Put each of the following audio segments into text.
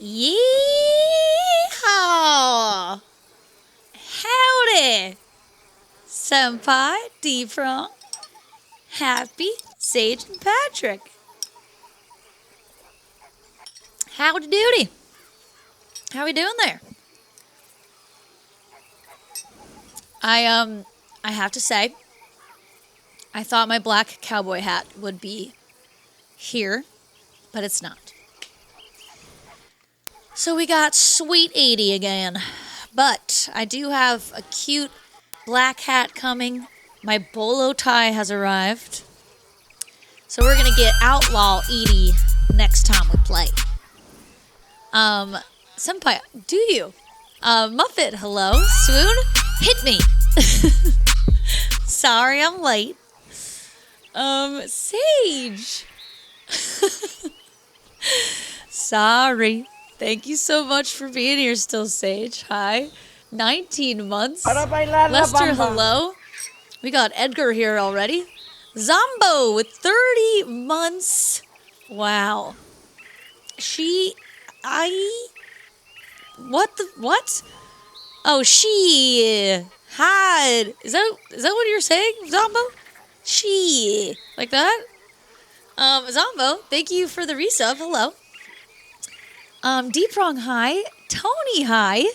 Yeehaw! Howdy! Senpai, D-Prong, Happy, Sage, and Patrick. Howdy doody. How we doing there? I have to say, I thought my black cowboy hat would be here, but it's not. So we got Sweet 80 again. But I do have a cute black hat coming. My bolo tie has arrived. So we're going to get Outlaw 80 next time we play. Senpai, do you? Muffet, hello. Swoon, hit me. Sorry I'm late. Sage. Sorry. Thank you so much for being here still, Sage. Hi. 19 months. Lester, hello. We got Edgar here already. Zombo with 30 months. Wow. What? Oh, she had. Is that what you're saying, Zombo? She. Like that? Zombo, thank you for the resub. Hello. D-Prong, hi. Tony, hi.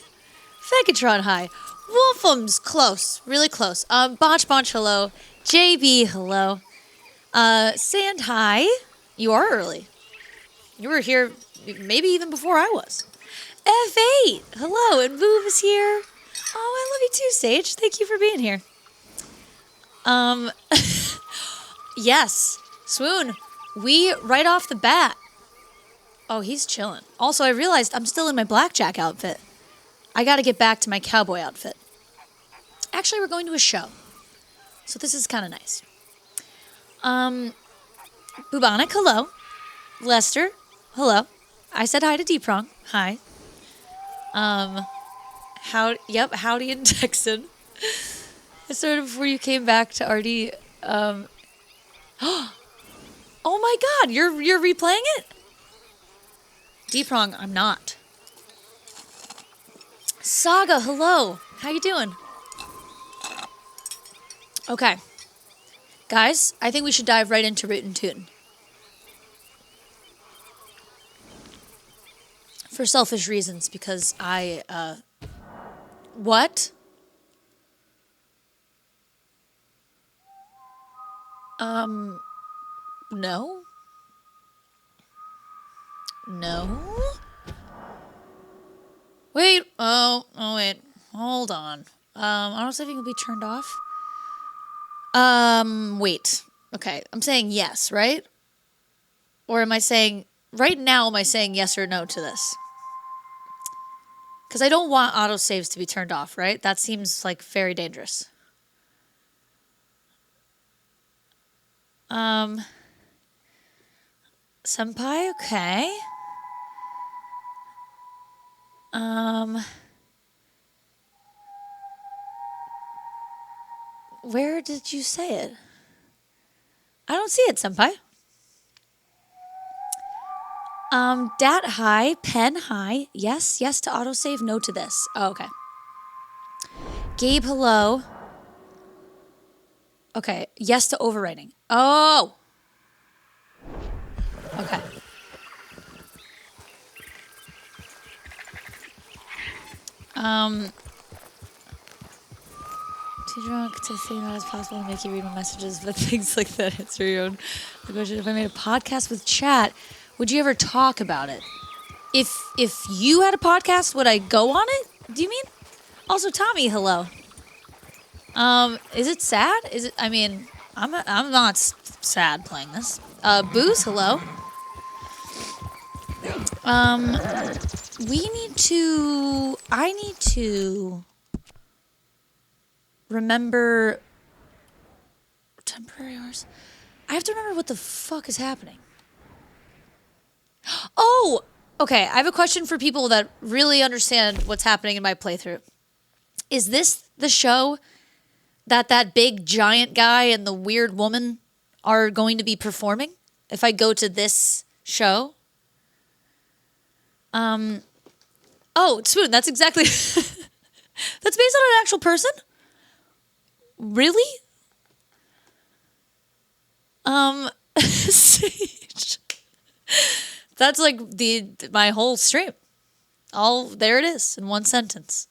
Fegatron, hi. Wolfum's close. Really close. Bonch, hello. JB, hello. Sand, hi. You are early. You were here maybe even before I was. F8, hello. And Boom is here. Oh, I love you too, Sage. Thank you for being here. Yes. Swoon, we, right off the bat. Oh, he's chilling. Also, I realized I'm still in my blackjack outfit. I gotta get back to my cowboy outfit. Actually, we're going to a show. So this is kind of nice. Bubonic, hello. Lester, hello. I said hi to D-Prong. Hi. Howdy in Texan. I started before you came back to RD. Oh my god, you're replaying it? D-Prong, I'm not. Saga, hello. How you doing? Okay. Guys, I think we should dive right into Rootin' Tootin'. For selfish reasons, because what? No? No? Wait, wait. Hold on. Auto saving will be turned off. Wait. Okay, I'm saying yes, right? Or am I saying, right now, am I saying yes or no to this? Because I don't want autosaves to be turned off, right? That seems like very dangerous. Senpai, okay. Where did you say it? I don't see it, Senpai. Dat, hi. Pen, hi. Yes to autosave, no to this. Oh, okay. Gabe, hello. Okay, yes to overwriting. Oh! Okay. Too drunk to think that it's possible to make you read my messages, but things like that answer your own. The question: if I made a podcast with chat, would you ever talk about it? If you had a podcast, would I go on it? Do you mean? Also, Tommy, hello. Is it sad? Is it? I mean, I'm not sad playing this. Booze, hello. I need to remember temporary hours. I have to remember what the fuck is happening. Oh, okay. I have a question for people that really understand what's happening in my playthrough. Is this the show that big giant guy and the weird woman are going to be performing? If I go to this show? Oh, Spoon, that's exactly... That's based on an actual person? Really? Sage. That's like my whole stream. There it is in one sentence.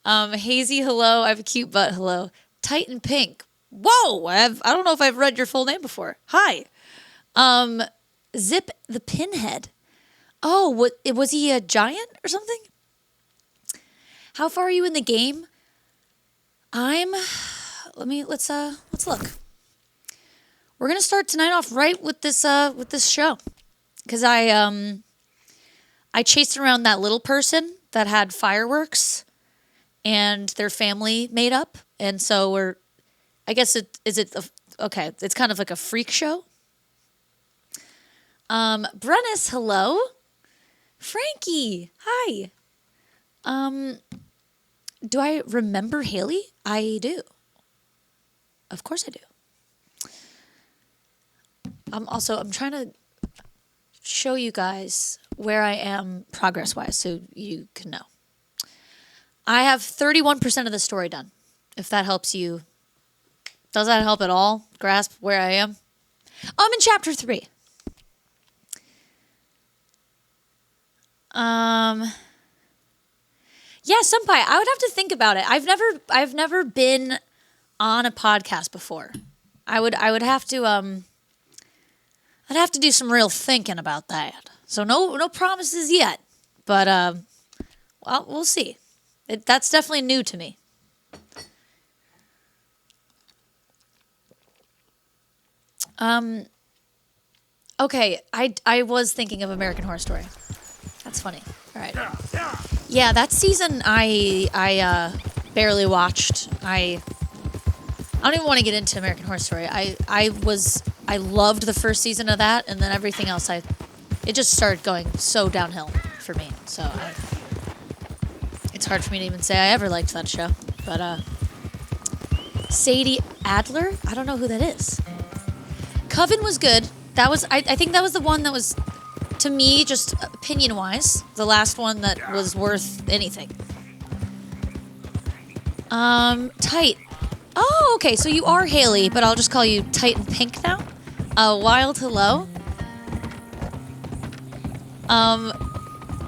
Hazy, hello. I have a cute butt, hello. Titan Pink. Whoa! I don't know if I've read your full name before. Hi. Zip the Pinhead. Oh, was he a giant or something? How far are you in the game? Let's look. We're gonna start tonight off right with this show, because I chased around that little person that had fireworks, and their family made up, and so okay. It's kind of like a freak show. Brennis, hello. Frankie, hi. Do I remember Haley? I do. Of course I do. I'm trying to show you guys where I am progress-wise so you can know. I have 31% of the story done, if that helps you. Does that help at all grasp where I am? I'm in chapter 3. Yeah, Senpai, I would have to think about it. I've never been on a podcast before. I'd have to do some real thinking about that. So no promises yet. But well, we'll see. That's definitely new to me. Okay, I was thinking of American Horror Story. That's funny. All right. Yeah, that season I barely watched. I don't even want to get into American Horror Story. I loved the first season of that, and then everything else it just started going so downhill for me. So it's hard for me to even say I ever liked that show. But Sadie Adler, I don't know who that is. Coven was good. That was I think that was the one that was, to me, just opinion-wise, the last one that was worth anything. Tight. Oh, okay, so you are Haley, but I'll just call you Titan Pink now. Wild hello.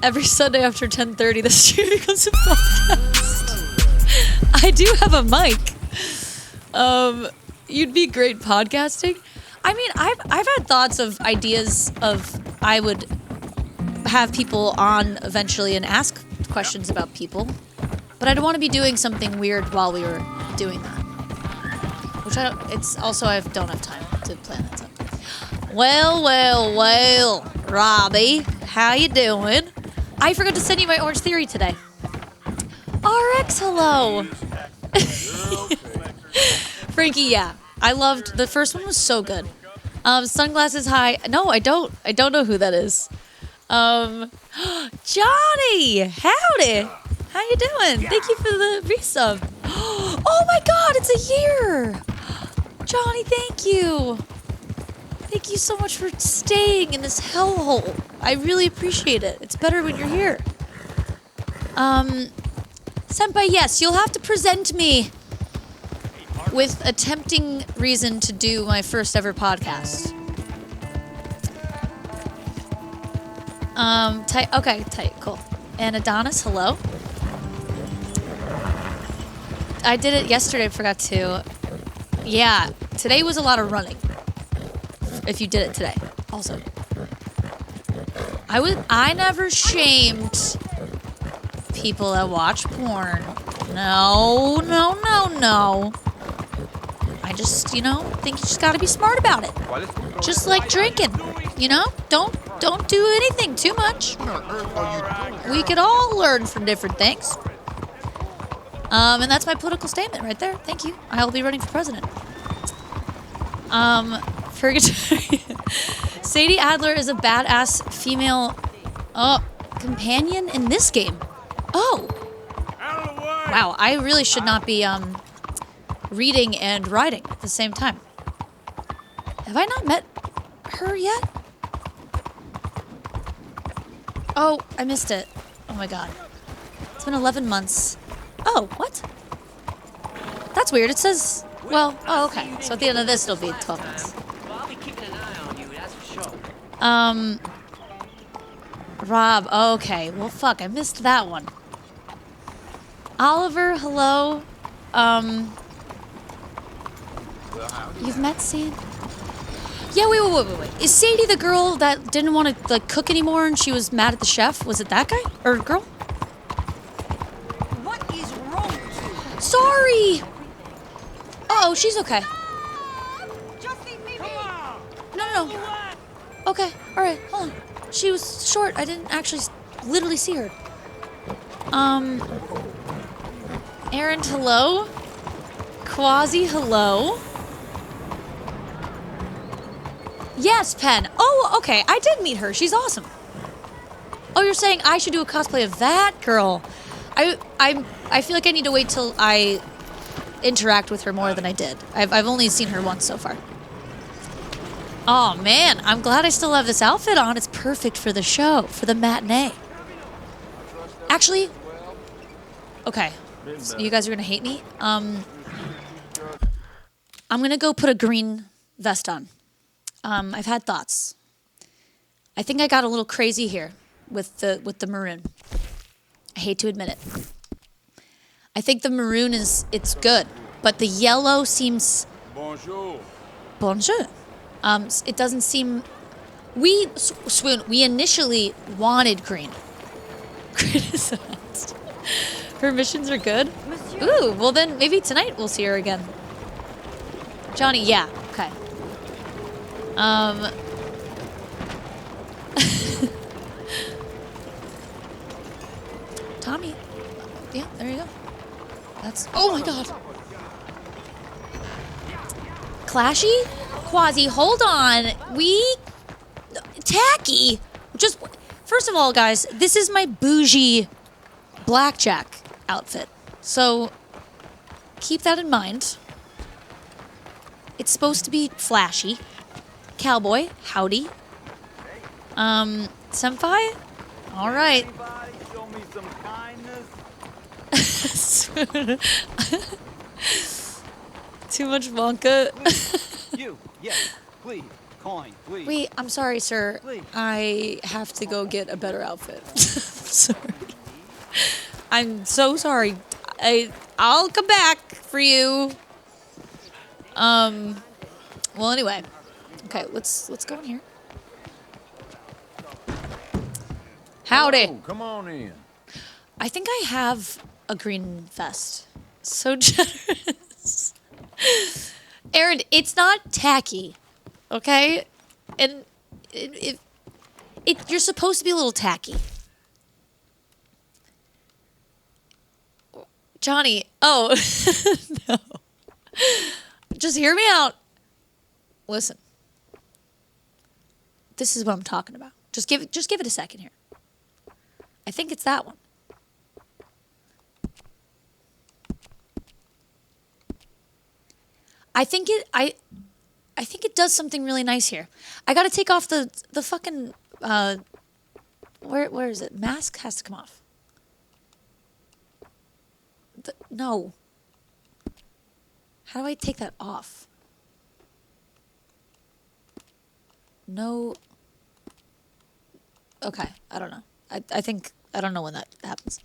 Every Sunday after 10:30, the stream becomes a podcast. I do have a mic. You'd be great podcasting. I mean, I've had thoughts of ideas of I would have people on eventually and ask questions about people, but I don't want to be doing something weird while we were doing that. Which I don't have time to plan that stuff. Well, Robbie, how you doing? I forgot to send you my Orange Theory today. RX, hello. Frankie, yeah. I loved, the first one was so good. Sunglasses high. No, I don't know who that is. Johnny, howdy. How you doing? Thank you for the resub. Oh my God, it's a year. Johnny, thank you. Thank you so much for staying in this hellhole. I really appreciate it. It's better when you're here. Senpai, yes, you'll have to present me with a tempting reason to do my first ever podcast. Tight, okay, tight, cool. And Adonis, hello. I did it yesterday, I forgot to. Yeah, today was a lot of running. If you did it today, also. I never shamed people that watch porn. No. I just, think you just gotta be smart about it. Just like drinking, Don't do anything too much. We could all learn from different things. And that's my political statement right there. Thank you. I'll be running for president. Purgatory. Sadie Adler is a badass female companion in this game. Oh. Wow, I really should not be reading and writing at the same time. Have I not met her yet? Oh, I missed it. Oh my god. It's been 11 months. Oh, what? That's weird. It says, well, oh, okay. So at the end of this, it'll be 12 months. Well, I'll be keeping an eye on you, that's for sure. Rob, okay. Well, fuck, I missed that one. Oliver, hello. You've met Sadie? Yeah, wait. Is Sadie the girl that didn't want to, like, cook anymore and she was mad at the chef? Was it that guy? Or girl? What is wrong with you? Sorry! Uh-oh, she's okay. Just leave me be! No. Okay, alright, hold on. She was short. I didn't actually literally see her. Aaron, hello? Quasi, hello? Yes, Pen. Oh, okay. I did meet her. She's awesome. Oh, you're saying I should do a cosplay of that girl? I feel like I need to wait till I interact with her more than I did. I've only seen her once so far. Oh man, I'm glad I still have this outfit on. It's perfect for the show, for the matinee. Actually, okay. So you guys are gonna hate me. I'm gonna go put a green vest on. I've had thoughts. I think I got a little crazy here with the maroon. I hate to admit it. I think the maroon it's good, but the yellow seems. Bonjour. Bonjour. It doesn't seem. Swoon. We initially wanted green. Criticized. Her missions are good. Ooh, well then maybe tonight we'll see her again. Johnny, yeah, okay. Tommy. Yeah, there you go. That's. Oh my god. Clashy? Quasi, hold on. Tacky. Just. First of all, guys, this is my bougie blackjack outfit. So, keep that in mind. It's supposed to be flashy. Cowboy, howdy. Senpai? All right. Anybody show me some kindness? Too much vodka. You, yes, please. Coin, please. Wait, I'm sorry, sir. Please. I have to go get a better outfit. Sorry. I'm so sorry. I'll come back for you. Well, anyway. Okay, let's go in here. Howdy. Oh, come on in. I think I have a green vest. So generous. Aaron, it's not tacky, okay? And you're supposed to be a little tacky. Johnny, oh, no. Just hear me out. Listen. This is what I'm talking about. Just give it a second here. I think it's that one. I think it does something really nice here. I got to take off the fucking where is it? Mask has to come off. No. How do I take that off? No. Okay, I don't know. I think I don't know when that happens.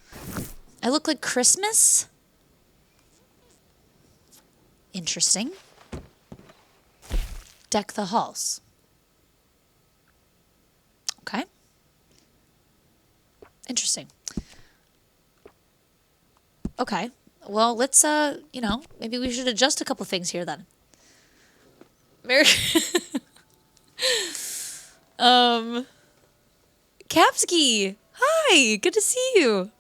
I look like Christmas? Interesting. Deck the halls. Okay. Interesting. Okay. Well, let's maybe we should adjust a couple things here then. Merry Kapsky. Hi, good to see you.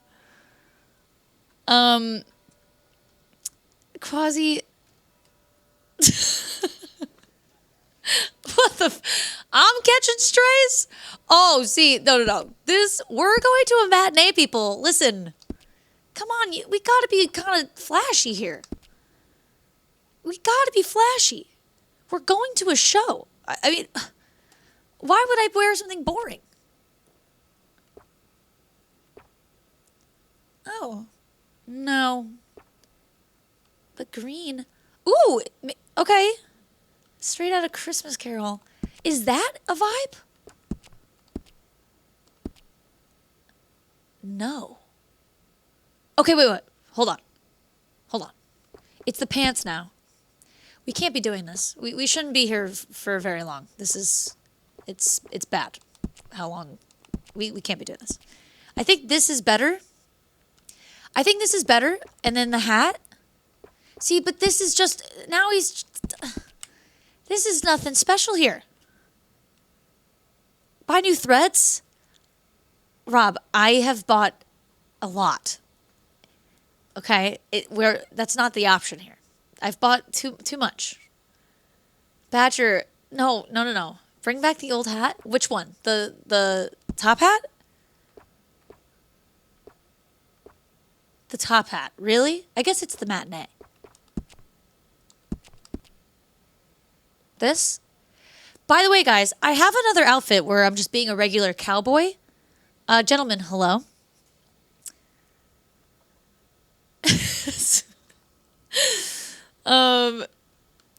Quasi. What the? I'm catching strays? Oh, see, no. We're going to a matinee, people. Listen. Come on, we gotta be kind of flashy here. We gotta be flashy. We're going to a show. I mean, why would I wear something boring? Oh. No. But green. Ooh! Okay. Straight out of Christmas Carol. Is that a vibe? No. Okay, wait. Hold on. It's the pants now. We can't be doing this. We shouldn't be here for very long. This is... It's bad. How long... We can't be doing this. I think this is better. And then the hat. See, but this is just... Now he's... This is nothing special here. Buy new threads? Rob, I have bought a lot. Okay? That's not the option here. I've bought too much. Badger, no. Bring back the old hat. Which one? The top hat? The top hat. Really? I guess it's the matinee. This? By the way, guys, I have another outfit where I'm just being a regular cowboy. Gentlemen, hello.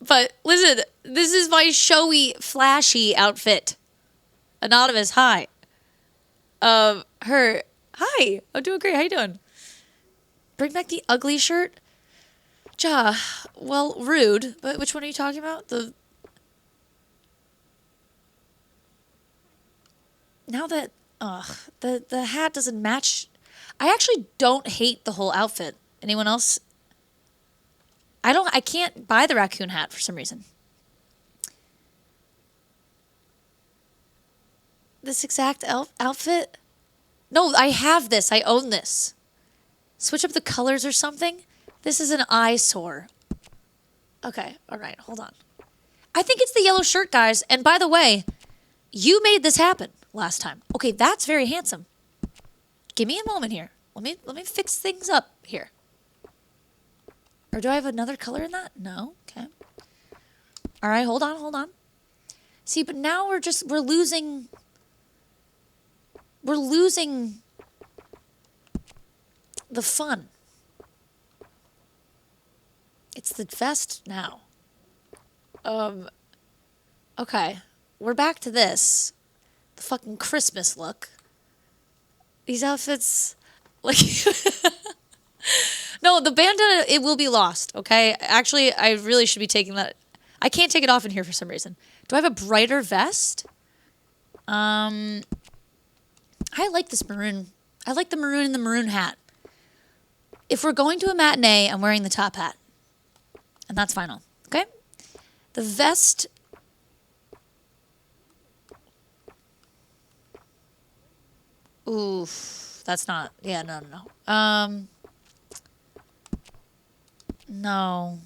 But listen, this is my showy, flashy outfit. Anonymous, hi. Hi. I'm doing great. How you doing? Bring back the ugly shirt? Well, rude. But which one are you talking about? Now that the hat doesn't match. I actually don't hate the whole outfit. Anyone else? I can't buy the raccoon hat for some reason. This exact outfit? No, I have this. I own this. Switch up the colors or something? This is an eyesore. Okay, all right, hold on. I think it's the yellow shirt, guys. And by the way, you made this happen last time. Okay, that's very handsome. Give me a moment here. Let me fix things up here. Or do I have another color in that? No. Okay. All right, hold on. See, but now we're losing the fun. It's the vest now. Okay. We're back to this. The fucking Christmas look. These outfits, like... No, the bandana, it will be lost, okay? Actually, I really should be taking that. I can't take it off in here for some reason. Do I have a brighter vest? I like this maroon. I like the maroon and the maroon hat. If we're going to a matinee, I'm wearing the top hat. And that's final, okay? The vest... Oof, that's not... Yeah, no. No.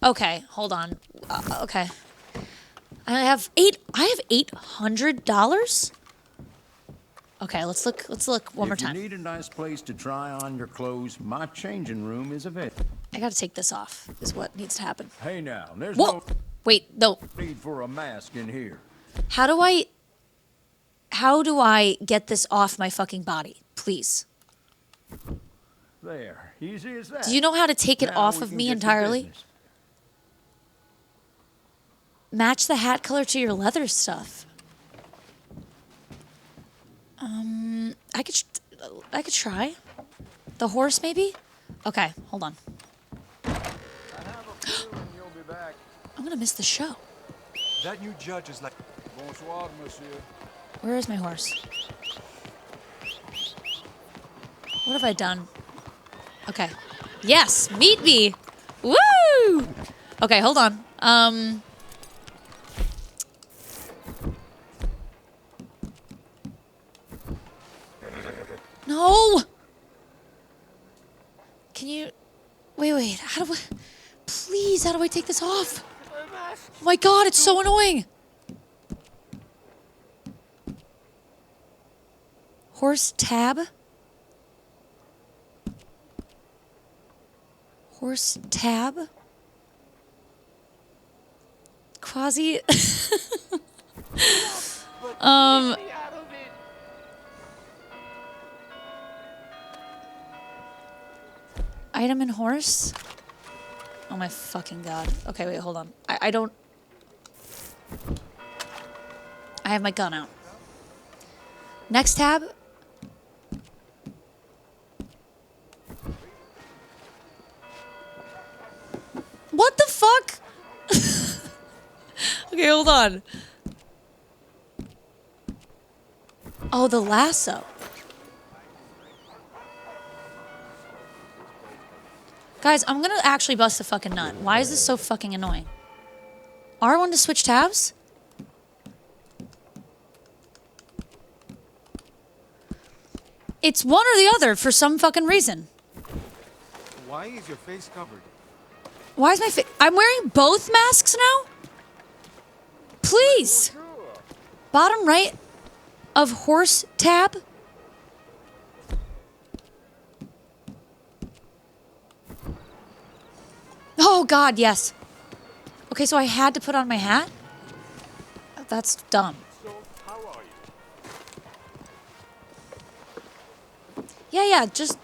Okay, hold on. Okay. I have $800? Okay, let's look one more time. If you need a nice place to try on your clothes, my changing room is available. I gotta take this off, is what needs to happen. Hey now, there's Whoa! Wait, no. no need for a mask in here. How do I get this off my fucking body? Please. There, easy as that. Do you know how to take it Now off we of can me get to entirely? business. Match the hat color to your leather stuff. I could try. The horse, maybe? Okay, hold on. I have a feeling you'll be back. I'm gonna miss the show. That new judge is like... Bonsoir, monsieur. Where is my horse? What have I done? Okay. Yes, meet me. Woo! Okay, hold on. No! Can you... Wait. How do I... Please, how do I take this off? Oh my god, it's so annoying! Horse tab? Horse tab? Quasi... Item and horse? Oh my fucking god. Okay, wait, hold on. I don't... I have my gun out. Next tab. What the fuck? Okay, hold on. Oh, the lasso. Guys, I'm gonna actually bust a fucking nut. Why is this so fucking annoying? R1 to switch tabs? It's one or the other for some fucking reason. Why is your face covered? Why is my face... I'm wearing both masks now? Please. Bottom right of horse tab. Oh, God, yes. Okay, so I had to put on my hat? That's dumb. So, how are you? Yeah, just,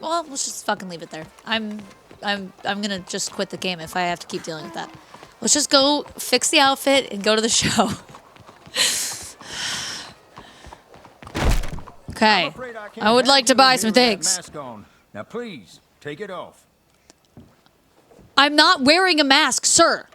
well, let's just fucking leave it there. I'm gonna just quit the game if I have to keep dealing with that. Let's just go fix the outfit and go to the show. Okay. I would like to buy some things. Now, please, take it off. I'm not wearing a mask, sir.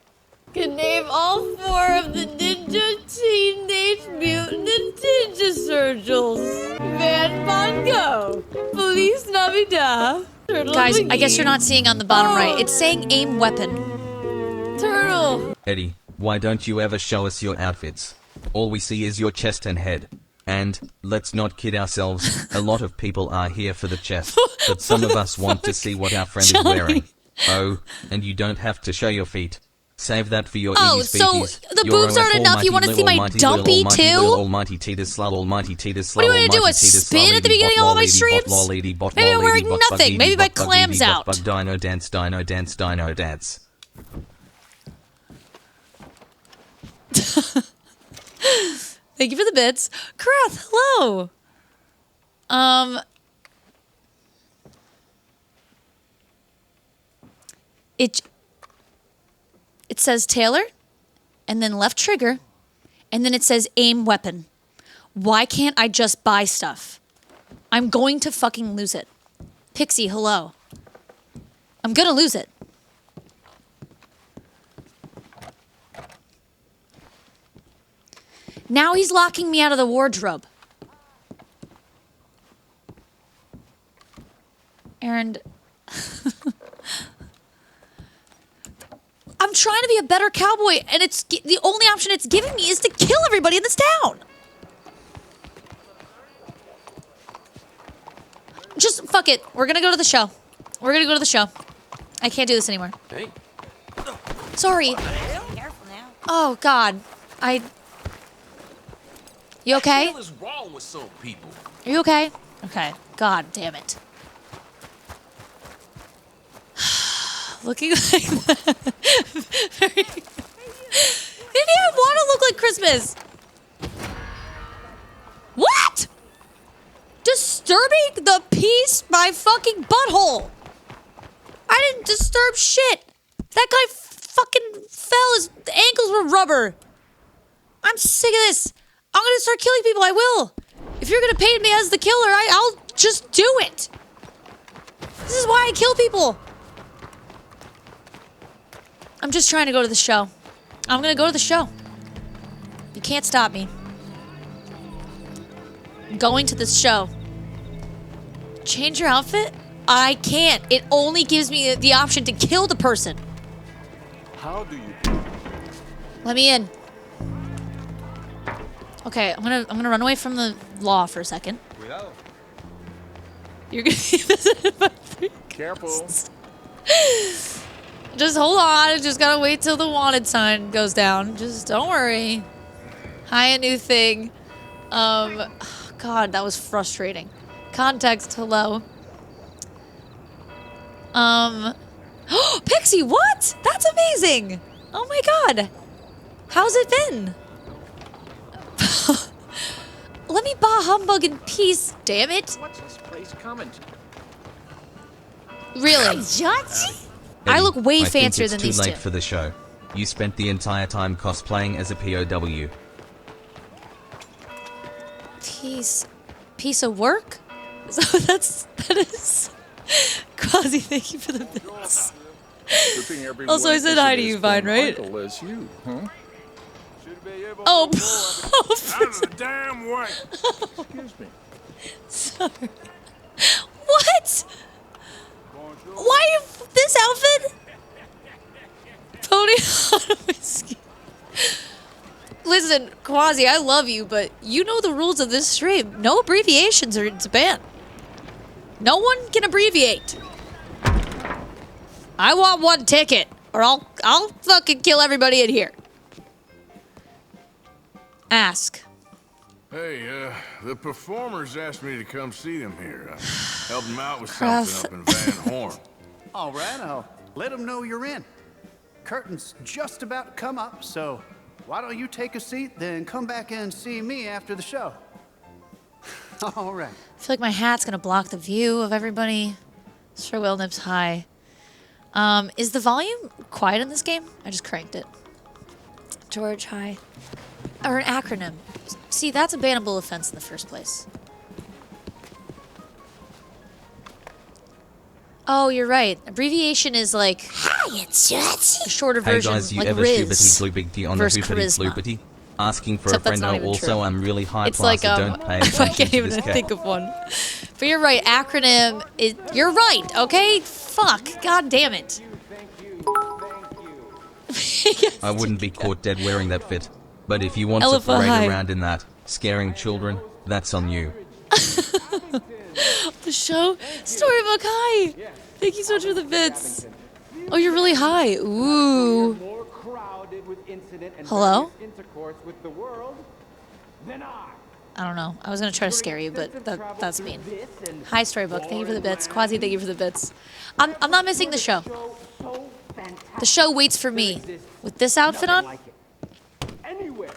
Can name all 4 of the Ninja Teenage Mutant Ninja Turtles. Van Bongo, Feliz Navidad, Turtle Guys, I McGee, guess you're not seeing on the bottom right. It's saying aim weapon. Turtle. Eddie, why don't you ever show us your outfits? All we see is your chest and head. And, let's not kid ourselves, a lot of people are here for the chest, but some of us want to see what our friend is wearing. Oh, and you don't have to show your feet. Save that for your Oh, Iggy so speakies. the Your boobs aren't OF enough? You want to see my almighty dumpy almighty too? Almighty Titus Slal, Almighty Titus What Slal, do you want to do, a Almighty Titus spin Slal, at the lady beginning bot, of all my lady bot, streams? law, lady bot, Maybe law, I'm wearing lady bot, bug, nothing. lady Maybe my bot, bug, clams lady bot, out. bug, dino dance, dino dance, dino dance. Thank you for the bits. Krath, hello. It says Taylor, and then left trigger, and then it says aim weapon. Why can't I just buy stuff? I'm going to fucking lose it. Pixie, hello. I'm gonna lose it. Now he's locking me out of the wardrobe. And I'm trying to be a better cowboy, and it's the only option it's giving me is to kill everybody in this town. Just fuck it. We're gonna go to the show. We're gonna go to the show. I can't do this anymore. Hey. Sorry. Careful now. Oh God. You okay? What is wrong with some people? Are you okay? Okay. God damn it. Looking like that. Didn't even want to look like Christmas. What? Disturbing the peace my fucking butthole. I didn't disturb shit. That guy fucking fell. His ankles were rubber. I'm sick of this. I'm gonna start killing people. I will. If you're gonna paint me as the killer, I'll just do it. This is why I kill people. I'm just trying to go to the show. I'm gonna go to the show. You can't stop me. I'm going to this show. Change your outfit? I can't. It only gives me the option to kill the person. How do you... Let me in. Okay, I'm gonna run away from the law for a second. Cuidado. You're gonna be visited by 3 Careful. Just hold on. Just gotta wait till the wanted sign goes down. Just don't worry. Hi, a new thing. God, that was frustrating. Context, hello. Pixie, what? That's amazing. Oh my God. How's it been? Let me bah humbug in peace, damn it. What's this place coming to? Really? Judge? I look way I think fancier it's than too these late two. for the show. You spent the entire time cosplaying as a POW. Piece of work? So that is. Quasi, thank you for the bits. Also, I said hi to you, Vine, right? As you, huh? Oh, Out of the damn way. Excuse me. sorry. What? Why this outfit? Pony on a whiskey. Listen, Quasi, I love you, but you know the rules of this stream. No abbreviations or it's banned. No one can abbreviate. I want one ticket, or I'll fucking kill everybody in here. Ask. Hey, the performers asked me to come see them here. Help them out with Cruff. something up in Van Horn. All right, I'll let them know you're in. Curtain's just about to come up, so why don't you take a seat, then come back and see me after the show. All right. I feel like my hat's gonna block the view of everybody. Sure, Will Nips high. Is the volume quiet in this game? I just cranked it. George, hi. Or an acronym. See, that's a bannable offense in the first place. Oh, you're right. Abbreviation is like Hi, it's Judge. a shorter Hey version, guys, you like ever Riz. shubity gloobity on the versus hoopity charisma. floopity? Asking for Except a that's friend. not Oh, even also true. I'm really high It's class, like so don't pay I attention can't to even this cat. think of one. But you're right. Acronym. You're right. Okay. Fuck. God damn it. I wouldn't be caught dead wearing that fit. But if you want to Elephant parade high. around in that, scaring children, that's on you. The show Storybook. Hi. Thank you so much for the bits. Oh, you're really high. Ooh. More crowded with incident and Hello? various intercourse with the world than I. I don't know. I was gonna try to scare you, but that's mean. Hi, Storybook. Thank you for the bits. Quasi, thank you for the bits. I'm not missing the show. So fantastic. The show waits for me. With this outfit on? Like it. Anywhere.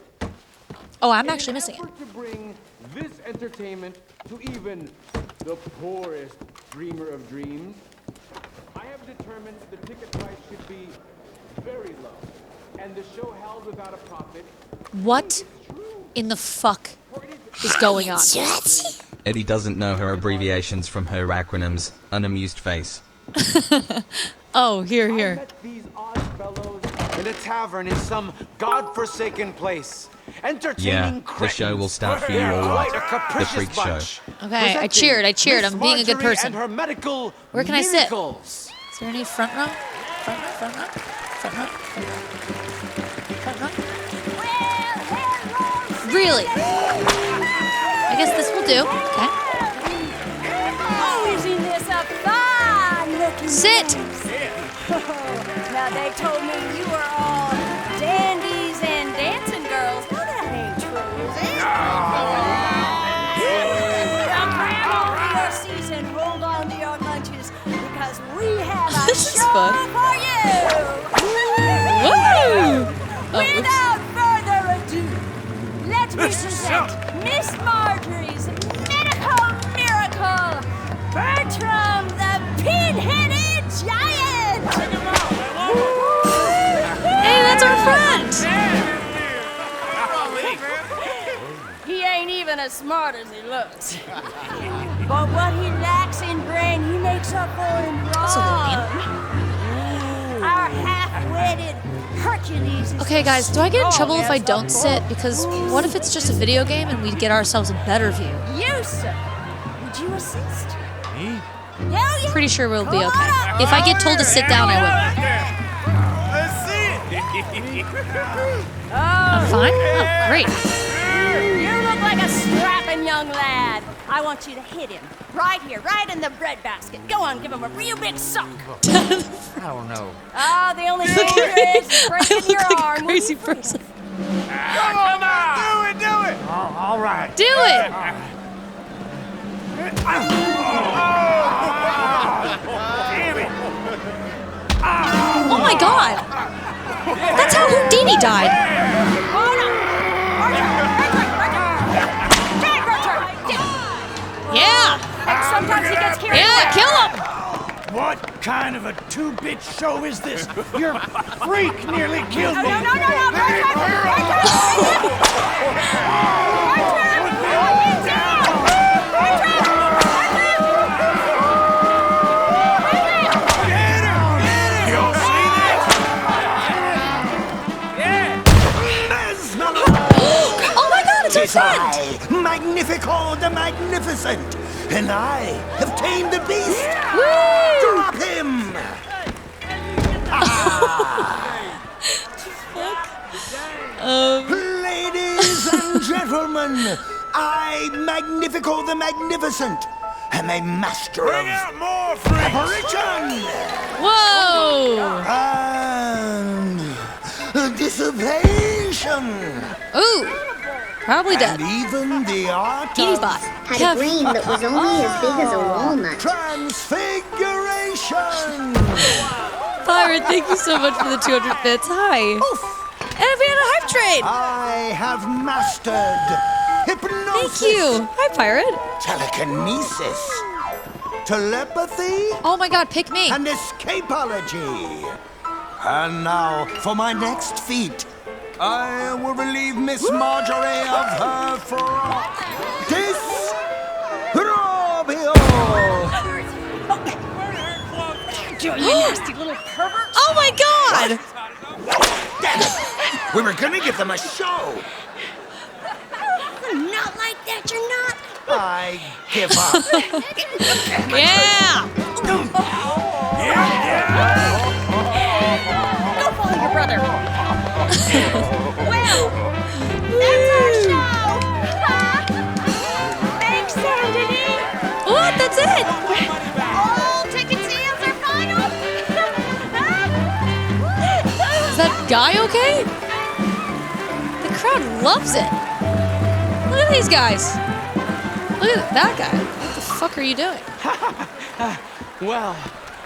Oh, I'm actually missing it. In an effort to bring this entertainment to even the poorest dreamer of dreams, I have determined the ticket price should be very low, and the show held without a profit. What in the fuck is going on? Eddie doesn't know her abbreviations from her acronyms. Unamused face. Oh, here. Met these odd fellows in a tavern in some godforsaken place. Entertaining Yeah, the cretins. show will start for you They're all right. quite a The capricious freak show. bunch. Okay, I cheered. Miss I'm being a good Marjorie person. And her medical Where can I sit? miracles. Is there any front row? Front row? Front row? Front row? Front row? Really? I guess this will do. Okay. Oh, isn't this a fine looking Sit! Now they told me you were all dandies and dancing girls. No, that ain't true, is it? Now grab over your seats and hold on to your lunches because we have a This is show fun. for you. Woo! Oh, oops. Without further ado, let me present Miss Marjorie's medical miracle, Bertram the Pin-Headed Giant! Hey, that's our friend! He ain't even as smart as he looks. But what he lacks in brain, he makes up for in That's a little brawn. Our half-witted Hercules is Okay, guys, do I get in the trouble if I strongest don't of sit? Because what if it's just a video game and we get ourselves a better view? all. You, sir. Would you assist? Me? Hell yeah. Pretty sure we'll be okay. If I get told to sit down, I will. Let's see it. I'm fine? Oh, great. You look like a strapping young lad. I want you to hit him. Right here, right in the breadbasket. Go on, give him a real big sock. I don't know. Oh, the only danger is I breaking look your like arm. a crazy person. Come on, do it. All right. Do it! Oh my god! That's how Houdini died. Oh, no. Get Bertram. Yeah! And sometimes he gets carried Yeah, away. kill him! What kind of a two-bit show is this? Your freak nearly killed me. No, Oh my God, it's our friend! Magnifico the Magnificent, and I have tamed the beast. Drop him! Ladies and gentlemen, I, Magnifico the Magnificent, am a master Bring of out more freaks! apparition Whoa! and dissipation. Ooh, probably And dead. even the art Petey's of bot. Had a brain that was only as big as a walnut. transfiguration. Byron, thank you so much for the 200 bits. Hi. And we had a hype train. I have mastered hypnosis. Thank you. Hi, Pirate. Telekinesis. Telepathy Oh my God, pick me. and escapology. And now for my next feat. I will relieve Miss Marjorie of her frock. Disrobio. you nasty little pervert. Oh my God. Damn it. We were gonna give them a show. Not like that, you're not. I give up. Yeah. Go follow your brother. Well, that's our show. Thanks, Sandy. What? That's it. All ticket sales are final. Is that guy okay? The crowd loves it. Look at these guys. Look at that guy. What the fuck are you doing? Well,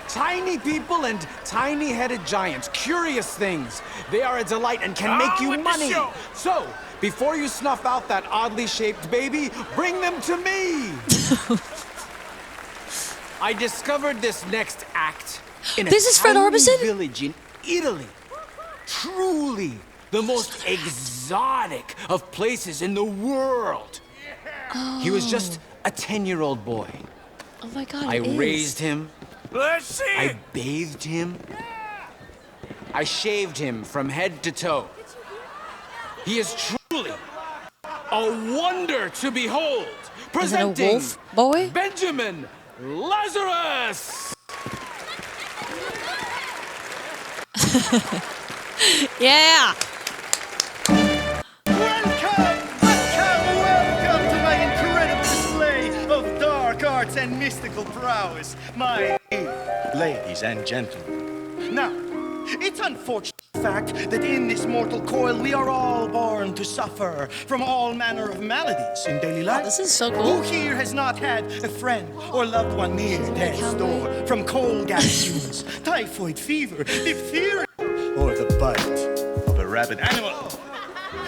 tiny people and tiny-headed giants, curious things. They are a delight and can make you money. So, before you snuff out that oddly shaped baby, bring them to me. I discovered this next act in a This is Fred tiny Orbison? village in Italy. Truly, the most exotic of places in the world. He was just a 10-year-old boy. Oh my God. I it is. raised him. Let's see I it! bathed him. I shaved him from head to toe. He is truly a wonder to behold. Is it a Presenting wolf boy? Benjamin Lazarus. Yeah. Welcome to my incredible display of dark arts and mystical prowess, my ladies and gentlemen. Now, it's unfortunate fact that in this mortal coil we are all born to suffer from all manner of maladies in daily life. This is so cool. Who here has not had a friend or loved one near death's door from cold gaseous, typhoid fever, diphtheria, or the bite of a rabid animal?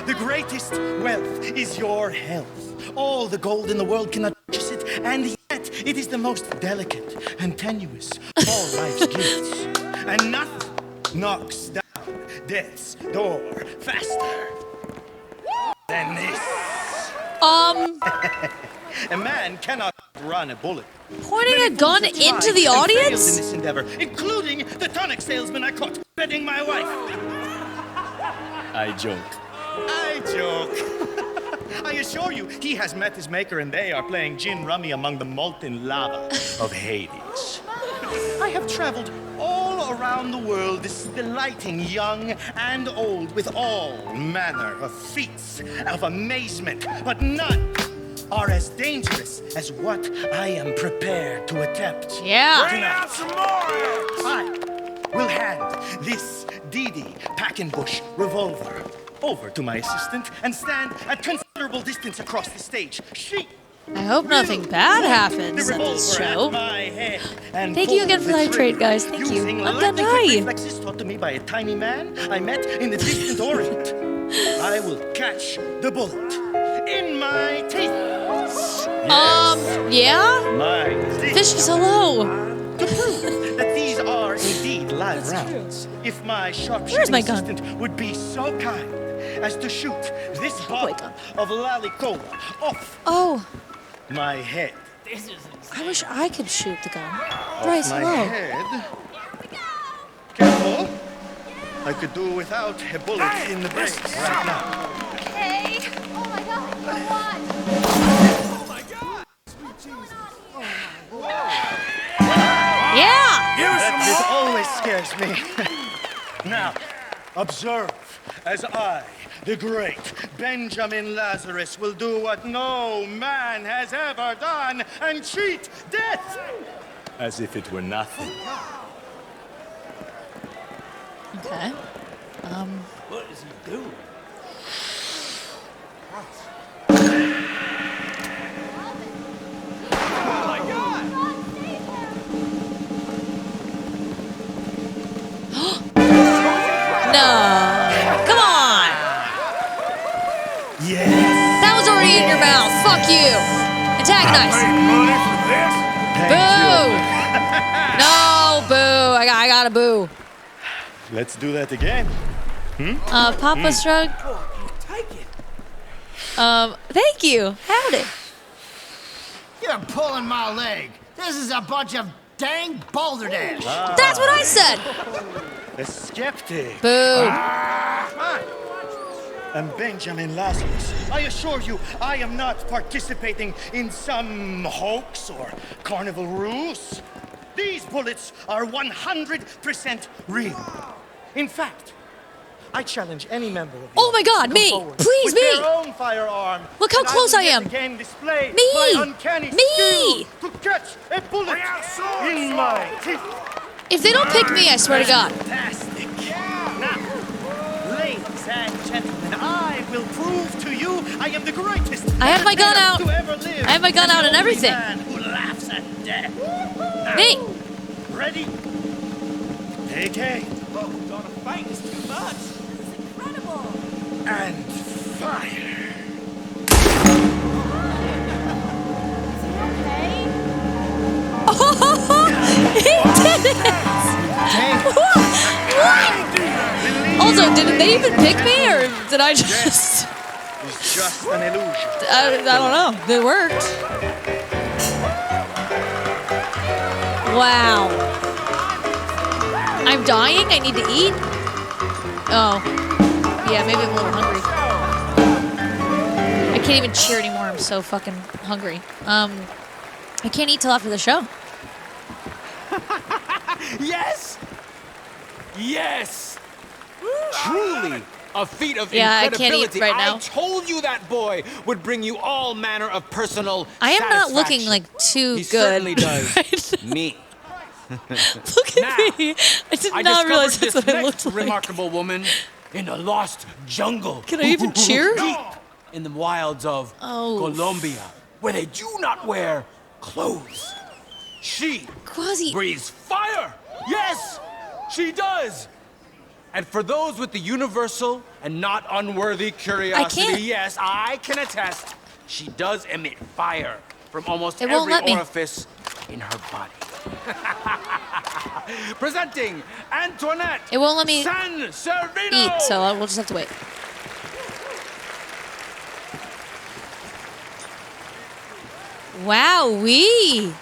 The greatest wealth is your health. All the gold in the world cannot purchase it, and yet it is the most delicate and tenuous of all life's gifts. And nothing knocks down death's door faster than this. A man cannot run a bullet. Pointing Many a gun fools have into tried the and failed audience? in this endeavor, including the tonic salesman I caught bedding my wife. I joke. I assure you, he has met his maker and they are playing gin rummy among the molten lava of Hades. I have traveled all around the world, delighting young and old with all manner of feats of amazement, but none are as dangerous as what I am prepared to attempt. Yeah. Bring out some more! I will hand this DD Packenbush revolver over to my assistant and stand at considerable distance across the stage. She I hope nothing bad happens the in this revolver show. at my head and Thank you pull again for the the hype trigger trade, guys. Thank you. using I'm done. lightning quick Hi. reflexes taught to me by a tiny man I met in the distant Orient. I will catch the bullet in my teeth. Yeah? My teeth. Fishes, hello. To prove that these are indeed live rounds, if my Where's sharpshooting my gun? assistant would be so kind as to shoot this bottle of Lalicola off Oh, my head. I wish I could shoot the gun. Off Bryce, my hello. head. Careful. I could do without a bullet in the brain right now. Hey! Oh my God! What? Yeah! This always scares me. Now, observe as I, the great Benjamin Lazarus, will do what no man has ever done and cheat death as if it were nothing. Okay. What does he do? No. Come on. Yes. That was already in your mouth. Fuck you. Antagonize. Money for this? Boo. No, boo. I got a boo. Let's do that again. Papa Shrug. Thank you. Howdy. You're pulling my leg. This is a bunch of dang balderdash. That's what I said. A skeptic. Boo. I'm Benjamin Lazarus. I assure you, I am not participating in some hoax or carnival ruse. These bullets are 100% real. In fact, I challenge any member of the Oh my God, to come me. forward Please, with me. their own firearm. Look how and close will I yet am. Again display Me. my uncanny Me. skill to catch a bullet in my teeth. If they don't pick me, I swear to God. Fantastic. Now, ladies and gentlemen, I will prove to you I am the greatest. I have my gun out. to ever live, I have my gun out and the only everything. Man who laughs at death. Now, Me. Ready? Take aim. Gonna fight is too much. Incredible! And fire. Okay. He did it. What? Also, did they even pick me, or did I just? It's just an illusion. I don't know. It worked. Wow. I'm dying. I need to eat. Oh. Yeah, maybe I'm a little hungry. I can't even cheer anymore. I'm so fucking hungry. I can't eat till after the show. Yes! Yes! Truly a feat of Yeah, I can't incredibility. eat right now. I told you that boy would bring you all manner of personal I am not looking satisfaction. like too He good. certainly does. right now. Me. Look at Now, me. I did I not realize discovered that's what this I next looked like. remarkable woman in a lost jungle. Can I even cheer? Deep in the wilds of Oh. Colombia, where they do not wear clothes. She Quasi. breathes fire. Yes, she does. And for those with the universal and not unworthy curiosity, can't. yes, I can attest, she does emit fire from almost It won't every let me. orifice in her body. Presenting Antoinette It won't let me San Servino. eat, so we'll just have to wait. Wow-wee.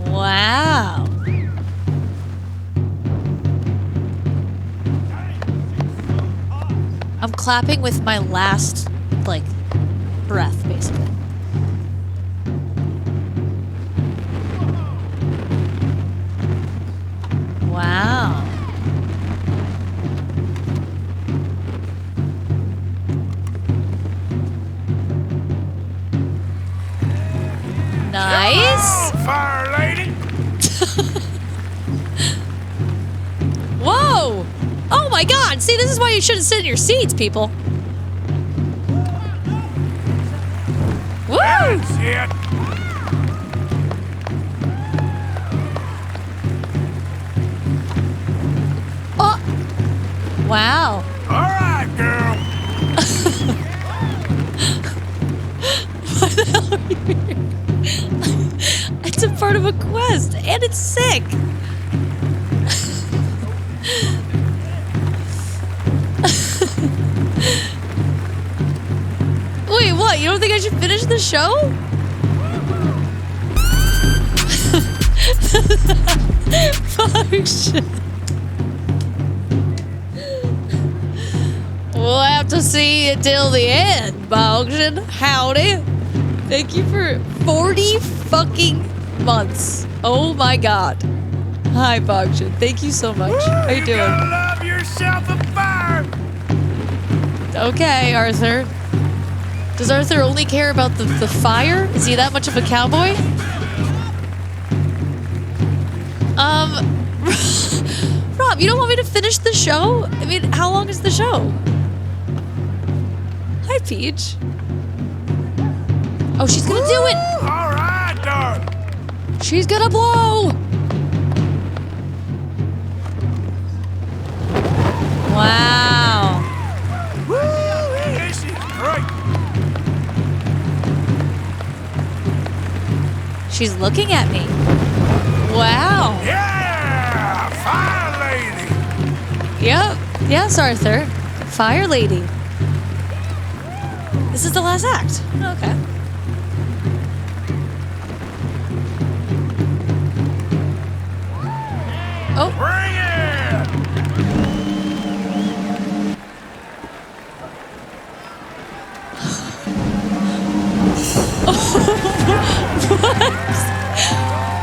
Wow. I'm clapping with my last, like, breath, basically. Wow. Nice. Fire lady! Whoa! Oh my God! See, this is why you shouldn't sit in your seats, people. Woo! That's it! Oh! Wow. All right, girl. Why the hell quest, and it's sick. Wait, what? You don't think I should finish the show? Function. We'll have to see it till the end, Function. Howdy. Thank you for 40 fucking months. Oh my god. Hi, Function. Thank you so much. How you doing? Gotta love yourself a fire. Okay, Arthur. Does Arthur only care about the fire? Is he that much of a cowboy? Rob, you don't want me to finish the show? I mean, how long is the show? Hi, Peach. Oh, she's gonna do it! All right, darling. She's gonna blow! Wow. This is great. She's looking at me. Wow. Yeah, fire lady. Yep. Yes, Arthur. Fire lady. This is the last act. Okay. Oh. Bring it.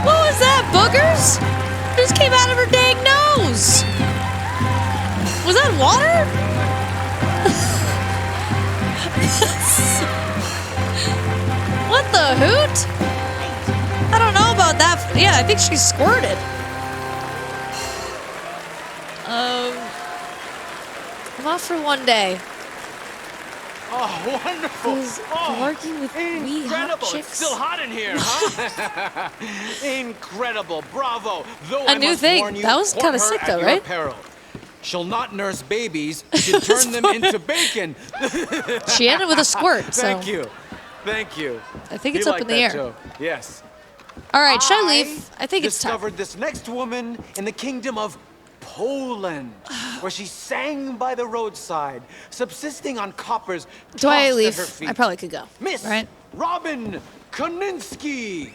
What was that, boogers? It just came out of her dang nose. Was that water? What the hoot? I don't know about that. Yeah, I think she squirted. I'm off for one day. Oh, wonderful. Is working with wee hot incredible. chicks. It's still hot in here, huh? Incredible. Bravo. Though A I new must thing. warn you, That was court kinda her sick at though, your right? peril. She'll not nurse babies. She'll turn them into bacon. She ended with a squirt, so. Thank you. Thank you. I think You it's up like in the that air. joke. Yes. All right, should I leave? I think it's time. Discovered this next woman in the kingdom of Poland, where she sang by the roadside, subsisting on coppers Do I tossed at leave? her feet. I probably could go. Miss Right? Robin Koninsky.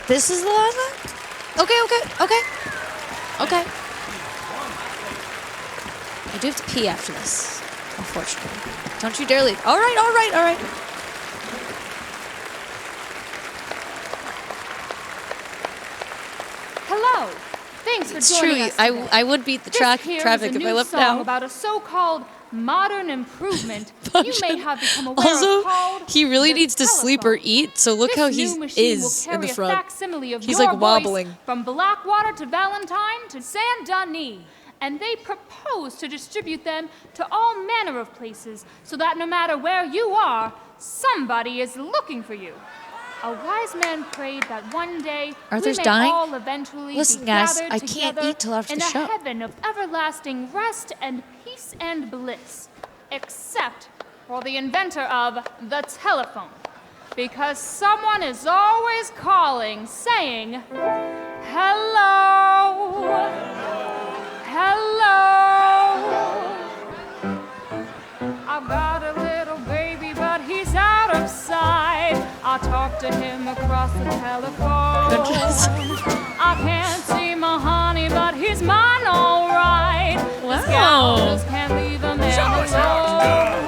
This is the last one? Okay. I do have to pee after this, unfortunately. Don't you dare leave. All right. Hello. Thanks for It's joining true. us today. I would beat the This traffic here if is a I new left song now. about a so-called modern improvement you may have become aware Also, of called he really the needs to sleep or eat, so look This how new he machine is will in carry the a front. facsimile of He's your like voice wobbling. from Blackwater to Valentine to Saint Denis, and they propose to distribute them to all manner of places, so that no matter where you are, somebody is looking for you. A wise man prayed that one day Arthur's we may dying? all eventually Listen, be guys, gathered I can't together eat till after in the a show. heaven of everlasting rest and peace and bliss, except for the inventor of the telephone, because someone is always calling, saying, "Hello, hello." I've got a little baby, but he's out of sight. I talk to him across the telephone. I can't see my honey, but he's mine all right. The scoundrels can't leave a man alone.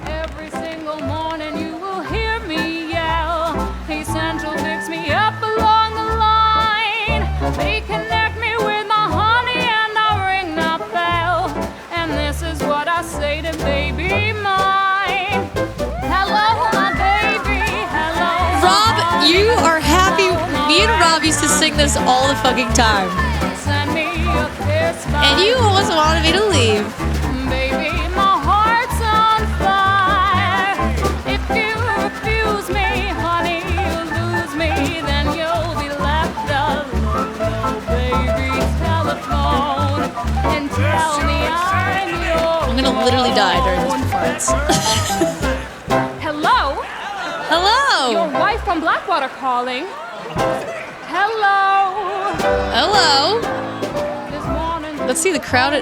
Every single morning you will hear me yell. He central picks me up along the line. They connect me with my honey and I ring the bell. And this is what I say to baby mine. Hello, my baby. Hello. Rob, you are happy. Me and Rob used to sing this all the fucking time. Send me a kiss. And you almost wanted me to leave. Baby, my heart's on fire. If you refuse me, honey, you'll lose me. Then you'll be left alone. Oh, baby, telephone and tell me I'm yours. I'm gonna literally die during this performance. Hello? Hello. Your wife from Blackwater calling. Hello. Hello. This morning. Let's see the crowd.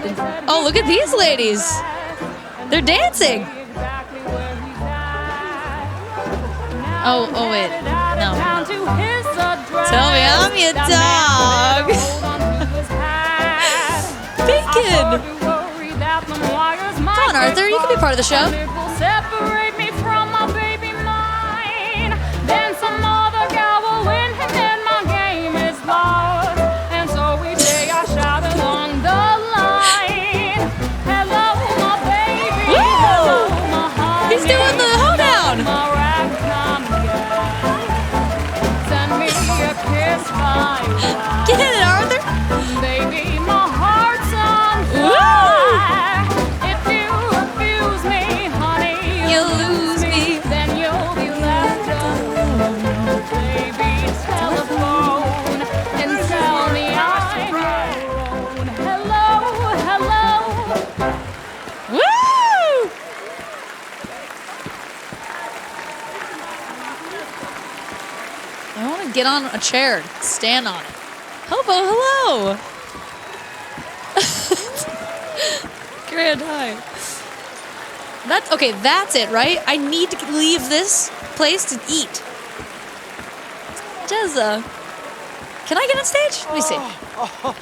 Oh, look at these ladies. They're dancing. Oh, wait. No. Tell me I'm your dog. Bacon. Come on, Arthur. You can be part of the show. Separate me from my baby mine. Then some other gal will win, and then my game is lost. And so each day I shout along the line. Hello, my baby. Hello, my honey. He's doing the hoedown. My ragtime gal. Send me a kiss by Get it, Arthur. baby, my heart's on fire. If you refuse me, honey, You'll lose me. then you'll be left alone. Baby, telephone and tell me I'm your own. Hello, hello. Woo! I want to get on a chair, stand on it. Hello. Grand high. That's it, right? I need to leave this place to eat. Jezza, can I get on stage? Let me see. Oh,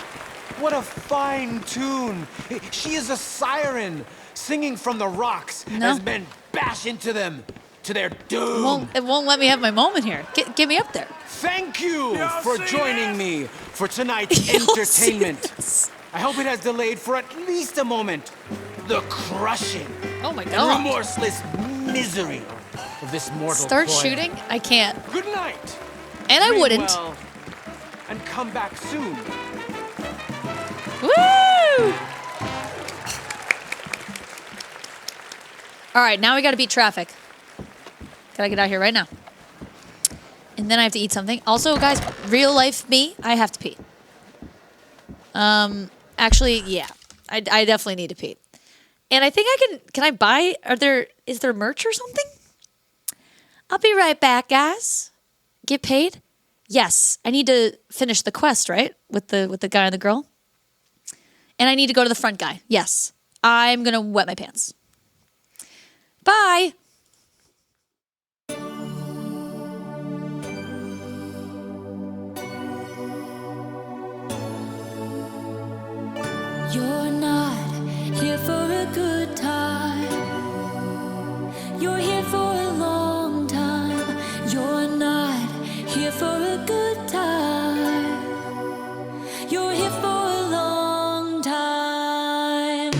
what a fine tune. She is a siren singing from the rocks No. as men bash into them to their doom. It won't let me have my moment here. Get me up there. Thank you for joining me for tonight's You'll see entertainment. I hope it has delayed for at least a moment the crushing Oh my and god. remorseless misery of this mortal Start coil. shooting? I can't. Good night. And I Dream wouldn't. well, and come back soon. Woo! All right, now we got to beat traffic. Gotta get out here right now. And then I have to eat something. Also, guys, real life me, I have to pee. Actually, yeah, I definitely need to pee. And I think can I buy, is there merch or something? I'll be right back, guys. Get paid? Yes, I need to finish the quest, right? With the guy and the girl. And I need to go to the front guy. Yes, I'm gonna wet my pants. Bye. You're not here for a good time. You're here for a long time. You're not here for a good time. You're here for a long time.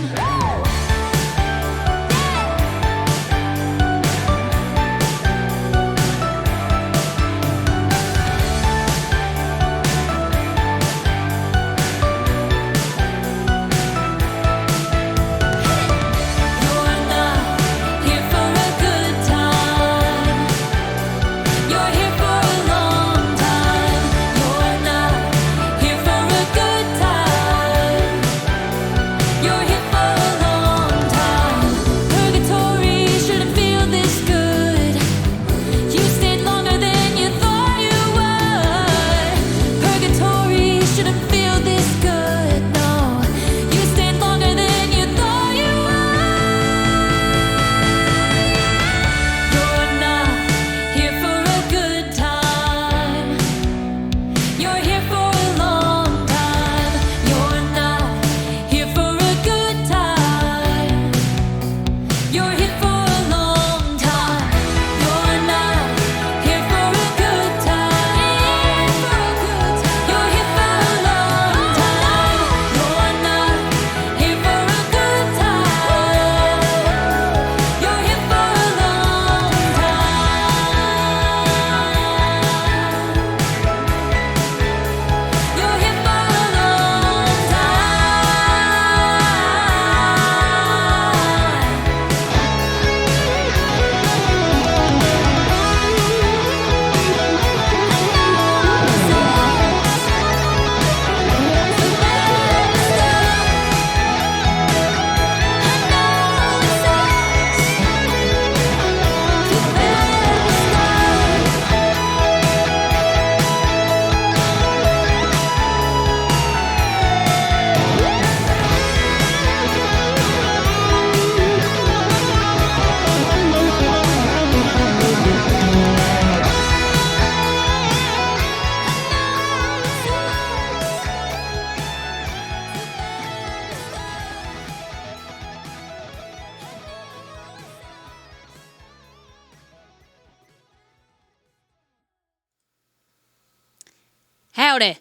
Howdy.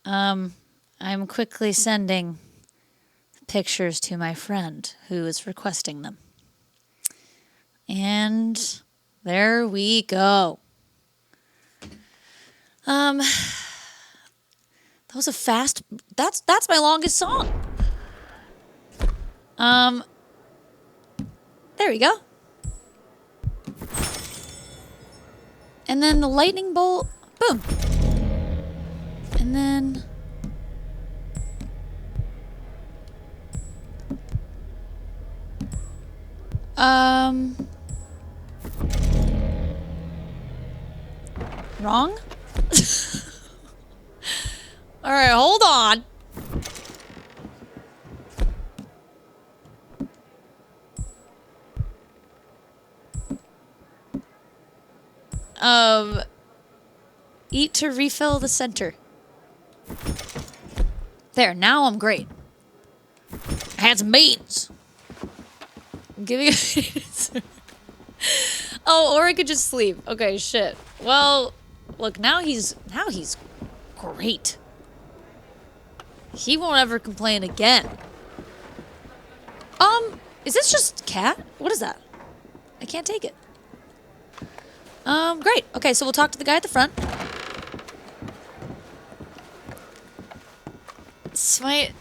I'm quickly sending pictures to my friend who is requesting them. And there we go. That was a fast. That's my longest song. There we go. And then the lightning bolt, boom. And then wrong? All right, hold on. Eat to refill the center. There, now I'm great. I had some beans. I'm giving Oh, or I could just sleep. Okay, shit. Well, look, now he's great. He won't ever complain again. Is this just cat? What is that? I can't take it. Great. Okay, so we'll talk to the guy at the front. Smite.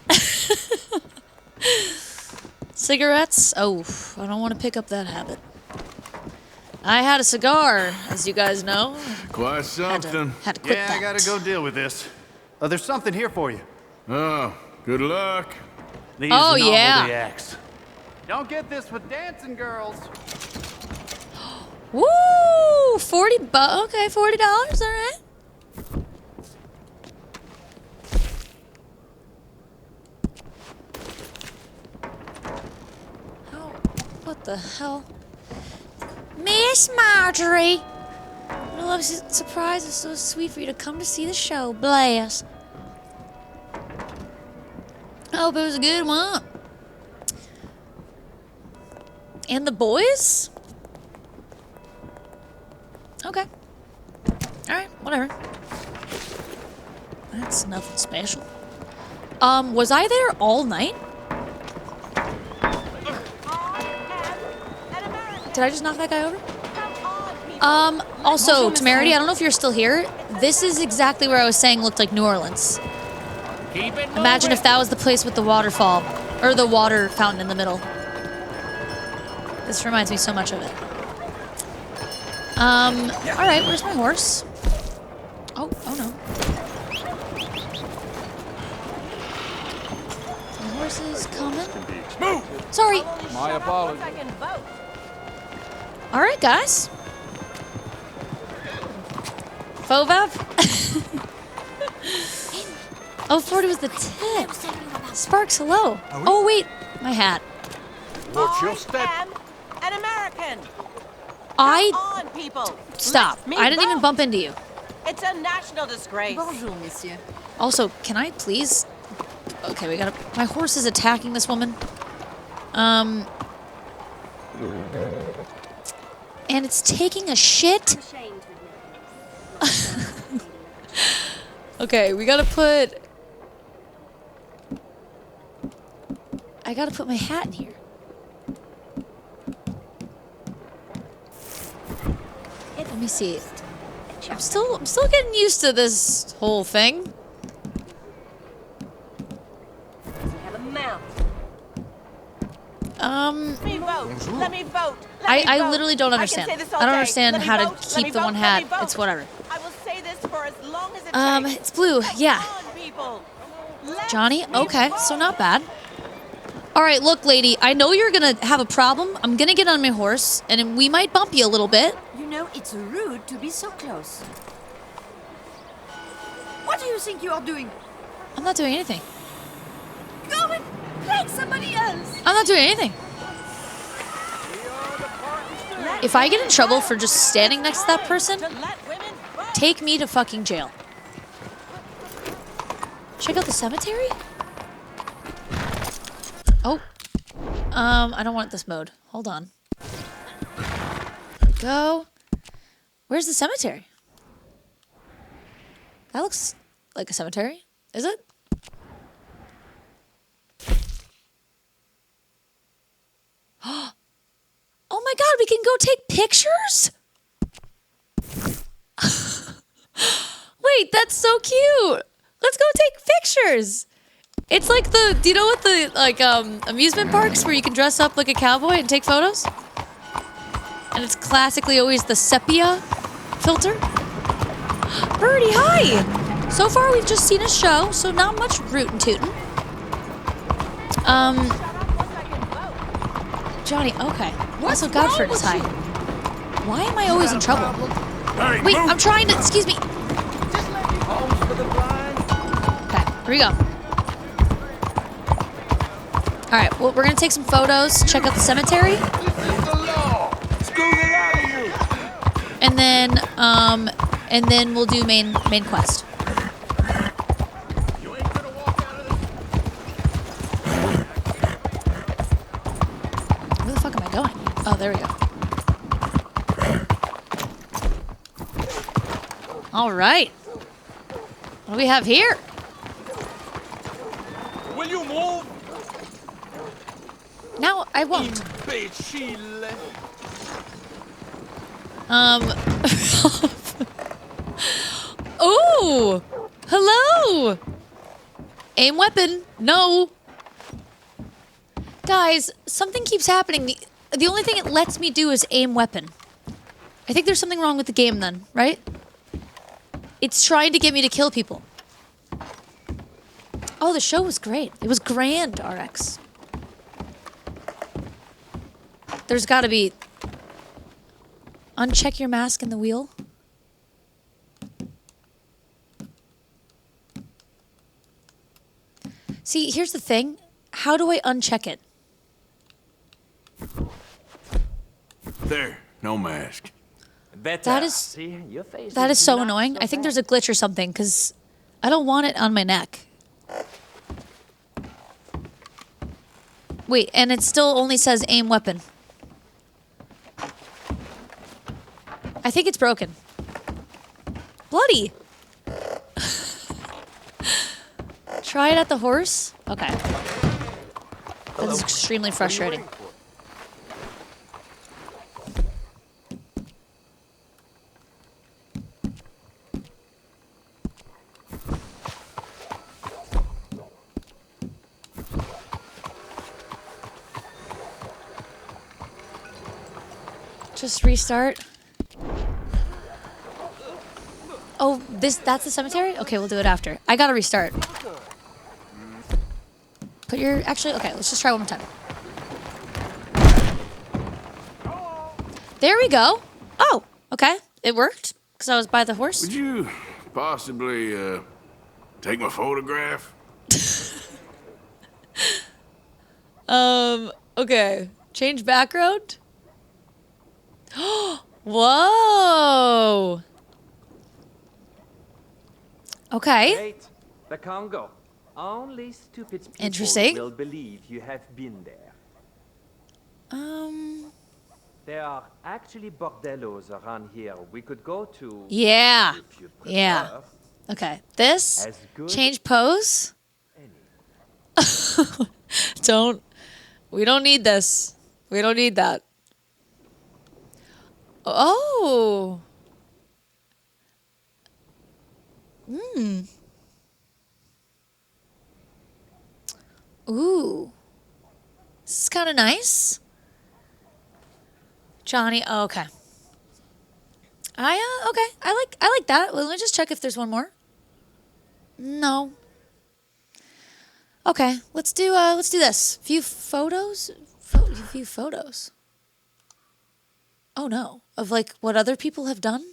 Cigarettes? Oh, I don't want to pick up that habit. I had a cigar, as you guys know. Quite something. Had to quit Yeah, that. I gotta go deal with this. There's something here for you. Oh, good luck. These Oh, novelty yeah. acts. Don't get this with dancing girls. Woo! 40 bucks. Okay, $40. All right. Oh, what the hell? Miss Marjorie! I love this surprise. It's so sweet for you to come to see the show. Bless. I hope it was a good one. And the boys? Okay. Alright, whatever. That's nothing special. Was I there all night? Did I just knock that guy over? Also, Temerity, I don't know if you're still here. This is exactly where I was saying looked like New Orleans. Imagine if that was the place with the waterfall. Or the water fountain in the middle. This reminds me so much of it. Alright, where's my horse? Oh no. My horse is coming. Sorry. My apologies. Alright, guys. Fovav? Oh, 40 was the tip. Sparks, hello. Oh, wait. My hat. Watch your step. An American. I... People. Stop. I didn't even bump into you. It's a national disgrace. Bonjour, monsieur. Also, can I please... Okay, we gotta... My horse is attacking this woman. And it's taking a shit. Okay, we gotta put... I gotta put my hat in here. Let me see. I'm still getting used to this whole thing. Have a mouth. Let me vote. Let me vote. I literally don't understand. I can say this I all don't day. understand Let me how to vote. Let keep me the vote. one Let me hat. vote. It's whatever. I will say this for as long as it takes. It's blue. Yeah. Come on, people. Johnny? Okay, so not bad. All right, look, lady. I know you're gonna have a problem. I'm gonna get on my horse, and we might bump you a little bit. You know, it's rude to be so close. What do you think you are doing? I'm not doing anything. Go and let somebody else. I'm not doing anything. If I get in trouble for just standing next to that person, take me to fucking jail. Check out the cemetery? Oh. I don't want this mode. Hold on. Go. Where's the cemetery? That looks like a cemetery. Is it? Oh my God, we can go take pictures? Wait, that's so cute. Let's go take pictures. It's like do you know what the amusement parks where you can dress up like a cowboy and take photos? And it's classically always the sepia filter. Birdie, hi. So far we've just seen a show, so not much rootin' tootin'. Johnny, okay. Also, Godford is high. Why am I always in trouble? Wait, I'm trying to, excuse me. Okay, here we go. All right, well, we're gonna take some photos, check out the cemetery. And then we'll do main quest. Where the fuck am I going? Oh, there we go. All right. What do we have here? Will you move? No, I won't. Imbecile. Ooh! Hello! Aim weapon. No. Guys, something keeps happening. The only thing it lets me do is aim weapon. I think there's something wrong with the game then, right? It's trying to get me to kill people. Oh, the show was great. It was grand, RX. There's gotta be... Uncheck your mask in the wheel. See, here's the thing. How do I uncheck it? There, no mask. That is so annoying. I think there's a glitch or something because I don't want it on my neck. Wait, and it still only says aim weapon. I think it's broken. Bloody. Try it at the horse? Okay. That's extremely frustrating. Just restart. Oh, that's the cemetery? Okay, we'll do it after. I gotta restart. Put your, actually, okay, let's just try one more time. There we go. Oh, okay, it worked, because I was by the horse. Would you possibly, take my photograph? Okay, change background. Whoa. Okay. Wait, the Congo. Only stupid people Interesting. will believe you have been there. There are actually bordellos around here we could go to. Yeah. If you prefer. Yeah. Okay. This. As good Change pose. We don't need this. We don't need that. Oh. Ooh. This is kind of nice. Johnny, oh, okay. Okay. I like that. Well, let me just check if there's one more. No. Okay, let's do this. View photos? View photos. Oh no. Of like what other people have done?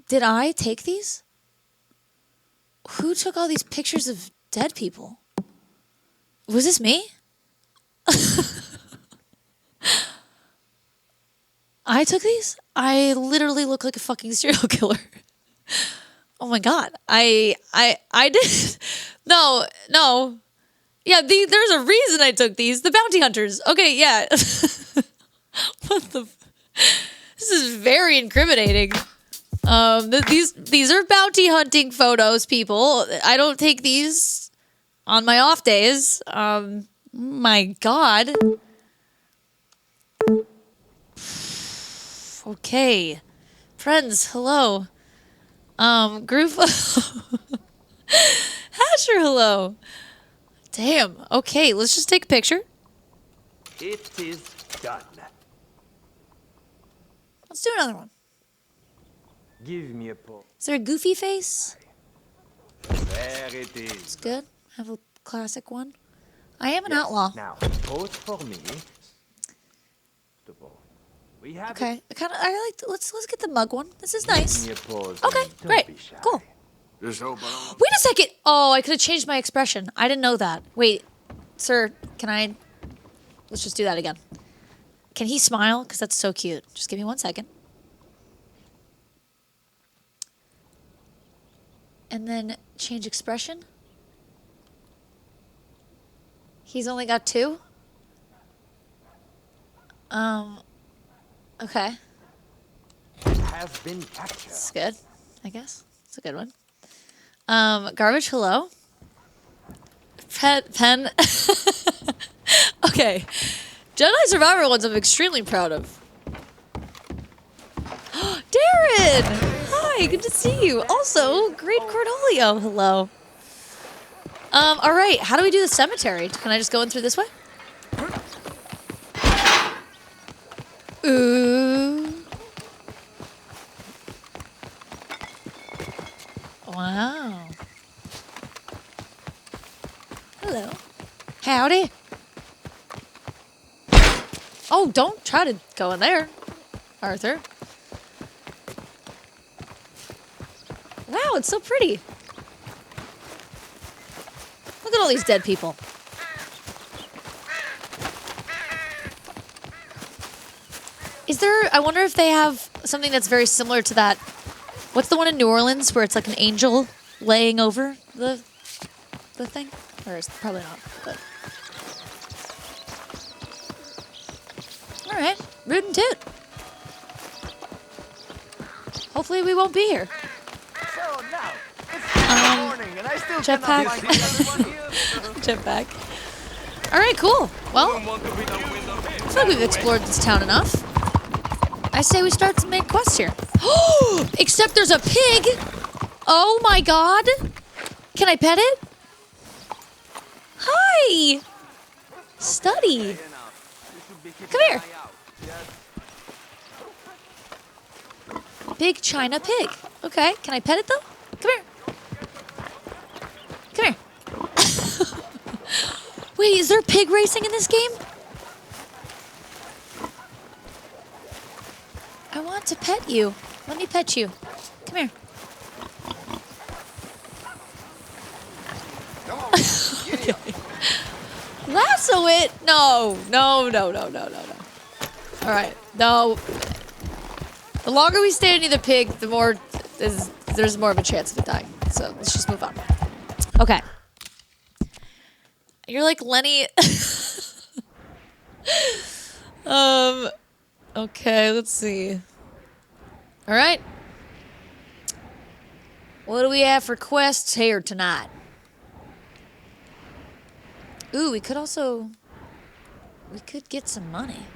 Did I take these? Who took all these pictures of dead people? Was this me? I took these? I literally look like a fucking serial killer. Oh my god. I did. No. Yeah, there's a reason I took these. The bounty hunters. Okay, yeah. What the? This is very incriminating. These are bounty hunting photos, people. I don't take these on my off days. My God. Okay. Friends, hello. Group. Hasher, hello. Damn. Okay, let's just take a picture. It is done. Let's do another one. Give me a pause. Is there a goofy face? There it is. It's good. Have a classic one. I am an outlaw. Now, pose for me. We have Okay. I like. Let's get the mug one. This is nice. Give me a pause. Okay. Great. Cool. Just hope I don't. Wait a second. Oh, I could have changed my expression. I didn't know that. Wait, sir. Can I? Let's just do that again. Can he smile? Because that's so cute. Just give me 1 second. And then change expression. He's only got 2. Okay. has been captured. It's good, I guess. It's a good one. Garbage, hello. Pen. Okay. Jedi Survivor ones I'm extremely proud of. Darren! Hi, good to see you. Also, Great Cornholio, hello. All right, how do we do the cemetery? Can I just go in through this way? Ooh. Wow. Hello. Howdy. Oh, don't try to go in there, Arthur. Wow, it's so pretty. Look at all these dead people. Is there, I wonder if they have something that's very similar to that. What's the one in New Orleans where it's like an angel laying over the thing? Or it's probably not, but. All right, root and toot. Hopefully we won't be here. So now, it's morning and I still Jetpack. cannot find the other one here. Jetpack. All right, cool. Well, I feel like we've explored this town enough. I say we start some main quests here. Except there's a pig. Oh my god. Can I pet it? Hi. Study. Come here. Big China pig. Okay, can I pet it though? Come here. Come here. Wait, is there pig racing in this game? I want to pet you. Let me pet you. Come here. Okay. Lasso it? No. No. All right. No. The longer we stay near the pig, the more there's more of a chance of it dying. So let's just move on. Okay. You're like Lenny. Okay, let's see. All right. What do we have for quests here tonight? Ooh, we could get some money.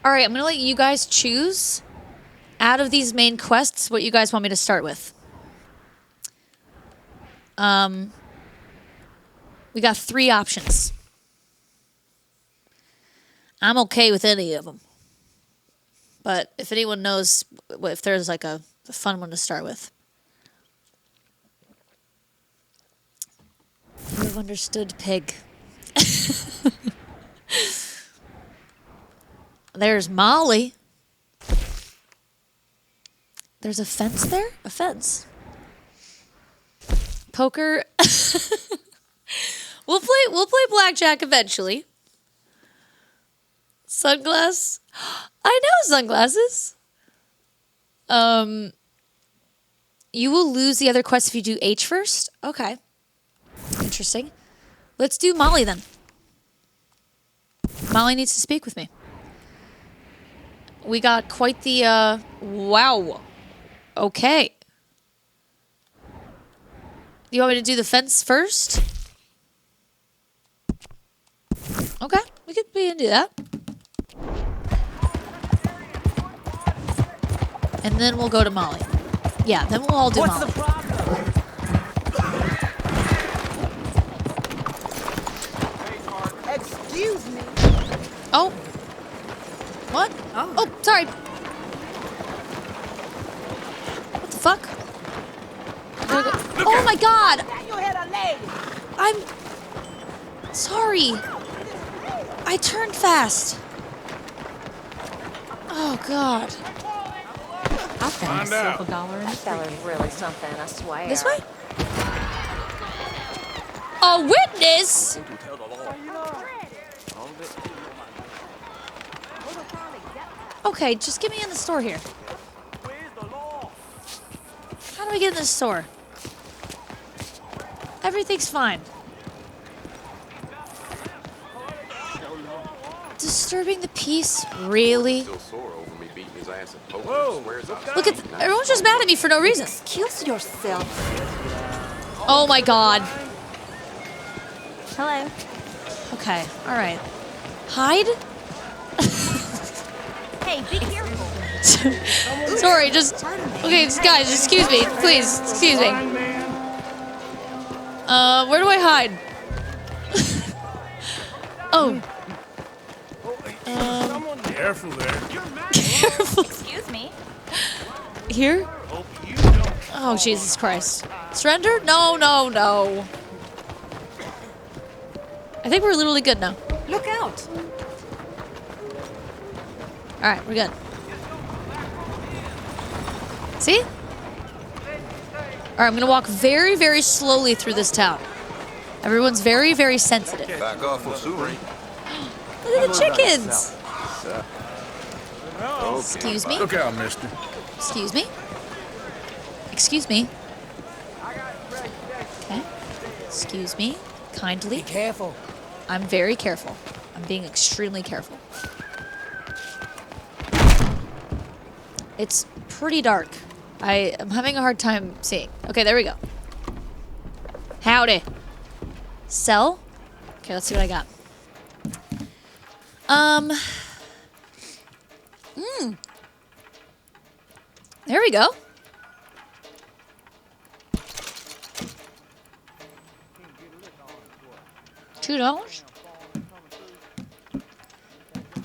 All right, I'm going to let you guys choose out of these main quests what you guys want me to start with. We got 3 options. I'm okay with any of them. But if anyone knows if there's like a fun one to start with. You've understood, pig. There's Molly. There's a fence there? A fence. Poker. We'll play blackjack eventually. Sunglass. I know sunglasses. You will lose the other quest if you do H first? Okay. Interesting. Let's do Molly then. Molly needs to speak with me. We got quite the, wow. Okay. You want me to do the fence first? Okay, we can do that. And then we'll go to Molly. Yeah, then we'll all do Molly. Excuse me. Oh. What? Oh, sorry. What the fuck? Oh my god! You hit a lady. I'm sorry. I turned fast. Oh god. I found myself a dollar in the fella's really something, I swear. This way? A witness? Okay, just get me in the store here. How do I get in the store? Everything's fine. Disturbing the peace? Really? Whoa, Look at everyone's just mad at me for no reason. Excuse yourself. Oh my god. Hello. Okay, alright. Hide? Hey, be careful. Sorry, just... Okay, guys, excuse me. Please, excuse me. Where do I hide? Oh. Careful there. Careful. Excuse me. Here? Oh, Jesus Christ. Surrender? No, no, no. I think we're literally good now. Look out. Alright, we're good. See? Alright, I'm gonna walk very, very slowly through this town. Everyone's very, very sensitive. Back off, Usuri. Look at the chickens! Excuse me? Look out, mister. Excuse me? Excuse me? Okay. Excuse me? Kindly? Be careful. I'm very careful. I'm being extremely careful. It's pretty dark. I am having a hard time seeing. Okay, there we go. Howdy. Sell? Okay, let's see what I got. There we go. $2?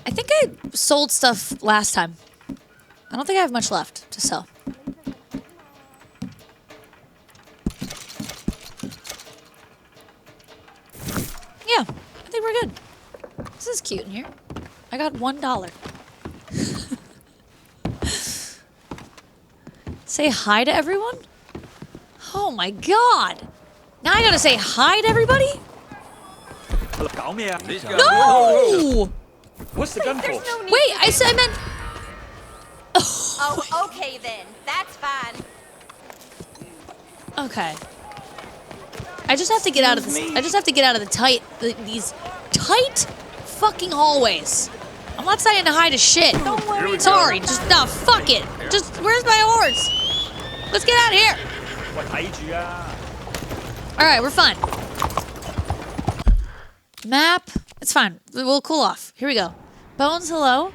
I think I sold stuff last time. I don't think I have much left to sell. Yeah, I think we're good. This is cute in here. I got $1. Say hi to everyone? Oh my god! Now I gotta say hi to everybody? No! What's the gun for? Wait, I said I meant... Oh, okay then. That's fine. Okay. I just have to get out of this. I just have to get out of these tight fucking hallways. I'm not saying to hide a shit. Don't worry. Sorry, just no, fuck it. Just where's my horse? Let's get out of here. All right, we're fine. Map. It's fine. We'll cool off. Here we go. Bones, hello.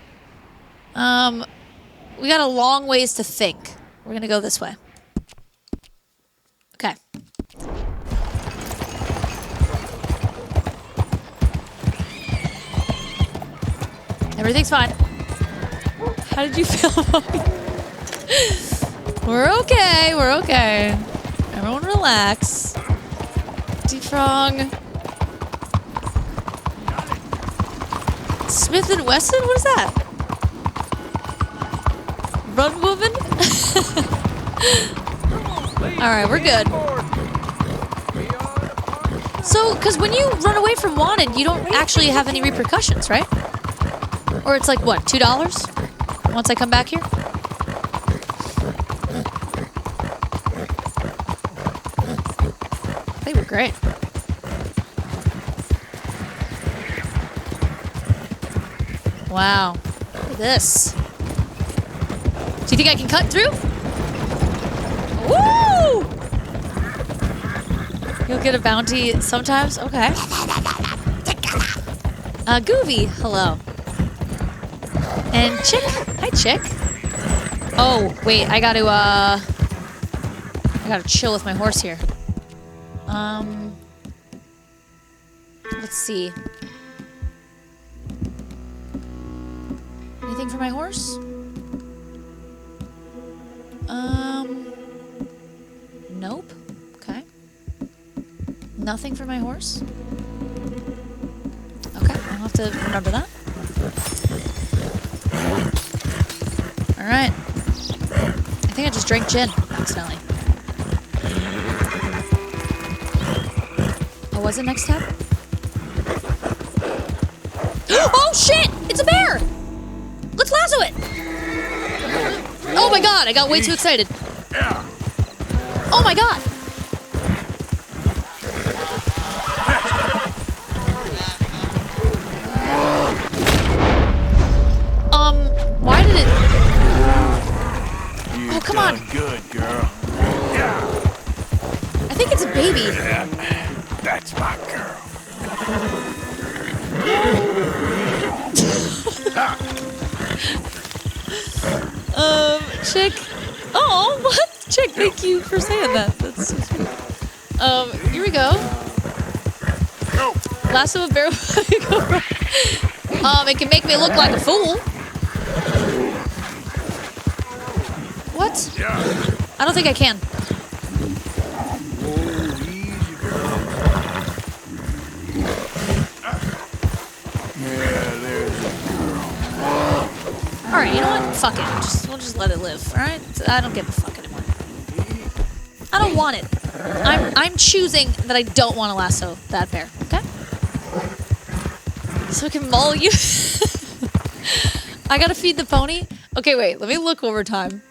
We got a long ways to think. We're gonna go this way. Okay. Everything's fine. How did you feel about me? We're okay. We're okay. Everyone relax. Defrog. Smith & Wesson? What is that? Run woman? Alright, we're good. So, because when you run away from wanted, you don't actually have any repercussions, right? Or it's like, what, $2 once I come back here? They were great. Wow. Look at this. Do you think I can cut through? Woo! You'll get a bounty sometimes? Okay. Goovy, hello. And Chick. Hi, Chick. Oh, wait, I gotta chill with my horse here. Let's see. Anything for my horse? Nope. Okay. Nothing for my horse? Okay, I'll have to remember that. Alright. I think I just drank gin accidentally. Oh, was it next tab? Oh shit! It's a bear! Let's lasso it! Oh my god, I got way too excited. Oh my god! Why did it... Oh, come on. Good, girl. I think it's a baby. Yeah, that's my girl. Chick. Oh, what? Chick, thank you for saying that. That's so sweet. Here we go. Lasso a bear. It can make me look like a fool. What? I don't think I can. Alright, you know what? Fuck it. We'll just let it live, alright? I don't give a fuck anymore. I don't want it. I'm choosing that I don't want to lasso that bear, okay? So I can maul you. I gotta feed the pony? Okay, wait, let me look one more time.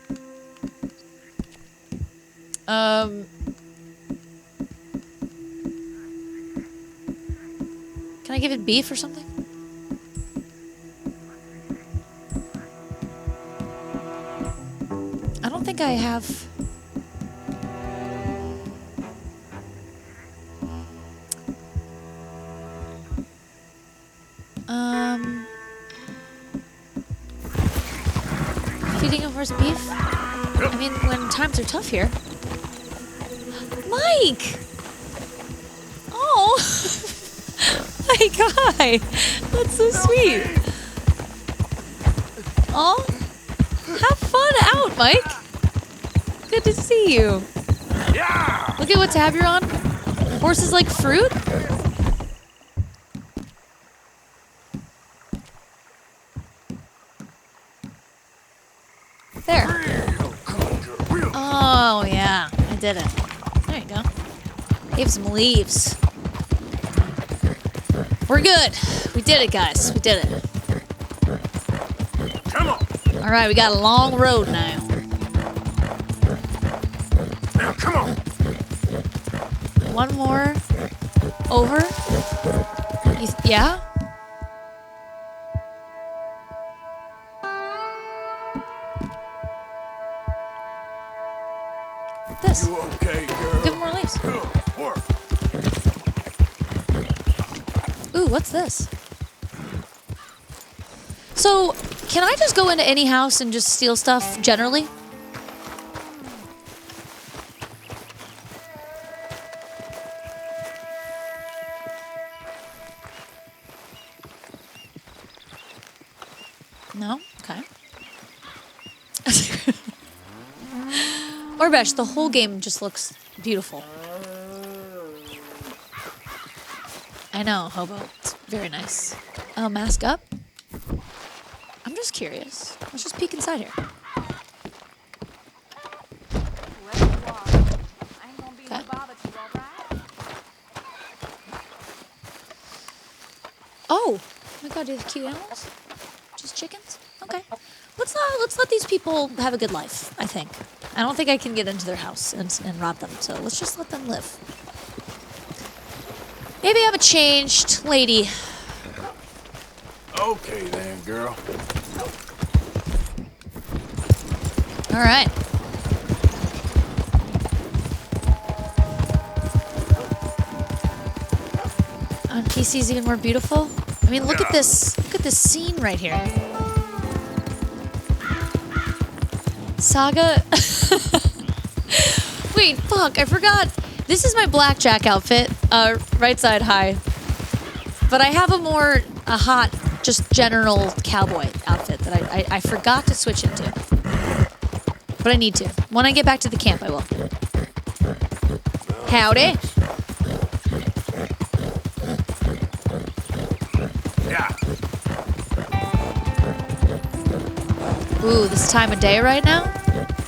Can I give it beef or something? I don't think I have... Feeding a horse beef? I mean, when times are tough here. Mike! Oh! My guy! That's so sweet. Oh, have fun out, Mike. Good to see you. Yeah. Look at what tab you're on. Horses like fruit? There. Oh, yeah. I did it. There you go. Gave some leaves. We're good. We did it, guys. We did it. Come on. All right, we got a long road now. Now, come on. One more. Over. Yeah? This. You okay, girl? Give him more leaves. Good work. Ooh, what's this? So, can I just go into any house and just steal stuff generally? No? Okay. Orbesh, the whole game just looks beautiful. I know, Hobo. It's very nice. Oh, mask up? I'm just curious. Let's just peek inside here. Okay. Oh my god, do you have cute animals? Just chickens? Okay. Let's let these people have a good life, I think. I don't think I can get into their house and rob them, so let's just let them live. Maybe I'm a changed lady. Okay then, girl. All right. PC is even more beautiful. I mean, look at this. Look at this scene right here. Saga. Wait, fuck! I forgot. This is my blackjack outfit. Right side high. But I have a hot, just general cowboy outfit that I forgot to switch into. But I need to. When I get back to the camp, I will. Howdy. Yeah. Ooh, this time of day right now?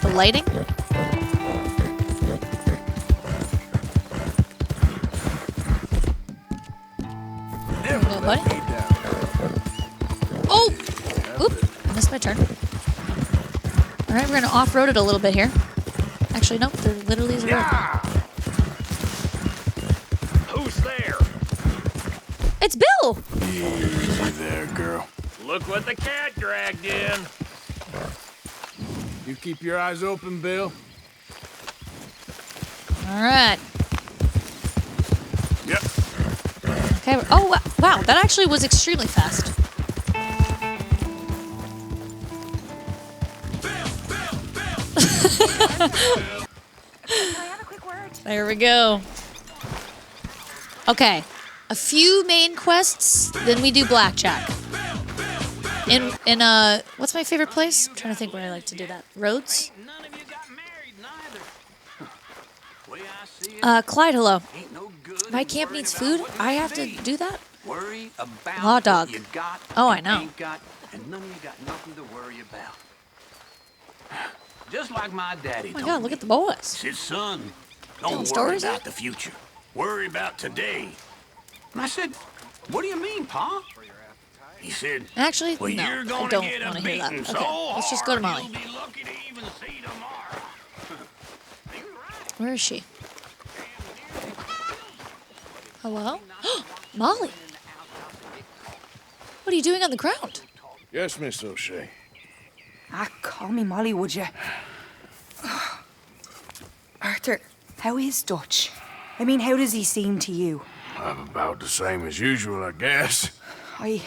The lighting? There we go, buddy. Oh! Oop, I missed my turn. Alright, we're gonna off-road it a little bit here. Actually, nope, there literally is a road. Who's there? It's Bill! Easy there, girl. Look what the cat dragged in. You keep your eyes open, Bill. Alright. Yep. Okay, oh, wow, that actually was extremely fast. There we go. Okay, a few main quests, then we do blackjack. In what's my favorite place? I'm trying to think where I like to do that. Rhodes? Clyde, hello. My camp needs food. I have to do that? Worry about Hot dog. what you got, Oh, I know. ain't got, and none of you got nothing to worry about. Just like my daddy Oh my told god, me. look at the boys. His son, Telling don't worry stories, about eh? the future. Worry about today. And I said, what do you mean, Pa? He said, Actually, well, no, you're I gonna don't get a want to hear that. beating Okay, so let's just go to hard, Molly. you'll be lucky to even see tomorrow. Where is she? Hello? Molly! What are you doing on the ground? Yes, Miss O'Shea. Ah, call me Molly, would you? Arthur, how is Dutch? I mean, how does he seem to you? I'm about the same as usual, I guess. I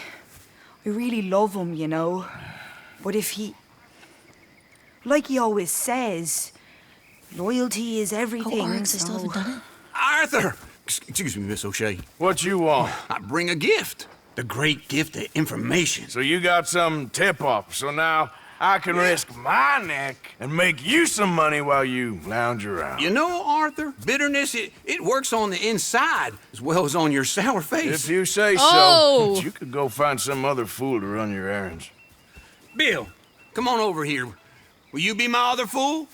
really love him, you know. But if he... Like he always says, loyalty is everything. Oh, Arx, I still haven't done it. Arthur! Excuse me, Miss O'Shea. What you want? I bring a gift. The great gift of information. So you got some tip-off, so now I can risk my neck and make you some money while you lounge around. You know, Arthur, bitterness, it works on the inside as well as on your sour face. If you say Oh. so, but you could go find some other fool to run your errands. Bill, come on over here. Will you be my other fool?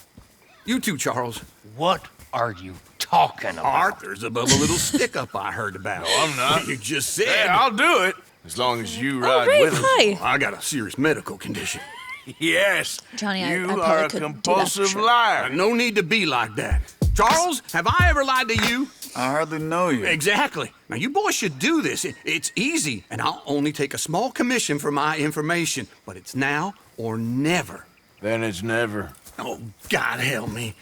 You too, Charles. What are you talking about? Arthur's above a little stick-up I heard about. No, I'm not. You just said. Hey, I'll do it, as long as you Oh, ride great, with us. hi. I got a serious medical condition. Yes. Johnny, I you probably are a couldn't do that for compulsive sure. liar. No need to be like that. Charles, have I ever lied to you? I hardly know you. Exactly. Now, you boys should do this. It's easy, and I'll only take a small commission for my information. But it's now or never. Then it's never. Oh, God help me.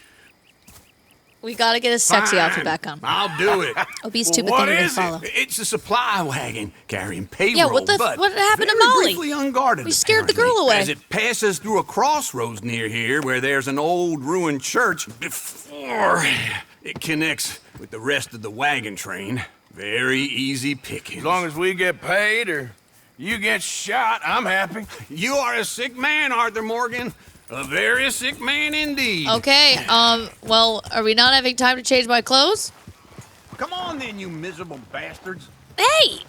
We gotta get his sexy Fine. outfit back on. I'll do it. Obese Well, stupid what thing to is follow. it? It's a supply wagon carrying payroll. Yeah, what but happened to very Molly? briefly unguarded, We scared the apparently, girl away. As it passes through a crossroads near here where there's an old ruined church before it connects with the rest of the wagon train. Very easy pickings. As long as we get paid or you get shot, I'm happy. You are a sick man, Arthur Morgan. A very sick man indeed. Okay, well, are we not having time to change my clothes? Come on then, you miserable bastards. Hey!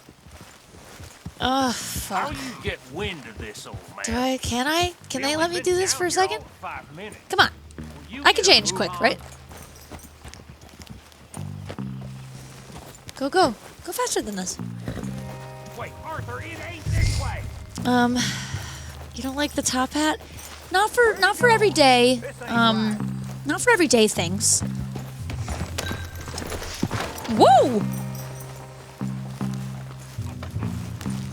How Fuck. you get wind of this, old man? Can they let me do this for a second? 5 minutes. Come on. I can change quick, right? Go, go. Go faster than this. Wait, Arthur, it ain't this way. You don't like the top hat? Not for every day. Not for everyday things. Whoa!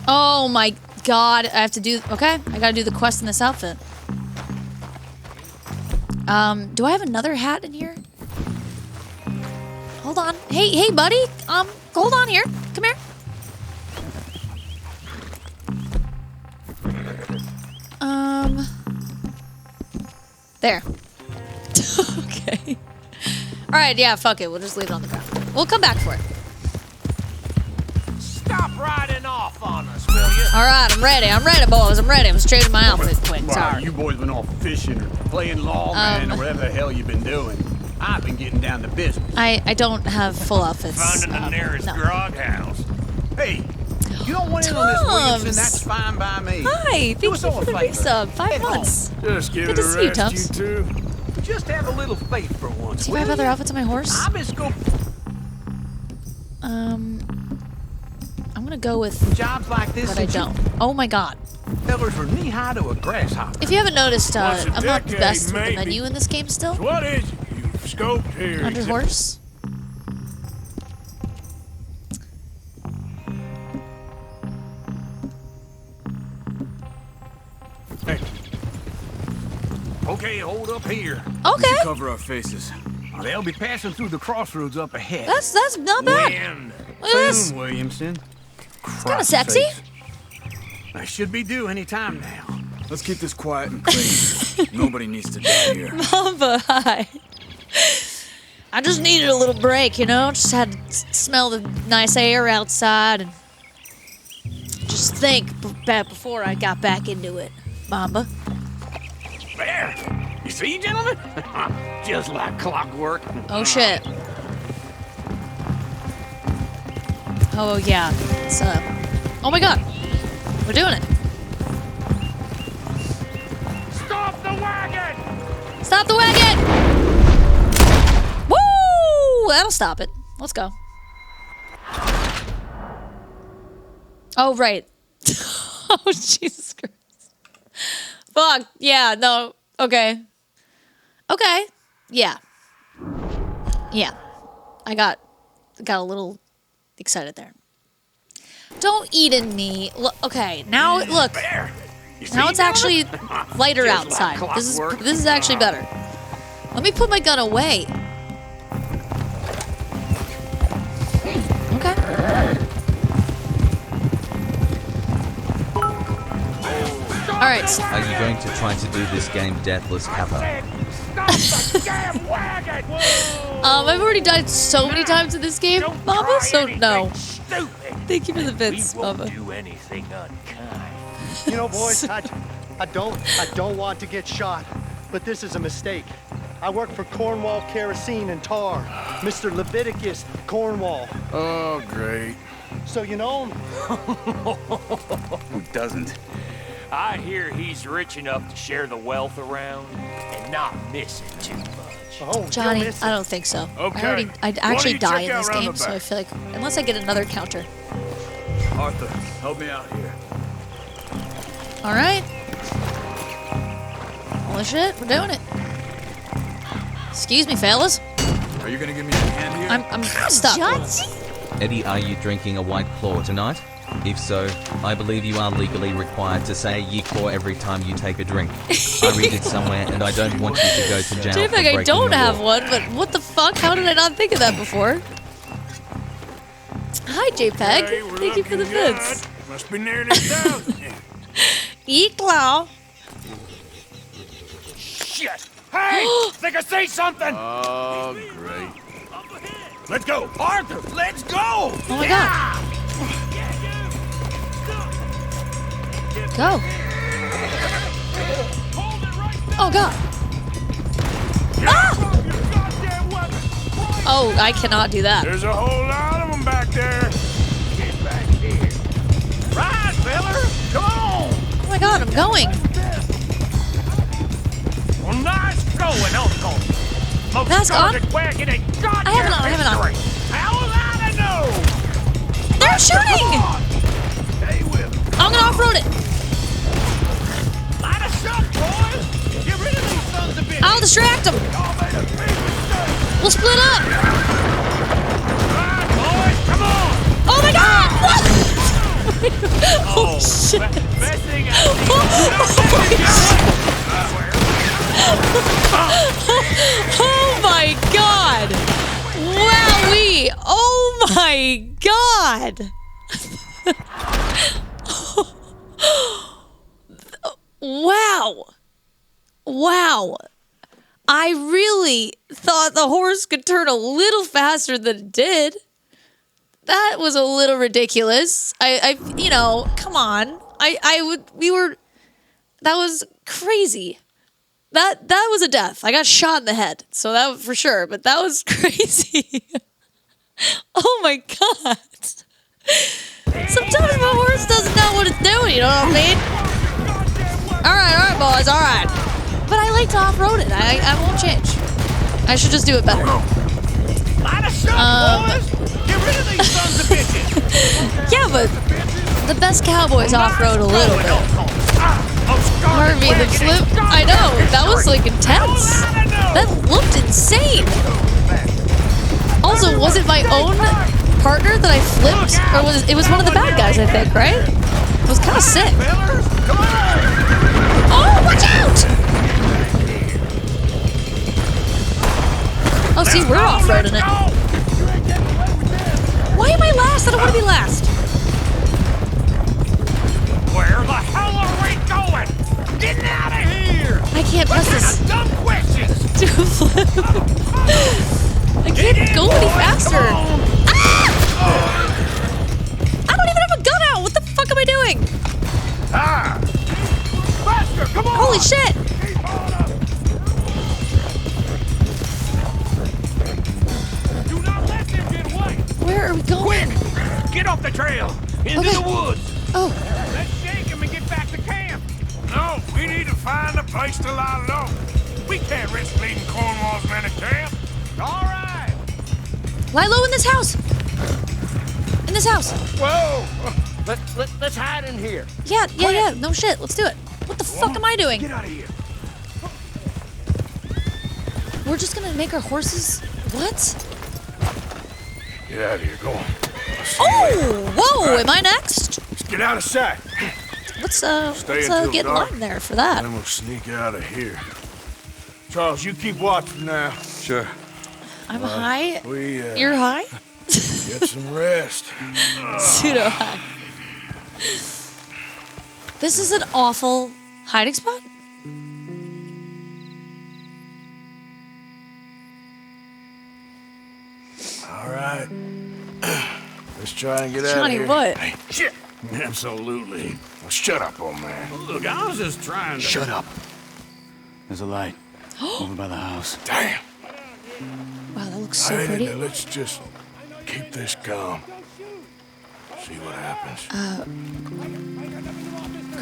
Oh my god, I have to do, okay, I gotta do the quest in this outfit. Do I have another hat in here? Hold on. Hey, buddy, hold on here. Come here. There. Okay. All right, yeah, fuck it. We'll just leave it on the ground. We'll come back for it. Stop riding off on us, will you? All right, I'm ready. I'm ready, boys. I'm ready. I'm straightening my outfit quick. Right, Sorry. you boys been off fishing or playing lawman or whatever the hell you've been doing. I've been getting down to business. I don't have full outfits. Finding the nearest no. grog house. Hey, you don't want in on this, Williamson? That's fine by me. Hi, thank you for the resub. 5 months. Just give Good it to a see you, rest, Tubs. you two. Just have a little faith for once. Do I have other outfits on my horse? I'm just going. I'm gonna go with jobs like this. but I don't. Oh my god. Fellers were knee high to a grasshopper. If you haven't noticed, Once a I'm not the decade, best with the maybe. menu in this game still. What is it you've scoped here? Under horse. Hey. Okay, hold up here. Okay. Cover our faces. They'll be passing through the crossroads up ahead. That's not bad. When? Look at this. Soon, Williamson. It's kind of sexy. I should be due any time now. Let's keep this quiet and clean. Nobody needs to die here. Mamba, hi. I just needed a little break, you know? Just had to smell the nice air outside and just think before I got back into it, Mamba. There! You see, gentlemen? Just like clockwork. Oh, shit. Oh, yeah. It's, oh my god. We're doing it. Stop the wagon! Stop the wagon! Woo! That'll stop it. Let's go. Oh, right. Oh, Jesus Christ. Fuck. Yeah, no. Okay. Okay. Yeah. Yeah. I got a little excited there. Don't eat in me. Look, okay, now look. Now it's actually lighter outside. This is actually better. Let me put my gun away. Okay. All right. Are you going to try to do this game deathless, Kappa? I've already died so many times in this game, Mama, so no. Thank you for the bits, Mama. Do anything unkind. You know, boys, I don't want to get shot, but this is a mistake. I work for Cornwall Kerosene and Tar, Mr. Leviticus Cornwall. Oh, great. So you know him? Who doesn't? I hear he's rich enough to share the wealth around and not missing too much. Oh, Johnny, I don't think so. Okay. I'd Why actually don't you die check in this out around game, the so I back? feel like unless I get another counter. Arthur, help me out here. All right. Holy shit, we're doing it. Excuse me, fellas. Are you gonna give me a hand here? I'm stuck. Eddie, are you drinking a White Claw tonight? If so, I believe you are legally required to say Ye Claw every time you take a drink. I read it somewhere, and I don't want you to go to jail for JPEG, I breaking don't the have law. one, but what the fuck? How did I not think of that before? Hi, JPEG. Okay, we're Thank you for the looking good. bits. Must be near this town. E-Claw. Shit! Hey! Think I say something! Oh, great. Let's go, Arthur. Let's go. Oh my god. Go. Oh god. Ah! Oh, I cannot do that. There's a whole lot of them back there. Get back here. Ride, feller! Come on! Oh my god, I'm going. Well, nice going, Uncle. Most Mask on? started wagging in goddamn I have it on, I have it on. history. How was I to know? They're shooting! Stay with me. I'm gonna off-road it. Light a shot, boys! Get rid of these sons of bitches! I'll distract them. Y'all made a big mistake! We'll split up. Ride, boys! Come on! Oh my god! What? Oh shit! Best thing I've Oh my god! Wowee! Oh my god! Wow! Wow! I really thought the horse could turn a little faster than it did. That was a little ridiculous. Come on. That was crazy. That was a death. I got shot in the head, so that for sure, but that was crazy. Oh my God. Sometimes my horse doesn't know what it's doing, you know what I mean? All right, boys, all right. But I like to off-road it. I won't change. I should just do it better. Line of shot, boys! Get rid of these sons of bitches! Yeah, but the best cowboys off-road a little bit. Harvey, the flip, I know, that was like intense. That looked insane. Also, was it my own partner that I flipped? Or it was one of the bad guys, I think, right? It was kind of sick. Oh, watch out! Oh, see, we're off-roading it. Why am I last? I don't want to be last. Where the hell are we going? Getting out of here! I can't press this. Dumb questions! I can't go any faster. Ah! I don't even have a gun out. What the fuck am I doing? Faster, come on! Holy shit! Do not let them get away! Where are we going? Quick! Get off the trail! Into the woods! Oh. Let's shake him and get back to camp! No, we need to find a place to lie low. We can't risk leaving Cornwall's men at camp. All right! Lie low in this house. In this house. Whoa! Let's hide in here. Yeah. No shit. Let's do it. What the fuck am I doing? Get out of here. We're just gonna make our horses... What? Get out of here, go on. Oh! Whoa! Am I next? Let's get out of sight. Let's Stay until get in dark, line there for that. Then we'll sneak out of here. Charles, you keep watching now. Sure. I'm high. We, You're high? Get some rest. Pseudo high. This is an awful hiding spot? All right. Let's try and get out of Johnny, here. what? Hey, shit. Absolutely. Well, shut up, old man. Look, I was just trying to... Shut up. There's a light over by the house. Damn. Wow, that looks so Hey, pretty. now let's just keep this calm. See what happens.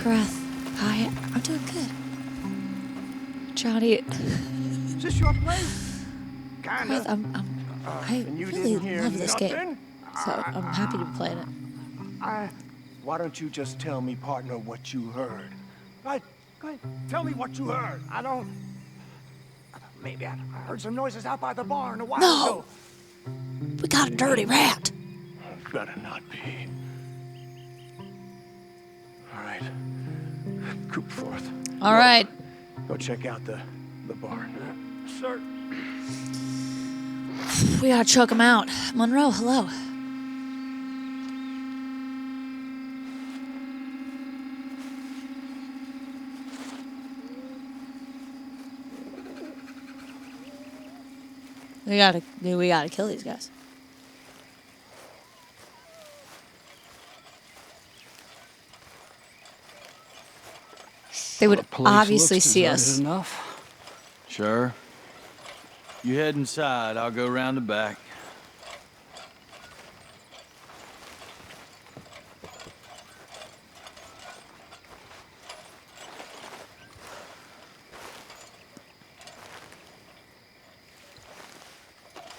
Karath, hi. I'm doing good. Johnny. Is this your place? Karath, I really love this game. So I'm happy to be playing it. Why don't you just tell me, partner, what you heard? Right, go ahead. Tell me what you heard. I don't... Maybe I heard some noises out by the barn a while ago. We got a dirty rat. Better not be. All right. Coop forth. All right. Go check out the barn. Sir. We gotta choke him out. Monroe, hello. We gotta kill these guys. They would obviously see us. Enough? Sure. You head inside. I'll go round the back.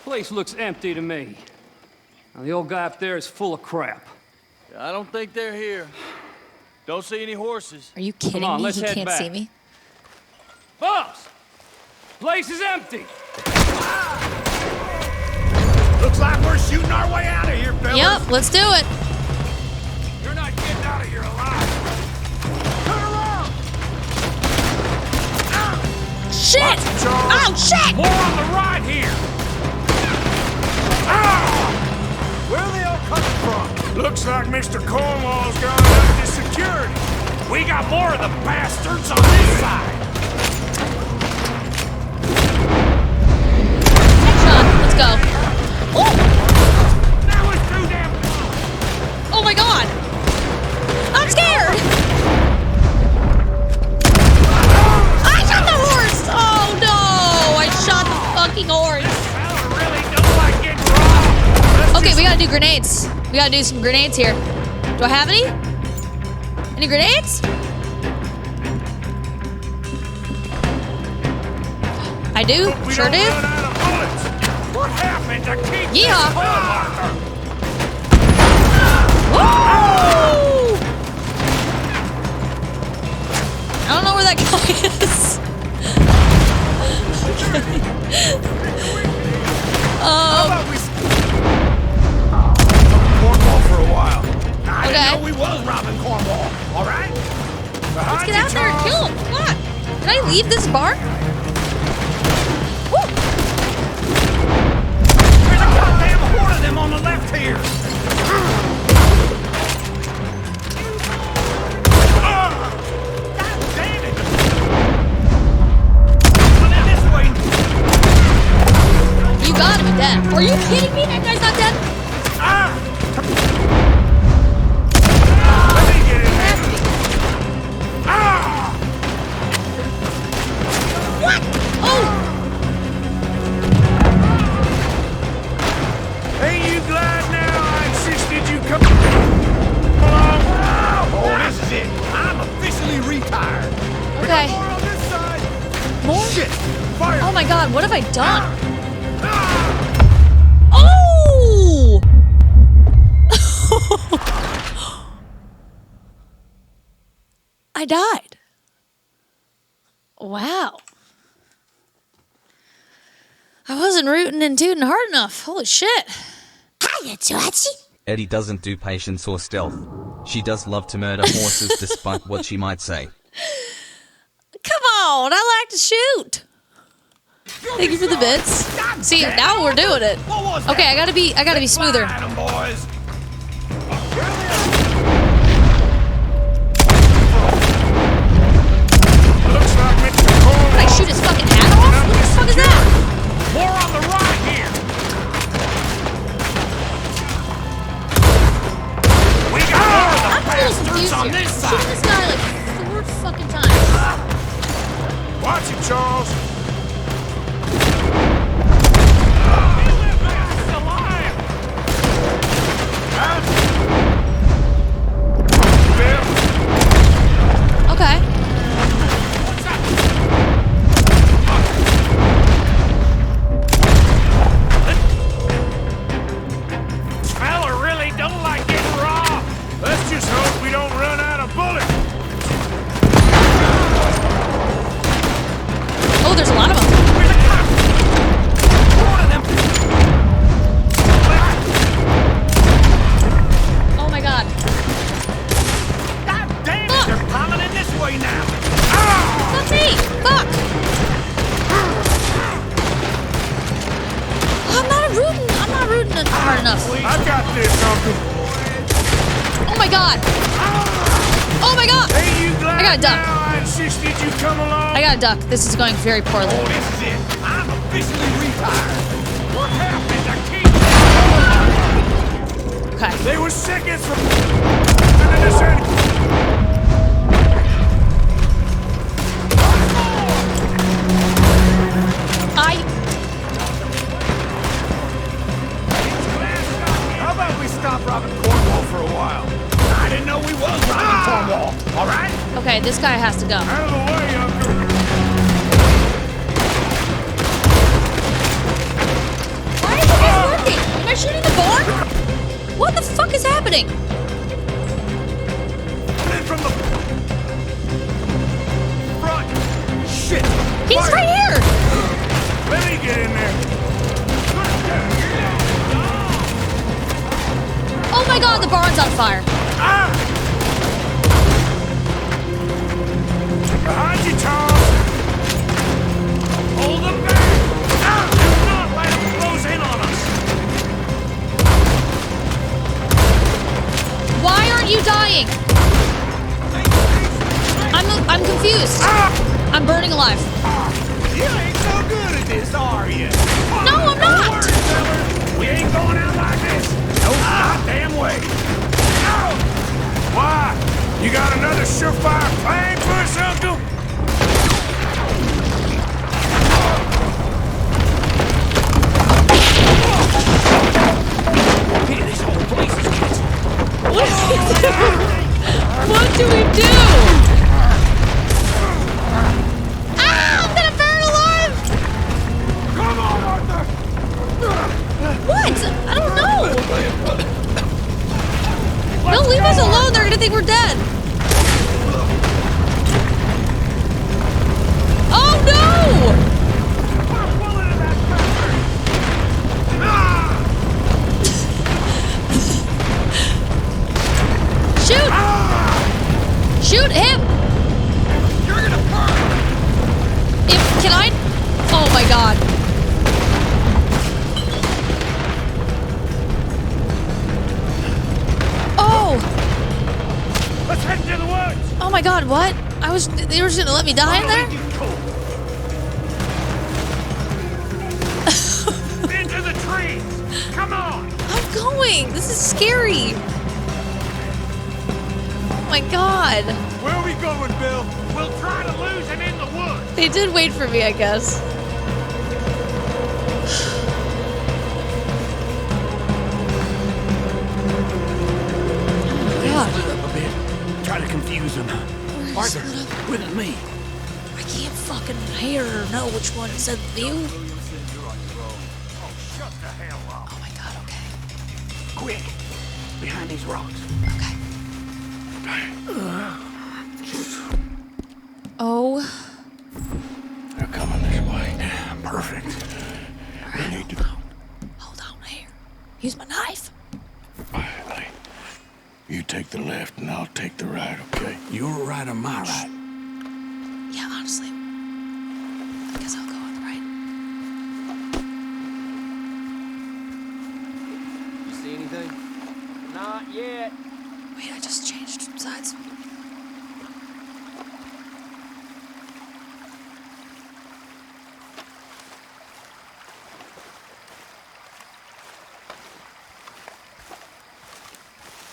Place looks empty to me. Now, the old guy up there is full of crap. I don't think they're here. Don't see any horses. Are you kidding on, me? let's He head can't back. see me. Boss! Place is empty. Looks like we're shooting our way out of here, fellas. Yep, let's do it. You're not getting out of here alive. Turn around. Shit! Oh, shit! More on the right here. Where are they all coming from? Looks like Mr. Cornwall's gone up to security. We got more of the bastards on this side. That was too damn Oh my god! I'm scared! I shot the horse! Oh no! I shot the fucking horse! Okay, we gotta do grenades. We gotta do some grenades here. Do I have any? Any grenades? I do. Sure do. What happened to keep Yeehaw! Woo! I don't know where that guy is. Cornwall for a while. I Okay. didn't know we was robbing Cornwall. All right. Let's get out there and kill him. Come on. Did I leave this bar? Woo! There's a goddamn horde of them on the left here. God damn it! Come in this way. You gotta be dead. Are you kidding me? That guy's not dead? Let me get in there. What? Oh! Ain't you glad now I insisted you come along? Oh, this is it. I'm officially retired. Okay. More on this side. More? Shit. Fire. Oh my god, what have I done? Oh! I died. Wow. I wasn't rooting and tooting hard enough. Holy shit. Hiya, Chachi. Eddie doesn't do patience or stealth. She does love to murder horses despite what she might say. Come on, I like to shoot. Thank you for the bits. See, now we're doing it. Okay, I gotta be smoother. Boys. Looks like Mr. Cornwall. Did I shoot his fucking hat off? What the fuck is that? More on the right here. We got more of the I'm a little bastards confused on here. this I shot side. this guy like 4 fucking times. Watch it, Charles. Okay. This fella really don't like getting raw. Let's just hope we don't run out of bullets. Oh, there's a lot of them. Oh my god. God damn it, they're piling in this way now. Fuck me! Fuck! I'm not rooting hard enough. I've got this, Uncle. Oh my god! Oh my god! Ain't you glad I gotta duck. now I insisted you come along? I gotta duck. This is going very poorly. Oh, this is it. I'm officially retired. What happened to keep? Okay. They were seconds from... And then they said... How about we stop robbing Cornwall for a while? I didn't know we was robbing Cornwall. All right? Okay, this guy has to go. Out of the way, Uncle. Why is this working? Am I shooting the barn? What the fuck is happening? In from the front. Shit. He's right here! Let me get in there. Oh my god, the barn's on fire. Behind you, Charles. Hold them back. Do not let them close in on us. Why aren't you dying? I'm confused. I'm burning alive. You ain't so good at this, are you? No, I'm not. We ain't going out like this? No goddamn way. No! Why? You got another surefire plan for us, Uncle? Hey, this whole place is catching. What do we do? Ah, I'm gonna burn alive! Come on, Arthur! What? I don't know. No, leave us alone. They're gonna think we're dead. Oh no! Shoot! Shoot him! You're gonna burn! Can I? Oh my god. Oh! Let's head to the woods! Oh my god, what? They were just gonna let me die in there? Into the trees! Come on! I'm going! This is scary! Oh my god. Where are we going, Bill? We'll try to lose him in the woods! They did wait for me, I guess. Try to confuse him. Arthur, with me. I can't fucking hear or know which one said you. Shut the hell up! Oh my god, okay. Quick, behind these rocks. Okay. Oh. They're coming this way. Perfect. We need to... Hold on here. Use my knife. Hey, you take the left and I'll take the right, okay? Your right or my right? Yeah, honestly. I guess I'll go on the right. You see anything? Not yet. Wait, I just changed sides.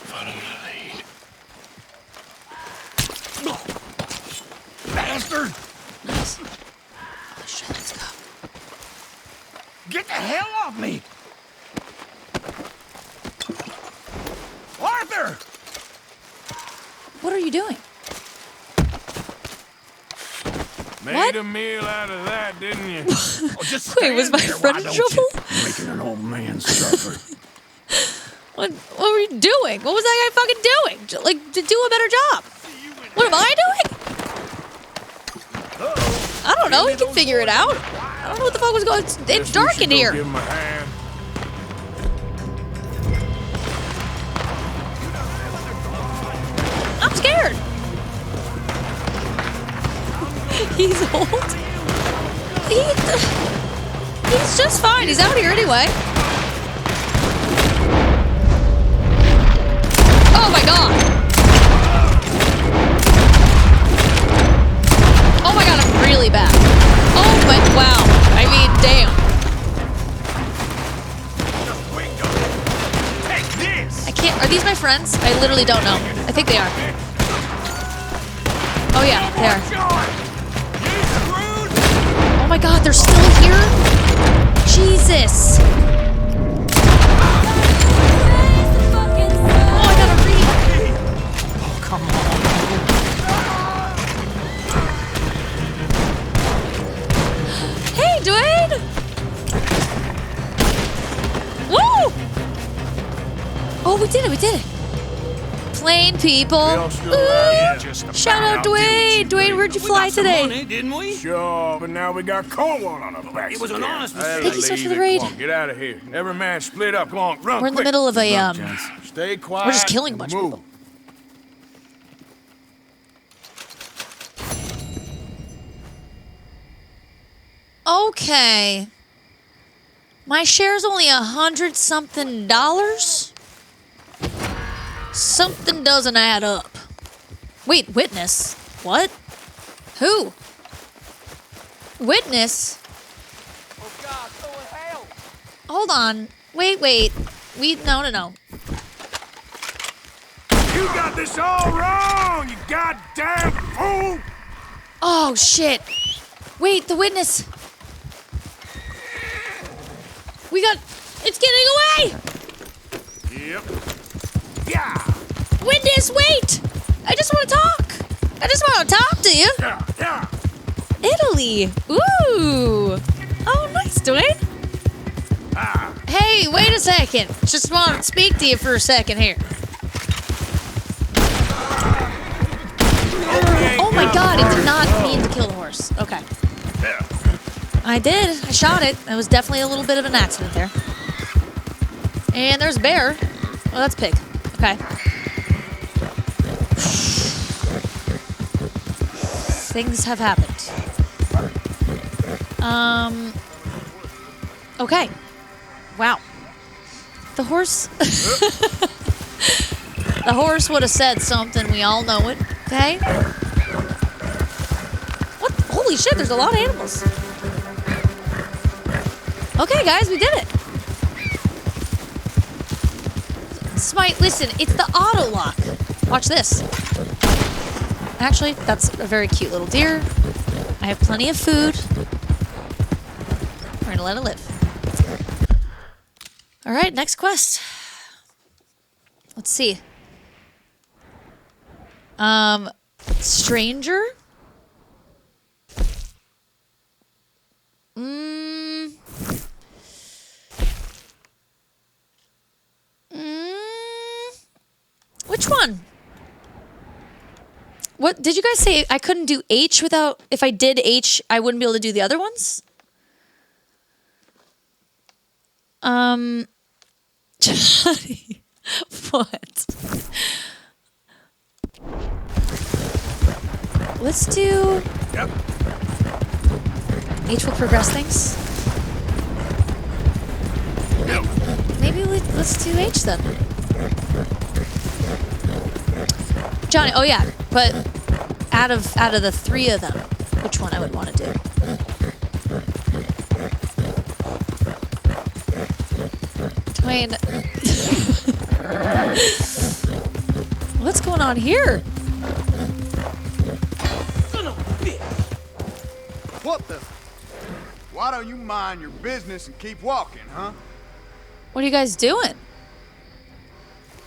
Follow the lead. Bastard! Nice. Oh shit, let's go. Get the hell off me! Arthur! What are you doing? Made a meal out of that, didn't you? Wait, was my friend in trouble? Making an old man suffer. What were you doing? What was that guy fucking doing? Like, to do a better job. What am I doing? I don't know. He can figure it out. I don't know what the fuck was going on. It's dark in here. Give him a hand. I'm scared. He's old. He's just fine. He's out here anyway. Oh my god. Oh my god, I'm really bad. Oh my, wow. I mean, damn. Take this. I can't, are these my friends? I literally don't know. I think they are. Oh yeah, they are. Oh my god, they're still here? Jesus. Oh, I gotta read. Oh, come on. Hey, Dwayne! Woo! Oh, we did it, we did it. Plain people. Ooh. Shout out Dwayne. Dwayne, where'd you fly today? Money, didn't we? Sure, but now we got Cornwall on our backs. It was an honest mistake. Thank you so much for the raid. Come on, get out of here. Every man split up. Come on, run. We're in the quick. middle of a, Stay quiet. we're just killing a bunch of move. people. Okay. My share's only $100-something. Something doesn't add up. Wait, witness? What? Who? Witness? Oh God, so in hell. Hold on. Wait. No. You got this all wrong, you goddamn fool! Oh, shit. Wait, the witness. It's getting away! Yep. Yeah! Witness, wait! I just want to talk. I just want to talk to you. Yeah. Italy. Ooh. Oh, nice, Dwayne. Hey, wait a second. Just want to speak to you for a second here. Oh my god, it did not mean to kill the horse. Okay. I did. I shot it. It was definitely a little bit of an accident there. And there's a bear. Oh, that's a pig. Okay. Things have happened. Okay. Wow. The horse... The horse would have said something. We all know it. Okay? What? Holy shit, there's a lot of animals. Okay, guys, we did it. Smite, listen, it's the auto lock. Watch this. Actually, that's a very cute little deer. I have plenty of food. We're gonna let it live. All right, next quest. Let's see. Stranger? Which one? What did you guys say? I couldn't do H without, if I did H, I wouldn't be able to do the other ones? Johnny, what? Let's do... Yep. H will progress things. Yep. Maybe let's do H then. Johnny, oh yeah, but out of the three of them, which one I would want to do? Dwayne. What's going on here? What the? Why don't you mind your business and keep walking, huh? What are you guys doing?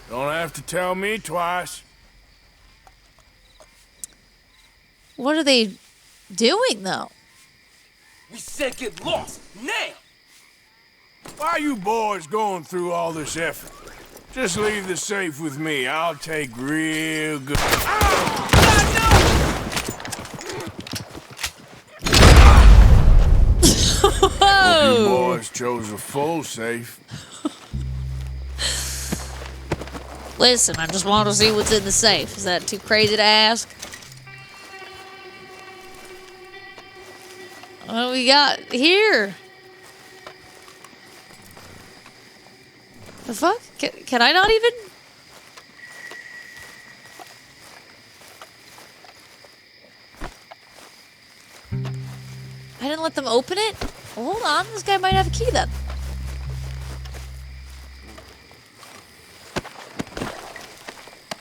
Don't have to tell me twice. What are they doing, though? We said get lost, now! Why are you boys going through all this effort? Just leave the safe with me. I'll take real good... Whoa! You boys chose a full safe. Listen, I just want to see what's in the safe. Is that too crazy to ask? What do we got here? The fuck? Can I not even? I didn't let them open it? Well, hold on, this guy might have a key then.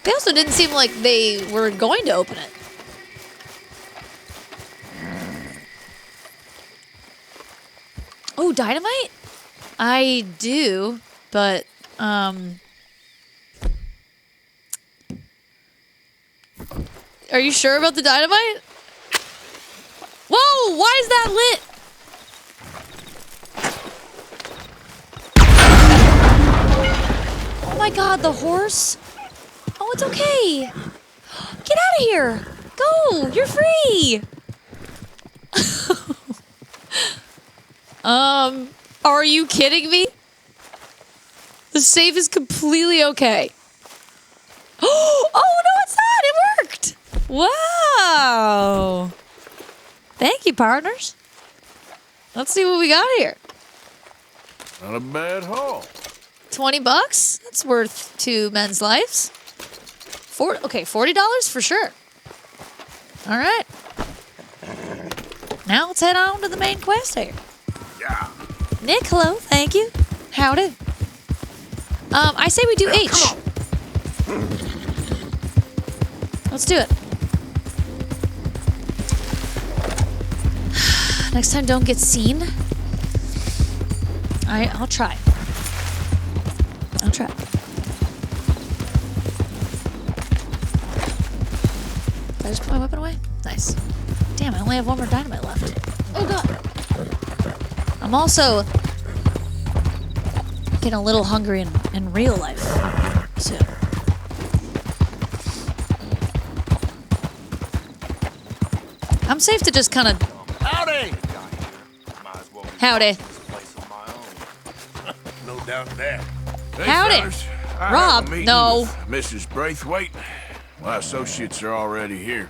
They also didn't seem like they were going to open it. Oh, dynamite? I do, but, are you sure about the dynamite? Whoa, why is that lit? Oh my god, the horse? Oh, it's okay. Get out of here. Go, you're free. Are you kidding me? The safe is completely okay. Oh, no, it's not. It worked. Wow. Thank you, partners. Let's see what we got here. Not a bad haul. $20? That's worth 2 men's lives. Okay, $40 for sure. All right. Now let's head on to the main quest here. Yeah. Nick, hello. Thank you. Howdy. I say we do H. Let's do it. Next time, don't get seen. I'll try. I'll try. Did I just put my weapon away? Nice. Damn, I only have one more dynamite left. Oh god. I'm also getting a little hungry in real life too. I'm safe to just kind of. Howdy! Howdy. No doubt there. Hey, Howdy. fellas, I have Rob, a meeting no. with Mrs. Braithwaite. My associates are already here.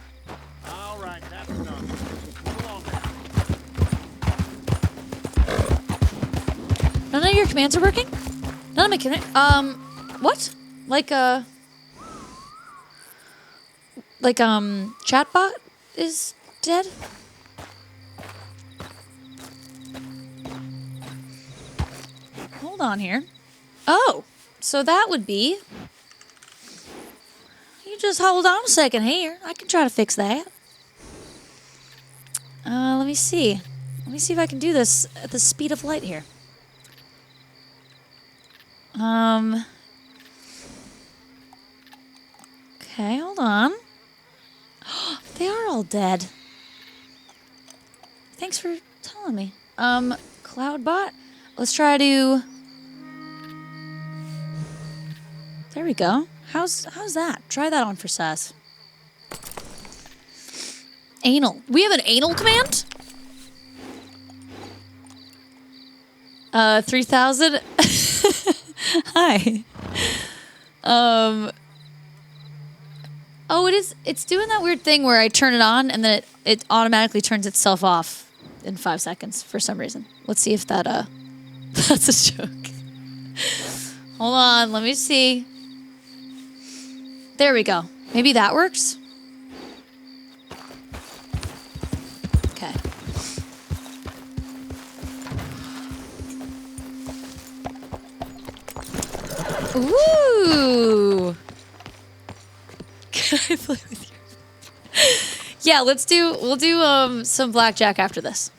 None of your commands are working? None of my commands. What? Chatbot is dead? Hold on here. Oh, so that would be. You just hold on a second here. I can try to fix that. Let me see. Let me see if I can do this at the speed of light here. Okay, hold on. They are all dead. Thanks for telling me. Cloudbot. Let's try to. There we go. How's that? Try that on for Sass. Anal. We have an anal command? 3,000. Hi. Oh, it's doing that weird thing where I turn it on and then it automatically turns itself off in 5 seconds for some reason. Let's see if that that's a joke. Hold on, let me see. There we go. Maybe that works. Okay. Ooh. Can I play with you? Yeah, we'll do some blackjack after this.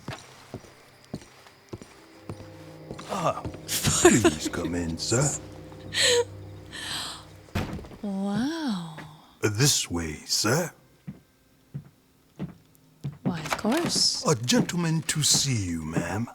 Ah, please come in, sir. Wow. This way, sir. Why, of course. A gentleman to see you, ma'am.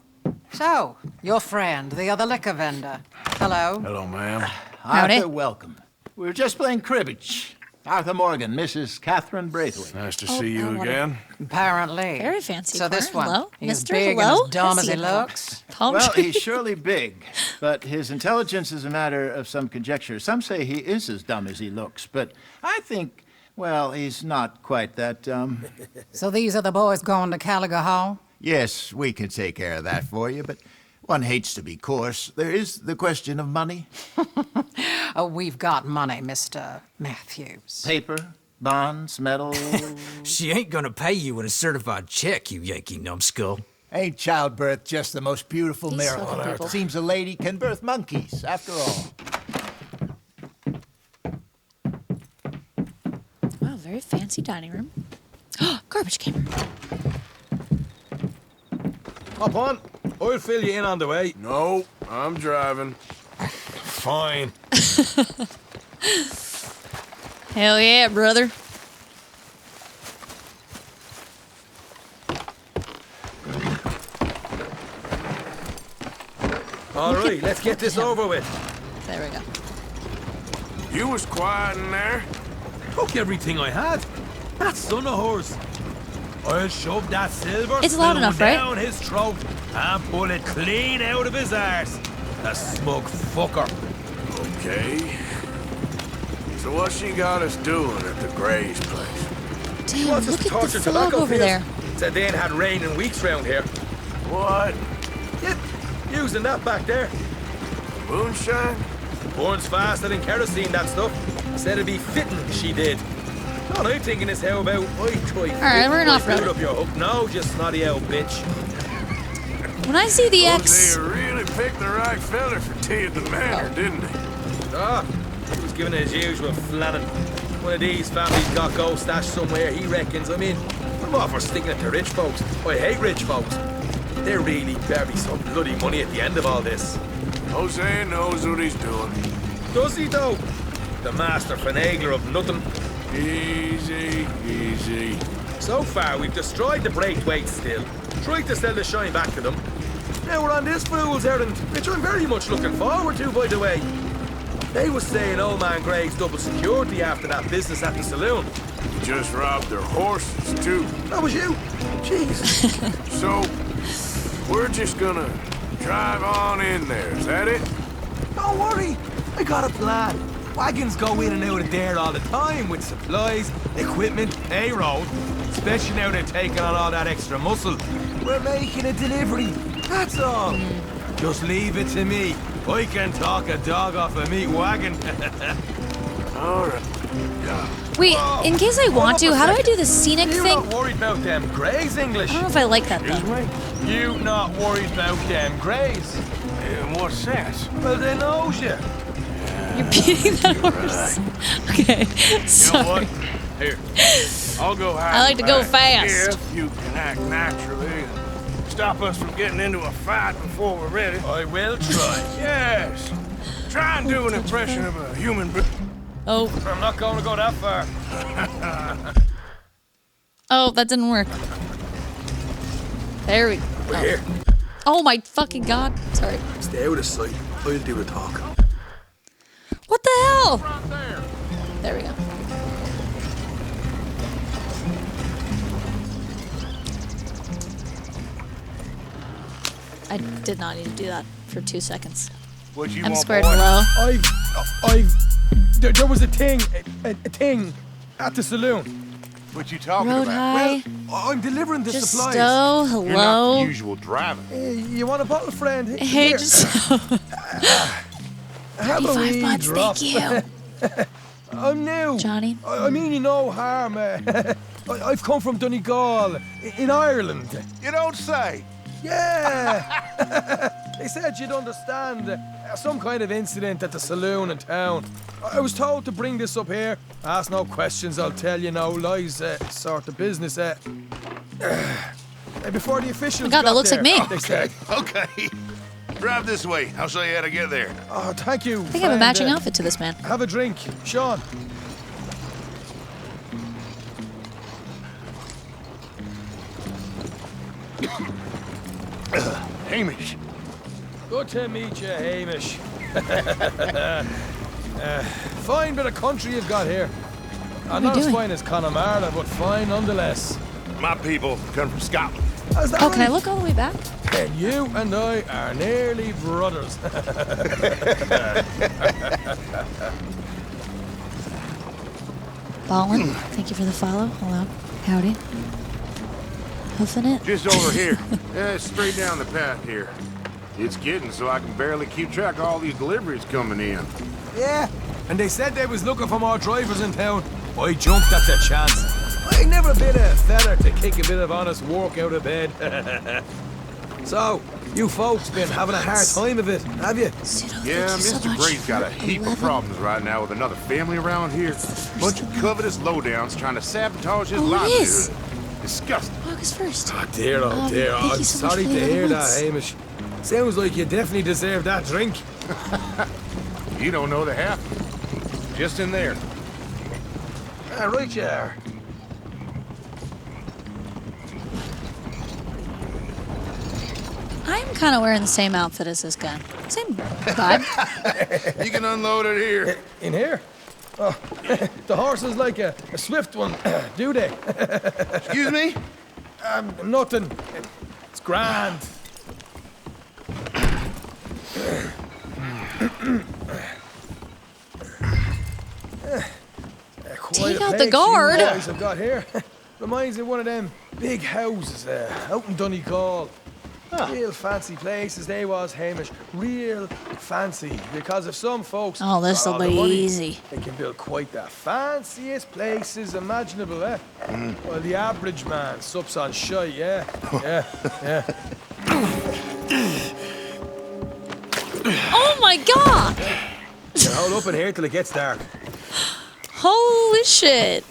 So, your friend, the other liquor vendor. Hello. Hello, ma'am. Howdy. Arthur, welcome. We were just playing cribbage. Arthur Morgan, Mrs. Catherine Braithwaite. Nice to see you again. Apparently. Very fancy. So this corner. one, Hello? he's Mr. big Hello? and as dumb as he Hello. looks. Palm Well, tree. he's surely big, but his intelligence is a matter of some conjecture. Some say he is as dumb as he looks, but I think, well, he's not quite that dumb. So these are the boys going to Caliga Hall? Yes, we can take care of that for you, but one hates to be coarse. There is the question of money. Oh, we've got money, Mr. Matthews. Paper, bonds, metal. She ain't gonna pay you with a certified check, you Yankee numbskull. Ain't childbirth just the most beautiful These miracle fucking on people. earth? Seems a lady can birth monkeys, after all. Wow, very fancy dining room. Garbage camera. Hop on. I'll fill you in on the way. No, I'm driving. Fine. Hell yeah, brother. All right, let's get this over with. There we go. You was quiet in there. Took everything I had. That son of hers. I'll shove that silver It's loud spoon enough, right? down his throat and pull it clean out of his arse. The smug fucker. Okay. So what she got us doing at the Gray's place? Damn, Wants us look to at the torture fog tobacco over fields. there. Said they ain't had rain in weeks round here. What? Yeah, using that back there. Moonshine? Burns faster than kerosene, that stuff. Said it'd be fitting, she did. All I'm thinking is how about I try Alright, we're in off-road. up your hook. No, just snotty old bitch. When I see the X, They really picked the right fella for tea at the manor, didn't they? Ah, he was giving it his usual flannin'. One of these families got gold stashed somewhere, he reckons. I mean, I'm all for sticking it to rich folks. I hate rich folks. They're really bury some bloody money at the end of all this. Jose knows what he's doing. Does he, though? The master finagler of nothing. Easy, easy. So far, we've destroyed the Braithwaite still, tried to sell the shine back to them. Now we're on this fool's errand, which I'm very much looking forward to, by the way. They was saying old man Greg's double security after that business at the saloon. You just robbed their horses, too. That was you? Jeez. So, we're just gonna drive on in there, is that it? Don't worry, I got a plan. Wagons go in and out of there all the time with supplies, equipment, payroll. Especially now they're taking on all that extra muscle. We're making a delivery, that's all. Just leave it to me. I can talk a dog off a meat wagon. All right. Wait, in case I want to, how do I do the scenic You're thing? not worried about them Greys, English. I don't know if I like that though. You not worried about them Greys? In what sense? Well, they knows you. You're beating that horse. Okay, sorry. You know what? Here, I'll go hide. I like to go back fast. If you can act naturally and stop us from getting into a fight before we're ready. I will try. Yes. Try and do an impression of a human being. Oh. I'm not going to go that far. Oh, that didn't work. There we go. We're here. Oh my fucking god. Sorry. Stay out of sight. I'll do the talk. What the hell? There we go. I did not need to do that for 2 seconds. What you I'm want, squared boy? and low. There was a thing at the saloon. What you talking Road about? high. Well, I'm delivering the Just supplies. stow, hello. You're not the usual driver. You want a bottle, friend? Hey, Here. just Have a 35 wee bucks, drop. thank you. I'm new. Johnny. I mean you no harm. I've come from Donegal, in Ireland. You don't say. Yeah. They said you'd understand. Some kind of incident at the saloon in town. I was told to bring this up here. Ask no questions, I'll tell you no lies. Sort of business. Before the officials God, that got looks like there, me. They said, Okay. Drive this way. I'll show you how to get there. oh, thank you. I think I have a matching outfit to this man. Have a drink, Sean. Hamish. Good to meet you, Hamish. Fine bit of country you've got here. are Not we as doing? fine as Connemara, but fine nonetheless. My people come from Scotland. Is that Oh, can I right? look all the way back? And you and I are nearly brothers. Ballin, thank you for the follow. Hello. Howdy. Hoofing it. Just over here. Yeah, straight down the path here. It's getting so I can barely keep track of all these deliveries coming in. Yeah, and they said they was looking for more drivers in town. I jumped at the chance. I never been a feller to kick a bit of honest work out of bed. So, you folks been having a hard time of it, have you? Yeah, Mr. Gray's got a heap of problems right now with another family around here. Bunch of covetous lowdowns trying to sabotage his Oh, it livelihood. is. Disgusting. August 1st. Oh dear, Oh, dear. thank I'm you so much sorry for to the hear that, elements. Hamish. Sounds like you definitely deserve that drink. You don't know the half. Just in there. Right you are. I'm kind of wearing the same outfit as this guy. Same vibe. You can unload it here. In here? Oh, the horse is like a swift one, do they? Excuse me? Nothing. It's grand. Take out the guard. Boys I've got here. Reminds me of one of them big houses out in Donegal. Real fancy places they was, Hamish. Real fancy. Because if some folks Oh, this'll got all the be money, easy. they can build quite the fanciest places imaginable, eh? Well, the average man sups on shite, yeah? Yeah. Oh my god! Can hold up in here till it gets dark. Holy shit.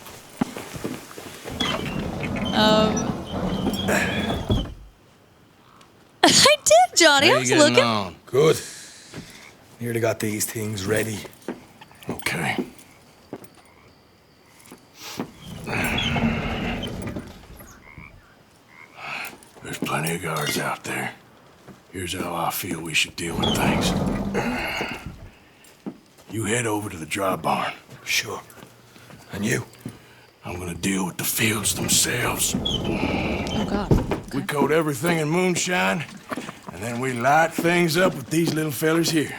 I did, Johnny. I was looking. Good. Nearly got these things ready. Okay. There's plenty of guards out there. Here's how I feel we should deal with things. You head over to the dry barn. Sure. And you? I'm gonna deal with the fields themselves. Oh, God. We coat everything in moonshine, and then we light things up with these little fellers here.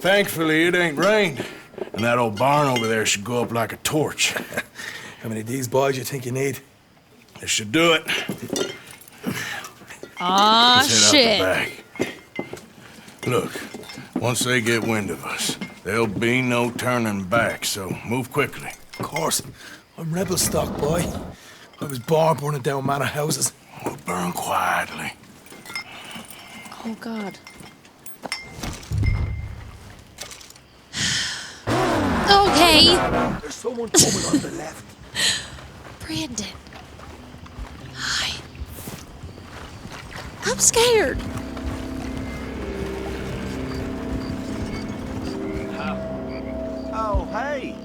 Thankfully, it ain't rained, and that old barn over there should go up like a torch. How many of these boys you think you need? This should do it. Aw, Let's shit. head out the back. Look, once they get wind of us, there'll be no turning back, so move quickly. Of course. I'm rebel stock, boy. I was born burning down manor houses. We'll burn quietly. Oh, God. Okay. There's someone coming on the left. Brandon. Hi. I'm scared. Oh, hey.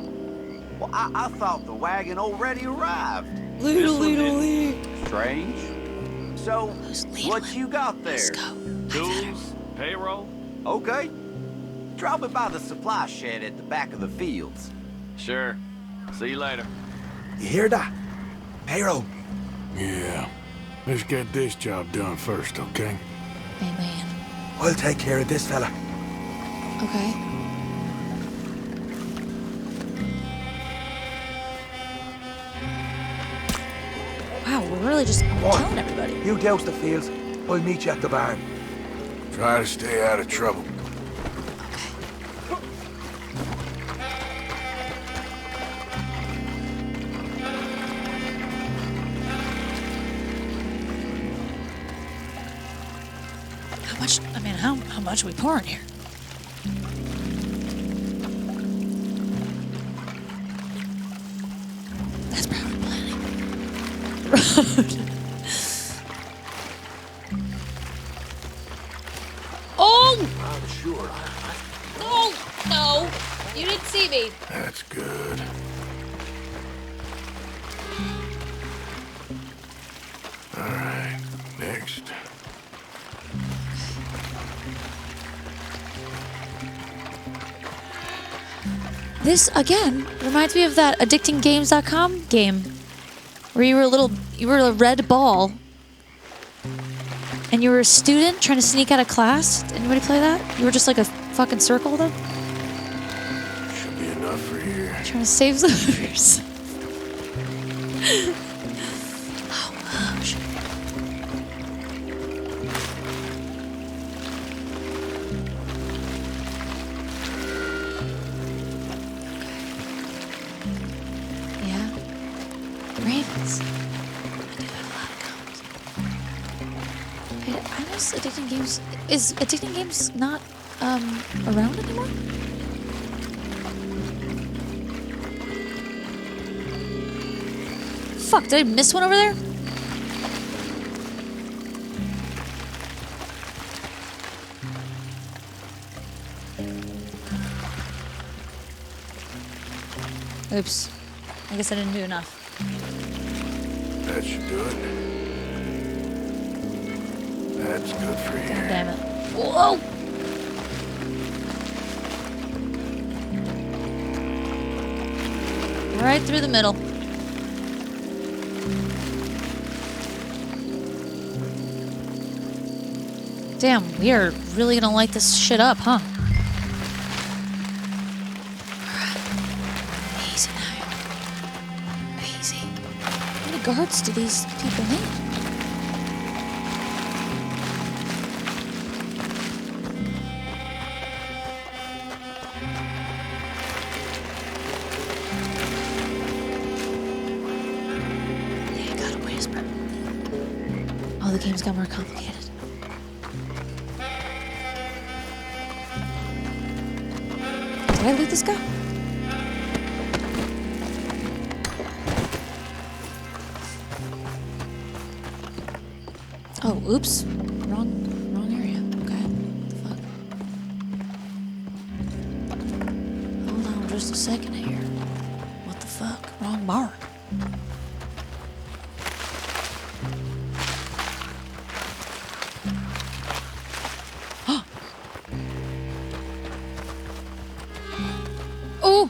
Well, I thought the wagon already arrived. Literally. Strange. So, what you got there? Tools, payroll. Okay. Drop me by the supply shed at the back of the fields. Sure. See you later. You hear that? Payroll. Yeah. Let's get this job done first, okay? Amen. I'll take care of this fella. Okay. Wow, we're really just killing everybody. You douse the fields. I'll meet you at the barn. Try to stay out of trouble. How much, I mean, how much are we pouring here? That's probably plenty. Oh! I'm sure. Oh, no. You didn't see me. That's good. All right, next. This, again, reminds me of that addictinggames.com game where you were a red ball and you were a student trying to sneak out of class. Did anybody play that? You were just like a fucking circle though? Should be enough for here. Trying to save others. Oh, shit. Yeah. Ravens. I do have a lot of cones. Wait, I noticed Addicting Games. Is Addicting Games not around anymore? Fuck, did I miss one over there? Oops. I guess I didn't do enough. That should do it. That's good for you. Damn it. Whoa! Right through the middle. Damn, we are really gonna light this shit up, huh? Easy now. Easy. How many guards do these people need? Yeah, God, wait a minute. Oh, the game's got more complicated. Did I loot this guy? Oh, oops. Wrong area. Okay. What the fuck? Hold on just a second here. What the fuck? Wrong bar. Oh!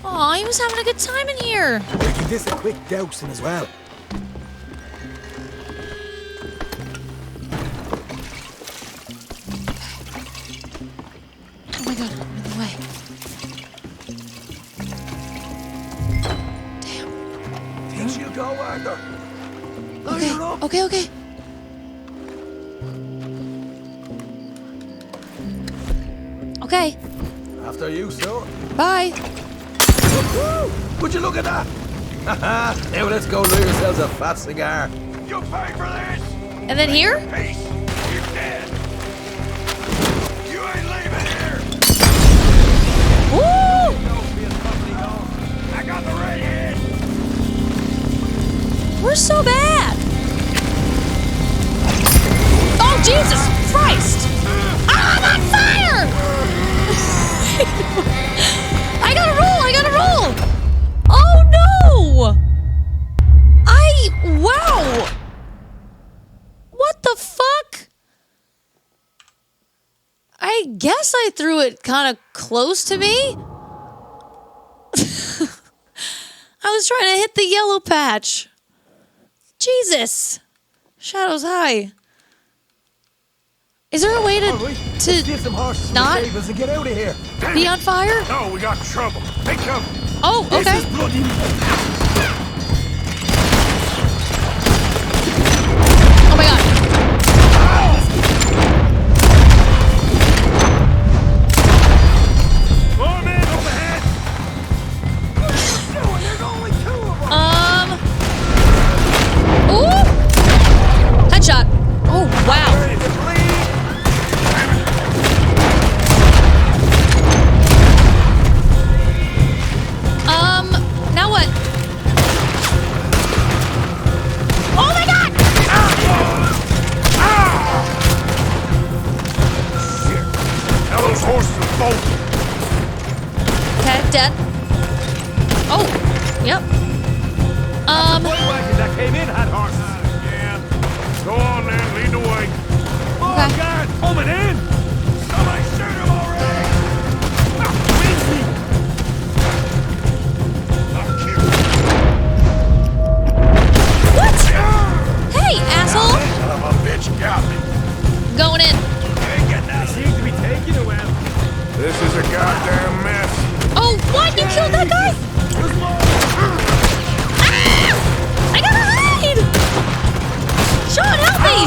Aw, he was having a good time in here. Give this a quick dousing as well. Oh my god, I'm in the way. Here you go, Arthur. Okay. Okay. After you, sir. Bye. Woo! Would you look at that? Now let's go lure yourselves a fat cigar. You pay for this! And then here? Peace! You're dead! You ain't leaving here! Woo! I got the redhead! We're so bad. Oh, Jesus Christ! I'm on fire! I gotta roll! Oh no! Wow! What the fuck? I guess I threw it kind of close to me. I was trying to hit the yellow patch. Jesus. Shadows high. Is there a way to not and get out of here. be on fire? No, we got trouble. Take cover. Oh, okay. This is bloody. Oh my god. More men overhead. There's only 2 of them. Ooh! Headshot. Oh, wow. Now what? Oh my god! Shit. Now those horses are bolting. Okay, dead. Oh, yep. wagon that came in had horses. Yeah. Go on then, lead the way. Oh, God, coming in. Somebody shoot him already. Where's me? What? Hey, asshole! Son of a bitch got me. Going in. They seem to be taking a while. This is a goddamn mess. Oh, what? You killed that guy? Ah! I gotta hide! Sean, help me!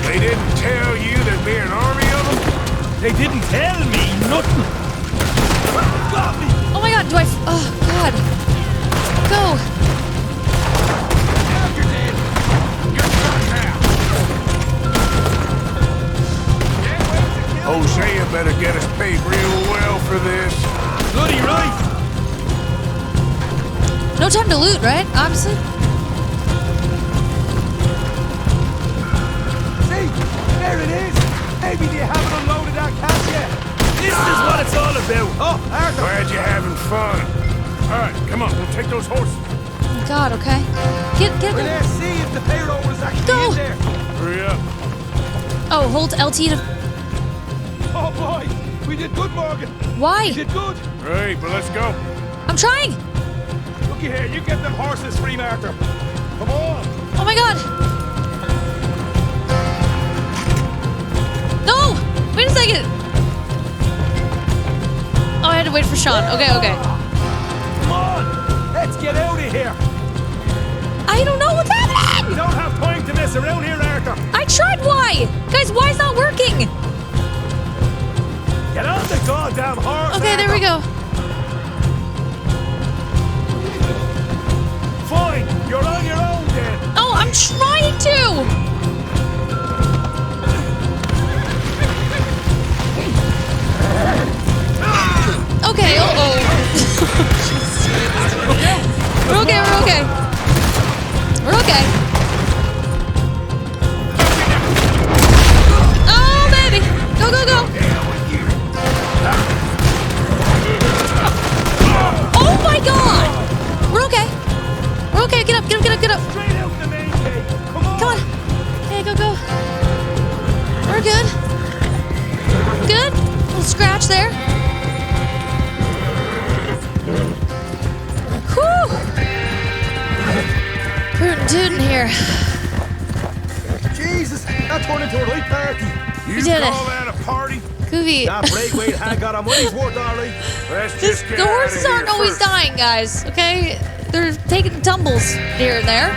They didn't tell you there'd be an army of them? They didn't tell me nothing. Oh my god, do I... Oh, God. Go. Hosea better get us paid real well for this. Bloody right! No time to loot, right? Obviously. See? There it is. Maybe they haven't unloaded our cash yet. This is what it's all about. Oh, Arthur. Glad you're having fun. All right, come on, we'll take those horses. Oh God, okay. Get. We're there. See if the payroll was actually Go. in there. Hurry up. Oh, hold LT to... Oh boy, we did good, Morgan. Why? We did good. Great, but let's go. I'm trying. Looky here, you get them horses free, Arthur. Come on. Oh my God. No! Wait a second. Oh, I had to wait for Sean. Okay. Come on, let's get out of here. I don't know what's happening. We don't have time to mess around here, Arthur. I tried Y. Guys, Y's not working. Get on the goddamn horse. Okay, there we go. too. Okay, uh-oh. We're okay, we're okay. We're okay. Oh, baby. Go, go, go. Oh, my God. We're okay. We're okay. Get up, get up, get up, get up. Come on. Okay, go, go. We're good. Good. Little scratch there. Whew. Rootin' tootin' here. Jesus, that turned into a right party. You did it. Call that a party? Goofy. That Braithwaite had got our money's worth, all right. Let's just get The out horses of here aren't always first. dying, guys, okay? They're taking tumbles here and there.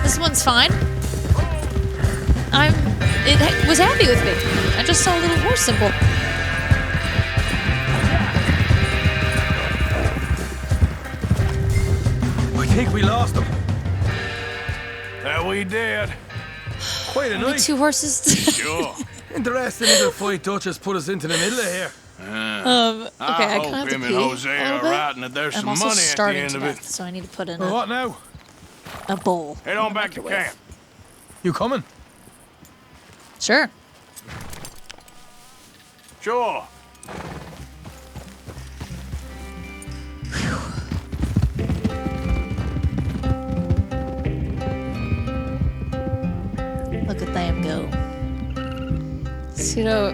This one's fine. It was happy with me. I just saw a little horse symbol. I think we lost them. That we did. Quite a Only night. 2 horses. Sure. Interesting if the fight Duchess put us into the middle of here. Okay, I hope kind of have to him pee and Jose a are little bit. right and that there's I'm some also money at the starving end to of death, it. so I need to put in Well, what now? a bowl. Head on back to camp. You coming? Sure. Sure. Look at them go. Pseudo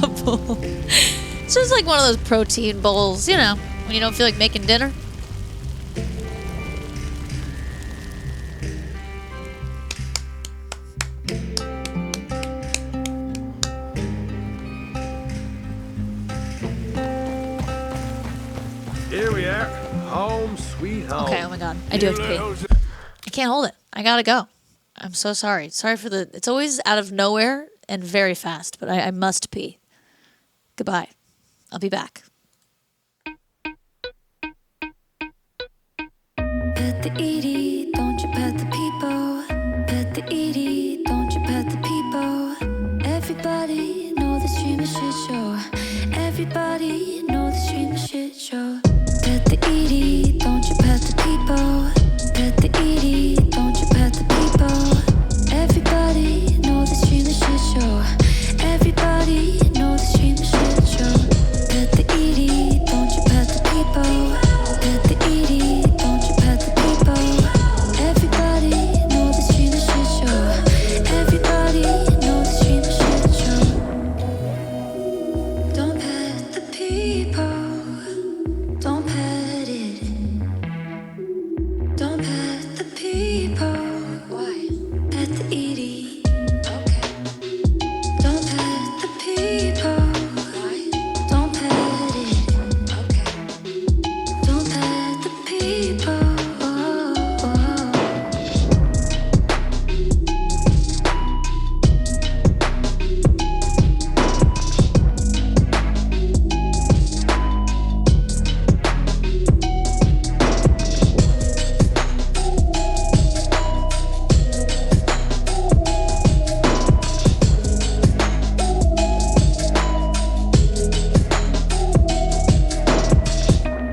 a bowl. It's just like one of those protein bowls, you know, when you don't feel like making dinner. Here we are. Home, sweet home. Okay, oh my god. I do have to pee. I can't hold it. I gotta go. I'm so sorry. Sorry for the... It's always out of nowhere and very fast, but I must pee. Goodbye. I'll be back. Pet the Edie, don't you pet the people. Pet the Edie, don't you pet the people. Everybody know the stream is shit show. Everybody know the stream is shit show. Pet the Edie, don't you pet the people. Pet the Edie, don't you pet the people. Everybody know the stream is shit show. Everybody know the stream is shit show. Pet the Edie, don't you pet the people. Pet the Edie, don't you pet the people. Everybody know the stream is shit show. Everybody know the stream is shit show. Don't pet the people. Don't pet it. Don't pet the people. Why? Pet the Edie. Okay. Don't pet the people. Why? Don't pet it. Okay. Don't pet the people.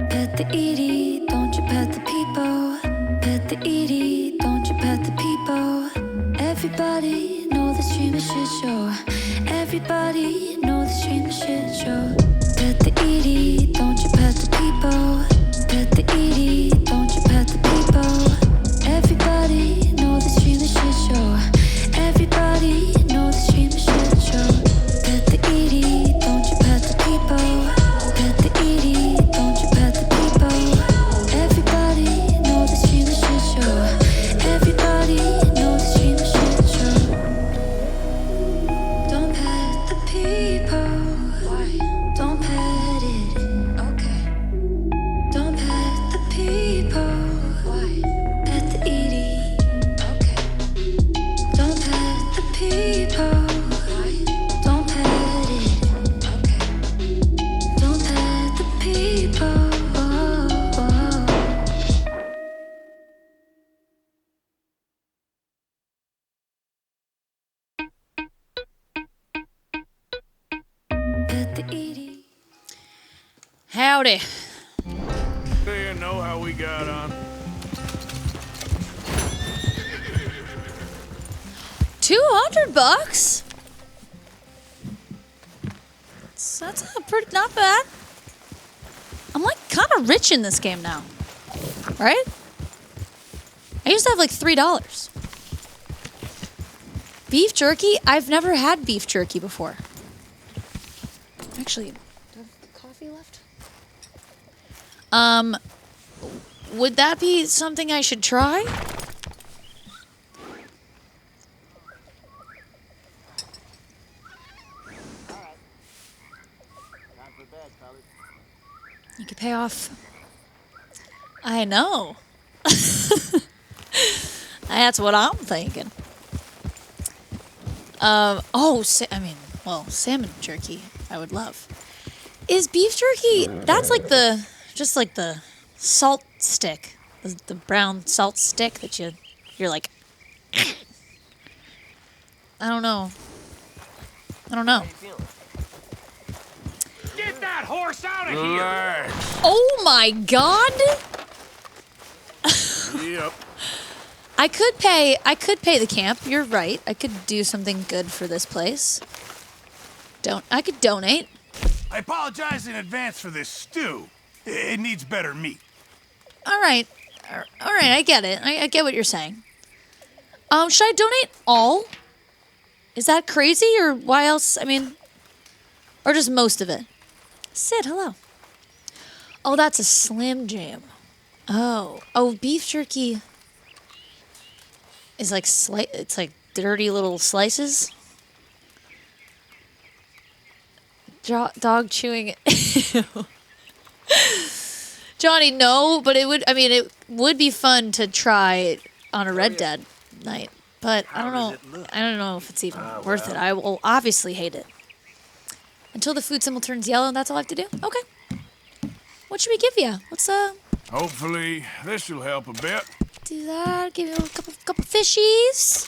Pet the Edie, don't you pet the people. Pet the Edie, don't you pet the people. Everybody know the stream is shit show. Everybody know the stream is shit show. Pet the Edie, don't you pet the people. Pet the Edie, don't you pet the people. Everybody know the stream is shit show. Everybody know the stream is shit show. Pet the Edie, don't you pet the people. Pet the Edie, don't you pet the people. Everybody know the stream is shit show. Everybody know the stream is shit show. Don't pet the people. Why? Don't pet it. Okay. Don't pet the people. pet the Edie. Howdy. Do you know how we got on? $200? That's not bad. I'm like kind of rich in this game now, right? I used to have like $3. Beef jerky? I've never had beef jerky before. Actually, do I have coffee left? Would that be something I should try? You could pay off. I know. That's what I'm thinking. Salmon jerky I would love. Is beef jerky, that's like just like the salt stick. The brown salt stick that you're like, I don't know. Get that horse out of here! Oh my god! Yep. I could pay the camp. You're right. I could do something good for this place. I could donate. I apologize in advance for this stew. It needs better meat. All right, I get it. I get what you're saying. Should I donate all? Is that crazy, or why else? I mean, or just most of it? Sid, hello. Oh, that's a Slim Jim. Oh, beef jerky is like it's like dirty little slices. Dog chewing it. Johnny, no, but it would be fun to try on a Red Dead night. But I don't know if it's even worth it. I will obviously hate it. Until the food symbol turns yellow, that's all I have to do? Okay. What should we give you? Let's Hopefully this will help a bit. do that. Give you a couple fishies.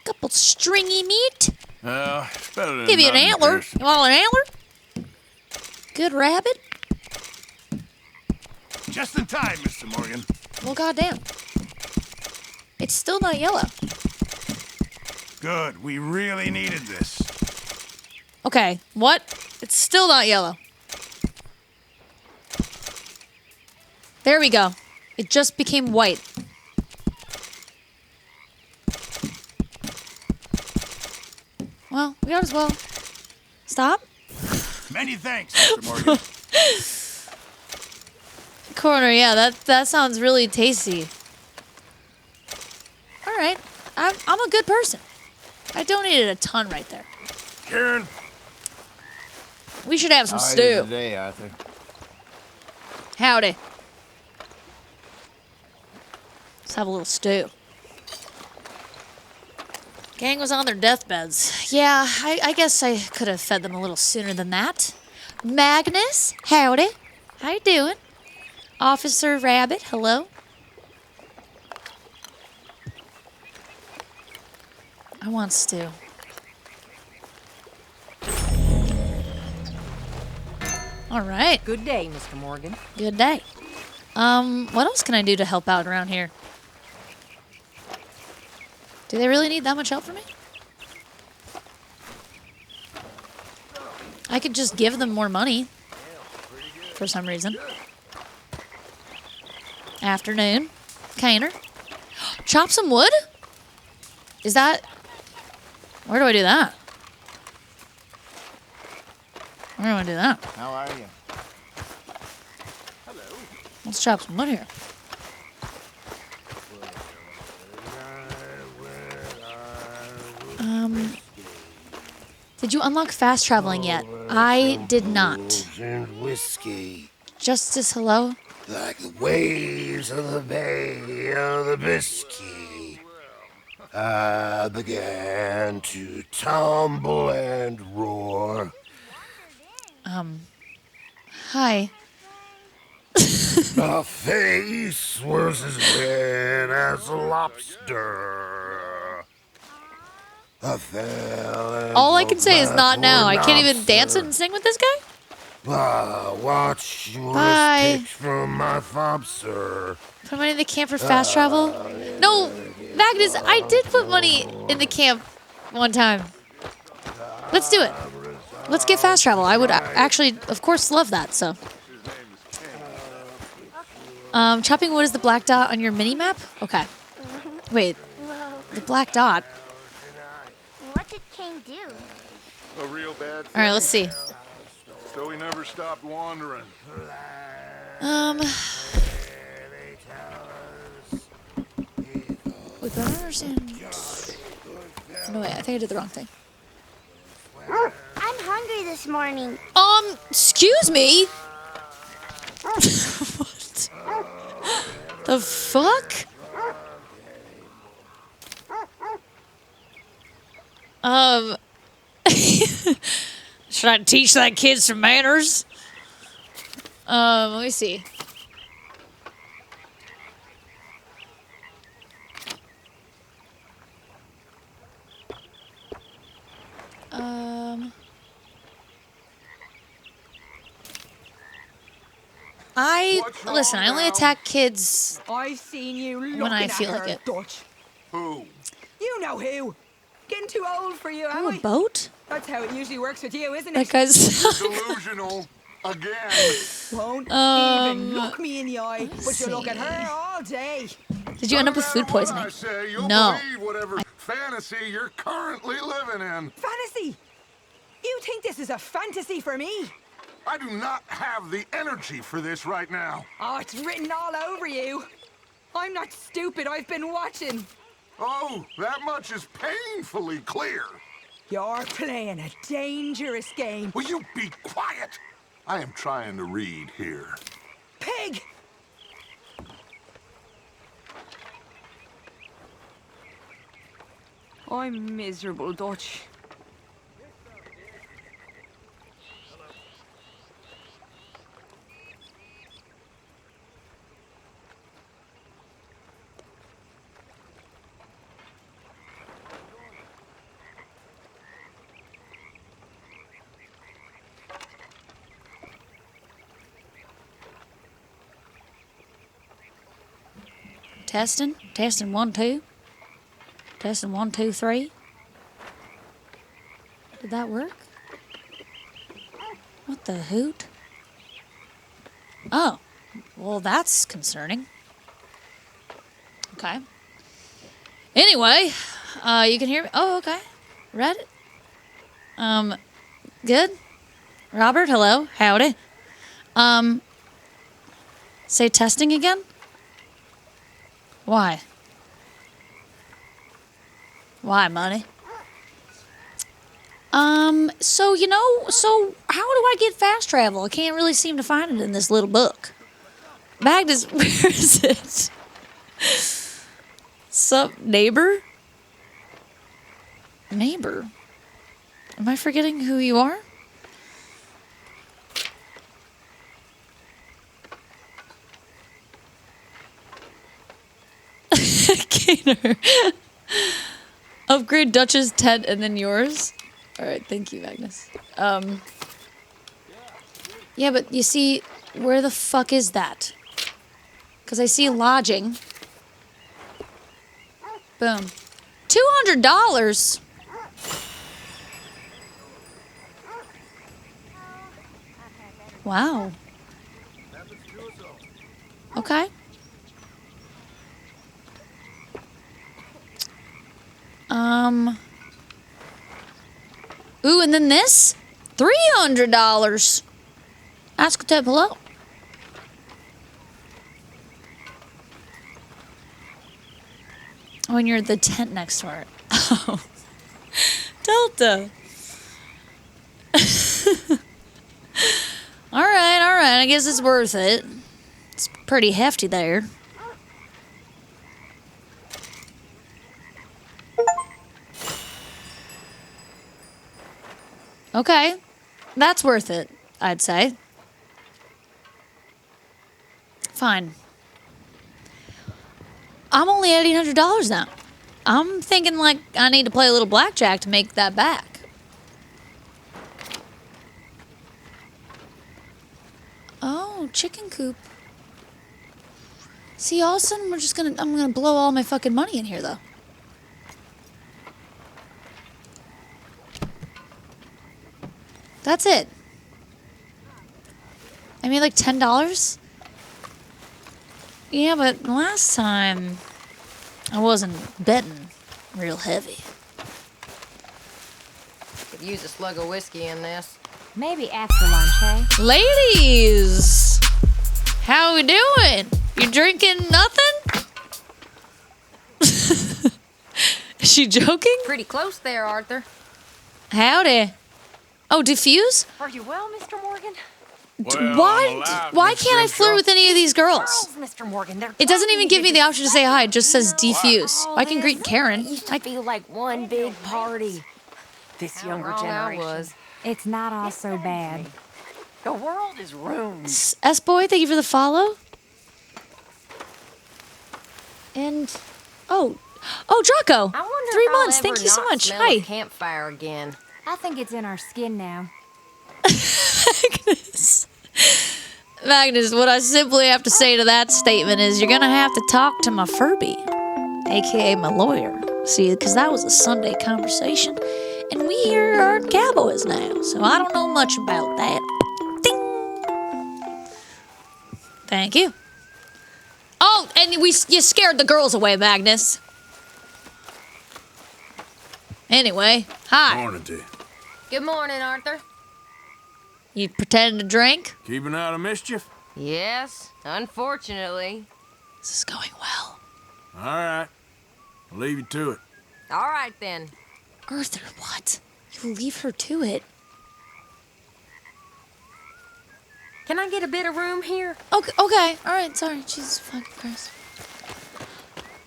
Couple stringy meat. It's better than Give you an nothing, antler. Pearson. You want an antler? Good rabbit. Just in time, Mr. Morgan. Well, goddamn. It's still not yellow. Good. We really needed this. Okay, what? It's still not yellow. There we go. It just became white. Well, we might as well stop. Many thanks, Mr. Morgan. Corner, yeah, that sounds really tasty. All right, I'm a good person. I donated a ton right there. Karen. We should have some How are you stew. today, Arthur? Howdy. Let's have a little stew. Gang was on their deathbeds. Yeah, I guess I could have fed them a little sooner than that. Magnus, howdy. How you doing? Officer Rabbit, hello. I want stew. All right. Good day, Mr. Morgan. Good day. What else can I do to help out around here? Do they really need that much help from me? I could just give them more money. For some reason. Afternoon. Canner. Chop some wood? Is that... Where do I do that? Where do I do that? How are you? Let's chop some wood here. Did you unlock fast traveling yet? I did not. And whiskey, Justice, hello? like the waves of the Bay of the Biscay, I began to tumble and roar. Hi. My face was as red as a lobster. All I can say is not now. I can't even dance and sing with this guy. Watch your Bye. mistakes from my fob, sir. Put money in the camp for fast travel? No, Magnus, I did put money in the camp one time. Let's do it. Let's get fast travel. I would actually, of course, love that, so. Chopping wood is the black dot on your mini-map? Okay. Wait, the black dot? What did King do? A real bad All right, let's see. So he never stopped wandering. Wait, but I don't understand. No, wait, I think I did the wrong thing. I'm hungry this morning. Excuse me? What? The fuck? Should I teach that kid some manners? Let me see. Listen, I only attack kids I've seen you looking when I at feel her, like it. Dutch. Who? You know who. Getting too old for you, am Oh, I? a boat? That's how it usually works with you, isn't That it? guy's delusional again. Won't even look me in the eye, but let's you look at see. her all day. Did you end up with food poisoning? I say, you'll No. believe whatever fantasy you're currently living in. Fantasy? You think this is a fantasy for me? I do not have the energy for this right now. Oh, it's written all over you. I'm not stupid. I've been watching. Oh, that much is painfully clear. You're playing a dangerous game. Will you be quiet? I am trying to read here. Pig! I'm miserable, Dutch. Testing? Testing 1, 2. Testing 1, 2, 3. Did that work? What the hoot? Oh, well, that's concerning. Okay. Anyway, you can hear me. Oh, okay. Read it. Good. Robert, hello. Howdy. Say testing again? Why? Why, money? So how do I get fast travel? I can't really seem to find it in this little book. Magnus, where is it? Sup, neighbor? Neighbor? Am I forgetting who you are? Gainer. Upgrade Dutch's tent and then yours. All right, thank you, Magnus. Yeah, but you see, where the fuck is that? Because I see lodging. Boom. $200? Wow. Okay. Ooh, and then this? $300. Ask Ted below. Oh, and you're the tent next door. Oh. Delta. All right. I guess it's worth it. It's pretty hefty there. Okay. That's worth it, I'd say. Fine. I'm only at $800 now. I'm thinking like I need to play a little blackjack to make that back. Oh, chicken coop. See, all of a sudden I'm gonna blow all my fucking money in here though. That's it. I made like $10. Yeah, but last time I wasn't betting real heavy. Could use a slug of whiskey in this. Maybe after lunch, eh? Ladies, how we doing? You drinking nothing? Is she joking? Pretty close there, Arthur. Howdy. Oh, diffuse? Are you well, Mr. Morgan? Why can't I flirt with any of these girls? Mr. Morgan, they're It doesn't even give me the option to say hi. It just says defuse. I can greet Karen. It used to feel like one big party. This younger generation. It's not all so bad. The world is ruined. S-Boy, thank you for the follow. And, oh, Draco. I wonder 3 if I'll months. Thank ever you so not much. smell Hi. a campfire again. I think it's in our skin now. Magnus, what I simply have to say to that statement is you're gonna have to talk to my Furby, aka my lawyer. See, because that was a Sunday conversation, and we here are cowboys now, so I don't know much about that. Ding. Thank you. Oh, and you scared the girls away, Magnus. Anyway, hi. Morning to you. Good morning, Arthur. You pretend to drink? Keeping out of mischief? Yes, unfortunately. This is going well. All right. I'll leave you to it. All right, then. Arthur, what? You leave her to it. Can I get a bit of room here? Okay, all right, sorry. Jesus fucking Christ.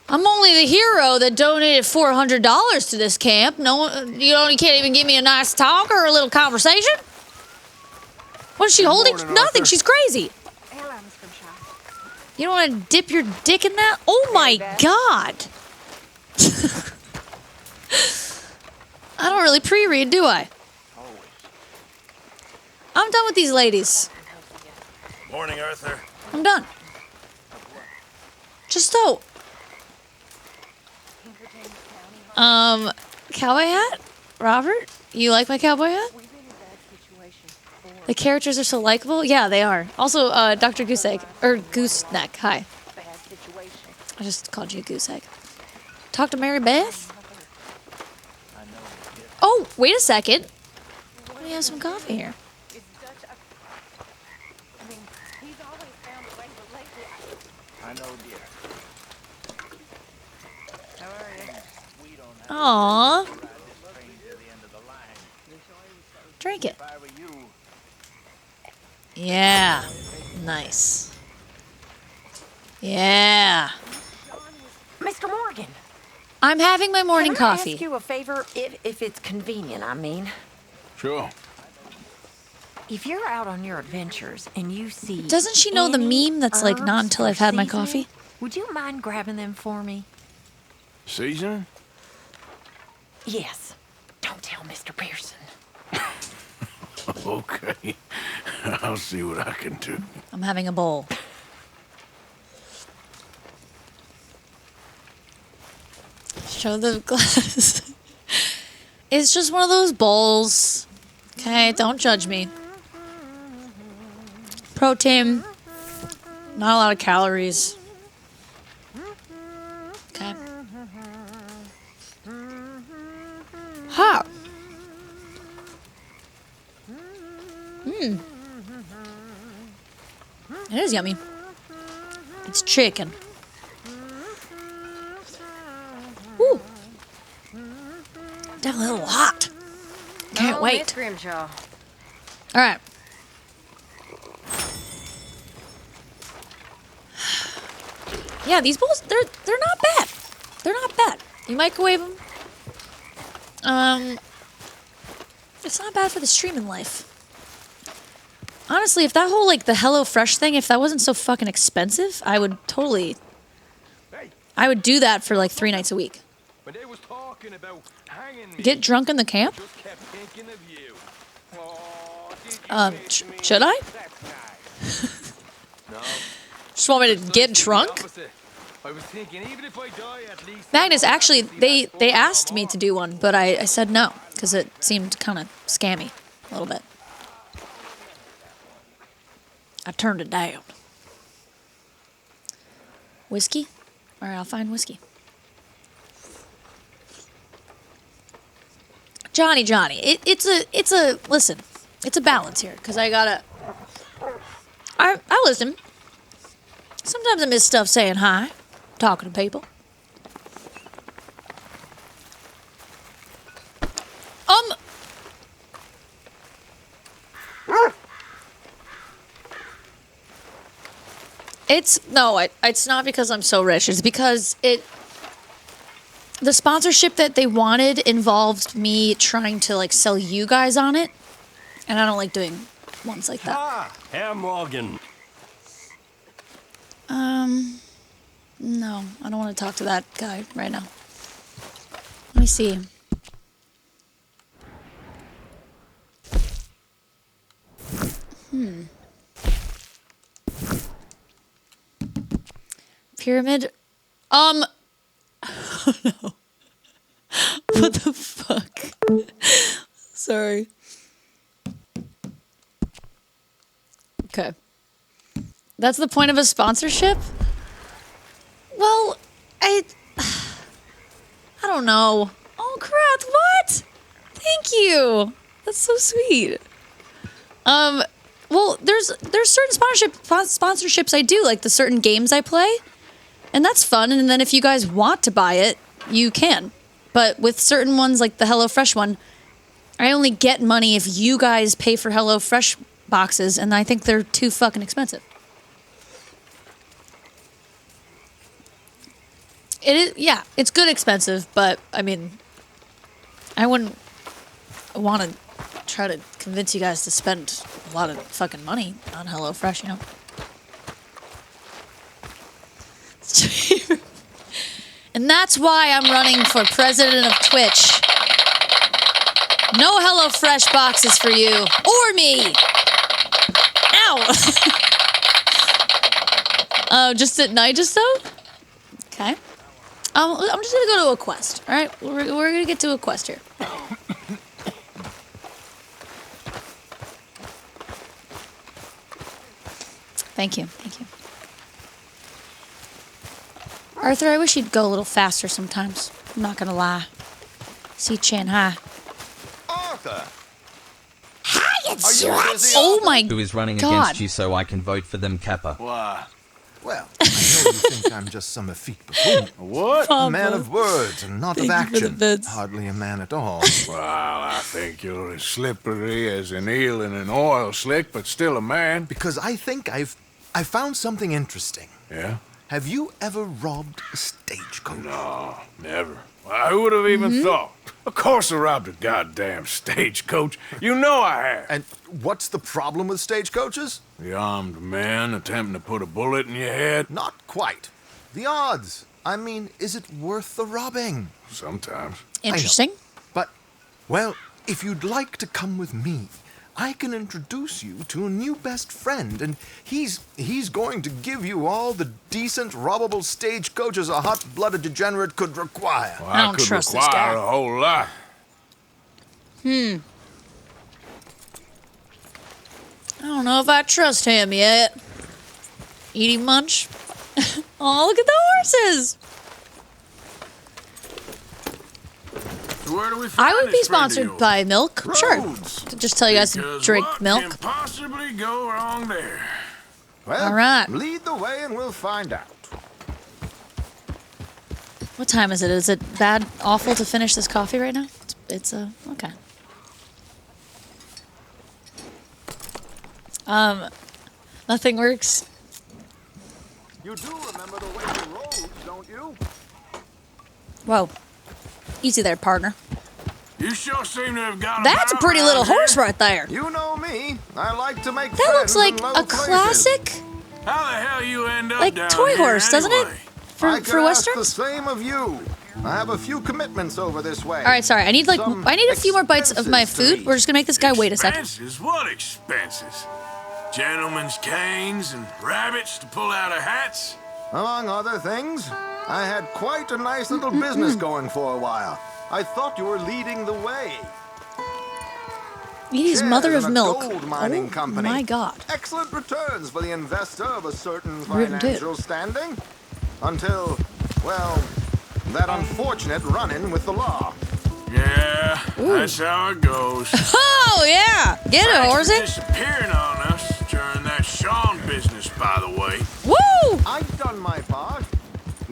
I'm only the hero that donated $400 to this camp. You can't even give me a nice talk or a little conversation? What is she holding? morning, Nothing, Arthur. she's crazy. Hello, Mr. Shaw. You don't want to dip your dick in that? Oh my God. I don't really pre-read, do I? I'm done with these ladies. Morning, Arthur. I'm done. Just so. Cowboy hat? Robert, you like my cowboy hat? The characters are so likable? Yeah, they are. Also, Dr. Gooseegg. Or Gooseneck. Hi. I just called you a Gooseegg. Talk to Mary Beth? Oh, wait a second. Let me have some coffee here. I know, dear. Aww. Drink it. Yeah. Nice. Yeah. Mr. Morgan. I'm having my morning Can I coffee. ask you a favor, if it's convenient, I mean? Sure. If you're out on your adventures and you see... Doesn't she know the any meme that's like, herbs not until or I've had my seasoning, coffee? Would you mind grabbing them for me? Seasoning? Yes. Don't tell Mr. Pearson. Okay. I'll see what I can do. I'm having a bowl. Show the glass. It's just one of those bowls. Okay, don't judge me. Protein. Not a lot of calories. Okay. Hot. Mmm. It is yummy. It's chicken. Woo. Definitely a little hot. Can't Oh, wait. Miss Grimshaw. All right. Yeah, these bowls, they're not bad. They're not bad. You microwave them. It's not bad for the streaming life. Honestly, if that whole, like, the HelloFresh thing, if that wasn't so fucking expensive, I would totally... I would do that for, like, 3 nights a week. talking about hanging me. Get drunk in the camp? Just kept thinking of you. Should I? No. Just want me to get drunk? I was thinking, even if I die, at least. Magnus, actually, they asked me to do one, but I said no, because it seemed kind of scammy, a little bit. I turned it down. Whiskey? All right, I'll find whiskey. Johnny, it's a listen, it's a balance here, because I listen. Sometimes I miss stuff saying hi, talking to people. It's not because I'm so rich. It's because the sponsorship that they wanted involved me trying to like sell you guys on it, and I don't like doing ones like that. Herr Morgan. No, I don't want to talk to that guy right now. Let me see. Pyramid. Oh no. What the fuck? Sorry. Okay. That's the point of a sponsorship? Well, I don't know. Oh crap, what? Thank you. That's so sweet. Well, there's certain sponsorships I do, like the certain games I play. And that's fun, and then if you guys want to buy it, you can. But with certain ones, like the HelloFresh one, I only get money if you guys pay for HelloFresh boxes, and I think they're too fucking expensive. It is, yeah, it's good expensive, but, I mean, I wouldn't want to try to convince you guys to spend a lot of fucking money on HelloFresh, you know? And that's why I'm running for president of Twitch. No HelloFresh boxes for you or me. Ow. Just at night, just so. Okay. I'm just gonna go to a quest. All right, we're gonna get to a quest here. Thank you. Arthur, I wish you'd go a little faster sometimes. I'm not gonna lie. See Chan, hi. Arthur! Hi, it's Oh my Who is running God. against you so I can vote for them, Kappa? Why? Well, I know you think I'm just some effete buffoon. What? A man of words and not of action. bits. Hardly a man at all. Well, I think you're as slippery as an eel in an oil slick, but still a man. Because I think I found something interesting. Yeah? Have you ever robbed a stagecoach? No, never. Who would have even thought? Of course I robbed a goddamn stagecoach. You know I have. And what's the problem with stagecoaches? The armed man attempting to put a bullet in your head? Not quite. The odds. I mean, is it worth the robbing? Sometimes. Interesting. But, well, if you'd like to come with me, I can introduce you to a new best friend, and he's going to give you all the decent, robbable stagecoaches a hot-blooded degenerate could require. Well, I don't could trust this require guy. a whole lot. I don't know if I trust him yet. Eating munch? Oh, look at the horses! Where do we find I would be this friend of sponsored yours? by milk. Sure. Roads. To just tell you guys to Because drink what milk. can possibly go wrong there? Well, All right. lead the way and we'll find out. What time is it? Is it awful to finish this coffee right now? It's okay. Nothing works. You do remember the way to roads, don't you? Whoa. Easy there, partner. You sure seem to have got That's a pretty little horse right there. You know me. I like to make That friends looks like in low a places. classic, How the hell you end up like down toy here horse, doesn't it? anyway? I For can ask the westerns? same of you. I have a few commitments over this way. All right, sorry. I need a few more bites of my food. We're just gonna make this guy wait a second. Expenses? What expenses? Gentlemen's canes and rabbits to pull out of hats? Among other things, I had quite a nice little business going for a while. I thought you were leading the way. Edie's mother of Shares in a milk. gold mining Oh company. my god. Excellent returns for the investor of a certain Rootin' toot. financial standing. Until, well, that unfortunate run-in with the law. Yeah, that's how it goes. Oh yeah, get it, Thanks for Horsey. disappearing on us during that Sean business, by the way. Woo! I've done my part.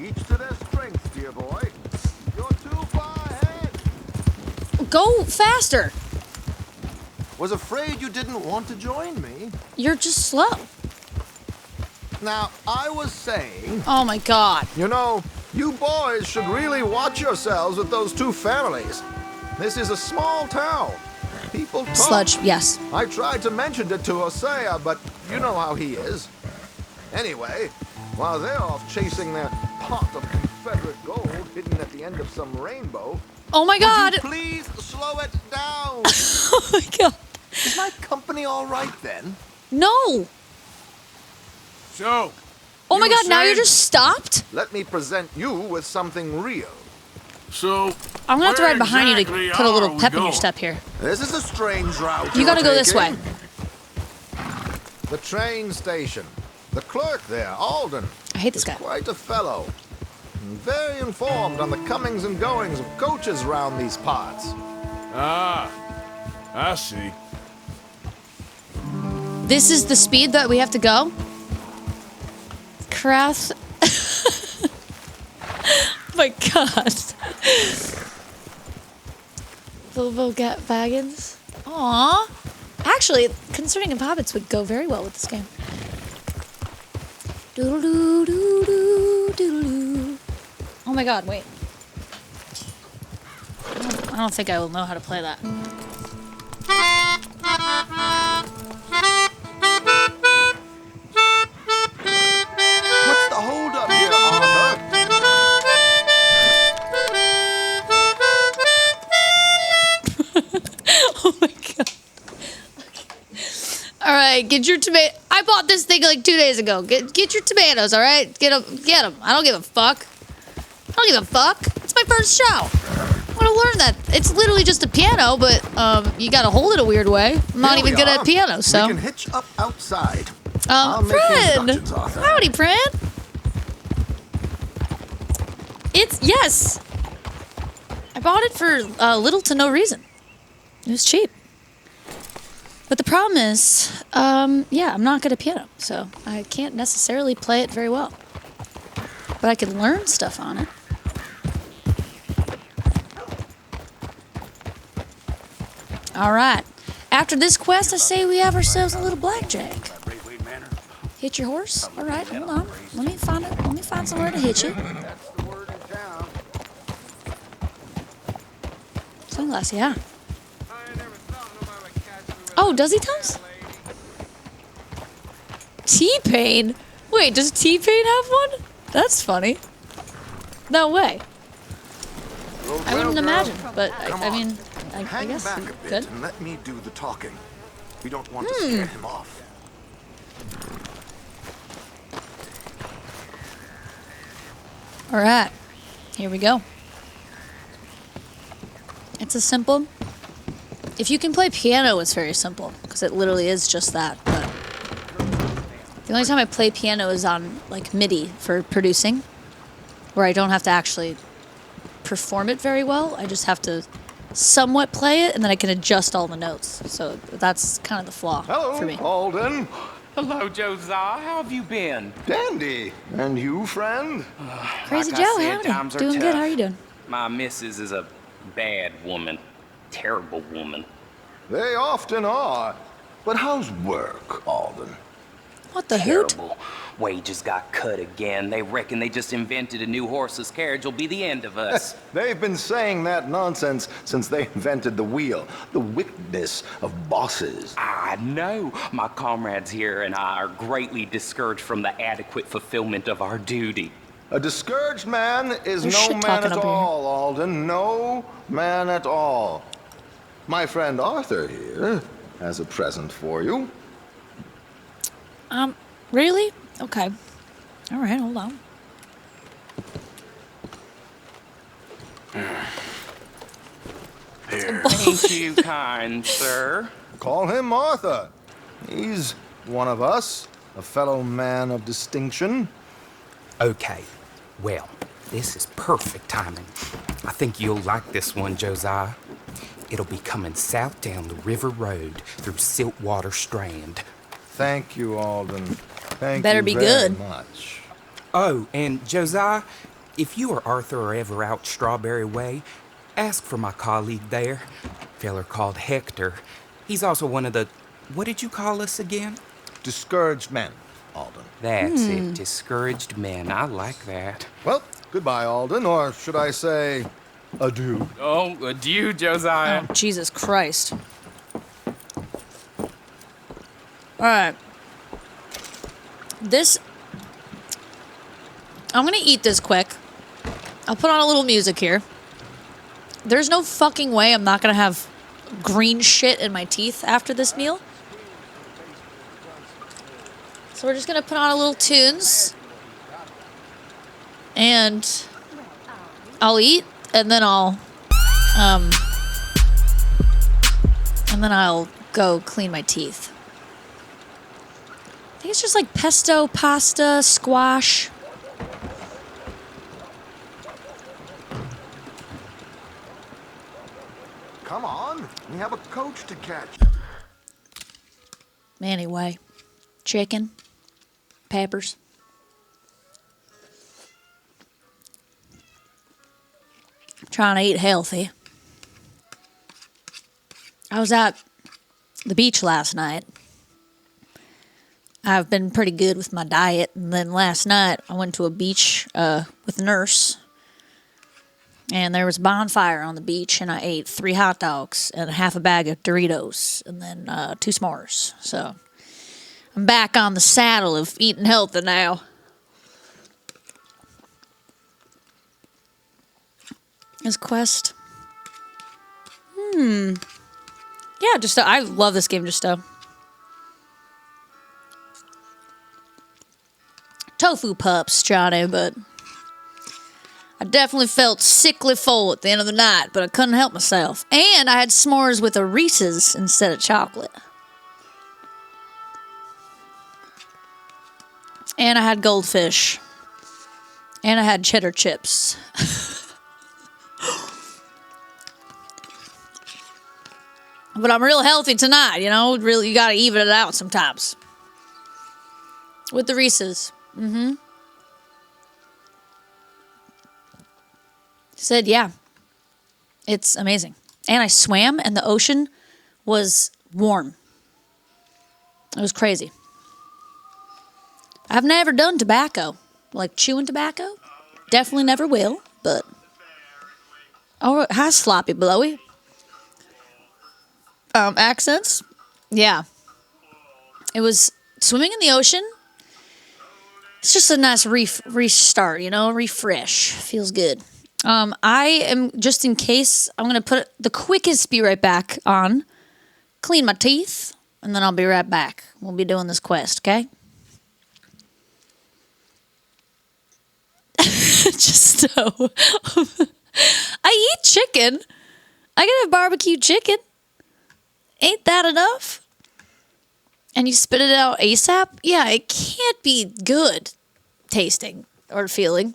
Each to their strengths, dear boy. You're too far ahead. Go faster. Was afraid you didn't want to join me. You're just slow. Now, I was saying... Oh my god. You know, you boys should really watch yourselves with those two families. This is a small town. People talk. Sludge, yes. I tried to mention it to Hosea, but you know how he is. Anyway, while they're off chasing their pot of Confederate gold hidden at the end of some rainbow... Oh my god! Would you please slow it down. Oh my god. Is my company all right then? No. So, Oh my you were god, now you're saying- just stopped? Let me present you with something real. So, I'm gonna have to where ride behind you exactly to put a little are we pep in your going? step here. This is a strange route. You gotta you're go this way. taking. The train station. The clerk there, Alden. I hate this guy. Quite a fellow. And very informed on the comings and goings of coaches round these parts. Ah, I see. This is the speed that we have to go? Craft. Oh my god. Bilbo Baggins. Aww. Actually, concerning of hobbits would go very well with this game. Doodle-doo, doodle-doo, doodle-doo. Oh my god, wait. I don't think I will know how to play that. What's the hold up here, Arthur? Oh my god. Alright, get your tomato. I bought this thing like 2 days ago. Get your tomatoes, alright? Get them. I don't give a fuck. I don't give a fuck. It's my first show. I want to learn that. It's literally just a piano, but you gotta hold it a weird way. I'm not Here we even good are. at piano, so. We can hitch up outside. I'll make the Fred! instructions, Arthur. Howdy, Fred! Yes! I bought it for little to no reason. It was cheap. But the problem is, yeah, I'm not good at piano, so I can't necessarily play it very well. But I can learn stuff on it. Alright. After this quest, I say we have ourselves a little blackjack. Hit your horse? Alright, hold on. Let me find somewhere to hit you. Sunglass, yeah. Oh, does he, Tums? T-Pain? Wait, does T-Pain have one? That's funny. No way. I wouldn't imagine, but I mean, I Hang guess back he a bit could. and let me do the talking. We don't want to scare him off. All right, here we go. It's a simple. If you can play piano, it's very simple because it literally is just that. But the only time I play piano is on like MIDI for producing, where I don't have to actually perform it very well. I just have to somewhat play it, and then I can adjust all the notes. So that's kind of the flaw for me. Alden. Hello, Josiah. How have you been? Dandy. And you, friend? Crazy Like I Joe, said, times howdy. are Doing good. tough. How are you doing? My missus is a bad woman. Terrible woman. They often are. But how's work, Alden? What the hoot? Terrible. Wages got cut again. They reckon they just invented a new horseless carriage will be the end of us. They've been saying that nonsense since they invented the wheel. The wickedness of bosses. I know. My comrades here and I are greatly discouraged from the adequate fulfillment of our duty. A discouraged man is There's no shit man talking at up here. all, Alden. No man at all. My friend Arthur here has a present for you. Really? Okay. All right, hold on. Here. Ain't you kind, sir? Call him Arthur. He's one of us, a fellow man of distinction. Okay, well, this is perfect timing. I think you'll like this one, Josiah. It'll be coming south down the river road through Siltwater Strand. Thank you, Alden. Thank Better you be very good. much. Oh, and Josiah, if you or Arthur are ever out Strawberry Way, ask for my colleague there, feller called Hector. He's also one of the, what did you call us again? Discouraged men, Alden. That's it, discouraged men. I like that. Well, goodbye, Alden, or should I say, adieu. Oh, adieu, Josiah. Oh, Jesus Christ. All right. This... I'm gonna eat this quick. I'll put on a little music here. There's no fucking way I'm not gonna have green shit in my teeth after this meal. So we're just gonna put on a little tunes. And I'll eat, and then I'll go clean my teeth. I think it's just like pesto, pasta, squash. Come on, we have a coach to catch. Anyway, chicken, peppers. Trying to eat healthy. I was at the beach last night. I've been pretty good with my diet, and then last night I went to a beach with a nurse, and there was a bonfire on the beach, and I ate 3 hot dogs and half a bag of Doritos, and then 2 s'mores. So I'm back on the saddle of eating healthy now. His quest. Yeah, just I love this game. Just tofu pups, Johnny, but I definitely felt sickly full at the end of the night, but I couldn't help myself. And I had s'mores with a Reese's instead of chocolate. And I had goldfish. And I had cheddar chips. But I'm real healthy tonight, you know? Really, you gotta even it out sometimes. With the Reese's. Said, yeah. It's amazing. And I swam, and the ocean was warm. It was crazy. I've never done tobacco. Like chewing tobacco. Definitely never will, but... Oh, hi, Sloppy Blowy. Accents? Yeah. It was swimming in the ocean. It's just a nice restart, you know? Refresh. Feels good. I am, just in case, I'm going to put the quickest be right back on. Clean my teeth, and then I'll be right back. We'll be doing this quest, okay? Just so... I eat chicken. I can have barbecue chicken. Ain't that enough? And you spit it out ASAP? Yeah, it can't be good tasting or feeling.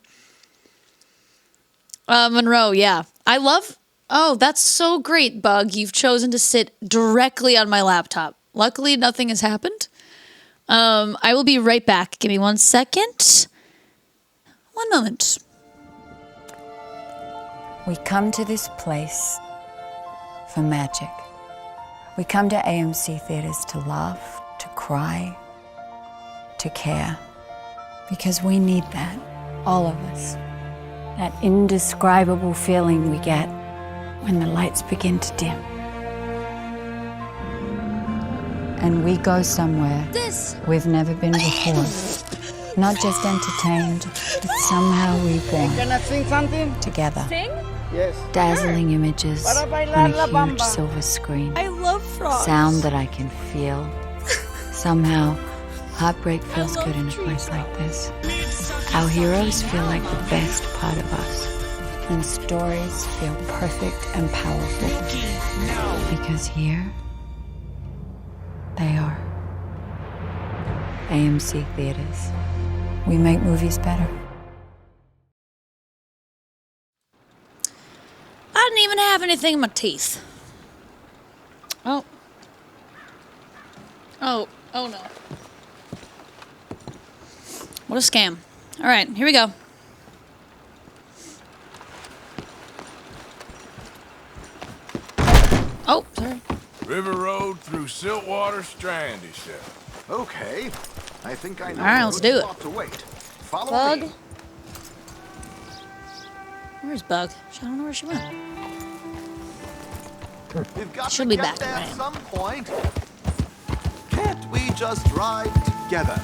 Monroe, yeah. I love... Oh, that's so great, Bug. You've chosen to sit directly on my laptop. Luckily, nothing has happened. I will be right back. Give me 1 second. 1 moment. We come to this place for magic. We come to AMC Theaters to laugh, to cry, to care. Because we need that, all of us. That indescribable feeling we get when the lights begin to dim. And we go somewhere we've never been before. Not just entertained, but somehow reborn. Can I sing something? Together. Sing? Yes. Dazzling images Para bailar on la a huge bamba. silver screen. I love frogs. Sound that I can feel. Somehow, heartbreak feels good in a place like this. Our heroes feel like the best part of us. And stories feel perfect and powerful. Because here, they are. AMC Theaters. We make movies better. I didn't even have anything in my teeth. Oh. Oh no. What a scam. All right, here we go. Oh, sorry. River Road through Siltwater Strand, he said. Okay. I think I know. All right, let's do it. To wait. Follow Bug. me. Where's Bug? I don't know where she went. We've got She'll to be get back, there right? at some point. Can't we just ride together?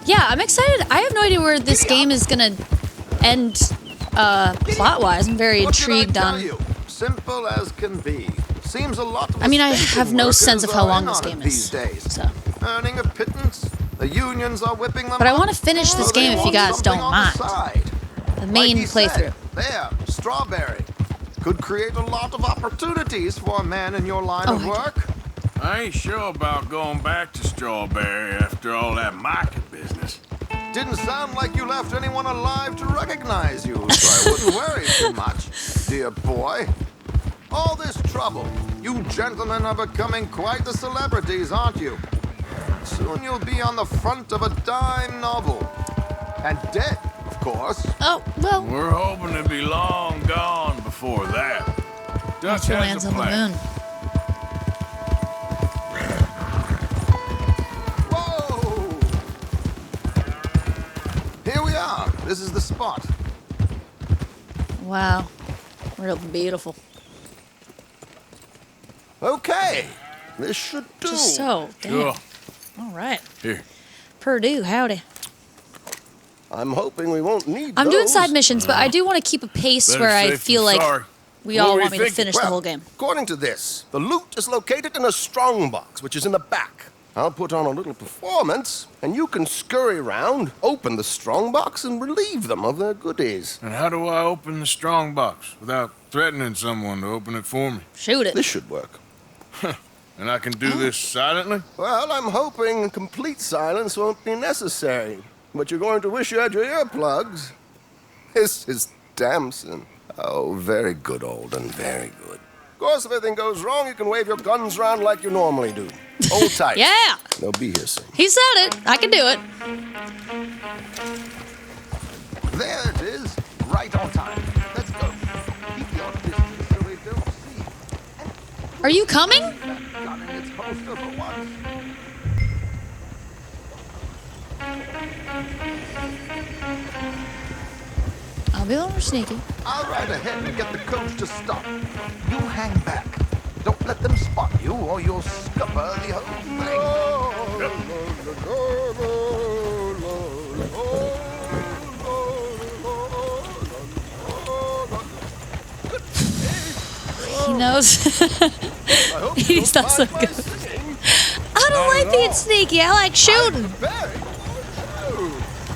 Yeah, I'm excited. I have no idea where this game is gonna end plot-wise. I'm very intrigued on. Simple as can be. Seems a lot of I mean, I station have no workers sense of how are long in this on it game these is. days. So. Earning a pittance. The unions are whipping them. But I up, want to finish this so they game if you want guys something don't on mind. the side. The main Like he said, playthrough. There, Strawberry. Could create a lot of opportunities for a man in your line of work. I ain't sure about going back to Strawberry after all that Micah business. Didn't sound like you left anyone alive to recognize you, so I wouldn't worry too much, dear boy. All this trouble. You gentlemen are becoming quite the celebrities, aren't you? Soon you'll be on the front of a dime novel. And dead, of course. Oh, well. We're hoping to be long gone before that. Dutch She has lands a on the plan. moon. Here we are. This is the spot. Wow. Real beautiful. Okay. This should do. Just so. Damn. Sure. All right. Here. Purdue, howdy. I'm hoping we won't need I'm doing those. side missions, but I do want to keep a pace Better where I safe feel than like sorry. we What all were you want me to thinking? finish the Well, whole game. According to this, the loot is located in a strongbox, which is in the back. I'll put on a little performance, and you can scurry around, open the strongbox, and relieve them of their goodies. And how do I open the strong box without threatening someone to open it for me? Shoot it. This should work. And I can do this silently? Well, I'm hoping complete silence won't be necessary. But you're going to wish you had your earplugs. This is Damson. Oh, very good, Alden, very good. Of course, if anything goes wrong, you can wave your guns around like you normally do. Hold tight. Yeah. They'll be here soon. He said it. I can do it. There it is. Right on time. Let's go. Keep your distance so we don't see. Are you coming? Gun in its holster for once. I'll be a little sneaky. I'll ride ahead and get the coach to stop. You hang back. Don't let them spot you or you'll scupper the whole He knows. He's not so good. I don't like being sneaky. I like shooting.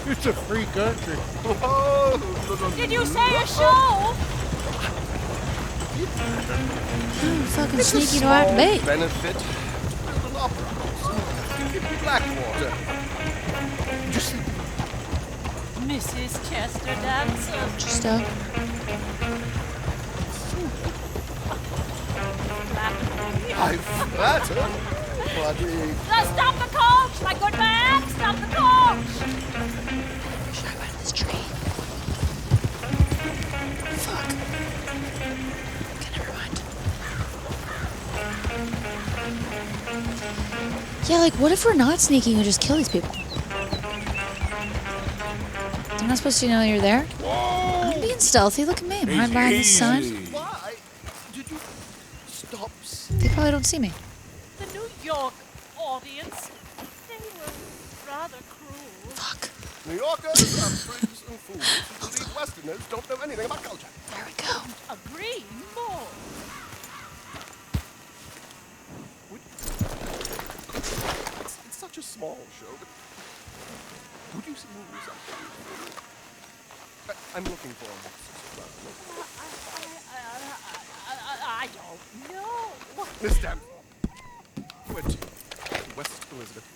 It's a free country. Did you say a show? How fucking It's a sneaky do I have to small be? benefit to build an opera house in Blackwater. Just Mrs. Chester Damson. Just I flatter, buddy. Stop the coach, my good man! Stop the coach! Should I run in this tree? Fuck. Okay, never mind. Yeah, like, what if we're not sneaking and just kill these people? They're not supposed to know you're there? I'm being stealthy. Look at me. I'm hiding behind this sign. Why did you stop? They probably don't see me. The New York audience, they were rather cruel. Fuck. New Yorkers are freaks and fools who believe Westerners don't know anything about culture. There we go. A green mole. It's such a small show, but would you see something? I'm looking for a I don't know. Miss Dam. Where to? West Elizabeth.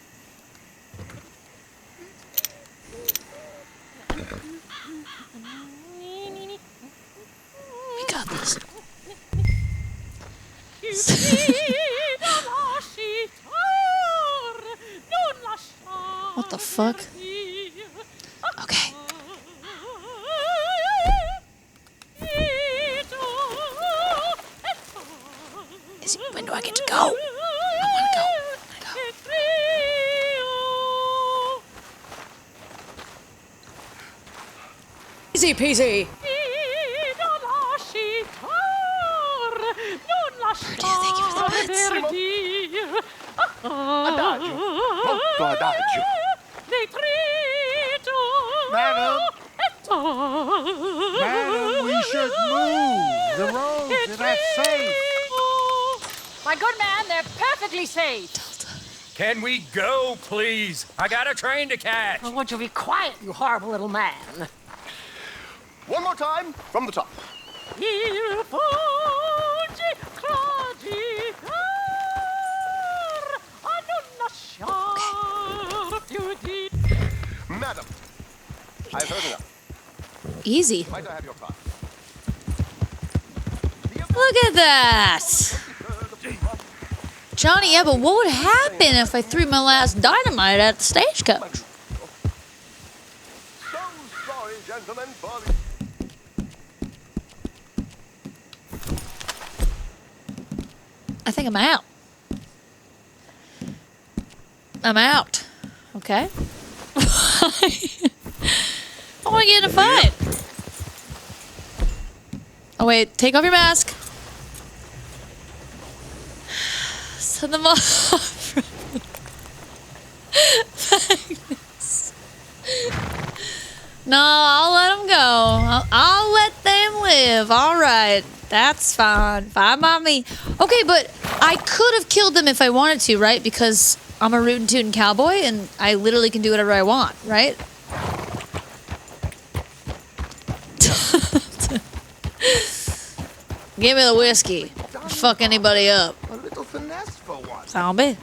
We got this. What the fuck? Okay. When do I get to go? I want to go. Easy peasy. Thank you for the bits. Adagio. Molto adagio. Madam, we should move. The roads are not safe. My good man, they're perfectly safe. Can we go, please? I got a train to catch. Oh, won't you be quiet, you horrible little man? One more time from the top. Madam, I've heard enough. Easy. Might I have your card? Look at that. Johnny, yeah, but what would happen if I threw my last dynamite at the stagecoach? So sorry, gentlemen, for I think I'm out. I'm out. Okay. I want to get in a fight. Oh, wait. Take off your mask. Send them off. Thanks. No, I'll let them go. I'll let them live. All right. That's fine. Fine by me. Okay, but I could have killed them if I wanted to, right? Because I'm a rootin' tootin' cowboy and I literally can do whatever I want, right? Give me the whiskey. Fuck anybody up. a little finesse for once. Zombie.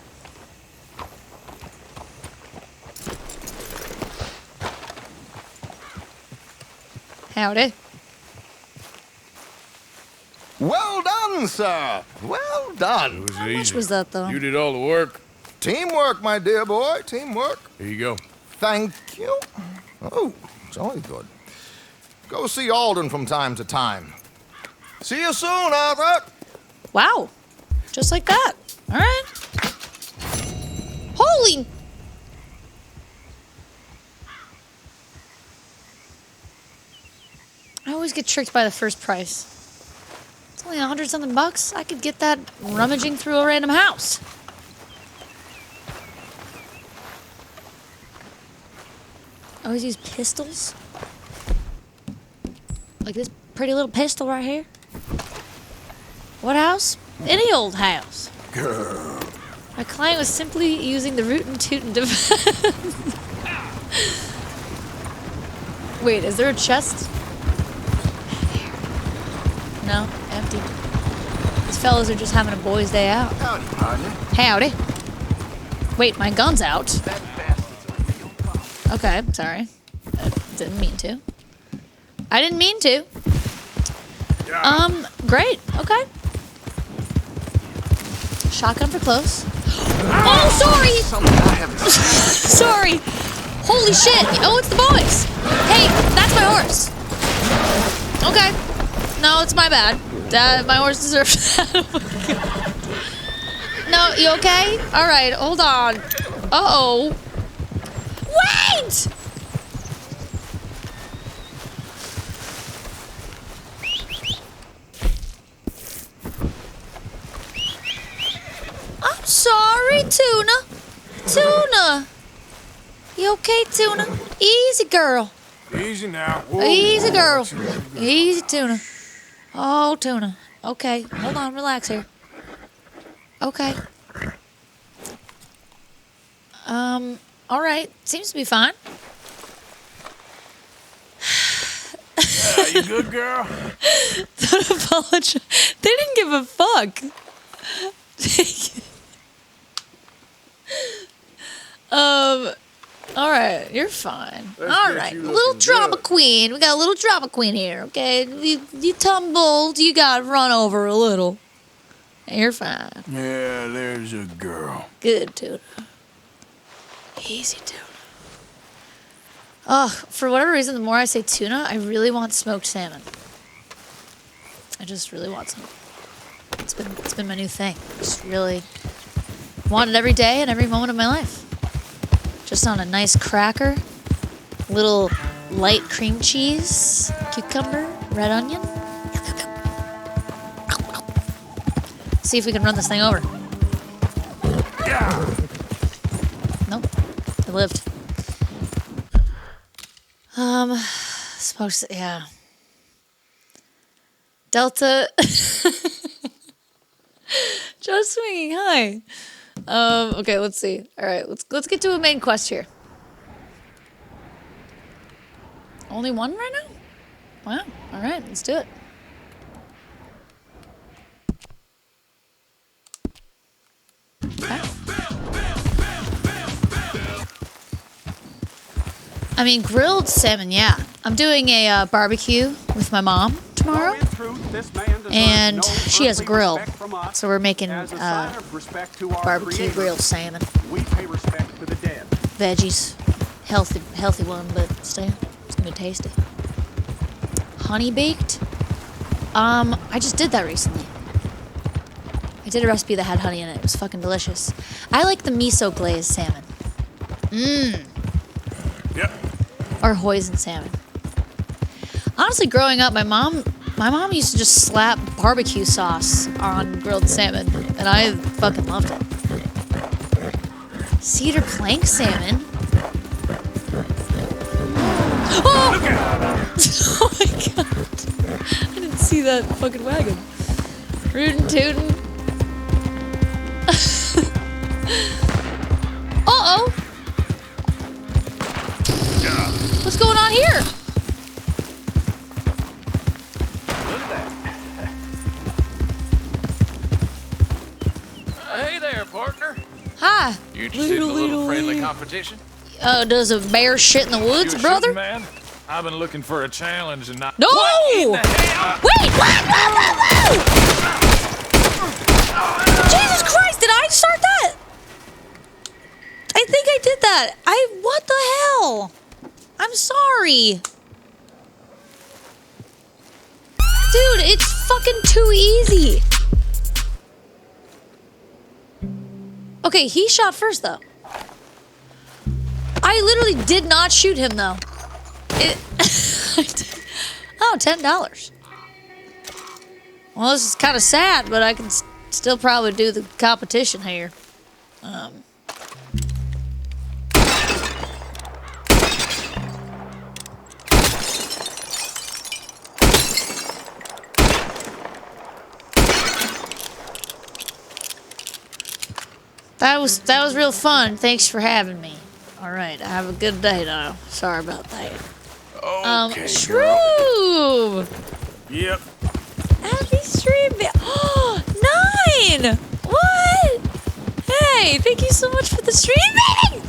Howdy. Well done, sir. Well done. How much was that, though? You did all the work. Teamwork, my dear boy. Teamwork. Here you go. Thank you. Oh, it's always good. Go see Alden from time to time. See you soon, Arthur. Wow. Just like that. All right. Holy... I always get tricked by the first price. It's only $100-something bucks. I could get that rummaging through a random house. I always use pistols. Like this pretty little pistol right here. What house? Any old house. Girl. My client was simply using the rootin' tootin' defense. Wait, is there a chest? No, empty. These fellas are just having a boys' day out. Howdy, partner. Howdy. Wait, my gun's out. Okay, sorry. I didn't mean to. I didn't mean to. Great. Okay. Shotgun for close. Oh, sorry! Sorry. Holy shit. Oh, it's the boys. Hey, that's my horse. Okay. No, it's my bad. My horse deserves that. No, you okay? All right, hold on. Uh-oh. Wait! I'm sorry, Tuna. Tuna. You okay, Tuna? Easy, girl. Easy now. Whoa. Easy, girl. Easy, Tuna. Oh, Tuna. Okay, hold on, relax here. Okay. All right. Seems to be fine. You good, girl? Don't apologize. They didn't give a fuck. All right, you're fine. All right, little drama queen. We got a little drama queen here, okay? You tumbled, you got run over a little. You're fine. Yeah, there's a girl. Good, Tuna. Easy, Tuna. Ugh, for whatever reason, the more I say tuna, I really want smoked salmon. I just really want some. It's been my new thing. Just really want it every day and every moment of my life. Just on a nice cracker, little light cream cheese, cucumber, red onion. See if we can run this thing over. Nope, it lived. Yeah. Delta. Just swinging, hi. Okay, let's see. All right, let's get to a main quest here. Only one right now? Wow. All right, let's do it. Okay. I mean, grilled salmon, yeah. I'm doing a barbecue with my mom tomorrow, and she has a grill, so we're making barbecue grilled salmon. Veggies, healthy one, but still, it's gonna be tasty. Honey baked. I just did that recently. I did a recipe that had honey in it. It was fucking delicious. I like the miso glazed salmon. Mmm. Yep. Or hoisin salmon. Honestly, growing up, my mom used to just slap barbecue sauce on grilled salmon, and I fucking loved it. Cedar plank salmon. Oh! Oh my god! I didn't see that fucking wagon. Rootin' tootin'. Uh-oh! What's going on here? Hey there, partner. Hi. You interested in a little friendly competition? Does a bear shit in the woods, You a brother? shooting man? I've been looking for a challenge and not. No! What in the hell? Wait! Whoa! Jesus Christ! Did I start that? I think I did that. What the hell? I'm sorry. Dude, it's fucking too easy. Okay, he shot first, though. I literally did not shoot him, though. Oh, $10. Well, this is kind of sad, but I can still probably do the competition here. That was real fun. Thanks for having me. All right, have a good day now. Sorry about that. Okay, Shroom! Yep. Happy stream. Oh, 9! What? Hey, thank you so much for the streaming!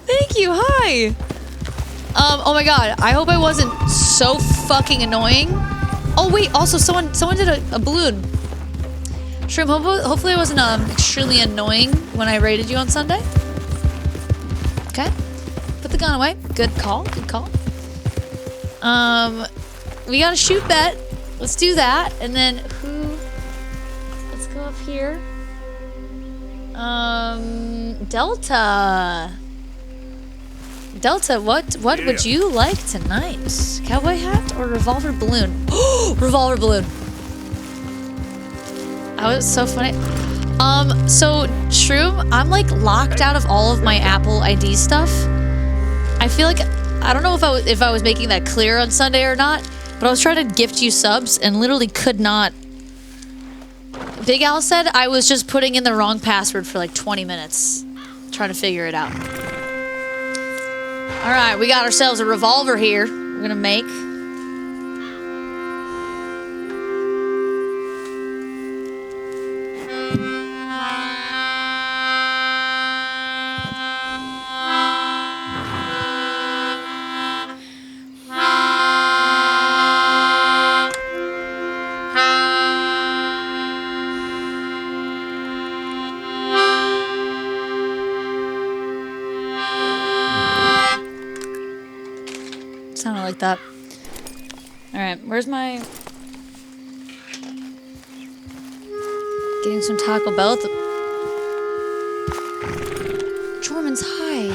Thank you, hi! Oh my god, I hope I wasn't so fucking annoying. Oh wait, also someone did a balloon. Shroom, hopefully I wasn't extremely annoying when I raided you on Sunday. Okay. Put the gun away. Good call, good call. We got a shoot bet. Let's do that. And then let's go up here. Delta. Delta, what would you like tonight? Cowboy hat or revolver balloon? Revolver balloon. Oh, it was so funny. So Shroom, I'm like locked out of all of my Apple ID stuff. I feel like I don't know if I was making that clear on Sunday or not, but I was trying to gift you subs and literally could not. Big Al said I was just putting in the wrong password for like 20 minutes, trying to figure it out. All right, we got ourselves a revolver here. We're gonna make. Sounded like that. All right, where's my... Getting some Taco Bell. Jorman's high.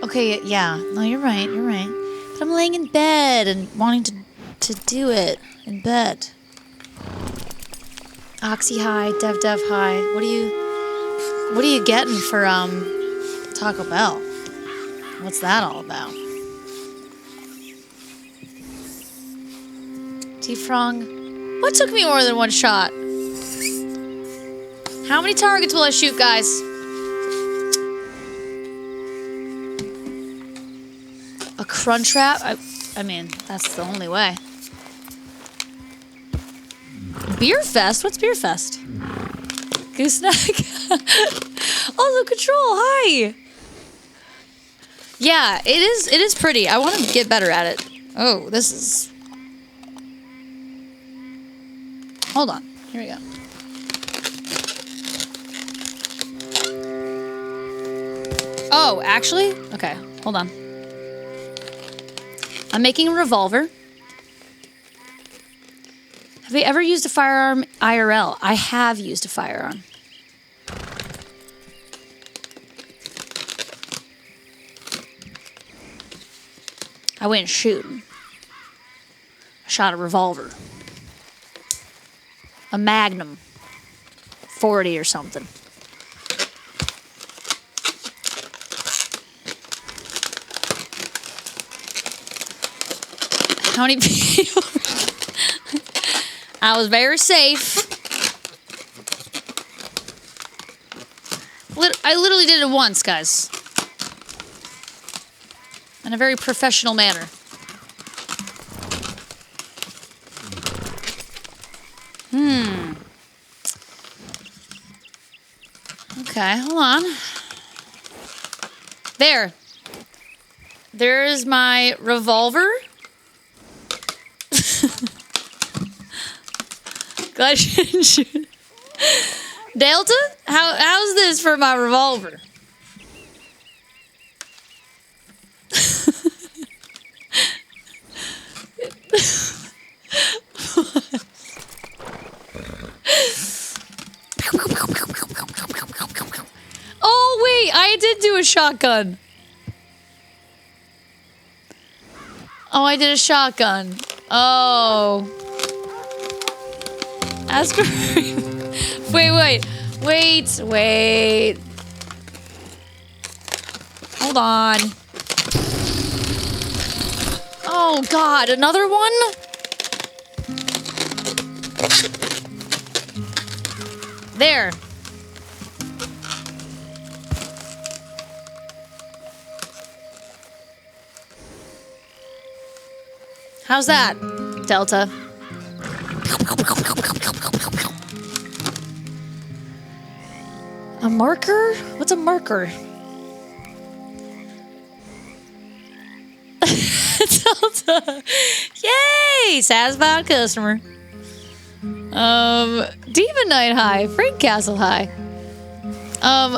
Okay, yeah. No, you're right. You're right. But I'm laying in bed and wanting to do it in bed. Oxy high, Dev high. What are you getting for Taco Bell? What's that all about? T-Frong. What took me more than one shot? How many targets will I shoot, guys? A Crunchwrap? I mean, that's the only way. Beer Fest? What's Beer Fest? Gooseneck? Also, Control, hi! Yeah, it is pretty. I want to get better at it. Oh, this is... Hold on. Here we go. Oh, actually? Okay, hold on. I'm making a revolver. Have you ever used a firearm IRL? I have used a firearm. I went shooting. I shot a revolver. A Magnum. 40 or something. How many people? I was very safe. I literally did it once, guys. In a very professional manner. Okay, hold on. There. There's my revolver. Glad you didn't shoot. Delta? How's this for my revolver? Oh, wait, I did do a shotgun. Oh, I did a shotgun. Oh. That's great. Wait. Hold on. Oh, God, another one? There. How's that, Delta? A marker? What's a marker? Delta. Yay! Satisfied customer. Demon Knight high. Frank Castle high.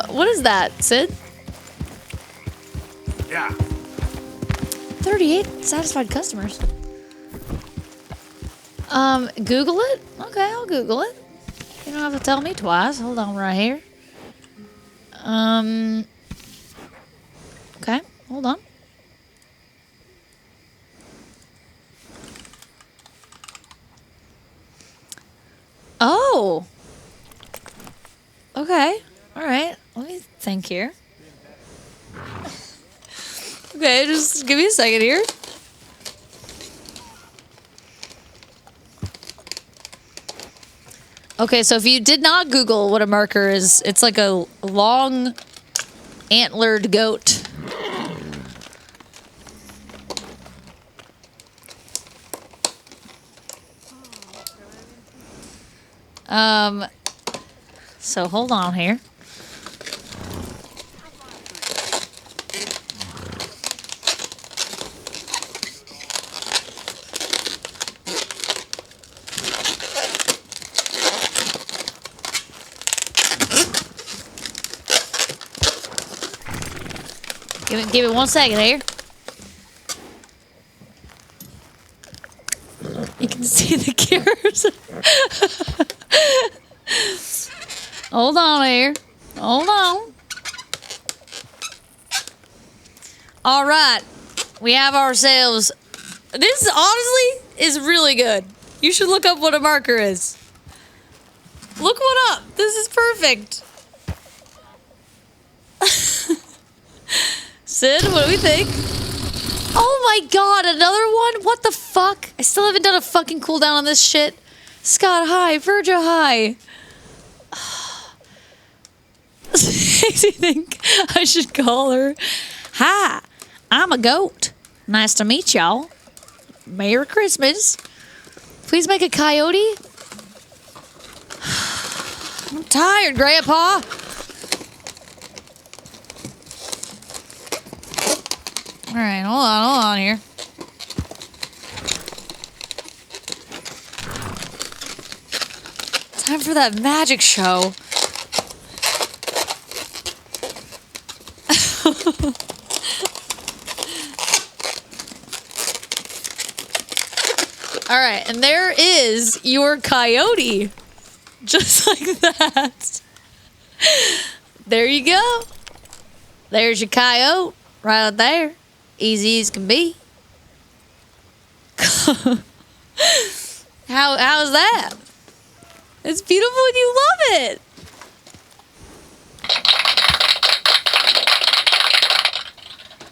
What is that, Sid? Yeah. 38 satisfied customers. Google it? Okay, I'll Google it. You don't have to tell me twice. Hold on right here. Okay, hold on. Oh. Okay. All right. Let me think here. Okay, just give me a second here. Okay, so if you did not Google what a marker is, it's like a long antlered goat. So hold on here. Give it 1 second here. You can see the gears. Hold on here. Hold on. All right. We have ourselves. This honestly is really good. You should look up what a marker is. Look one up. This is perfect. Sid, what do we think? Oh my god, another one? What the fuck? I still haven't done a fucking cooldown on this shit. Scott, hi. Virgil, hi. Makes me think I should call her. Hi, I'm a goat. Nice to meet y'all. Merry Christmas. Please make a coyote. I'm tired, Grandpa. All right, hold on here. Time for that magic show. All right, and there is your coyote. Just like that. There you go. There's your coyote right out there. Easy as can be. How's that? It's beautiful and you love it.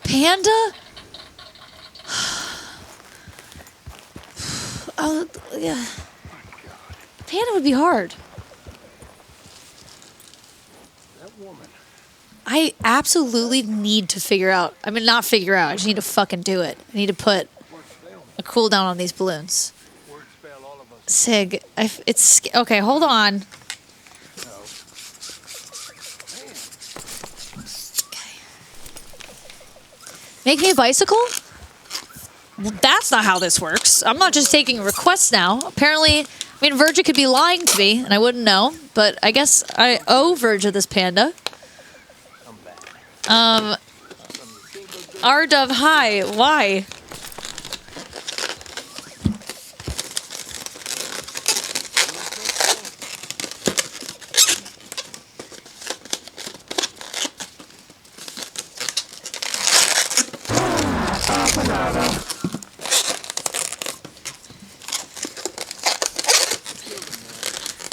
Panda? Oh, yeah. Panda would be hard. That woman. I absolutely need to figure out. I mean, not figure out. I just need to fucking do it. I need to put a cooldown on these balloons. Sig, it's okay. Hold on. Okay. Make me a bicycle? Well, that's not how this works. I'm not just taking requests now. Apparently, I mean, Virgil could be lying to me, and I wouldn't know. But I guess I owe Virgil this panda. R-Dove, hi. Why?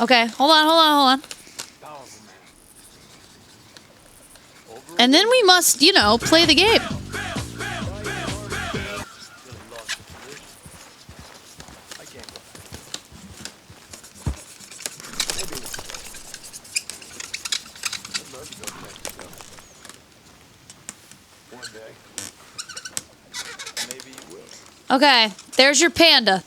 Okay, hold on. And then we must, you know, play the game. Okay, there's your panda.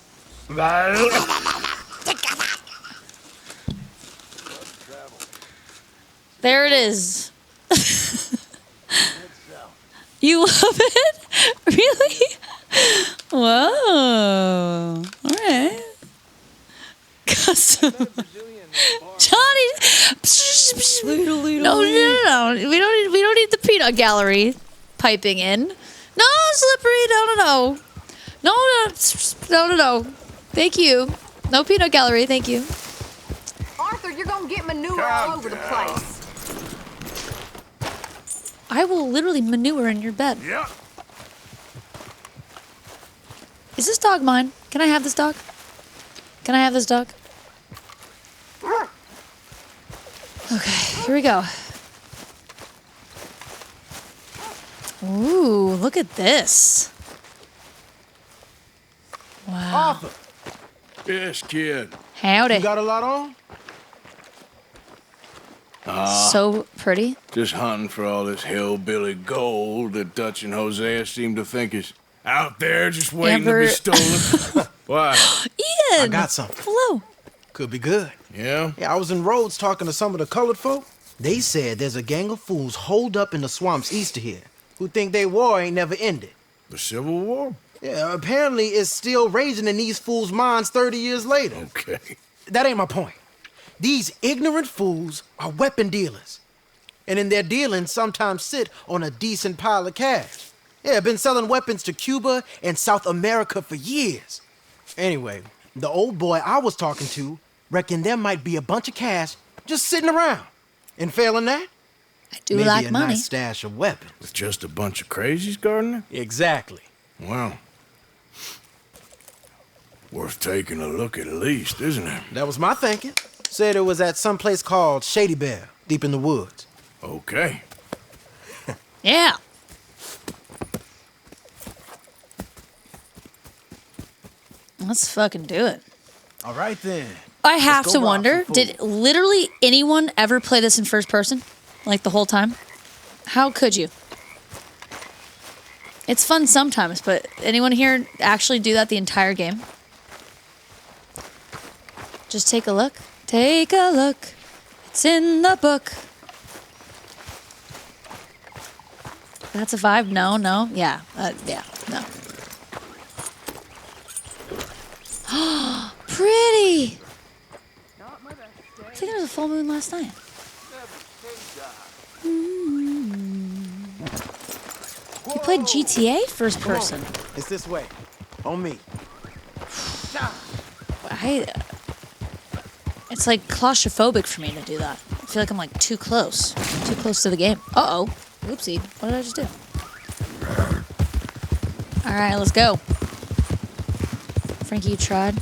There it is. You love it? Really? Whoa. All right. Custom. Johnny. No. We don't need the peanut gallery piping in. No, Slippery. No. No. Thank you. No peanut gallery. Thank you. Arthur, you're gonna get manure all over the place. I will literally manure in your bed. Yeah. Is this dog mine? Can I have this dog? Can I have this dog? Okay. here we go. Ooh, look at this. Wow. Arthur. Yes, kid. Howdy. You got a lot on? So pretty. Just hunting for all this hillbilly gold that Dutch and Hosea seem to think is out there just waiting to be stolen. Why? Ian! I got something. Hello. Could be good. Yeah? Yeah, I was in Rhodes talking to some of the colored folk. They said there's a gang of fools holed up in the swamps east of here who think their war ain't never ended. The Civil War? Yeah, apparently it's still raging in these fools' minds 30 years later. Okay. That ain't my point. These ignorant fools are weapon dealers. And in their dealing, sometimes sit on a decent pile of cash. Yeah, been selling weapons to Cuba and South America for years. Anyway, the old boy I was talking to reckoned there might be a bunch of cash just sitting around. And failing that, I do maybe like a money. nice stash of weapons. With just a bunch of crazies, Gardner? Exactly. Wow. Worth taking a look at least, isn't it? That was my thinking. Said it was at some place called Shady Bear, deep in the woods. Okay. Yeah. Let's fucking do it. All right, then. I have Let's to go rob wonder, some did literally anyone ever play this in first person? Like the whole time? How could you? It's fun sometimes, but anyone here actually do that the entire game? Just take a look. Take a look. It's in the book. That's a vibe? No, no. Yeah. Yeah. No. Pretty! I think there was a full moon last night. You played GTA first person. It's this way. On me. It's like claustrophobic for me to do that. I feel like I'm like too close to the game. Uh-oh. Oopsie. What did I just do? All right, let's go. Frankie, you tried.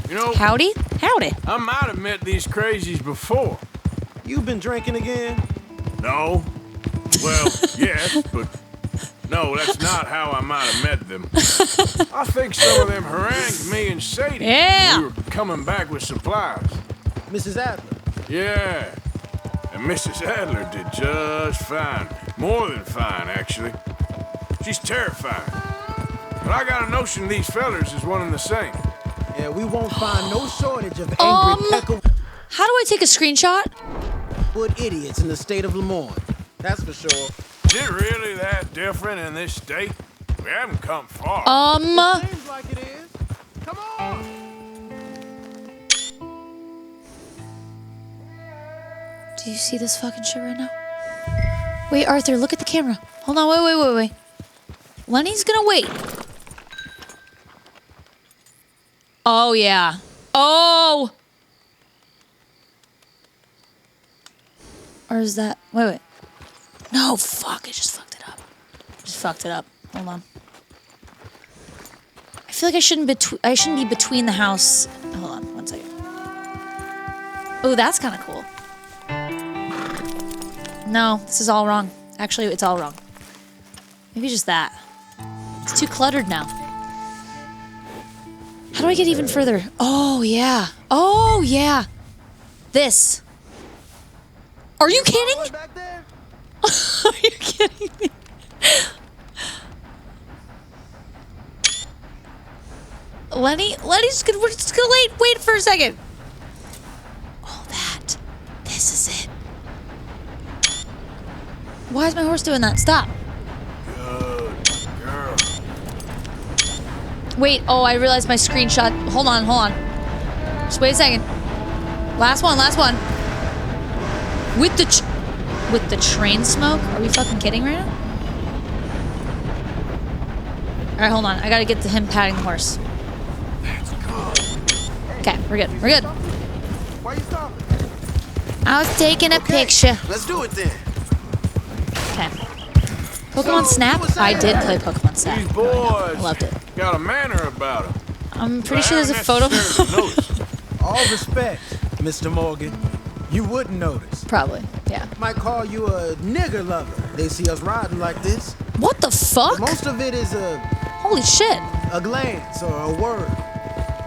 You know, Howdy? Howdy. I might have met these crazies before. You been drinking again? No. Well, yes, but no, that's not how I might have met them. I think some of them harangued me and Sadie. Yeah. We were coming back with supplies. Mrs. Adler? Yeah. And Mrs. Adler did just fine. More than fine, actually. She's terrifying. But I got a notion these fellers is one and the same. Yeah, we won't find no shortage of angry peckle. How do I take a screenshot? Wood idiots in the state of Lemoyne. That's for sure. Is it really that different in this state? We haven't come far. Seems like it is. Come on. Do you see this fucking shit right now? Wait, Arthur, look at the camera. Hold on, wait. Lenny's gonna wait. Oh, yeah. Oh! Or is that... Wait. No, fuck, I just fucked it up. Hold on. I feel like I shouldn't be between the house... Hold on, 1 second. Oh, that's kind of cool. No, this is all wrong. Actually, it's all wrong. Maybe just that. It's too cluttered now. How do I get even further? Oh, yeah. Oh, yeah. This. Are you kidding? Are you kidding me? Lenny's gonna wait for a second. Oh, that. This is it. Why is my horse doing that? Stop. Good girl. Wait, oh, I realized my screenshot. Hold on. Just wait a second. Last one. With the train smoke? Are we fucking kidding right now? Alright, hold on. I gotta get to him patting the horse. That's good. Okay, we're good. Why you stopping? I was taking a picture. Let's do it then. Okay. Pokemon Snap? I did play Pokemon Snap. These boys I loved it. got a manner about them. I'm pretty sure there's a photo. All respect, Mr. Morgan. You wouldn't notice. Probably, yeah. Might call you a nigger lover. They see us riding like this. What the fuck? But most of it is a... Holy shit. A glance or a word.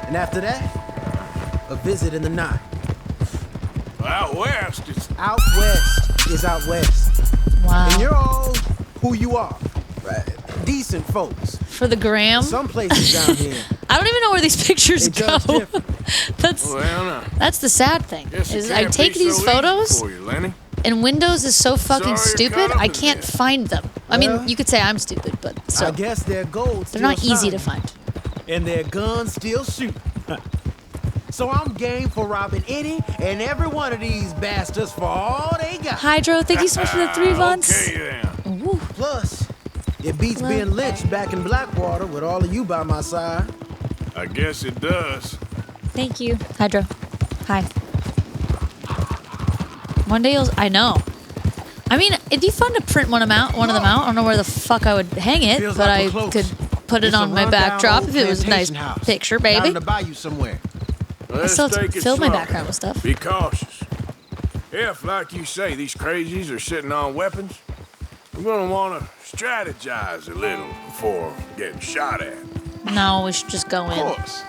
And after that, a visit in the night. Out west, it's... Out west is out west. Wow. And you're all who you are. Right? Decent folks. For the gram? Some places down here. I don't even know where these pictures go. Well, That's the sad thing. Is I take these photos, for you, Lenny. and Windows is so fucking Sorry you're stupid, caught up I in can't this. find them. I mean, you could say I'm stupid, but so I guess their gold they're not easy to find. And their guns still shoot. So I'm game for robbing any and every one of these bastards for all they got. Hydro, thank you so much for the 3 months. Okay, then. Ooh. Plus, it beats being lynched back in Blackwater with all of you by my side. I guess it does. Thank you, Hydro. Hi. One day I know. I mean, it'd be fun to print one of them out. I don't know where the fuck I would hang it, Feels but like I we're close. could put it It's a on my rundown backdrop old if it was a nice plantation house picture, down baby. in the bayou somewhere. I still have to take it fill my slow. background with stuff. Be cautious. If, like you say, these crazies are sitting on weapons, we're gonna want to strategize a little before getting shot at. No, we should just go in. Of course.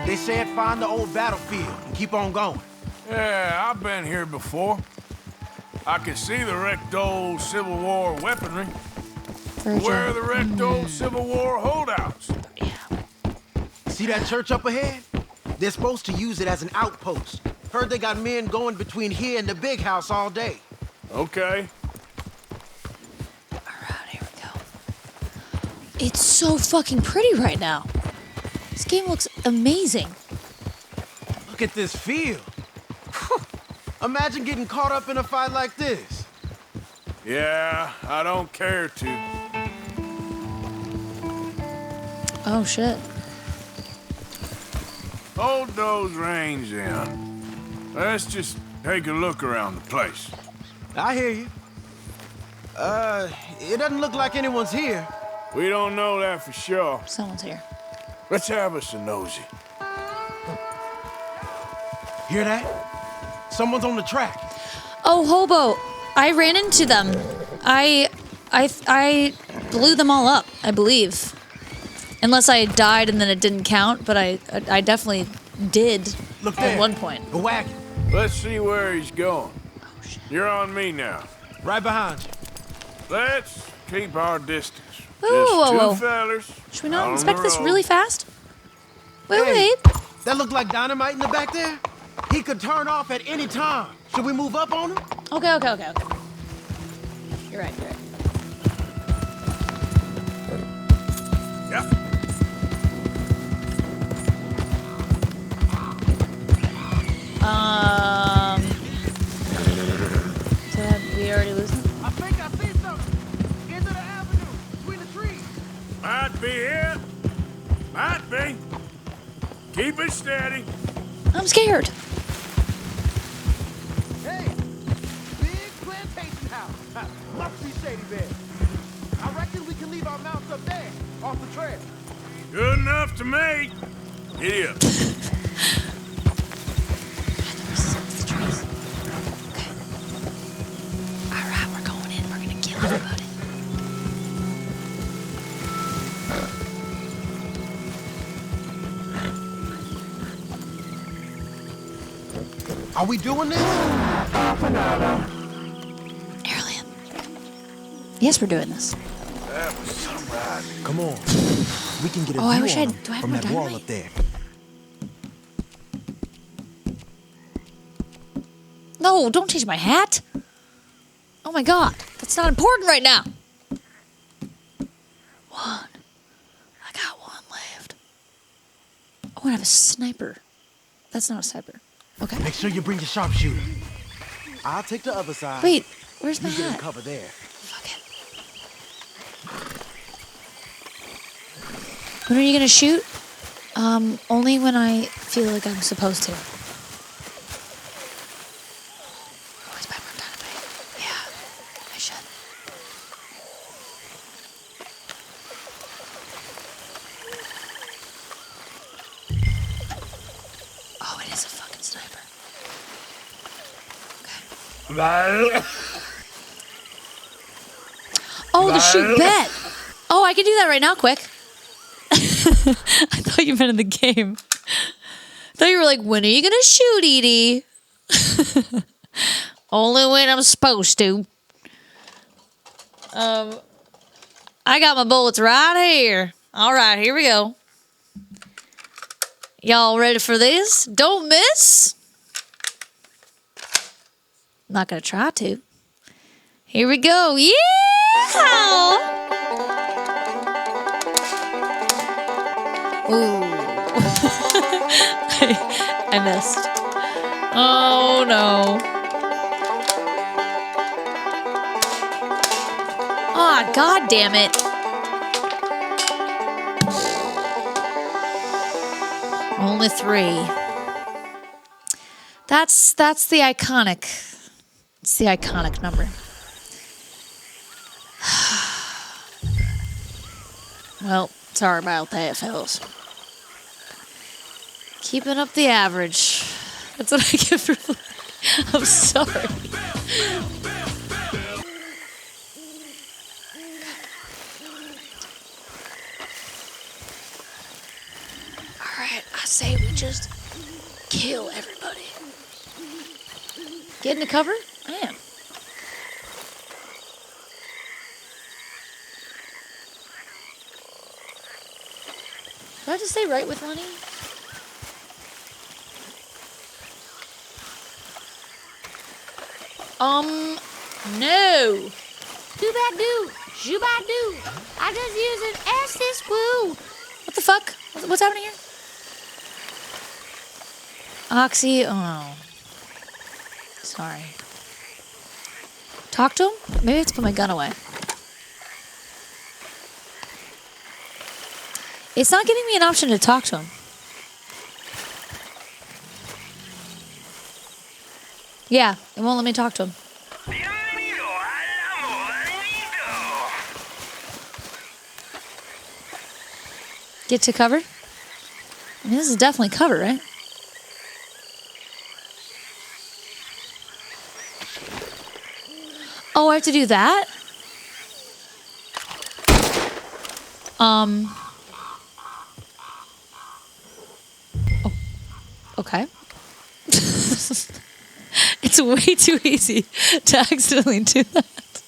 They said find the old battlefield and keep on going. Yeah, I've been here before. I can see the wrecked old Civil War weaponry. Where are the wrecked old Civil War holdouts? See that church up ahead? They're supposed to use it as an outpost. Heard they got men going between here and the big house all day. Okay. It's so fucking pretty right now. This game looks amazing. Look at this field. Imagine getting caught up in a fight like this. Yeah, I don't care to. Oh, shit. Hold those reins in. Let's just take a look around the place. I hear you. It doesn't look like anyone's here. We don't know that for sure. Someone's here. Let's have us a nosy. Hear that? Someone's on the track. Oh, Hobo. I ran into them. I blew them all up, I believe. Unless I died and then it didn't count, but I definitely did. Look at there. one point. A wagon. Let's see where he's going. Oh, shit. You're on me now. Right behind you. Let's keep our distance. Whoa, Just whoa, two whoa. fellers. Should we not on inspect the this road. really fast? Wait, Hey, wait. that looked like dynamite in the back there. He could turn off at any time. Should we move up on him? Okay. You're right. Yep. Did we already lose him? I think I see something. Into the avenue, between the trees. Might be here. Might be. Keep it steady. I'm scared. Hey, big plantation house. Must be shady there. I reckon we can leave our mounts up there, off the trail. Good enough to me. Giddy up. Alright, we're going in. We're gonna kill everybody. Are we doing this? Airland. Yes, we're doing this. That was some ride. Come on. We can get a Oh, I view wish on I'd- them do I have from more that wall dynamite? up there. No, don't change my hat. Oh my god, that's not important right now. One. I got one left. Oh, I have a sniper. That's not a sniper. Okay. Make sure you bring your sharpshooter. I'll take the other side. Wait, where's my You get in hat? cover there. When are you gonna shoot? Only when I feel like I'm supposed to. Always buy more dynamite. Yeah, I should. Oh, it is a fucking sniper. Oh, the shoot bet. Oh, I can do that right now, quick. I thought you meant in the game. I thought you were like, when are you going to shoot, Edie? Only when I'm supposed to. I got my bullets right here. All right, here we go. Y'all ready for this? Don't miss. Not going to try to. Here we go. Yeah! Ooh. I missed. Oh, no. Ah, God damn it. Only 3. That's the iconic. It's the iconic number. Well, sorry about that, fellas. Keeping up the average. That's what I get for. I'm sorry. Alright, I say we just kill everybody. Get into cover? I am. Do I have to stay right with Lenny? No. Do-ba-do, shoo-ba-do. I just use an S woo. What the fuck? What's happening here? Oxy, oh. Sorry. Talk to him? Maybe I have to put my gun away. It's not giving me an option to talk to him. Yeah, it won't let me talk to him. Get to cover? I mean, this is definitely cover, right? Oh, I have to do that? Oh, okay. It's way too easy to accidentally do that.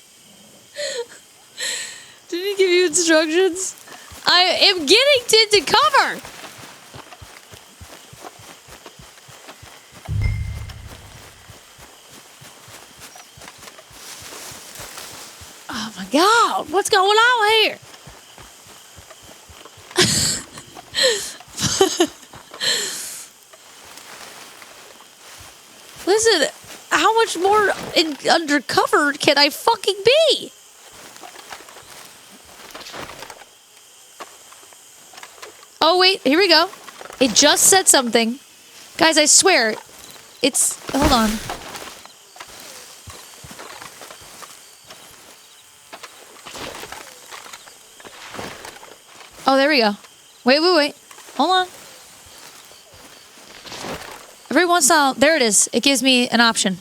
Did he give you instructions? I am getting tinted cover. Oh my God, what's going on here? Listen, how much more undercover can I fucking be? Oh, wait, here we go. It just said something. Guys, I swear, it's... Hold on. Oh, there we go. Wait. Hold on. Every once in a while, there it is. It gives me an option.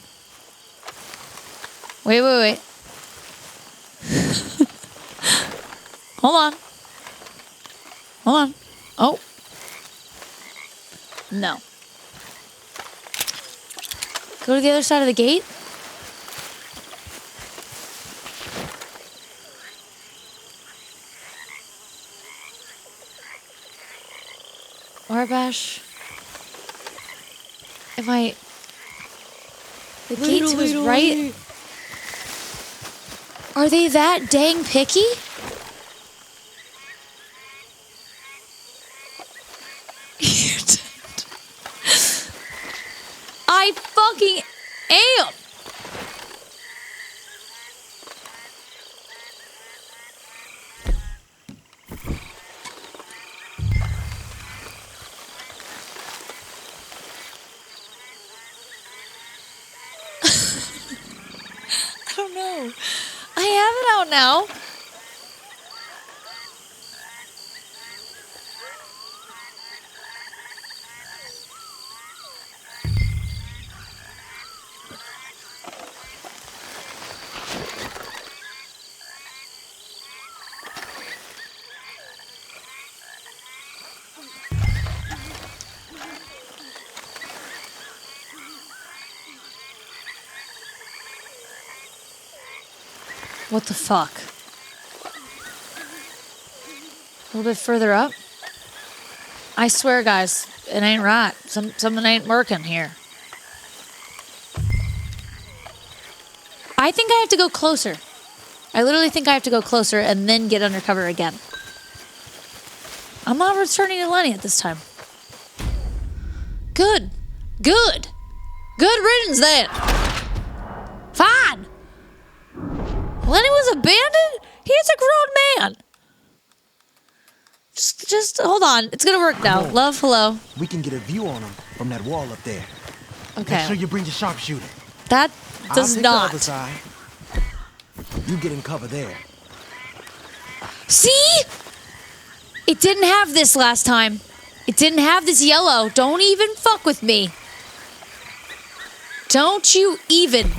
Wait. Hold on. Oh. No. Go to the other side of the gate. Warbash. Am I... The gate was right? Are they that dang picky? I fucking am. I don't know. I have it out now. What the fuck? A little bit further up? I swear, guys, it ain't right. Something ain't working here. I think I have to go closer. I literally think I have to go closer and then get undercover again. I'm not returning to Lenny at this time. Good. Good. Good riddance then. Fine. Lenny was abandoned? He's a grown man. Just hold on. It's gonna work now. Love, hello. We can get a view on him from that wall up there. Okay. Make sure you bring your sharpshooter. That does I'll take not. The other side. You get in cover there. See? It didn't have this last time. It didn't have this yellow. Don't even fuck with me. Don't you even.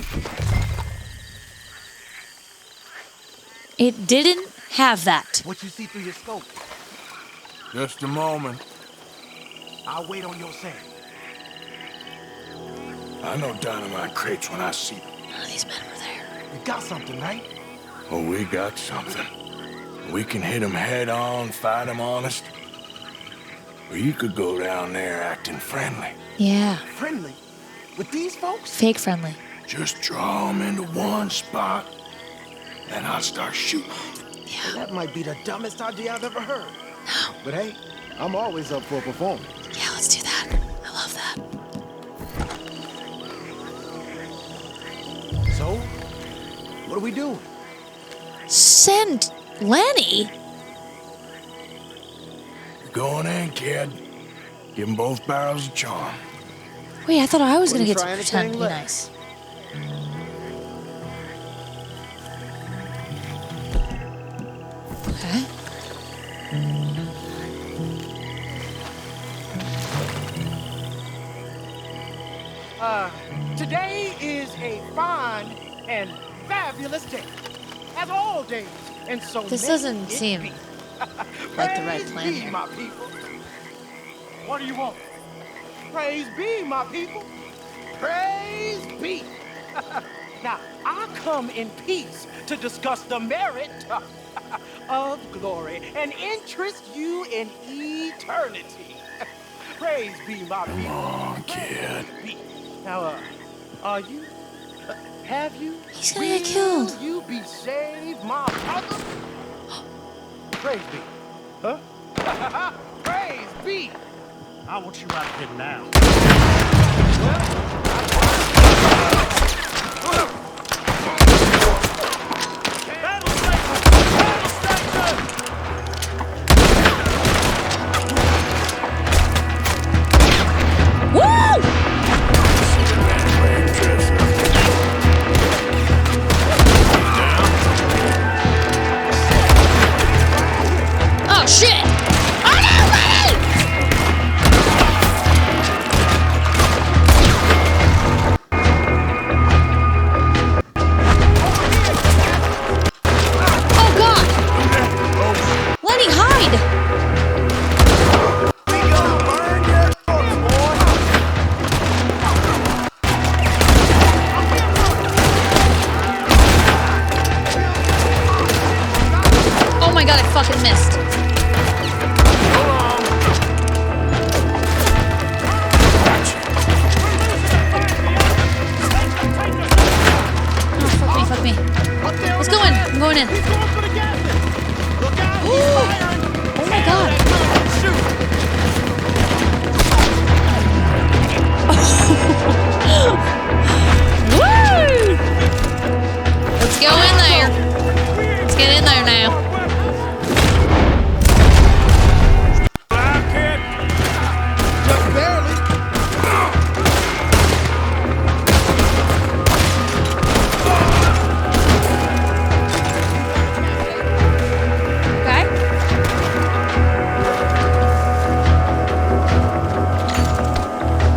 It didn't have that. What you see through your scope? Just a moment. I'll wait on your scent. I know dynamite crates when I see them. None of these men were there. You got something, right? Oh, we got something. We can hit them head on, fight them honest. Or you could go down there acting friendly. Yeah. Friendly? With these folks? Fake friendly. Just draw them into one spot, then I'll start shooting. Yeah. Well, that might be the dumbest idea I've ever heard. No. But hey, I'm always up for a performance. Yeah, let's do that. I love that. So, what are we doing? Send Lenny? You're going in, kid. Give them both barrels of charm. Wait, I thought I was going to get to try pretend to be anything nice. Okay. Today is a fine and fabulous day, as all days, and so This may doesn't it seem be. like the right Praise plan be, here. my people. What do you want? Praise be, my people. Praise be. Now, I come in peace to discuss the merit of glory and interest you in eternity. Praise be, my people. Come on, kid. Now, are you? Have you? He's gonna get killed. Will you be saved, my brother? Praise be. Huh? Praise be. I want you right here now. Oh shit! Oh no, Lenny! Oh god! Lenny, hide! Oh my god, I fucking missed. Oh, fuck me. Let's go in. I'm going in. Oh my god. Woo! Let's go in there. Let's get in there now. Just barely. Okay.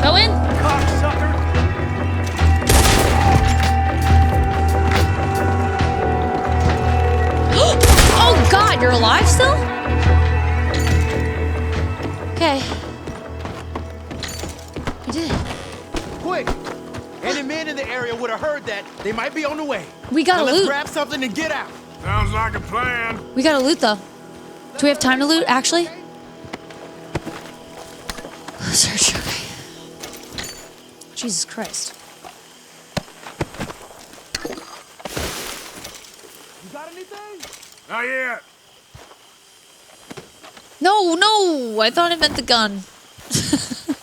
Go in. Oh god, you're alive still? Okay. We did it. Quick! Any men in the area would have heard that. They might be on the way. We gotta Now loot. let's grab something and get out. Sounds like a plan. We gotta loot though. Do we have time to loot, actually? Search, okay. Jesus Christ. You got anything? Not yet. No, no! I thought it meant the gun. This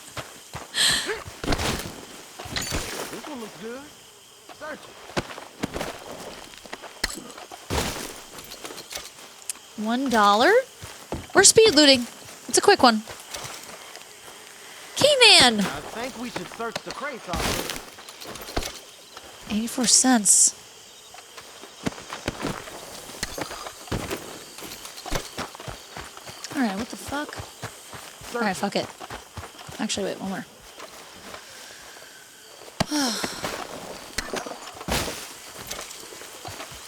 one looks good. Search it. $1? We're speed looting. It's a quick one. Keyman! I think we should search the crates already. 84 cents. Alright, what the fuck? Alright, fuck it. Actually, wait, one more.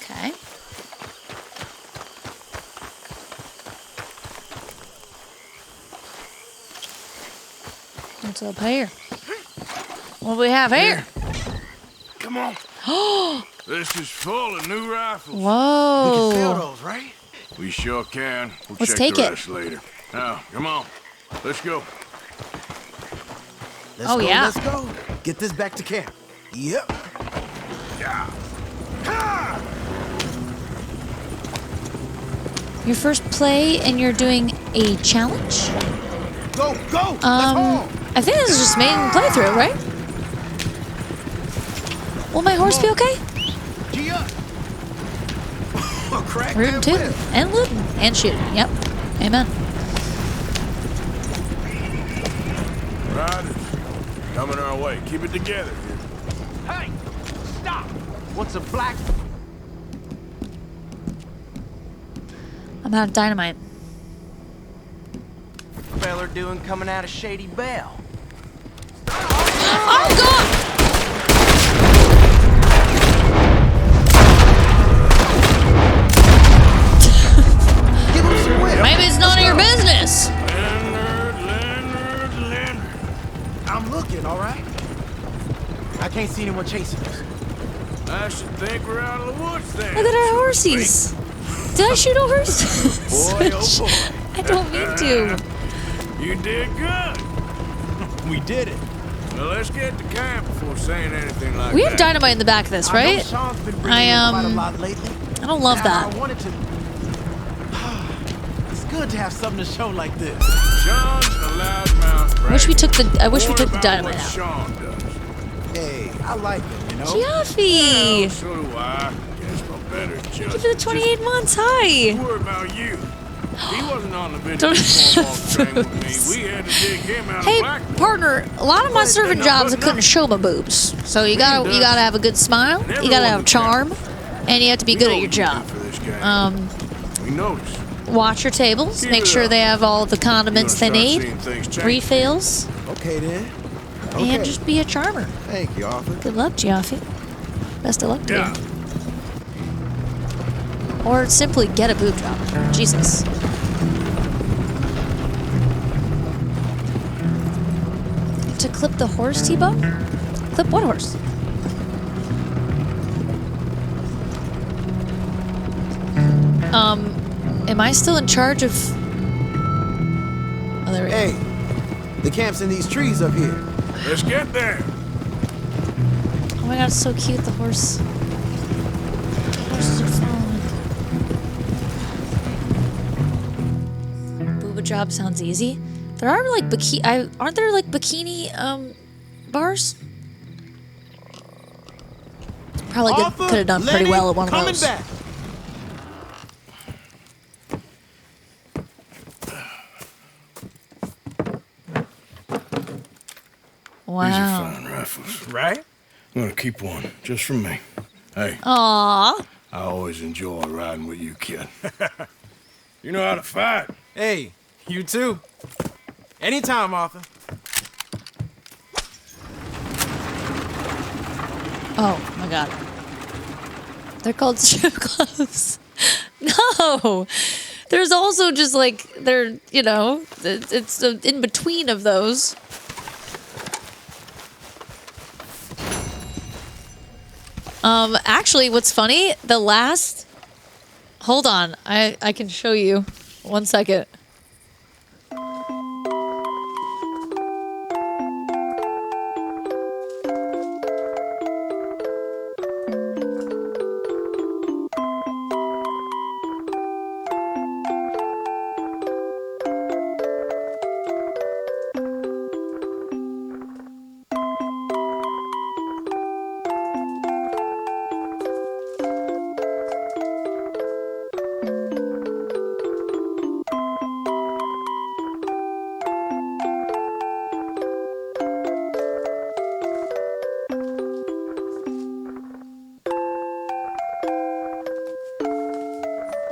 Okay. What's up here? What do we have here? Come on. This is full of new rifles. Whoa. We can sell those, right? We sure can. We'll Let's check take the it. rest later. Now, come on. Let's go. Let's Oh, go, yeah. Let's go. Get this back to camp. Yep. Yeah. Your first play and you're doing a challenge? Go, go! Let's haul! I think this is just main playthrough, right? Will my horse be okay? Gee up! Crack Rooting that too. whip. And looting. And shooting. Yep. Amen. Riders, coming our way. Keep it together. Hey! Stop! What's a black... I'm out of dynamite. feller doing coming out of Shady Belle? Oh, God! Give him some whip. Maybe it's none of your business. Leonard. I'm looking, all right? I can't see anyone chasing us. I should think we're out of the woods then. Look at our horsies. Did I shoot a horse? Boy, oh boy. I don't mean to. You did good. We did it. Well, let's get to camp before saying anything like We that. have dynamite in the back of this, right? Sean's been bringing in quite a lot lately. I don't love that. I wanted to... It's good to have something to show like this. Sean's a loudmouth. I wish we took the What dynamite out. Sean does. Hey, I like him, you know? Giaffi! Well, so do I. Guess no better Thank you judge. for the 28 months. Hi. Don't worry about you. He wasn't on the Don't- vintage train with me. We had to dig him out Hey, of Blackpool. partner, a lot of my serving jobs I couldn't show my boobs. So you gotta have a good smile, you gotta have charm, and you have to be good at your job. We noticed. Watch your tables, make sure they have all the condiments they need, refills, Okay, then. and just be a charmer. Thank you, Arthur. Good luck, Giaffi. Best of luck to you. Or simply get a boob job. Jesus. To clip the horse, T-Bone? Clip what horse? Am I still in charge of... Oh, there we go. Hey, the camp's in these trees up here. Let's get there. Oh my god, it's so cute, the horse. Horses are following. Booba job sounds easy. There are like aren't there like bikini bars? Probably could have done pretty well at one of those. Back. Wow. These are fine rifles. Right? I'm gonna keep one, just for me. Hey. Aww. I always enjoy riding with you, kid. You know how to fight. Hey, you too. Anytime, Arthur. Oh my god. They're called strip clubs. No. There's also just like, it's in between of those. Actually, what's funny, hold on, I can show you. 1 second.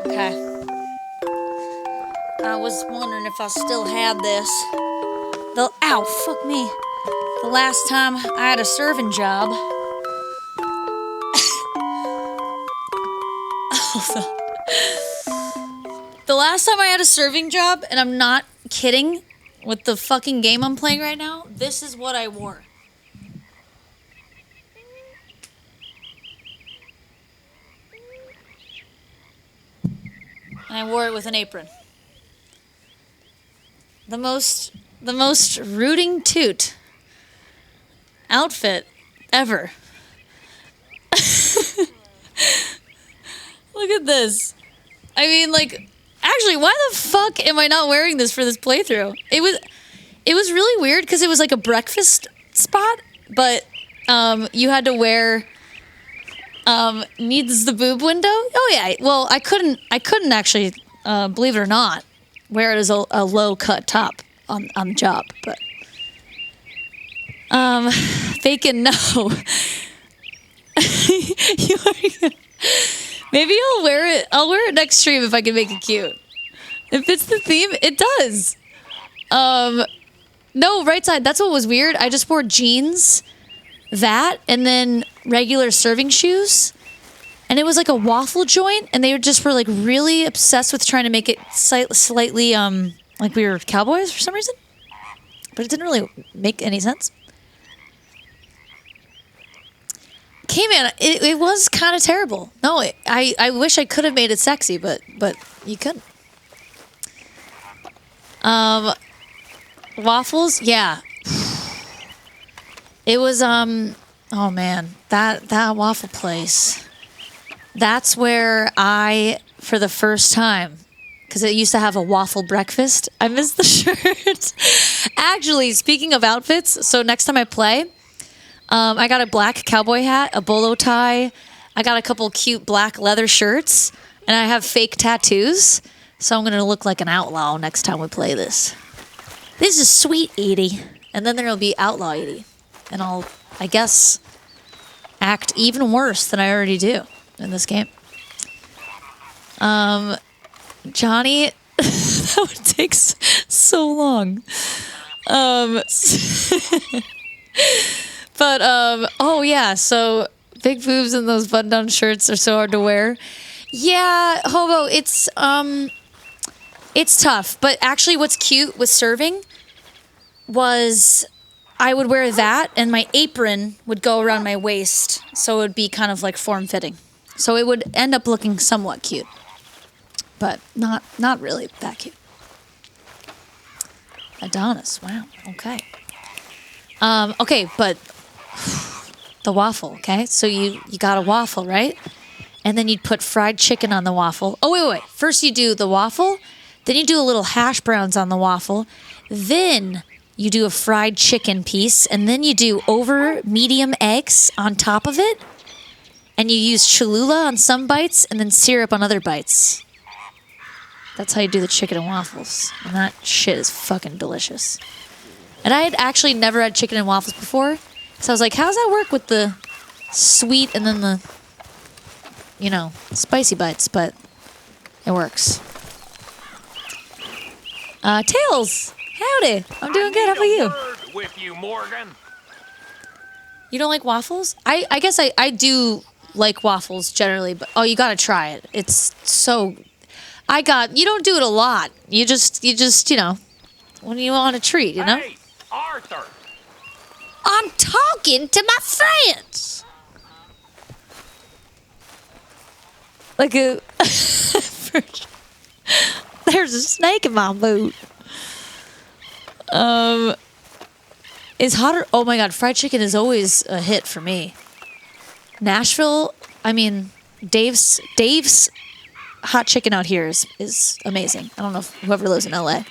Okay. I was wondering if I still had this. Ow, fuck me. The last time I had a serving job. The last time I had a serving job, and I'm not kidding, with the fucking game I'm playing right now, this is what I wore. And I wore it with an apron. The most rooting toot outfit ever. Look at this. I mean, like, actually, why the fuck am I not wearing this for this playthrough? It was really weird because it was like a breakfast spot, but you had to wear needs the boob window. Oh yeah. Well, I couldn't actually, believe it or not, wear it as a low cut top on the job, but Bacon, no. Maybe I'll wear it. I'll wear it next stream if I can make it cute. If it's the theme, it does. No, right side. That's what was weird. I just wore jeans, and then regular serving shoes. And it was like a waffle joint, and they were like really obsessed with trying to make it slightly, like we were cowboys for some reason. But it didn't really make any sense. Okay, man, it was kind of terrible. No, I wish I could have made it sexy, but you couldn't. Waffles, yeah. It was oh man, that waffle place. That's where I, for the first time, because it used to have a waffle breakfast. I missed the shirt. Actually, speaking of outfits, so next time I play, I got a black cowboy hat, a bolo tie. I got a couple cute black leather shirts, and I have fake tattoos. So I'm gonna look like an outlaw next time we play this. This is Sweet Edie, and then there'll be Outlaw Edie, and I'll, I guess, act even worse than I already do in this game. Johnny, that would take so long. But, oh yeah, so big boobs and those button-down shirts are so hard to wear. Yeah, Hobo, it's tough. But actually what's cute with serving was I would wear that and my apron would go around my waist. So it would be kind of like form-fitting. So it would end up looking somewhat cute. But not really that cute. Adonis, wow, okay. Okay, but the waffle, okay? So you got a waffle, right? And then you'd put fried chicken on the waffle. Oh, wait. First you do the waffle, then you do a little hash browns on the waffle, then you do a fried chicken piece, and then you do over medium eggs on top of it, and you use Cholula on some bites, and then syrup on other bites. That's how you do the chicken and waffles. And that shit is fucking delicious. And I had actually never had chicken and waffles before. So I was like, how does that work with the sweet and then the, spicy bites? But it works. Tails! Howdy! I'm doing good. How about you? With you, Morgan. You don't like waffles? I guess I do like waffles generally, but you gotta try it. It's so... you don't do it a lot. You just, when you want a treat, Hey, Arthur! I'm talking to my friends. Like a... There's a snake in my boot. Is hotter... Oh my God, fried chicken is always a hit for me. Nashville, I mean, Dave's hot chicken out here is amazing. I don't know if whoever lives in LA.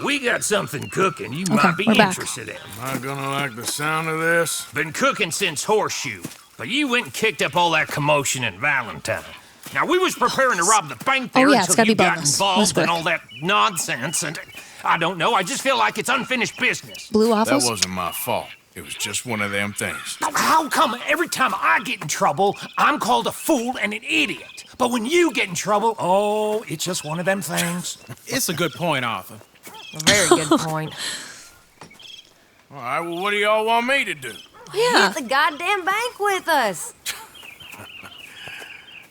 We got something cooking you might be we're back. interested in. Am I gonna like the sound of this? Been cooking since Horseshoe, but you went and kicked up all that commotion in Valentine. Now, we was preparing to rob the bank there yeah, it's until gotta you be got boneless. involved Let's in all that nonsense, and I don't know, I just feel like it's unfinished business. Blue waffles? That wasn't my fault. It was just one of them things. How come every time I get in trouble, I'm called a fool and an idiot? But when you get in trouble, oh, it's just one of them things. It's a good point, Arthur. A very good point. All right, well, what do y'all want me to do? Hit the goddamn bank with us.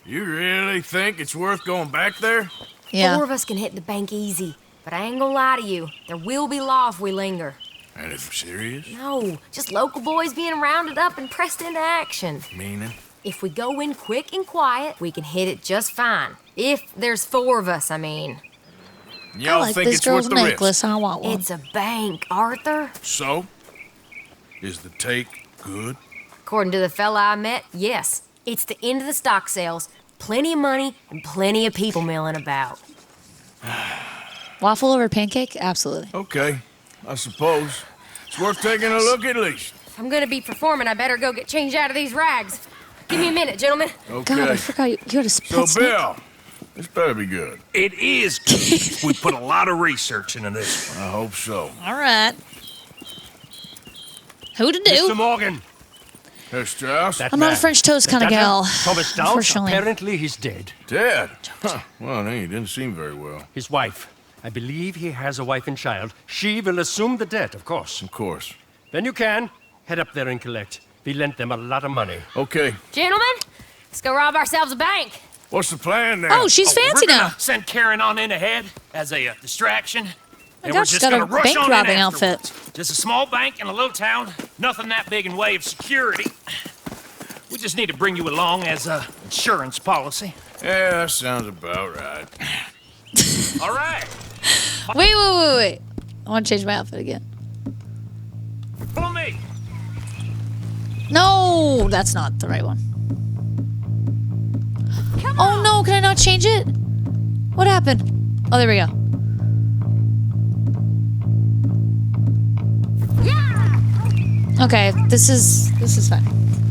You really think it's worth going back there? Yeah. 4 of us can hit the bank easy. But I ain't gonna lie to you. There will be law if we linger. And if we're serious? No, just local boys being rounded up and pressed into action. Meaning? If we go in quick and quiet, we can hit it just fine. If there's 4 of us, I mean. Y'all I like think this it's worth girl's the necklace. risk? I want one. It's a bank, Arthur. So? Is the take good? According to the fella I met, yes. It's the end of the stock sales. Plenty of money and plenty of people milling about. Waffle over pancake? Absolutely. Okay, I suppose. It's worth taking a look at least. If I'm gonna be performing, I better go get changed out of these rags. Give me a minute, gentlemen. Okay. God, I forgot you had a So, split Bill, this better be good. It is good. We put a lot of research into this one. I hope so. All right. Who to do? Mr. Morgan. Herr Strauss? I'm not a French toast kind of gal. Thomas Downs, Unfortunately. apparently he's dead. Dead? Huh. Well, he didn't seem very well. His wife. I believe he has a wife and child. She will assume the debt, of course. Of course. When you can, head up there and collect. We lent them a lot of money. Okay. Gentlemen, let's go rob ourselves a bank. What's the plan now? Oh, she's fancy we're now. gonna send Karen on in ahead as a distraction. And God, we're she's just got a gonna rush bank on in robbing afterwards. outfit. Just a small bank in a little town. Nothing that big in way of security. We just need to bring you along as a insurance policy. Yeah, that sounds about right. All right. Wait. I want to change my outfit again. Follow me. No, that's not the right one. Oh no, can I not change it? What happened? Oh, there we go. Okay, this is fine.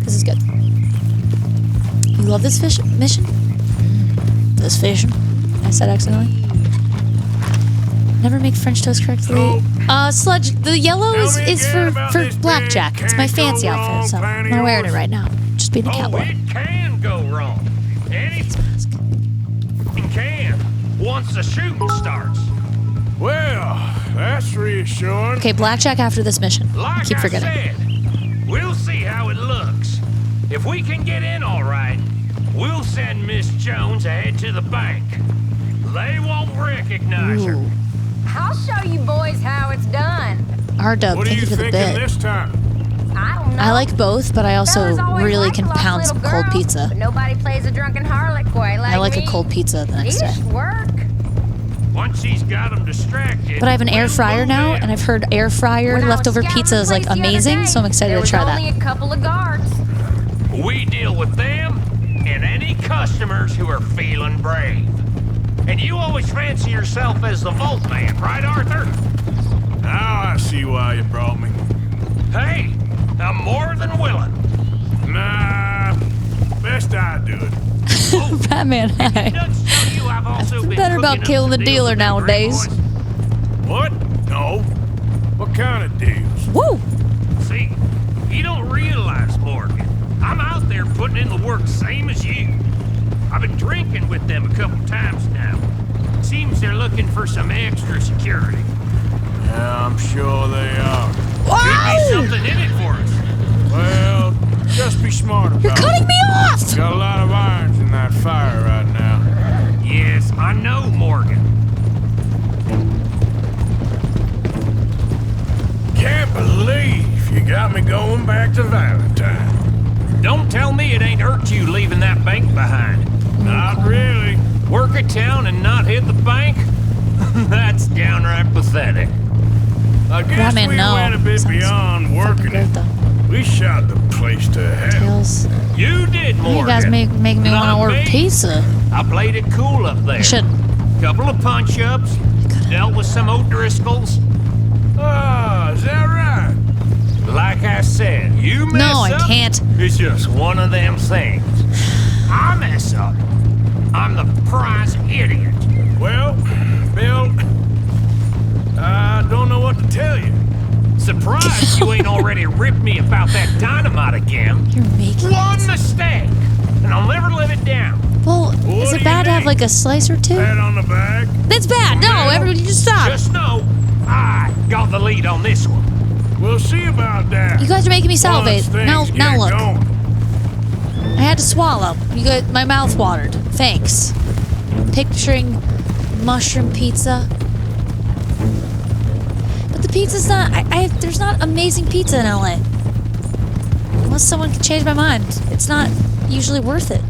This is good. You love this mission? This vision? I said accidentally. Never make French toast correctly. Sludge, the yellow is for blackjack. It's my fancy outfit, so I'm not wearing it right now. Just being a cowboy. It can go wrong. Anything can once the shooting starts. Well, that's reassuring. Okay, blackjack after this mission. Like Keep forgetting. I said, we'll see how it looks. If we can get in all right, we'll send Miss Jones ahead to the bank. They won't recognize her. I'll show you boys how it's done. R-Dub, What are thank you you for the thinking bit. this time? I don't know. I like both, but I also Fellas always really like can a lost pound some little cold girl, pizza. But nobody plays a drunken harlot quite like I like me. a cold pizza the next day. Ish work. Once she's got them distracted. But I have an air fryer now, and I've heard air fryer When I was leftover scouting pizza the is like place the other amazing, day, so I'm excited there to try was only that. a couple of guards. We deal with them and any customers who are feeling brave. And you always fancy yourself as the Vault Man, right, Arthur? Now I see why you brought me. Hey, I'm more than willing. Nah, best I do it. Batman, hi. I feel better about killing the dealer nowadays. What? No. What kind of deals? Woo! See, you don't realize, Morgan. I'm out there putting in the work same as you. I've been drinking with them a couple times now. Seems they're looking for some extra security. Yeah, I'm sure they are. Could be something in it for us. Well, just be smart about it. You're cutting me off! Got a lot of irons in that fire right now. Yes, I know, Morgan. Can't believe you got me going back to Valentine. Don't tell me it ain't hurt you leaving that bank behind. Not Work a town and not hit the bank? That's downright pathetic. I guess we went a bit beyond working it. We shot the place to hell. You did more. You guys make me want to order pizza. I played it cool up there. Couple of punch-ups. Dealt with some O'Driscolls. Ah, is that right? Like I said, you mess No, I up, can't. It's just one of them things. I mess up. I'm the prize idiot. Well, Bill, I don't know what to tell you. Surprised you ain't already ripped me about that dynamite again. You're making one mistake, and I'll never live it down. Well, is it bad to have like a slice or two? Pat on the back. That's bad. No, everybody just stop. Just know, I got the lead on this one. We'll see about that. You guys are making me salivate. Now look. Going. I had to swallow. You got my mouth watered. Thanks. Picturing mushroom pizza. But the pizza's not. There's not amazing pizza in LA. Unless someone can change my mind, it's not usually worth it.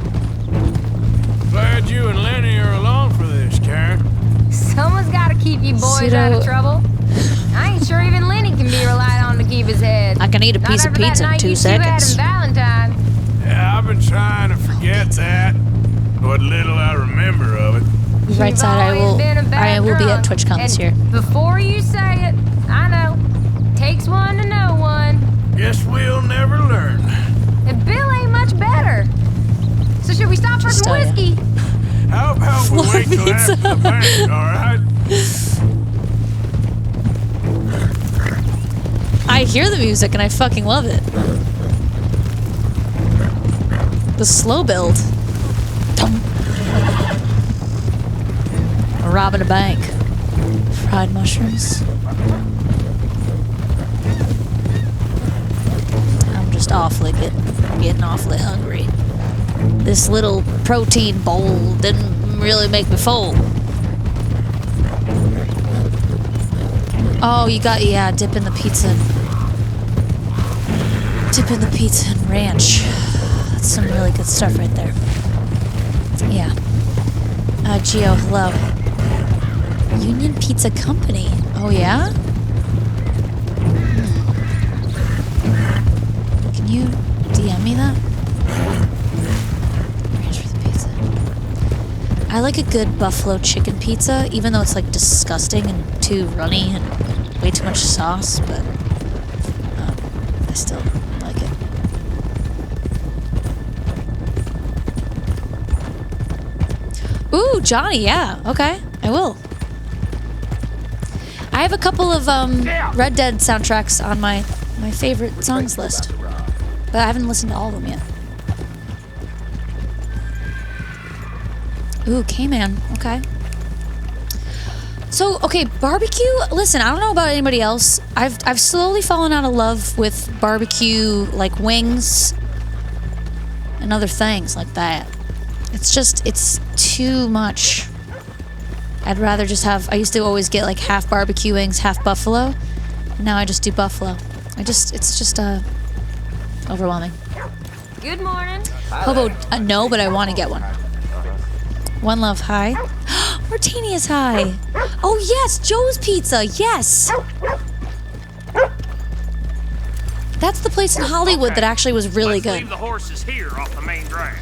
Glad you and Lenny are along for this, Karen. Someone's got to keep you boys out of trouble. I ain't sure even Lenny can be relied on to keep his head. I can eat a piece of pizza in 2 seconds. Valentine. Yeah, I've been trying to forget that. What little I remember of it. Right side, I will be at TwitchCon this year. Before you say it, I know. Takes one to know one. Guess we'll never learn. And Bill ain't much better. So should we stop for some whiskey? How about we wait till after the bank, all right? I hear the music and I fucking love it. The slow build. We're robbing a bank. Fried mushrooms. I'm just getting awfully hungry. This little protein bowl didn't really make me full. Oh, you got, dip in the pizza. Dip in the pizza and ranch. That's some really good stuff right there. Yeah. Gio, hello. Union Pizza Company. Oh, yeah? Can you DM me that? Ranch for the pizza. I like a good buffalo chicken pizza, even though it's like disgusting and too runny and way too much sauce, but I still like it. Ooh, Johnny, yeah, okay, I will. I have a couple of Red Dead soundtracks on my favorite songs list, but I haven't listened to all of them yet. Ooh, K-Man, okay. So, okay, barbecue, listen, I don't know about anybody else. I've slowly fallen out of love with barbecue, like wings and other things like that. It's too much. I'd rather just have, I used to always get like half barbecue wings, half buffalo. Now I just do buffalo. It's just overwhelming. Good morning. Hobo, no, but I want to get one. One Love, hi. Martini is high. Oh yes, Joe's Pizza, yes. That's the place in Hollywood that actually was really good. Leave the horses here off the main drag.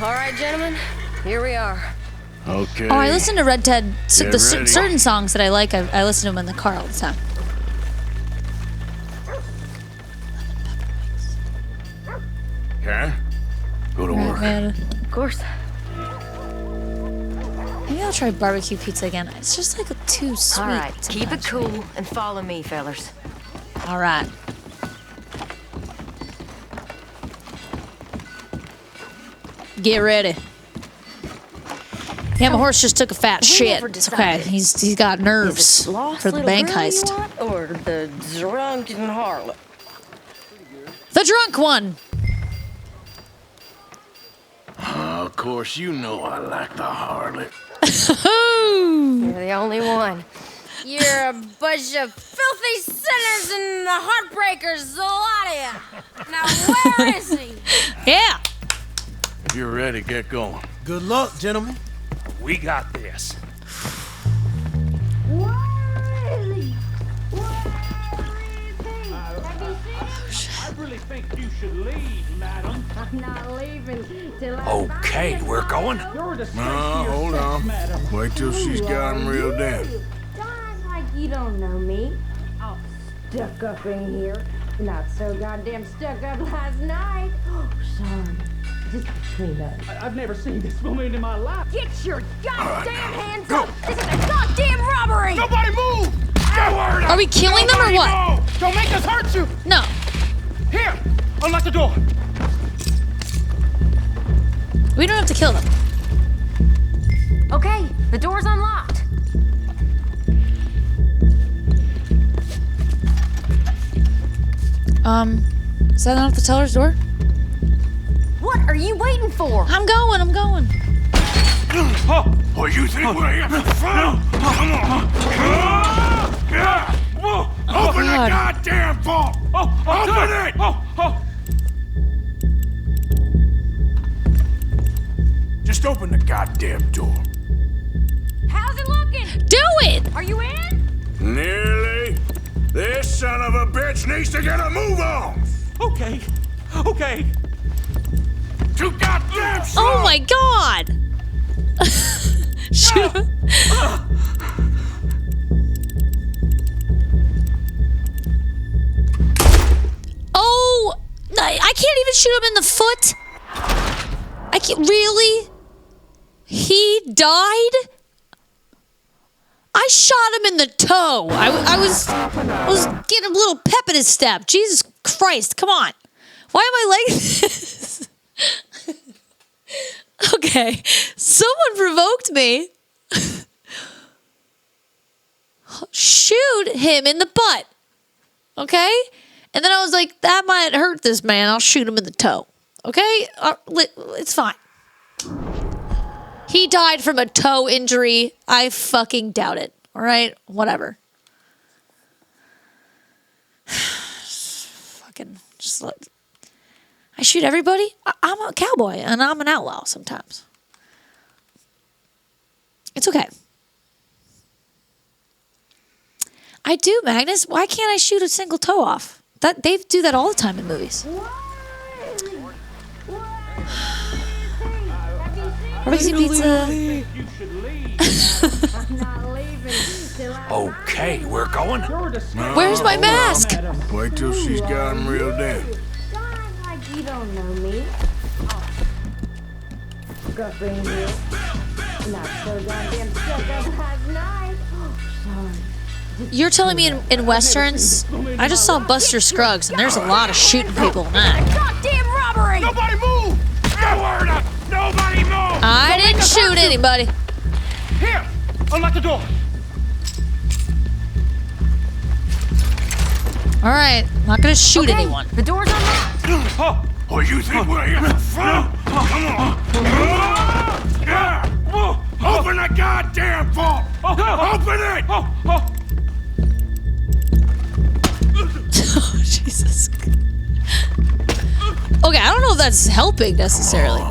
All right, gentlemen, here we are. Okay. Oh, I listen to Red Dead. Get Certain songs that I like, I listen to them in the car all the time. Karen, go to work. Of course. Maybe I'll try barbecue pizza again. It's just like too sweet. All right, keep it cool and follow me, fellers. All right. Get ready. Yeah, my horse just took a fat shit. It's okay. He's got nerves for the bank heist. Or the drunken harlot? The drunk one. Of course, you know I like the harlot. You're the only one. You're a bunch of filthy sinners and the heartbreakers, the lot of you. Now, where is he? Yeah. If you're ready, get going. Good luck, gentlemen. We got this. I really think you should leave, madam. I'm not leaving till I Okay, we're going. No, hold on. Wait till she's got him reeled in. Don't act like you don't know me. All stuck up in here. Not so goddamn stuck up last night. Oh, sorry. Just between us. I've never seen this woman in my life. Get your goddamn hands up! This is a goddamn robbery! Nobody move! Are we killing them or what? Don't make us hurt you! No. Here! Unlock the door! We don't have to kill them. Okay, the door's unlocked. Is that not the teller's door? What are you waiting for? I'm going. Oh, you think we're here for fun? Come on. Open the goddamn vault! Open it! Just open the goddamn door. How's it looking? Do it! Are you in? Nearly. This son of a bitch needs to get a move on. Okay. Too goddamn slow. Oh my god! Shoot him. Oh! I can't even shoot him in the foot! I can't. Really? He died? I shot him in the toe. I was getting a little pep in his step. Jesus Christ, come on. Why am I like this? Okay, someone provoked me. Shoot him in the butt. Okay? And then I was like, that might hurt this man. I'll shoot him in the toe. Okay? It's fine. He died from a toe injury. I fucking doubt it. All right? Whatever. Just let... I shoot everybody. I'm a cowboy and I'm an outlaw sometimes. It's okay. I do, Magnus. Why can't I shoot a single toe off? They do that all the time in movies. Releasing pizza. Okay, we're going. Where's my mask? Wait till she's got him reeled in. You don't know me. Stuck in here. Not so goddamn stuck up last night. Sorry. You're telling me in Westerns? I just saw Buster Scruggs, and there's a lot of shooting people in that. Goddamn robbery! Nobody move! Nobody move! I didn't shoot anybody. Here! Unlock the door! All right, I'm not gonna shoot anyone. The door's unlocked. Oh, you think we're here for fun? Come on. Open the goddamn vault! Open it! Oh, Jesus. Okay, I don't know if that's helping necessarily.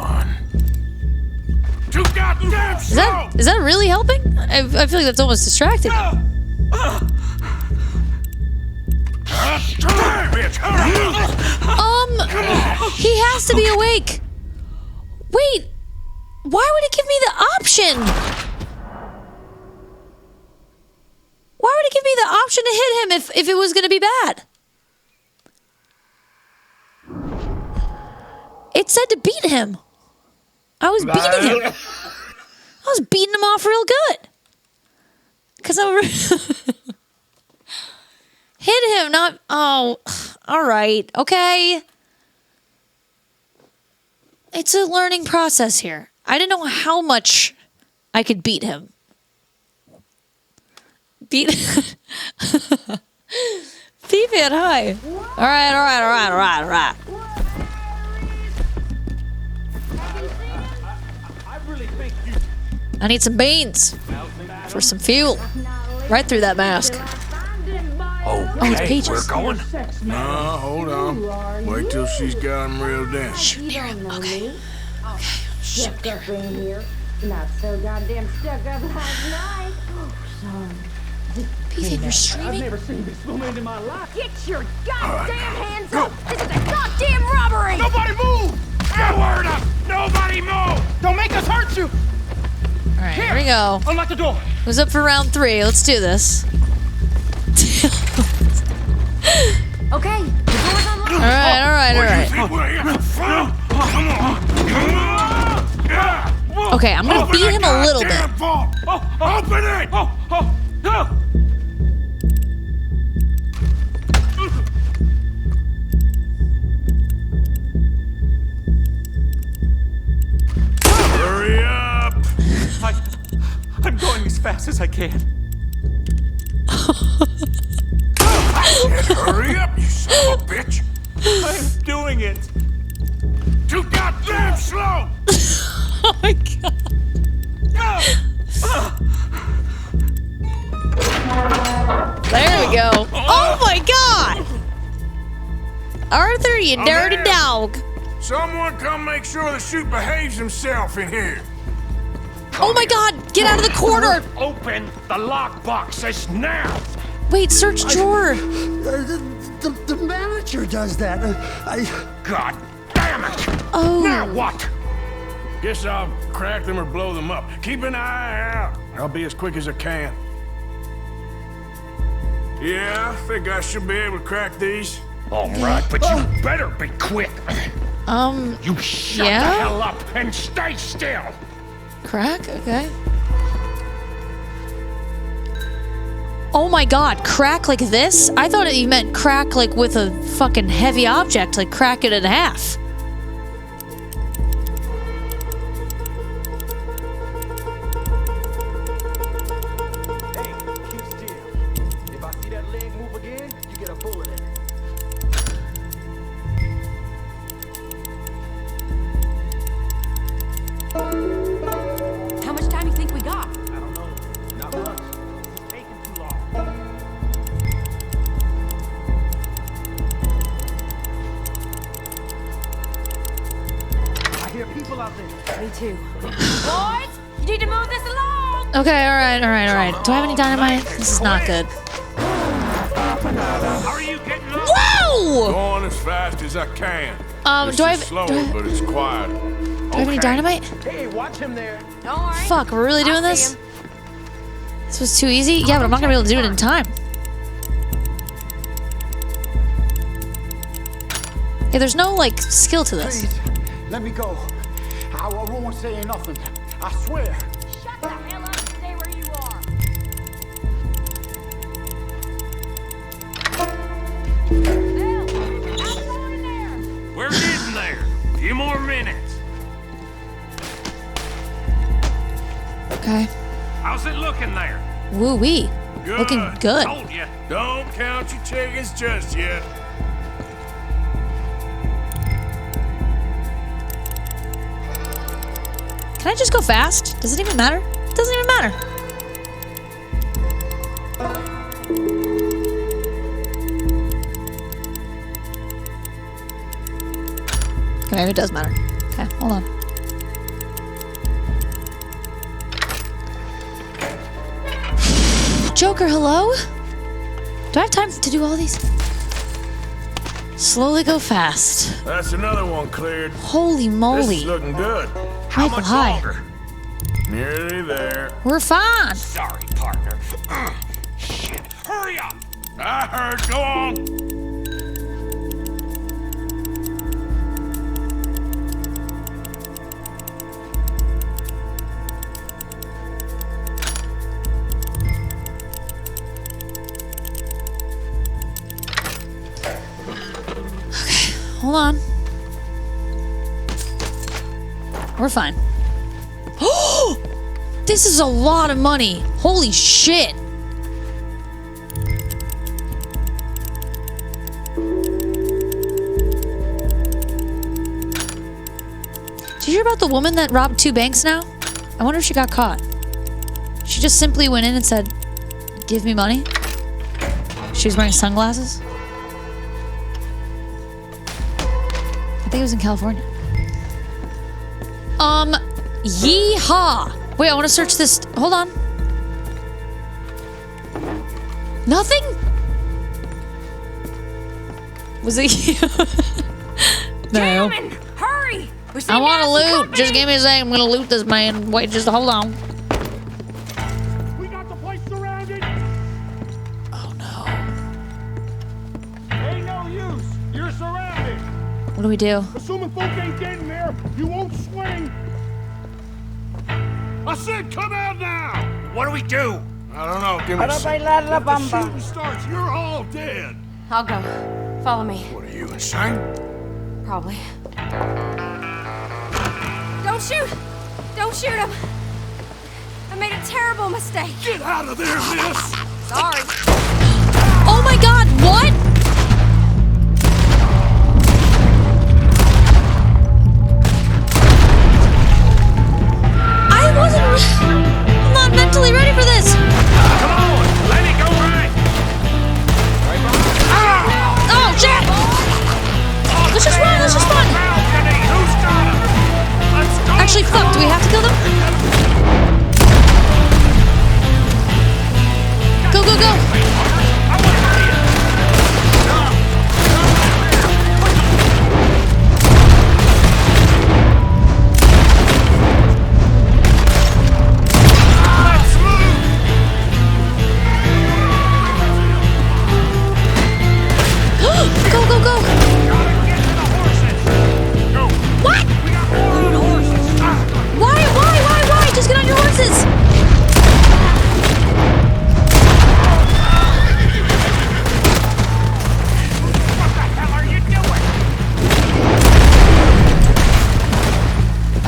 Too goddamn slow! Is that really helping? I feel like that's almost distracting. He has to be awake. Wait, why would it give me the option? Why would it give me the option to hit him if it was going to be bad? It said to beat him. I was beating him. I was beating him off real good. Because I hit him, not... Oh, all right, okay. It's a learning process here. I didn't know how much I could beat him. Beat it high. All right. I need some beans for some fuel. Right through that mask. Okay, it's Peaches. we're going. No, hold on. Wait till she's got him reeled in. Shoot near him. Okay. Stuck up in here. Not so goddamn stuck up last night. Oh, sorry. Ethan, you're streaming? I've never seen this woman in my life. Get your goddamn hands up! This is a goddamn robbery! Nobody move! Get a word up! Nobody move! Don't make us hurt you! All right, here we go. Unlock the door. Who's up for round 3? Let's do this. Okay, the door's unlocked. All right. Okay, I'm gonna beat him a little bit. Open it! Hurry up! I'm going as fast as I can. Hurry up, you son of a bitch! I'm doing it. Too goddamn slow! Oh my god. There we go. Oh my god! Arthur, you dirty dog. Someone come make sure the chute behaves himself in here. Oh my god, get out of the corner! Open the lockboxes now! Wait, search drawer. The manager does that. God damn it! Oh. Now what? Guess I'll crack them or blow them up. Keep an eye out. I'll be as quick as I can. Yeah, I think I should be able to crack these. All right, but you better be quick. You shut the yeah? hell up and stay still. Crack? Okay. Oh my god, crack like this? I thought you meant crack like with a fucking heavy object, like crack it in half. Hey, keep still. If I see that leg move again, you get a bullet in it. How much time do you think we got? I don't know. Not much. It's taking too long. I hear people out there. Me too. Boys, you need to move this along. Okay, alright. Do I have any dynamite? This is not good. Are you getting up? Whoa! Going as fast as I can. Do I have slow, do I but it's quiet. have any dynamite? Hey, watch him there. Don't worry. Fuck, we're really doing I this? see him. This was too easy? Yeah, but I'm not gonna be able to do it in time. Yeah, there's no, like, skill to this. Please, let me go. I won't say nothing. I swear. Shut the hell up and stay where you are. Bill, how's it going in there? We're getting there. A few more minutes. Okay. How's it looking there? Woo-wee. Good. Looking good. Told you. Don't count your chickens just yet. Can I just go fast? Does it even matter? It doesn't even matter. Okay, maybe it does matter. Okay, hold on. Joker, hello? Do I have time to do all these? Slowly go fast. That's another one cleared. Holy This moly. is looking good. Michael, hi. Nearly there. We're fine. Sorry, partner. Shit. Hurry up. I heard. Go on. Hold on. We're fine. Oh! This is a lot of money. Holy shit. Did you hear about the woman that robbed 2 banks now? I wonder if she got caught. She just simply went in and said, "Give me money." She was wearing sunglasses. I think it was in California. Yeehaw! Wait, I want to search this. Hold on. Nothing? Was it you? No. Gentlemen, hurry! I want to loot. Just give me a second. I'm going to loot this man. Wait, just hold on. We got the place surrounded. Oh, no. Ain't no use. You're surrounded. What do we do? Assuming folk ain't dead in there, you won't swing. I said come out now. What do we do? I don't know. Give me a second. bailar la If the bamba. shooting starts, you're all dead. I'll go. Follow me. What are you, insane? Probably. Don't shoot! Don't shoot him! I made a terrible mistake. Get out of there, miss! Sorry. Oh my god, what? I'm not mentally ready for this. Come on, let it go right. Oh, shit! Let's just run, let's just run. Who's got him? Let's go. Actually, fuck, do we have to kill them? Go, go, go. Go, go, go! What? Why? Just get on your horses! What the hell are you doing?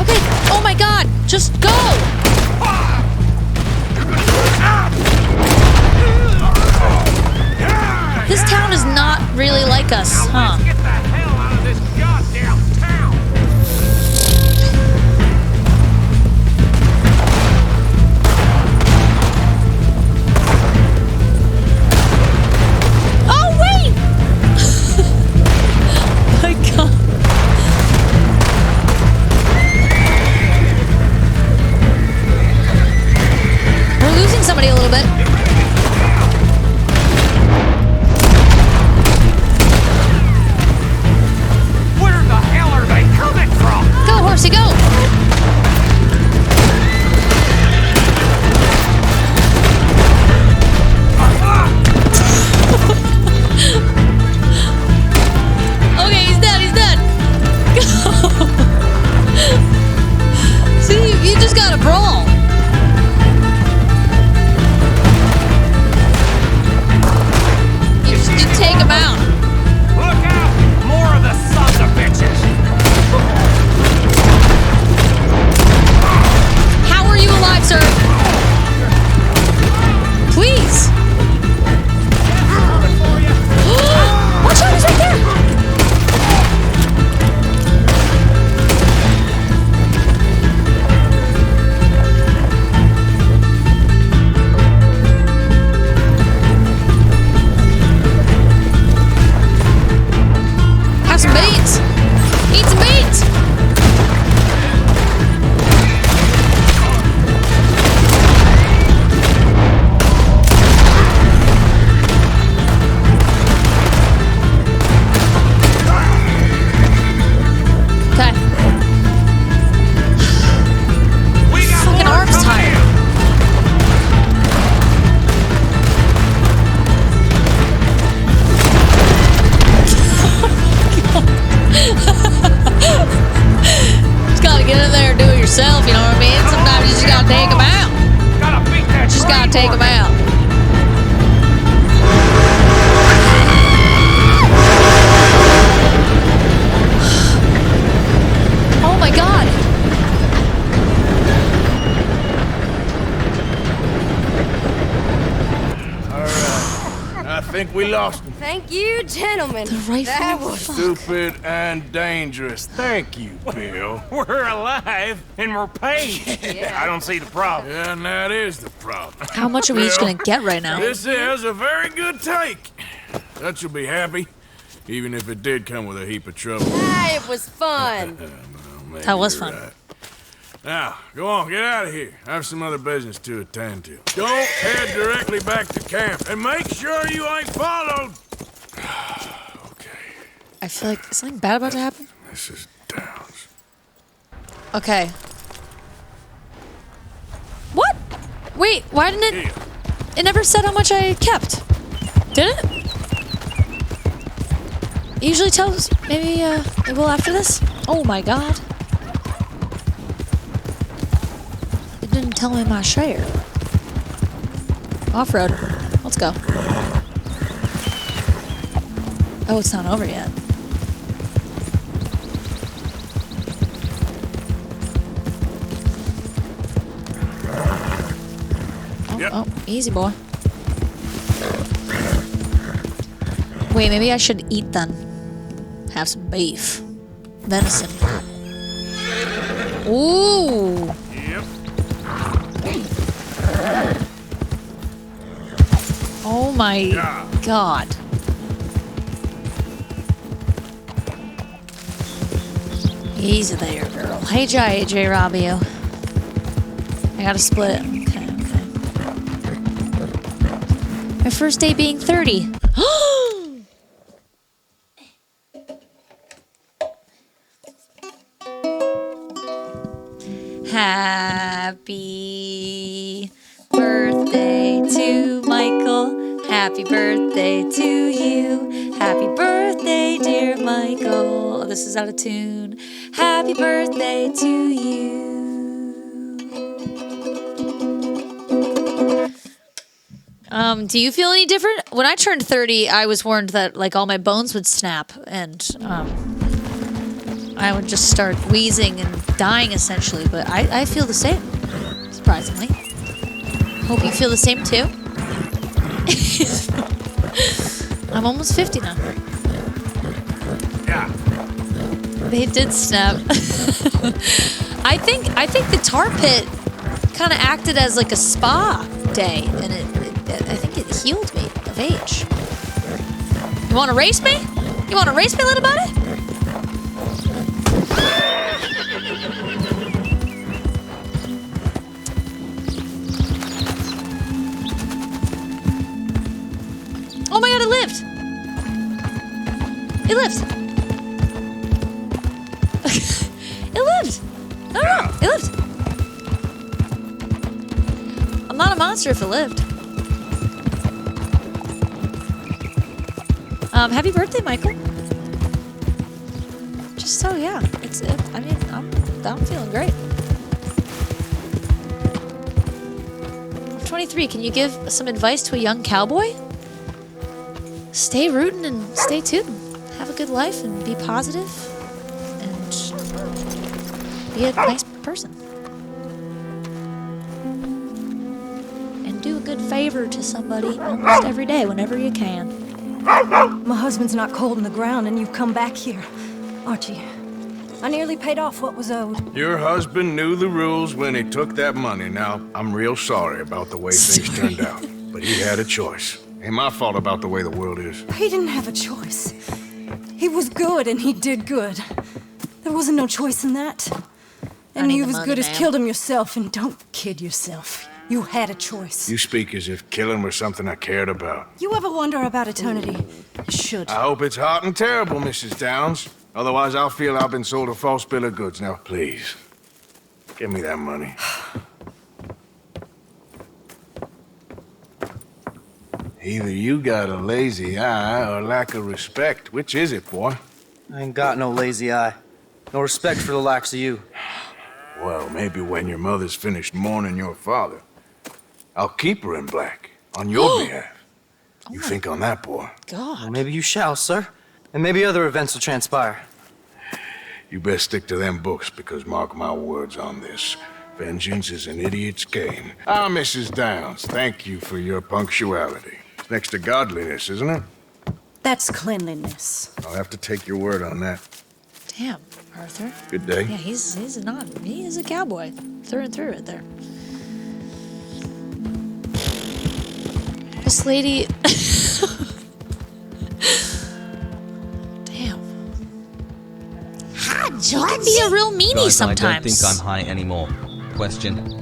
Okay, oh my god, just go! This town is not really like us, huh? Get the hell out of this goddamn town. Oh, wait! My god. We're losing somebody a little bit. Where the hell are they coming from? Go, horsey, go! Okay, he's dead, he's dead. Go! See, you just gotta brawl. You take him out. Look out! More of the sons of bitches. How are you alive, sir? Please. Watch out, he's right there. Have some beans. Eat some beans. Okay. Fucking arm's tired. Just gotta get in there and do it yourself, you know what I mean? Sometimes you just gotta take them out. Gotta beat that Just gotta train take them work. out. Oh my god. I think we lost him. Thank you, gentlemen. rifle? That was Stupid and dangerous. Thank you, Bill. We're alive and we're paid. I don't see the problem. Yeah, and that is the problem. How much are we each Bill, gonna get right now? This is a very good take. That you'll be happy, even if it did come with a heap of trouble. Ah, it was fun. Maybe That was you're fun. right. Now, go on, get out of here. I have some other business to attend to. Don't head directly back to camp, and make sure you ain't followed. I feel like something bad about to happen. Mrs. Downs. Okay. What? Wait, why didn't it... It never said how much I kept. Did it? It usually tells... Maybe, it will after this? Oh my god. It didn't tell me my share. Off-road. Let's go. Oh, it's not over yet. Oh, easy, boy. Wait, maybe I should eat then. Have some beef. Venison. Ooh! Yep. Oh my god. Easy there, girl. Hey, J. Robbio. I gotta split it. My first day being 30. Happy birthday to Michael. Happy birthday to you. Happy birthday, dear Michael. Oh, this is out of tune. Happy birthday to you. Do you feel any different? When I turned 30, I was warned that like all my bones would snap and I would just start wheezing and dying essentially, but I feel the same, surprisingly. Hope you feel the same too. I'm almost 50 now. Yeah. They did snap. I think the tar pit kind of acted as like a spa day, and I think it healed me of age. You want to race me? You want to race me, little buddy? Oh my god, it lived! It lived! It lived! No, it lived! I'm not a monster if it lived. Happy birthday, Michael. Just so, yeah. I mean, I'm feeling great. I'm 23. Can you give some advice to a young cowboy? Stay rootin' and stay tootin'. Have a good life and be positive and be a nice person. And do a good favor to somebody almost every day whenever you can. My husband's not cold in the ground and you've come back here. Archie, I nearly paid off what was owed. Your husband knew the rules when he took that money. Now, I'm real sorry about the way things turned out. But he had a choice. Ain't my fault about the way the world is. He didn't have a choice. He was good and he did good. There wasn't no choice in that. And you as good as killed him yourself, and don't kid yourself. You had a choice. You speak as if killing was something I cared about. You ever wonder about eternity? You should. I hope it's hot and terrible, Mrs. Downs. Otherwise, I'll feel I've been sold a false bill of goods. Now, please, give me that money. Either you got a lazy eye or lack of respect. Which is it, boy? I ain't got no lazy eye. No respect for the likes of you. Well, maybe when your mother's finished mourning your father, I'll keep her in black on your behalf. You think on that, boy? God. Well, maybe you shall, sir. And maybe other events will transpire. You best stick to them books, because mark my words on this. Vengeance is an idiot's game. Ah, Mrs. Downs, thank you for your punctuality. It's next to godliness, isn't it? That's cleanliness. I'll have to take your word on that. Damn, Arthur. Good day. Yeah, he is a cowboy. Through and through right there. This lady... Damn. Hi, She can be a real meanie Guys, sometimes. I don't think I'm high anymore. Question.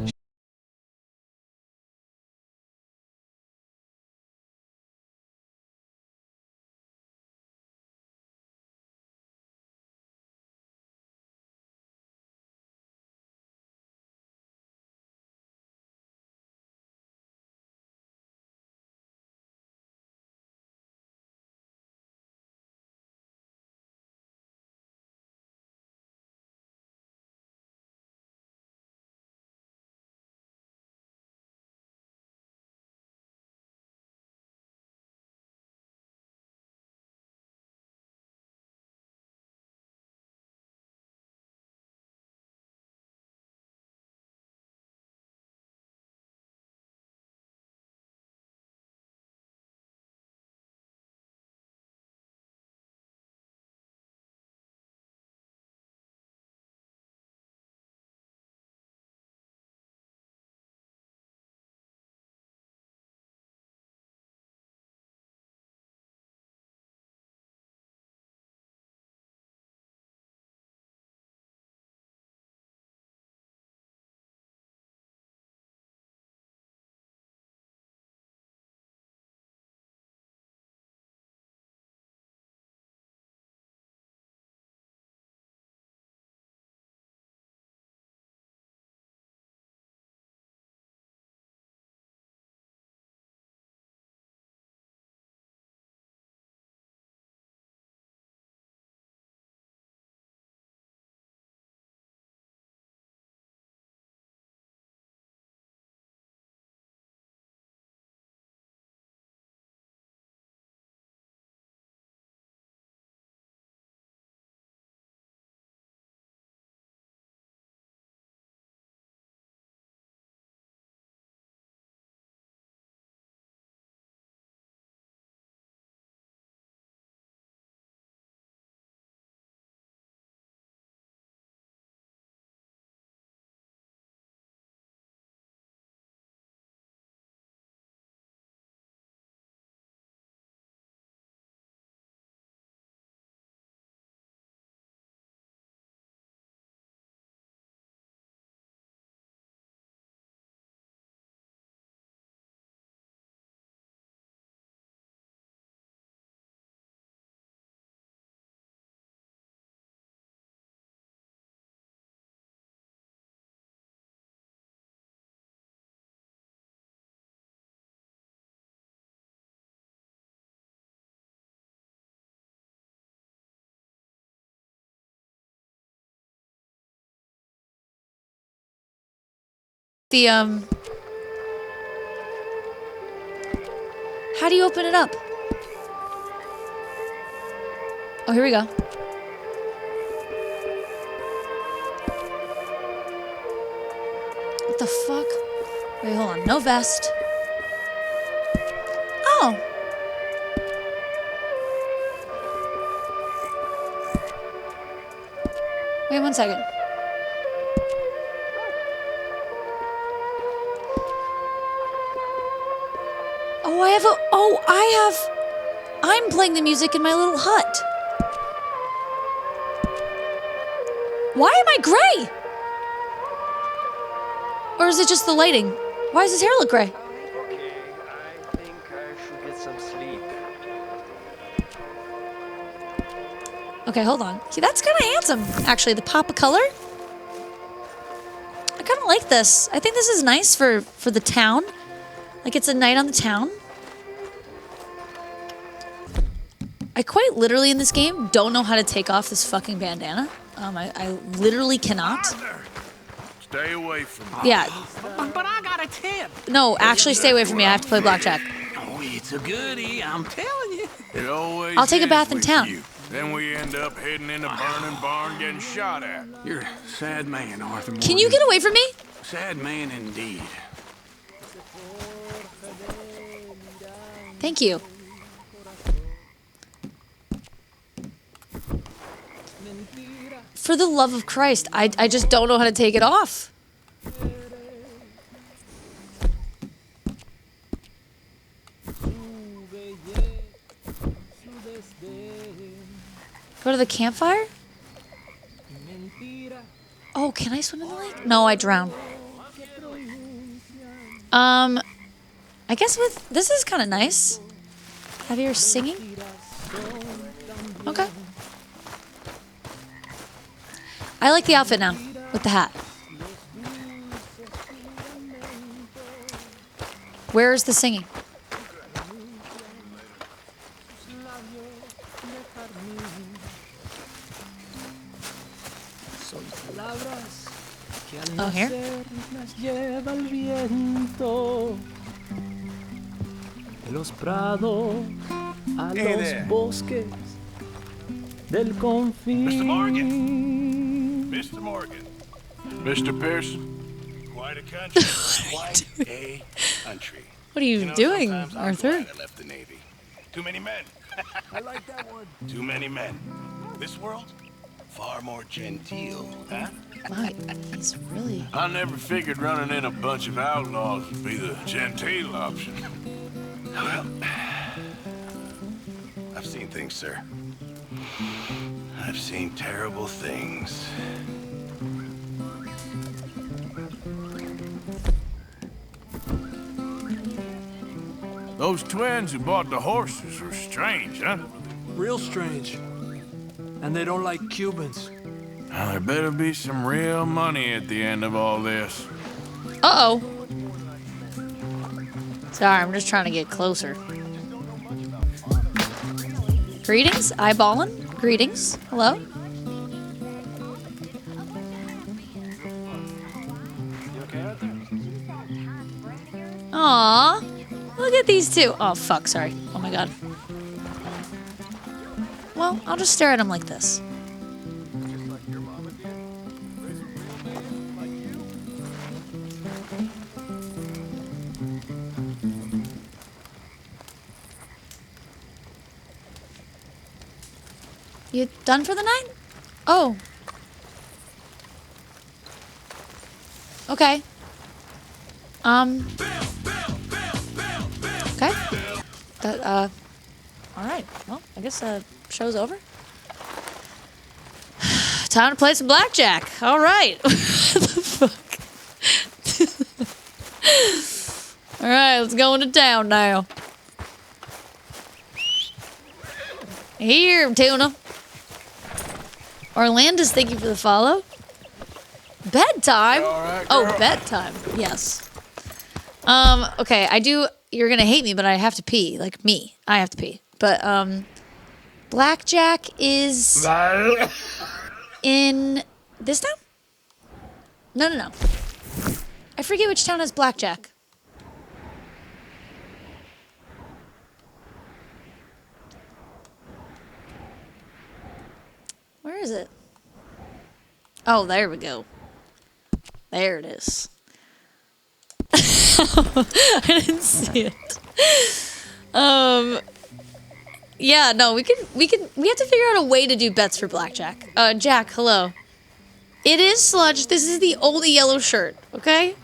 The how do you open it up? Oh, here we go. What the fuck? Wait, hold on. No vest. Oh. Wait 1 second. I'm playing the music in my little hut. Why am I gray? Or is it just the lighting? Why does his hair look gray? Okay, I think I should get some sleep. Okay, hold on. See, that's kind of handsome, actually. The pop of color. I kind of like this. I think this is nice for the town. Like, it's a night on the town. I quite literally in this game don't know how to take off this fucking bandana. I literally cannot. Stay away from me. Yeah. But I got a tip. No, actually stay away from me. I have to play blackjack. Oh, it's a goodie, I'm telling you. It always I'll take a is bath in with town. you. Then we end up heading in a burning barn getting shot at. You're a sad man, Arthur Morgan. Can you get away from me? Sad man indeed. Thank you. For the love of Christ, I just don't know how to take it off. Go to the campfire? can I swim in the lake? No, I drown. I guess this is kind of nice. Heavier singing? Okay. I like the outfit now, with the hat. Where's the singing? Oh, here? Los prados a Hey los there. bosques del confín. Mr. Morgan. Mr. Morgan. Mr. Pearson. Quite a country. Quite a country. What are you doing, Arthur? I left the Navy. Too many men. I like that one. Too many men. This world, far more genteel, huh? Wow, he's really... I never figured running in a bunch of outlaws would be the genteel option. Well, I've seen things, sir. I've seen terrible things. Those twins who bought the horses were strange, huh? Real strange. And they don't like Cubans. Now, there better be some real money at the end of all this. Uh-oh. Sorry, I'm just trying to get closer. Greetings, eyeballing. Greetings. Hello. Aww. Look at these two. Oh, fuck, sorry. Oh my god. Well, I'll just stare at them like this. You done for the night? Oh. Okay. Okay. Alright. Well, I guess show's over. Time to play some blackjack. Alright. What the fuck? Alright, let's go into town now. Here, Tuna. Orlandis, thank you for the follow. Bedtime? Oh, bedtime. Yes. Okay, you're gonna hate me, but I have to pee. Like me. I have to pee. But, blackjack is in this town? No. I forget which town has blackjack. Where is it? Oh, there we go. There it is. I didn't see it. Yeah, no, we have to figure out a way to do bets for blackjack. Jack, hello. It is Sludge. This is the only yellow shirt, okay?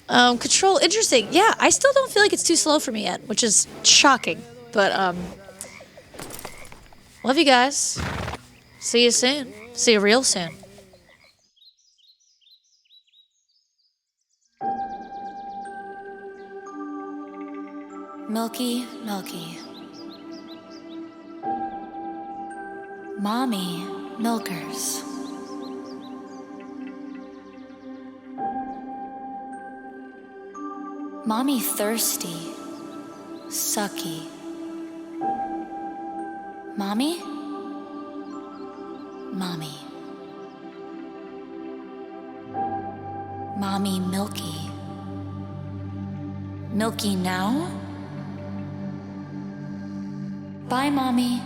Control, interesting. Yeah, I still don't feel like it's too slow for me yet, which is shocking. But, love you guys. See you soon. See you real soon. Milky, Milky. Mommy milkers. Mommy thirsty, sucky. Mommy? Mommy. Mommy milky. Milky now? Bye, Mommy.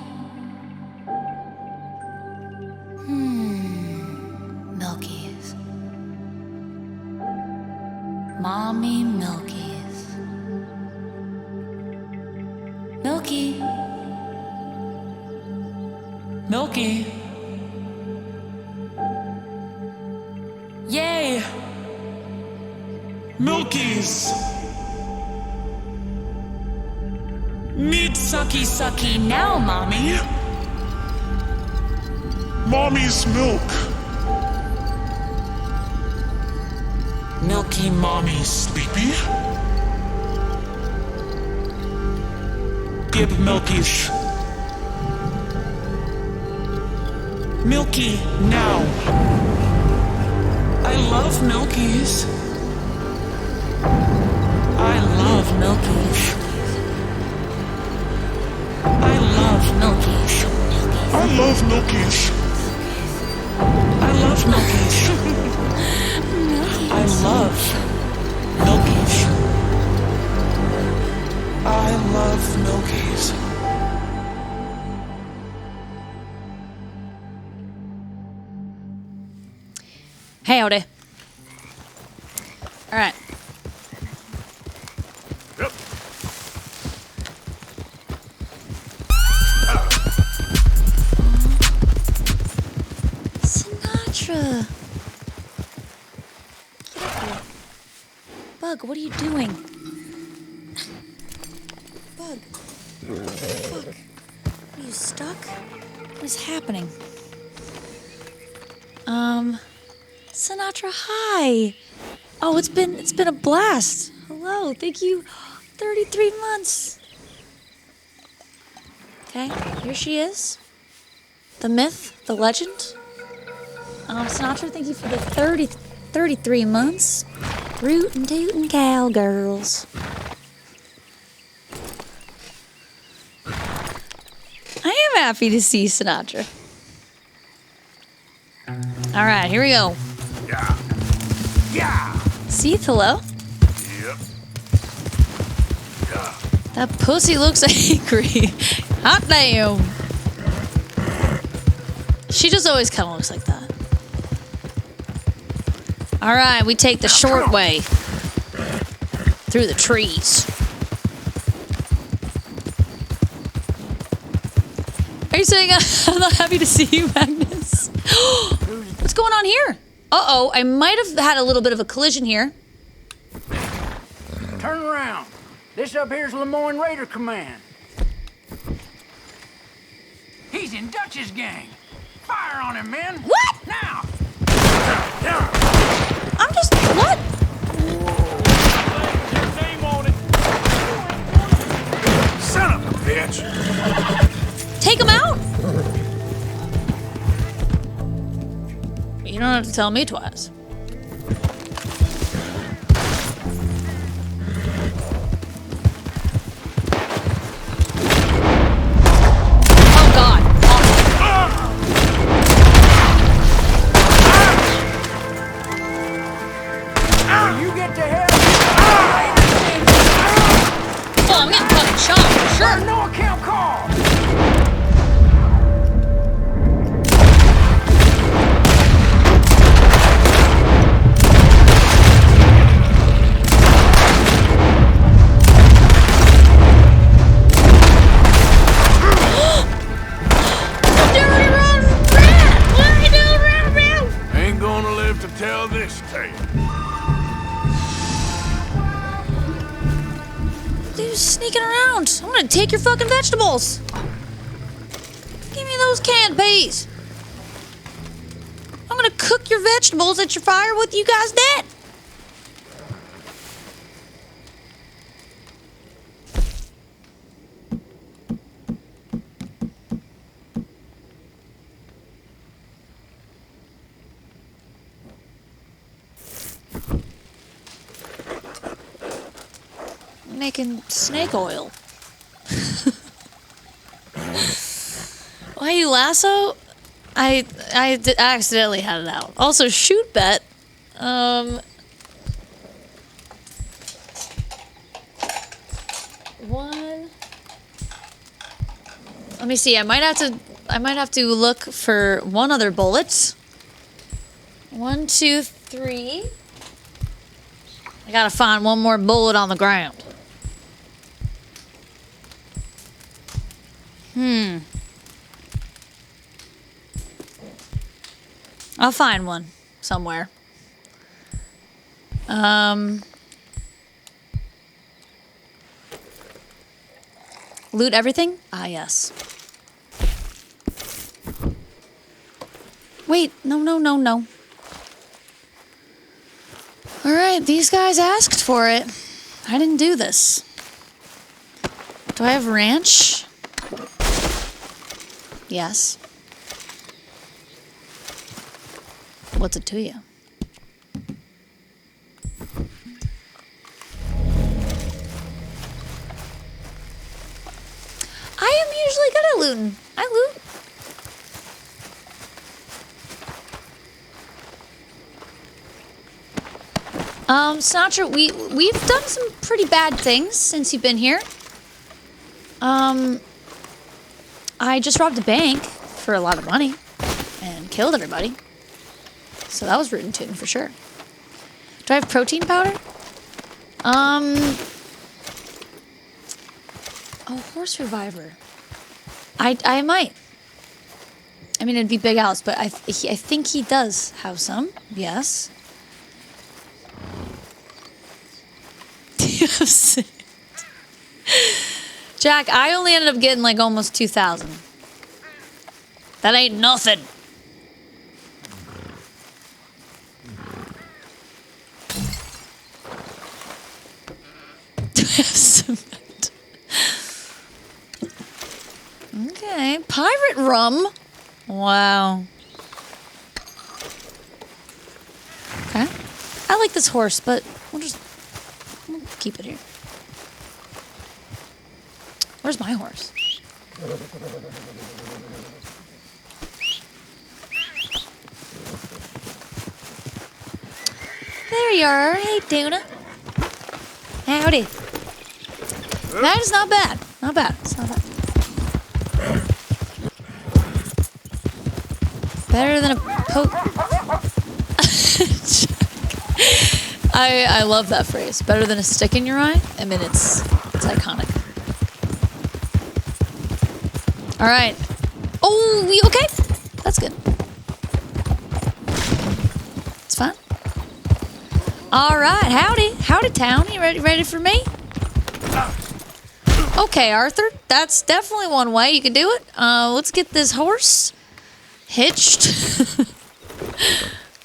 Milkies. Mommy Milkies. Milky. Milky. Yay! Milkies! Meat sucky sucky now, Mommy. Mommy's milk. Milky Mommy sleepy? Give Milky's. Milky, now. I love Milky's. I love Milky's. I love Milky's. I love Milky's. I love Milky's. I love Milky's. I love Milky's. Hey, Odie. All right. Yep. Sinatra. Get up here. Bug, what are you doing? Bug. Bug. Are you stuck? What is happening? Sinatra, hi. Oh, it's been a blast. Hello, thank you. 33 months. Okay, here she is. The myth, the legend. Sinatra, thank you for the 33 months. Rootin' tootin' cowgirls. I am happy to see Sinatra. All right, here we go. Yeah. Yeah. See, hello? Yep. Yeah. That pussy looks angry. Hot damn. She just always kind of looks like that. All right, we take the short way through the trees. Are you saying I'm not happy to see you, Magnus? What's going on here? Uh-oh, I might have had a little bit of a collision here. Turn around. This up here's Lemoyne Raider Command. He's in Dutch's gang. Fire on him, men. What? Now. I'm just, what? Son of a bitch. Take him out? You don't have to tell me twice. Oh God. You get to hell. Oh, I'm getting fucking shot for sure. No account call. Ain't gonna live to tell this tale. Dude, sneaking around. I'm gonna take your fucking vegetables. Give me those canned peas. I'm gonna cook your vegetables at your fire with you guys dead. Making snake oil. Why you lasso? I accidentally had it out. Also, shoot bet. One. Let me see. I might have to look for one other bullet. 1, 2, 3. I gotta find one more bullet on the ground. I'll find one somewhere. Loot everything? Ah, yes. Wait, no. Alright, these guys asked for it. I didn't do this. Do I have ranch? Yes. What's it to you? I am usually good at looting. I loot. Sinatra, we've done some pretty bad things since you've been here. I just robbed a bank for a lot of money and killed everybody. So that was rootin' tootin' for sure. Do I have protein powder? Oh, horse reviver. I might. I mean, it'd be Big Alice, but I think he does have some. Yes. Jack, I only ended up getting like almost 2,000. That ain't nothing. Do I have cement? Okay, pirate rum. Wow. Okay. I like this horse, but we'll keep it here. Where's my horse? There you are. Hey, Tuna. Howdy. That is not bad. Not bad. It's not bad. Better than a poke. I love that phrase. Better than a stick in your eye. I mean, it's iconic. All right. Oh, we okay? That's good. It's fine. All right. Howdy, town. You ready for me? Okay, Arthur. That's definitely one way you can do it. Let's get this horse hitched.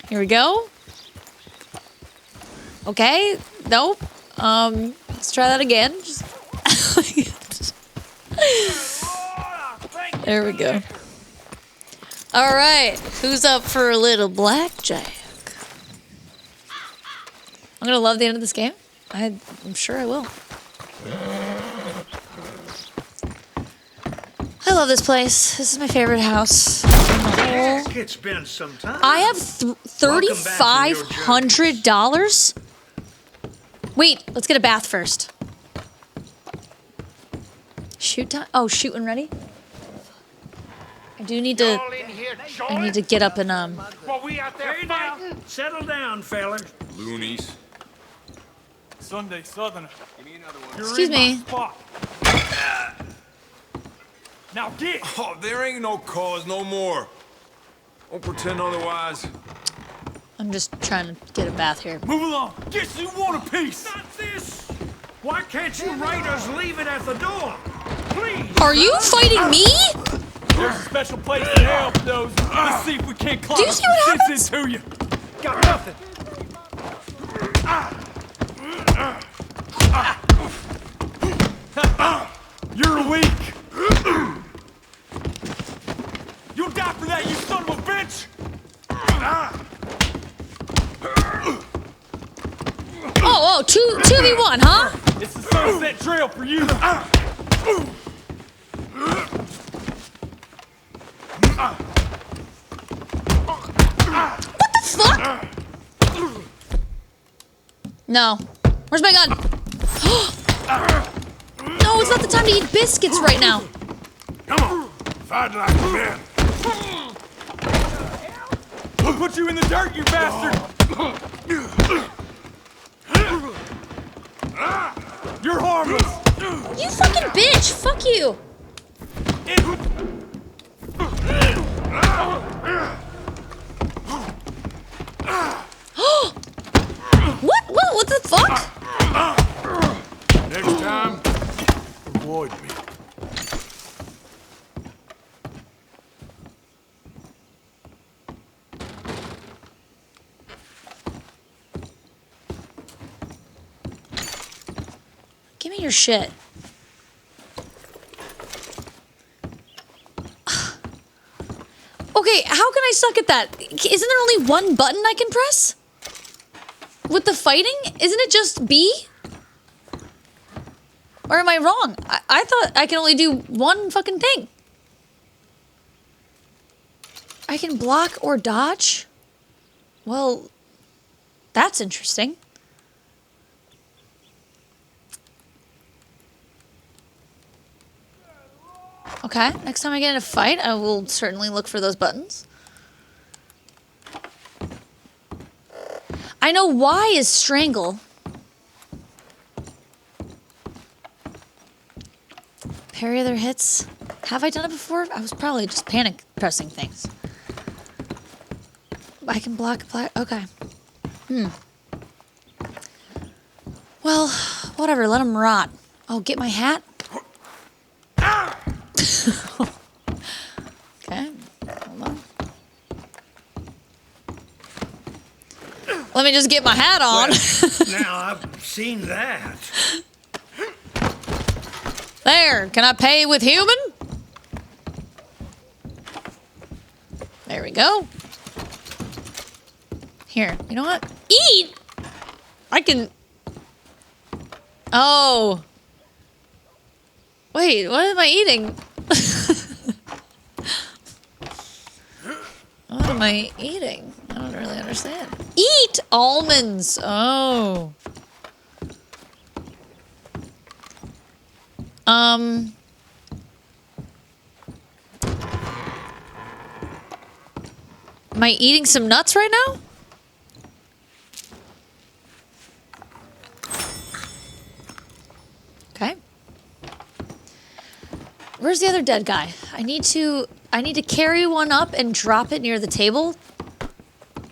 Here we go. Okay. Nope. Let's try that again. There we go. All right. Who's up for a little blackjack? I'm gonna love the end of this game. I'm sure I will. I love this place. This is my favorite house. It's been some time. I have $3,500. Wait, let's get a bath first. Shoot time. Oh, shoot when ready. I do need to. I need to get up and Well, we out there fighting. Settle down, fellas. Loonies. Sunday Southerner. Excuse me. Now get. Oh, there ain't no cause no more. Don't pretend otherwise. I'm just trying to get a bath here. Move along. Guess you want a piece. Not this. Why can't you raiders leave it at the door? Please. Are you fighting me? There's a special place to help those. Let's see if we can't climb Do you see what happens? into you. Got nothing. You're weak. You'll die for that, you son of a bitch. Oh, 2v1, huh? It's the Sunset Trail for you. What the fuck? No. Where's my gun? No, it's not the time to eat biscuits right now. Come on. Fight like a man. I'll put you in the dirt, you bastard. You're harmless. You fucking bitch. Fuck you. What the fuck? Next time, avoid me. Give me your shit. Okay, how can I suck at that? Isn't there only one button I can press? With the fighting? Isn't it just B? Or am I wrong? I thought I can only do one fucking thing. I can block or dodge? Well, that's interesting. Okay, next time I get in a fight, I will certainly look for those buttons. I know Y is strangle. Parry other hits. Have I done it before? I was probably just panic pressing things. I can block. Okay. Well, whatever. Let him rot. Oh, get my hat. Okay. Hold on. Let me just get my hat on. Well, now I've seen that. There. Can I pay with human? There we go. Here. You know what? Eat! I can... Oh. Wait, what am I eating? What am I eating? I don't really understand. Eat almonds! Oh. Am I eating some nuts right now? Okay. Where's the other dead guy? I need to carry one up and drop it near the table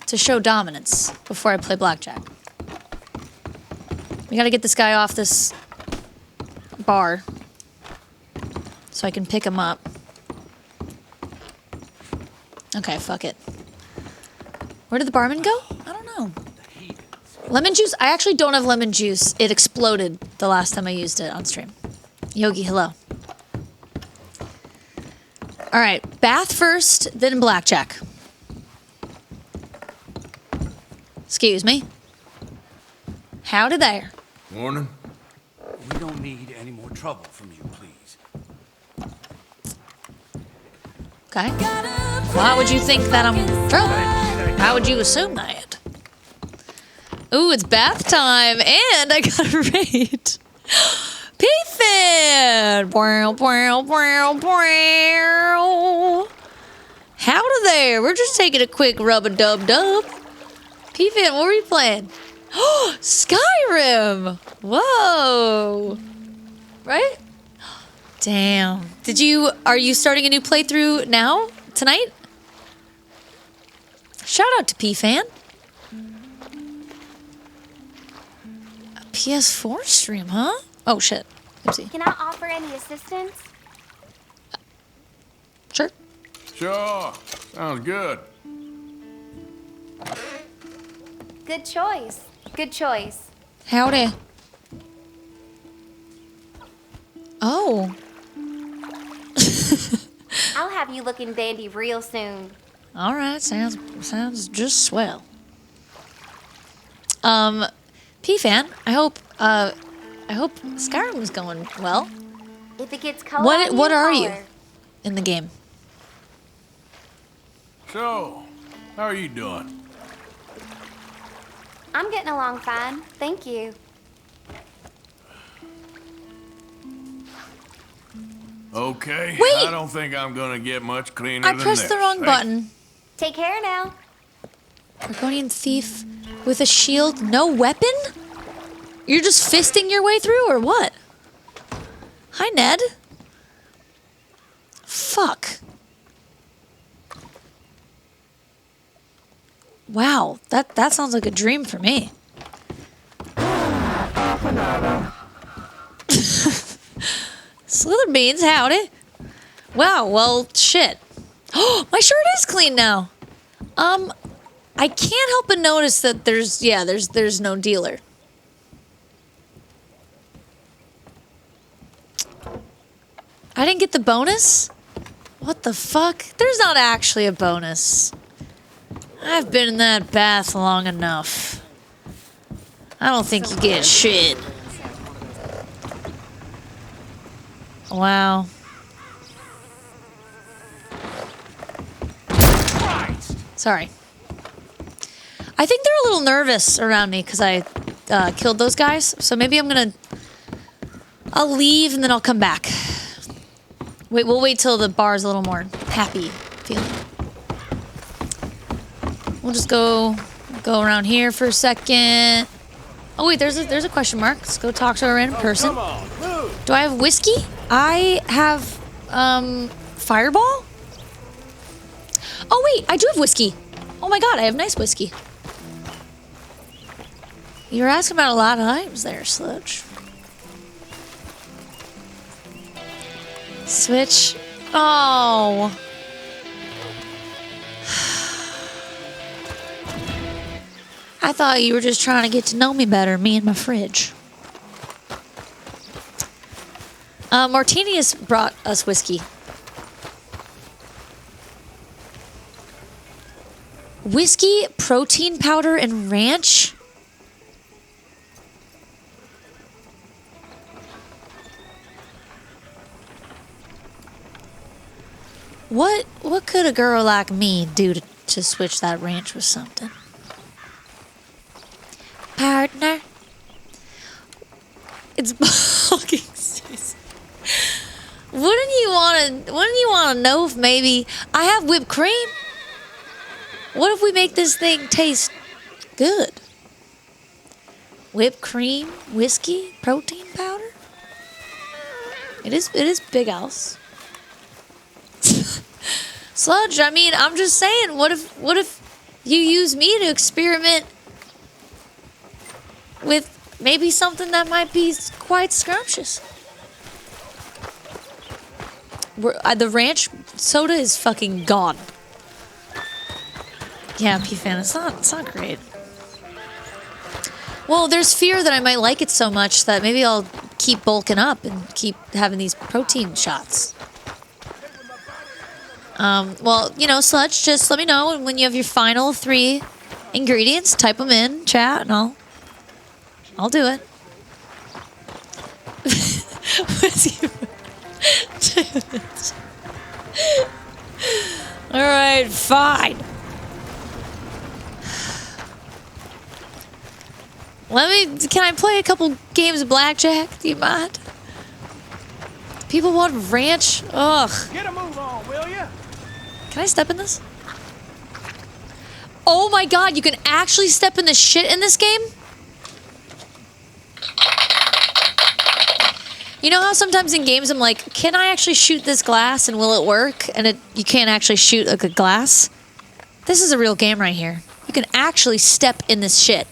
to show dominance before I play blackjack. We gotta get this guy off this bar so I can pick him up. Okay, fuck it. Where did the barman go? I don't know. Lemon juice? I actually don't have lemon juice. It exploded the last time I used it on stream. Yogi, hello. All right, bath first, then blackjack. Excuse me. Howdy there. Morning. We don't need any more trouble from you, please. Okay. Why would you think that I'm trouble? How would you assume that? Ooh, it's bath time, and I got a raid. P-Fin! Howdy there. We're just taking a quick rub-a-dub-dub. P-Fin, what were you playing? Skyrim! Whoa! Right? Damn. Are you starting a new playthrough now? Tonight? Shout out to P-Fan. A PS4 stream, huh? Oh, shit. Oopsie. Can I offer any assistance? Sure. Sure. Sounds good. Good choice. Good choice. Howdy. Oh. I'll have you looking dandy real soon. All right. Sounds just swell. P-Fan, I hope Skyrim is going well. If it gets cold, What are you in the game? So, how are you doing? I'm getting along fine. Thank you. Okay. Wait! I don't think I'm gonna get much cleaner I than pressed this. the wrong button. Take care now. Argonian thief with a shield, no weapon? You're just fisting your way through, or what? Hi, Ned. Fuck. Wow, that sounds like a dream for me. Slither beans, howdy. Wow, well, shit. Oh, my shirt is clean now. I can't help but notice that there's no dealer. I didn't get the bonus? What the fuck? There's not actually a bonus. I've been in that bath long enough. I don't think you get shit. Wow. Sorry. I think they're a little nervous around me because I killed those guys. So maybe I'll leave and then I'll come back. We'll wait till the bar's a little more happy feeling. We'll just go around here for a second. Oh wait, there's a question mark. Let's go talk to a random person. Do I have whiskey? I have Fireball? Oh wait, I do have whiskey. Oh my god, I have nice whiskey. You're asking about a lot of items there, Sludge. Switch. Oh. I thought you were just trying to get to know me better, me and my fridge. Martini has brought us whiskey. Whiskey, protein powder, and ranch? What could a girl like me do to switch that ranch with something? Partner? It's fucking season. Wouldn't you want to know if maybe I have whipped cream? What if we make this thing taste good? Whipped cream, whiskey, protein powder? It is Big House. Sludge, I mean, I'm just saying, what if you use me to experiment with maybe something that might be quite scrumptious? The ranch soda is fucking gone. Yeah, P-Fan, it's not great. Well, there's fear that I might like it so much that maybe I'll keep bulking up and keep having these protein shots. Well, you know, Sludge, just let me know when you have your final 3 ingredients. Type them in chat, and I'll do it. All right, fine. Can I play a couple games of blackjack? Do you mind? People want ranch? Ugh. Get a move on, will you? Can I step in this? Oh my god, you can actually step in the shit in this game? You know how sometimes in games I'm like, can I actually shoot this glass and will it work? And you can't actually shoot a glass? This is a real game right here. You can actually step in this shit.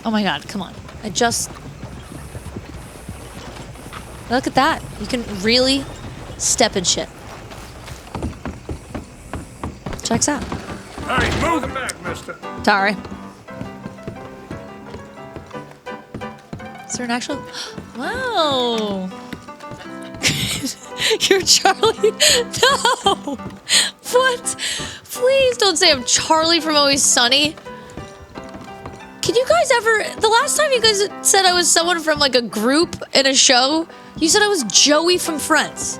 Oh my god, come on. Look at that. You can really step in shit. Checks out. Hey, move back, mister. Sorry. Is there an actual... Wow. You're Charlie? No! What? Please don't say I'm Charlie from Always Sunny. Can you guys ever... The last time you guys said I was someone from like a group in a show, you said I was Joey from Friends.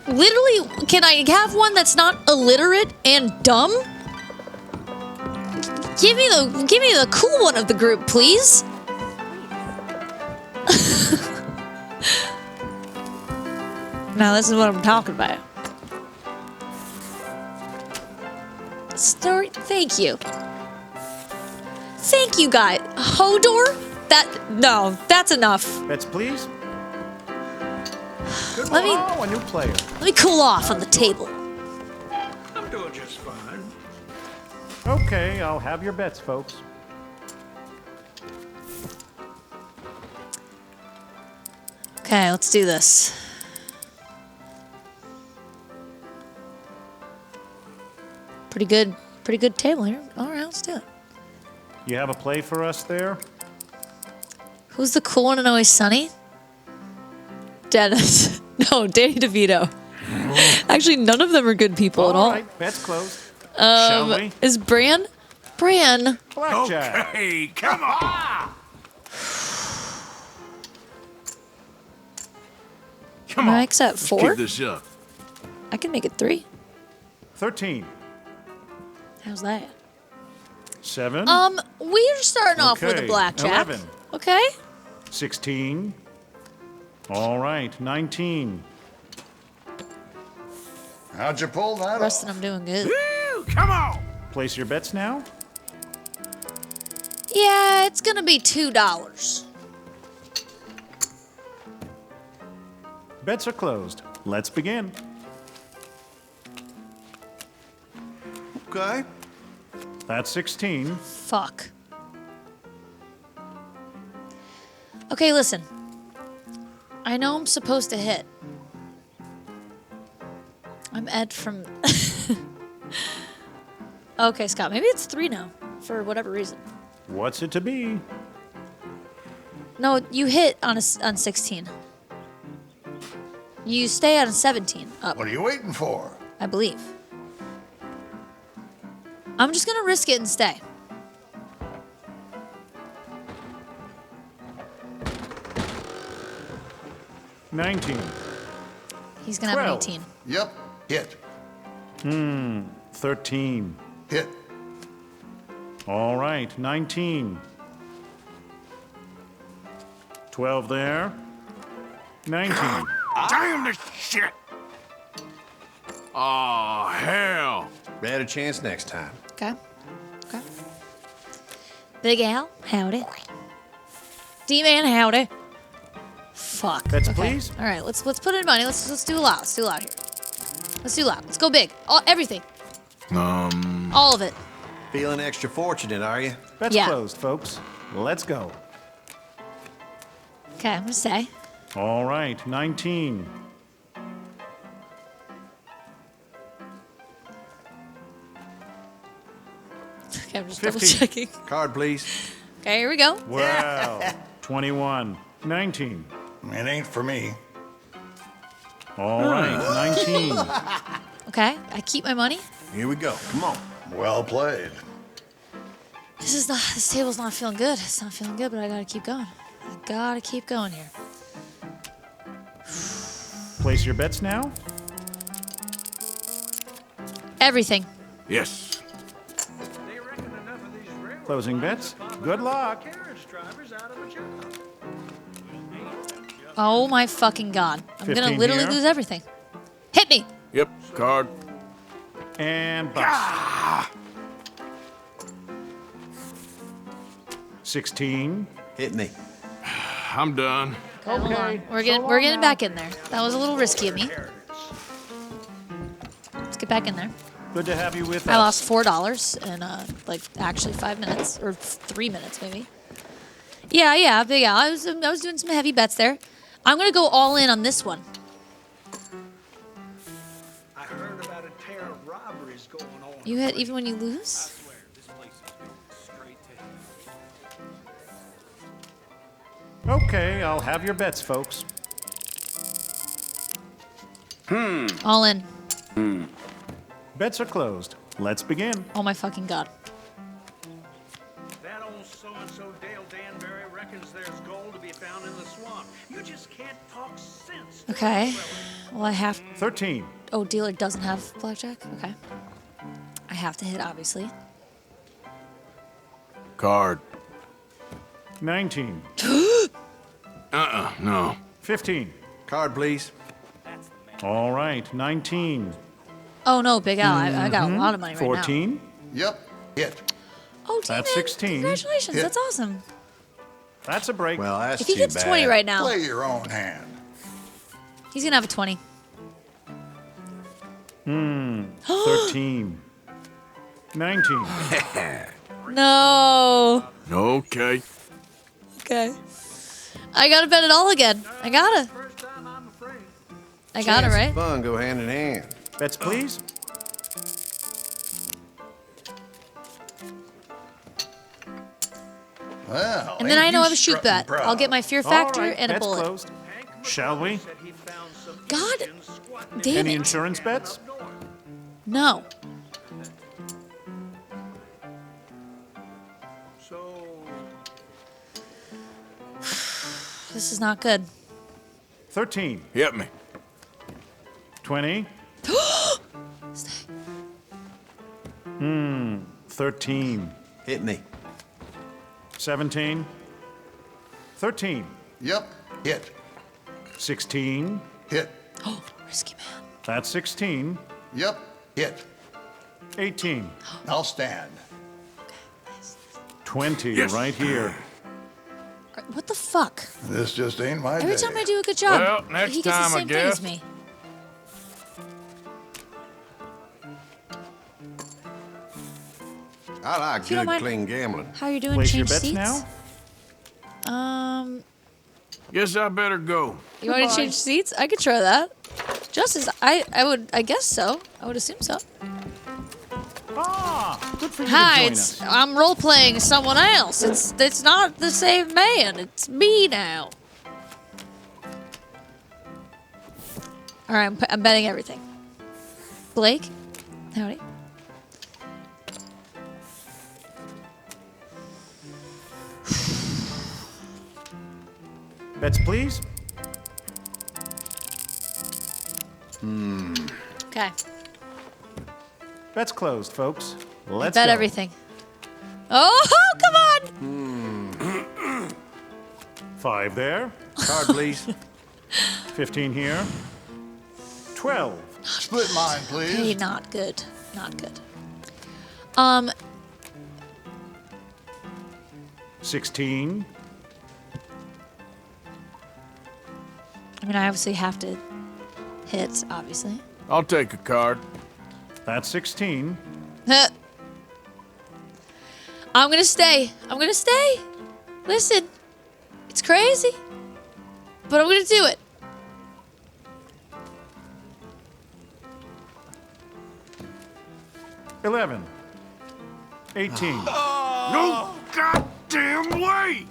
Literally, can I have one that's not illiterate and dumb? Give me the cool one of the group, please. Now this is what I'm talking about. Story. Thank you. Thank you, guys. Hodor? That's enough. Bets, please. A new player. Let me cool off on the table. I'm doing just fine. Okay, I'll have your bets, folks. Okay, let's do this. Pretty good table here. All right, let's do it. You have a play for us there? Who's the cool one in Always Sunny? Dennis. No, Danny DeVito. Actually, none of them are good people at all. All right, bet's closed. Shall we? Is Bran? Bran. Blackjack. Okay, come on. Come Max at Let's 4? keep this up. I can make it 3. 13. How's that? 7. We're starting off with a Okay, blackjack. 11. Okay. 16. All right, 19. How'd you pull that Rustin, I'm doing good. Woo, come on. Place your bets now. Yeah, it's gonna be $2. Bets are closed. Let's begin. Okay. That's 16. Fuck. Okay, listen. I know I'm supposed to hit. I'm Ed from... Okay, Scott, maybe it's 3 now, for whatever reason. What's it to be? No, you hit on 16. You stay on a 17 up. What are you waiting for? I believe. I'm just gonna risk it and stay. $19. He's gonna have an 12. 18. Yep. Hit. 13. Hit. All right, 19. 12 there. 19. Damn this shit. Oh, hell. Better chance next time. Okay. Okay. Big Al, howdy. D-Man, howdy. Fuck. Bets, okay. please. All right, let's put in money. Let's do a lot. Let's do a lot here. Let's do a lot. Let's go big. Everything. All of it. Feeling extra fortunate, are you? Bets Yeah. closed, folks. Let's go. Okay, I'm gonna stay. All right, 19. Okay, I'm just 15. double checking. Card, please. Okay, here we go. Wow. 21. 19. It ain't for me. All right, 19. Okay, I keep my money. Here we go. Come on. Well played. This table's not feeling good. It's not feeling good, but I gotta keep going. I gotta keep going here. Place your bets now. Everything. Yes. Closing bets. Good luck. Oh my fucking god. I'm gonna 15 literally here. lose everything. Hit me! Yep, card. And bust. 16. Hit me. I'm done. Hold on. We're getting back in there. That was a little risky of me. Let's get back in there. Good to have you with I us. lost $4 in like actually 5 minutes or 3 minutes maybe. Yeah, Big Al. I was doing some heavy bets there. I'm gonna go all in on this one. I heard about a pair of robberies going on. You hit even when you lose? Okay, I'll have your bets, folks. All in. Bets are closed. Let's begin. Oh my fucking god. That old so-and-so Dale Danbury reckons there's gold to be found in the swamp. You just can't talk sense. Okay. Well, I have. 13. Oh, dealer doesn't have blackjack? Okay. I have to hit, obviously. Card. 19. No. 15. Card, please. All right, 19. Oh no, Big Al. I got a lot of money right 14. Yep. Hit. now. Oh, That's Demon, 16. Congratulations. Hit. That's awesome. That's a break. Well, that's If he too gets bad. 20 right now, Play your own hand. he's gonna have a 20. 13. 19. No. Okay. Okay. I gotta bet it all again. I gotta, Chance right? and fun go hand in hand. Bets, please. Well, And then I ain't know I you have a shoot strutting bet. proud? I'll get my fear All factor right, and a bet's bullet. closed. Shall we? God damn Any it. insurance bets? No. This is not good. 13. Hit me. 20. 13. Hit me. 17. 13. Yep, hit. 16. Hit. Oh, risky man. That's 16. Yep, hit. 18. I'll stand. 20, Yes. right here. What the fuck? This just ain't my Every day. time I do a good job, Well, next he gets time, the I same thing as guess. me. I like If you don't good, mind- clean gambling. How are you doing? Place your Change bets seats? now? Guess I better go. You want me to change seats? I could try that. Justice, I guess so. I would assume so. Ah, good for you Hi, to join it's us. I'm role playing someone else. It's not the same man. It's me now. All right, I'm betting everything. Blake, howdy. Bets, please. Okay, Bets closed, folks. Let's bet go. everything. Oh, come on! 5 there. Card, please. 15 here. 12. Split mine, please. Hey, not good. Not good. 16. I mean, I obviously have to hit, obviously. I'll take a card. That's 16. Huh. I'm gonna stay. I'm gonna stay. Listen, it's crazy, but I'm gonna do it. $11. 18. No goddamn way!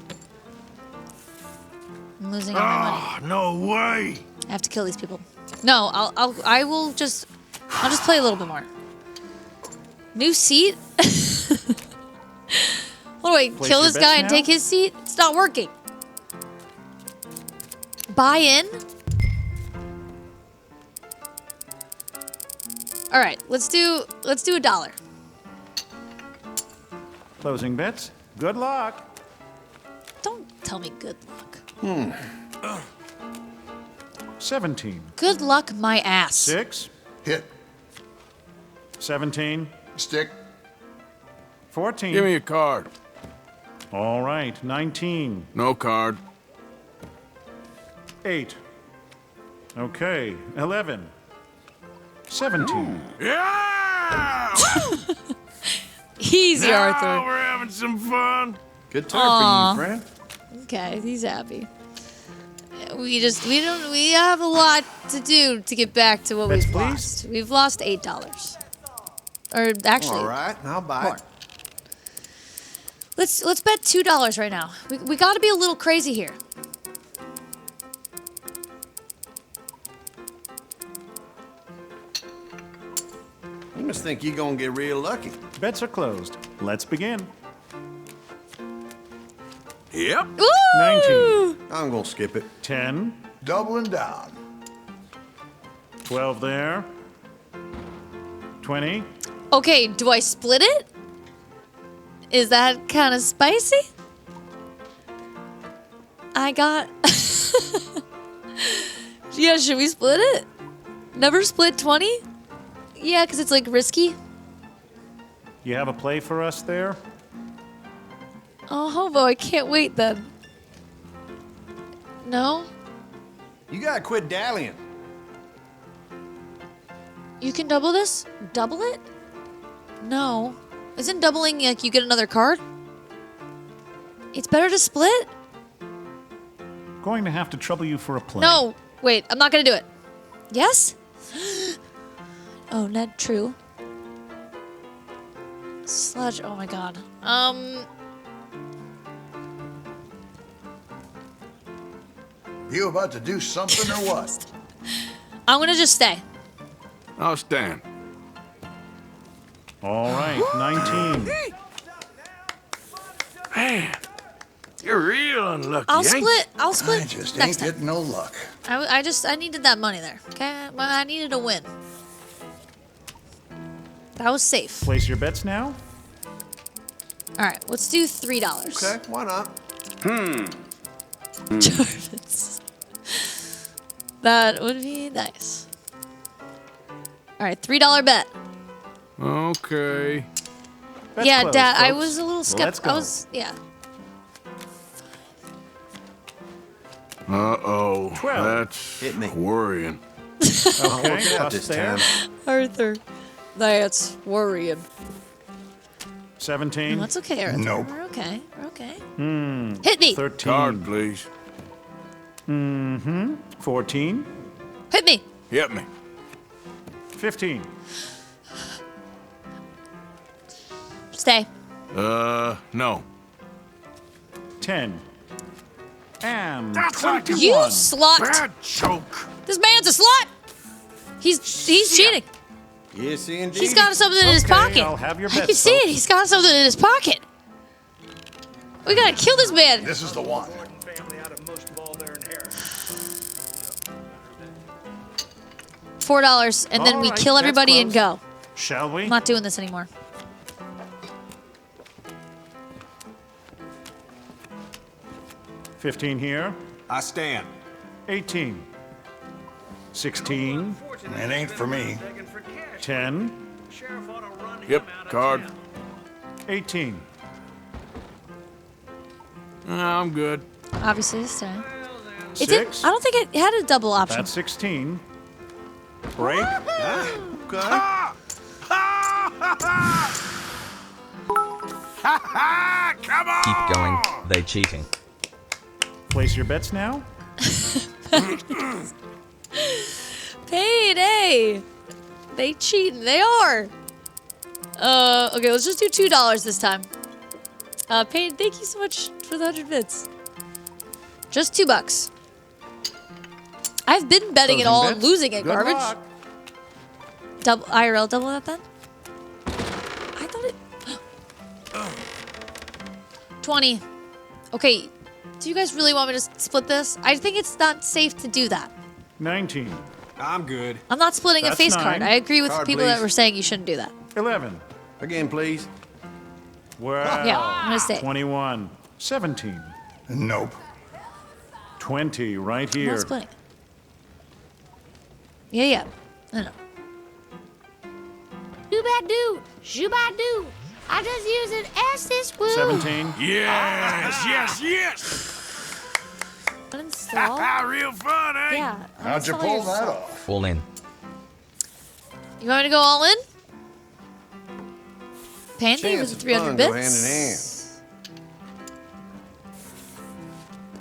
I'm losing all my money. Ah, no way! I have to kill these people. No, I'll just play a little bit more. New seat? What do I Place kill your this guy bets and now? take his seat? It's not working. Buy in? All right, let's do $1. Closing bets. Good luck. Don't tell me good luck. 17. Good luck, my ass. 6. Hit. 17. Stick. 14. Give me a card. All right. 19. No card. 8. Okay. 11. 17. Yeah! Easy, Now Arthur. we're having some fun. Good Aw. time for you, friend. Okay, he's happy. We have a lot to do to get back to what Bets, we've please. lost. We've lost $8. Or actually, All right, I'll buy it. let's bet $2 right now. We got to be a little crazy here. You must think you're gonna get real lucky. Bets are closed. Let's begin. Yep. Ooh! 19. I'm gonna skip it. 10. Doubling down. 12 there. 20. Okay, do I split it? Is that kind of spicy? I got. Yeah, should we split it? Never split 20? Yeah, because it's like risky. You have a play for us there? Oh, hobo, I can't wait then. No? You gotta quit dallying. You can double this? Double it? No. Isn't doubling like you get another card? It's better to split? Going to have to trouble you for a play. No. Wait, I'm not gonna do it. Yes? Oh, not true. Sludge. Oh my god. You about to do something or what? I'm gonna just stay. I'll stand. All right, 19. Man, you're real unlucky. I'll ain't split. I'll split I just next ain't time. getting no luck. I needed that money there. Okay, I needed a win. That was safe. Place your bets now. All right, let's do $3. Okay, why not? Jarvis. That would be nice. All right, $3 bet. Okay. That's yeah, close, Dad, I folks. was a little Let's skeptical. go. I was, yeah. Uh-oh. 12. That's worrying. Okay, bust there. Arthur, that's worrying. 17. No, that's okay, Arthur. Nope. We're okay. We're okay. Hmm. Hit me. 13. Card, please. 14. Hit me. Hit me. 15. Stay. No. 10. And That's like 21. You slut. Bad joke. This man's a slut. He's cheating. Yes, indeed. He's got something in his Okay, pocket. I'll have your I bets, can see it. folks. He's got something in his pocket. We gotta kill this man. This is the one. $4, and then All we right, kill that's everybody and close. go. Shall we? I'm not doing this anymore. $15 here. I stand. 18. 16. It ain't for me. 10. Yep, card. 18. I'm good. Obviously, this time. It 6. didn't. I don't think it had a double option. That's 16. Break. Okay. Come on! Keep going, they cheating. Place your bets now. Payday. They cheating. They are. Okay, let's just do $2 this time. Payne, thank you so much for the 100 bits. Just $2. I've been betting it Closing all and bets. losing it, Good garbage. luck. Double IRL, double that then? I thought it. 20. Okay, do you guys really want me to split this? I think it's not safe to do that. 19. I'm good. I'm not splitting a That's face 9. card. I agree with Card, people that please. were saying you shouldn't do that. 11. Again, please. Well, Yeah, I'm gonna stay. 21. 17. Nope. 20 right I'm here. not splitting. Yeah. I know. Do-ba-do, shoo-ba-do. I just use an assist woo. 17. Yes! Uninstall? Real fun, eh? Yeah. How'd you uninstall pull that yourself. off? All in. You want me to go all in? Payne, thank you for Chance the and 300 fun bits. go hand in hand.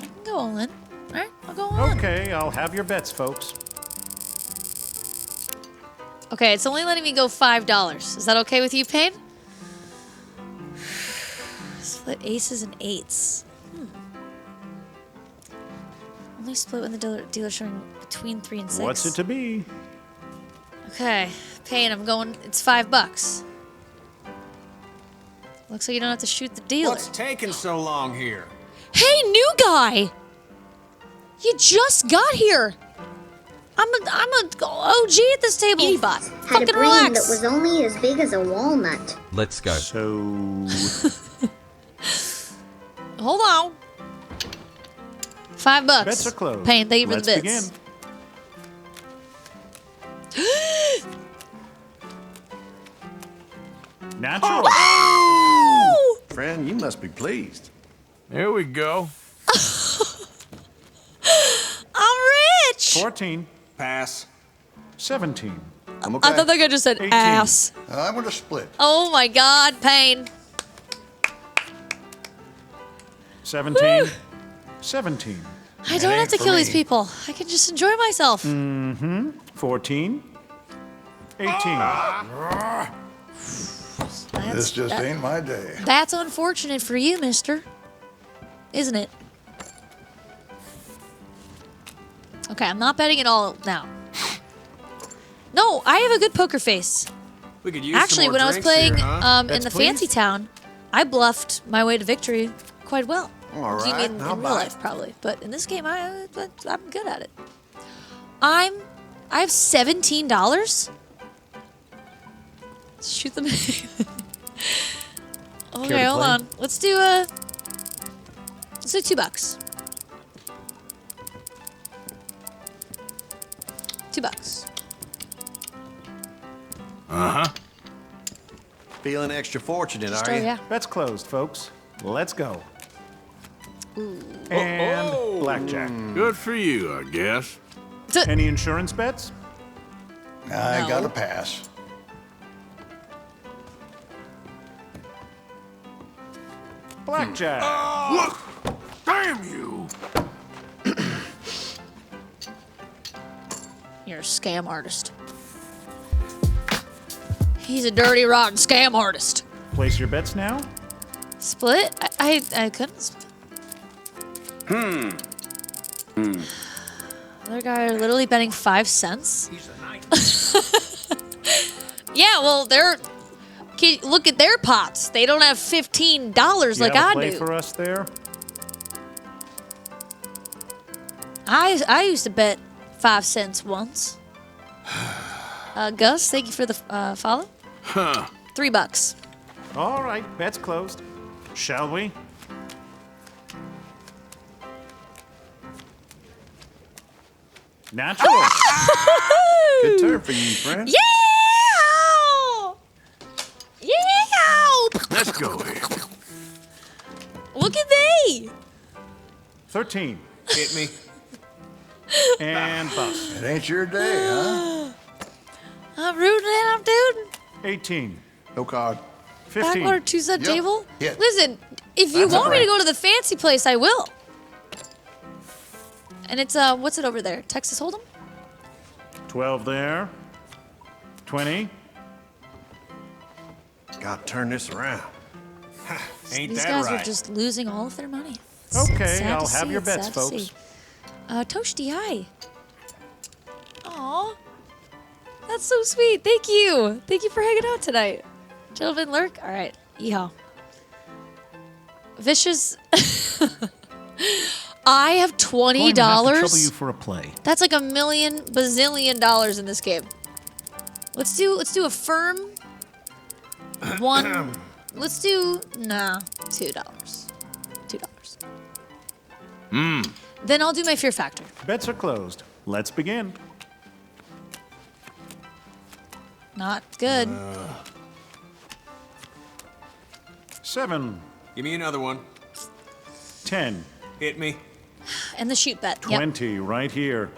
I can go all in. Alright, I'll go all in. Okay, I'll have your bets, folks. Okay, it's only letting me go $5. Is that okay with you, Payne? Split aces and eights. Only split when the dealer's showing between 3 and 6. What's it to be? Okay, Payne, I'm going. It's $5. Looks like you don't have to shoot the dealer. What's taking so long here? Hey, new guy! You just got here. I'm a OG at this table. Ebot, Had a fucking brain relax. that was only as big as a walnut. Let's go. So. Hold on. $5. Bets are closed. Payne, thank you for Let's the bits. Natural. Oh! Friend, you must be pleased. Here we go. I'm rich. 14. Pass. 17. I'm okay. I thought that guy just said 18. ass. I'm gonna split. Oh my God, Payne. 17. 17. I don't have to for kill these me. people. I can just enjoy myself. 14. 18. This just ain't my day. That's unfortunate for you, mister. Isn't it? Okay, I'm not betting it all now. No, I have a good poker face. We could use Actually, some more when I was drinks playing here, huh? in Bets, the please? fancy town, I bluffed my way to victory quite well. All Do you right, mean I'll in real buy life, probably? But in this game, I'm good at it. I have $17. Shoot them. Okay, hold on. Let's do $2. $2. Uh-huh. Feeling extra fortunate, Just are you? yeah. Bet's closed, folks. Let's go. And blackjack. Good for you, I guess. Any insurance bets? I got a pass. Blackjack. Look! Damn you! You're a scam artist. He's a dirty, rotten scam artist. Place your bets now. Split? I couldn't split. Other guy are literally betting 5 cents. Yeah, well, look at their pots. They don't have $15 like I play do. for us there. I used to bet 5 cents once. Gus, thank you for the follow. Huh. $3. All right, bet's closed. Shall we? Natural. Good turn for you, friend. Yeah! Yeah! Let's go here. Look at they! 13. Hit me. And bust. It ain't your day, huh? I'm rooting and I'm doing. 18. No card. 15. Backwater 2-cent Yep. table? Hit. Listen, if you That's want me to right. go to the fancy place, I will. And it's, what's it over there? Texas Hold'em? 12 there. 20. Gotta turn this around. Ain't These that guys right? are just losing all of their money. Okay, Sad to I'll have see, your it's bets, sad to folks. see. Toasty Eye. Aw. That's so sweet. Thank you. Thank you for hanging out tonight. Gentlemen lurk? All right. Yeehaw. Vicious. I have $20. Going to have to trouble you for a play. That's like $1 million bazillion in this game. Let's do a firm one. Let's do $2. $2. Then I'll do my fear factor. Bets are closed. Let's begin. Not good. 7. Give me another one. 10. Hit me. And the shoot bet. Yep. 20 right here.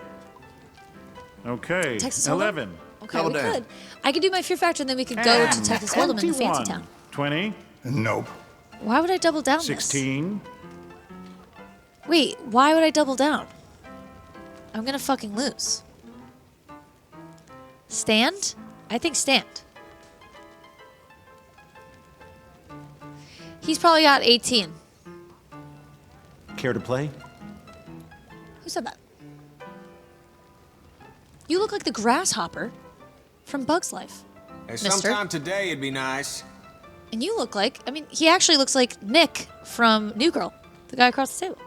Okay. Texas Hold'em? 11. Okay, we could. I could do my fear factor and then we could go to Texas Hold'em in the fancy 21. town. 20. Nope. Why would I double down this? 16. Wait, why would I double down? I'm gonna fucking lose. Stand? I think stand. He's probably got 18. Care to play? Who said that? You look like the grasshopper from Bug's Life. Hey, Mister. sometime today it'd be nice. And you look like, he actually looks like Nick from New Girl, the guy across the table.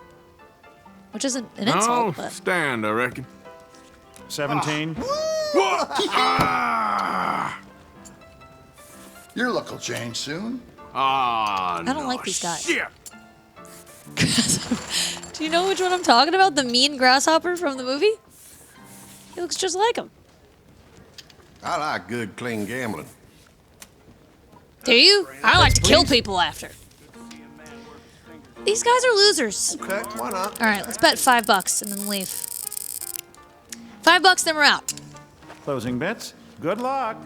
Which isn't an insult, but. Stand, I reckon. 17. Your luck will change soon. Ah, I don't like these guys. Shit. Do you know which one I'm talking about? The mean grasshopper from the movie? He looks just like him. I like good, clean gambling. Do you? I like to kill people after. These guys are losers. Okay, why not? All right, let's bet $5 and then leave. $5, then we're out. Closing bets. Good luck.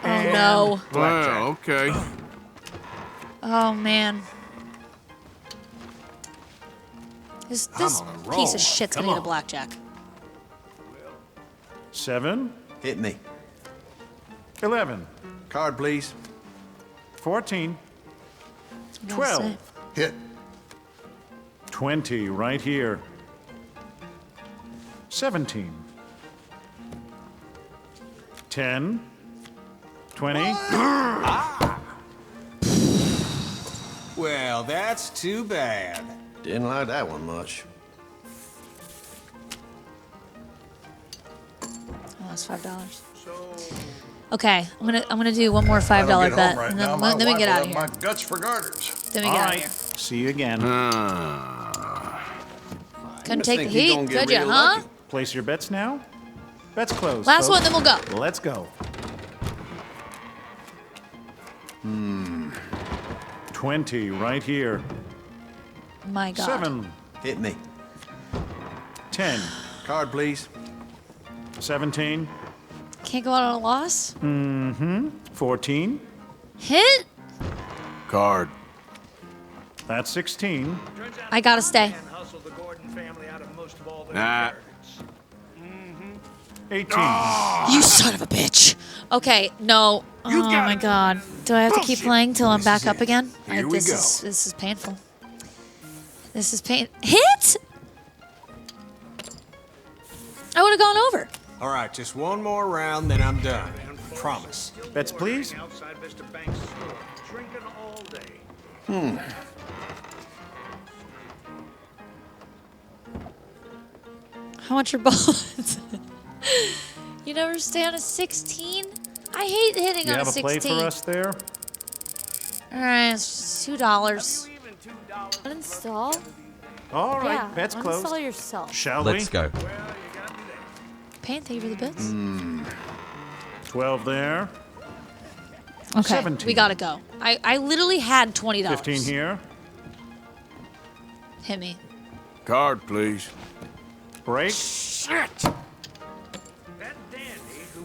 Oh no. Well, okay. Oh man. This on a roll. piece of shit's Come gonna get a on. blackjack. 7. Hit me. 11. Card, please. 14. I gotta 12. say. Hit. 20, right here. 17. 10. 20. Well, that's too bad. Didn't like that one much. Oh, that's $5. Okay, I'm gonna do one more $5 bet, and then we get out of here. My guts for garters. Then we get out of here. See you again. Couldn't take the heat, could you, huh? Place your bets now. Bets closed. Last folks. one, then we'll go. Let's go. 20, right here. My God. 7. Hit me. 10. Card, please. 17. Can't go out on a loss. 14. Hit. Card. That's 16. I gotta stay. Nah. 18. You son of a bitch. Okay, no. Oh my God. Do I have to keep playing till I'm back up again? Here we go. This is painful. This is pain. Hit. I would have gone over. All right, just one more round, then I'm done. Promise. Bets, please. How much are bullets? You never stay on a 16? I hate hitting You on have a a 16. play for us there? Alright, it's $2. Uninstall? All right, Yeah, bets closed. uninstall yourself. Shall Let's we? go. Pain, thank you for the bits. 12 there. Okay, 17. we gotta go. I literally had $20. 15 here. Hit me. Card, please. Break. Shit!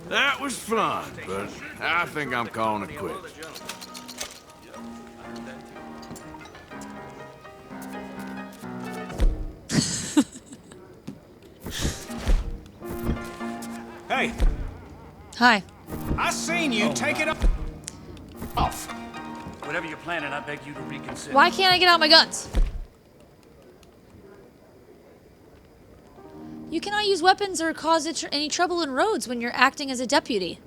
That was fun, but I think I'm calling it quits. Hey, Hi. I seen you take it off. Whatever you're planning, I beg you to reconsider. Why can't I get out my guns? You cannot use weapons or cause any trouble in roads when you're acting as a deputy.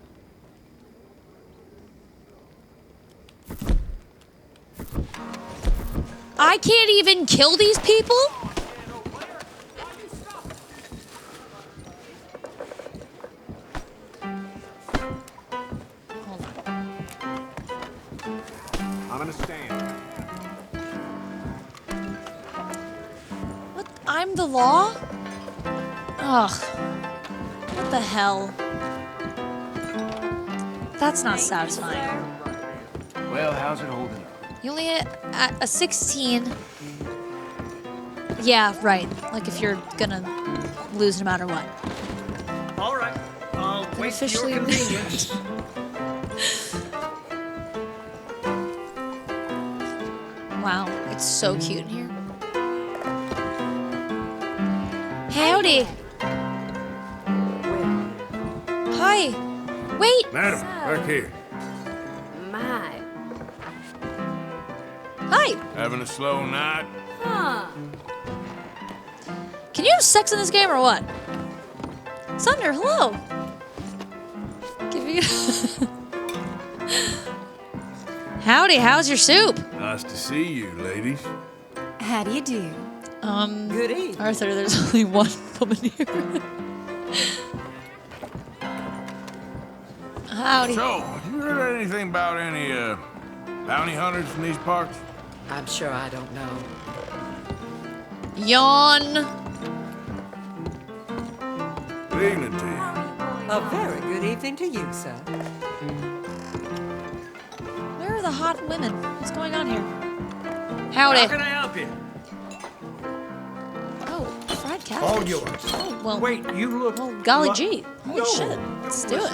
I can't even kill these people? I'm gonna stand. What? I'm the law? Ugh. What the hell? That's not satisfying. Well, how's it holding up? You only hit at a 16. Yeah, right. Like if you're gonna lose no matter what. All right, I'll wait for Officially your convenience. Wow, it's so cute in here. Howdy. Hi. Wait. Madam, back here. My. Hi. Having a slow night? Huh. Can you have sex in this game or what? Sunder, hello. Give you. Howdy, how's your soup? Nice to see you, ladies. How do you do? Good evening. Arthur, there's only one woman here. Howdy. So, you heard anything about any, bounty hunters in these parts? I'm sure I don't know. Yawn. Good evening to you. A very good evening to you, sir. Where are the hot women? What's going on here? Howdy. How can I help you? Oh, fried catfish. All yours. Oh, well. Wait, you look. Well, golly like- gee. Holy No. shit. Let's do it.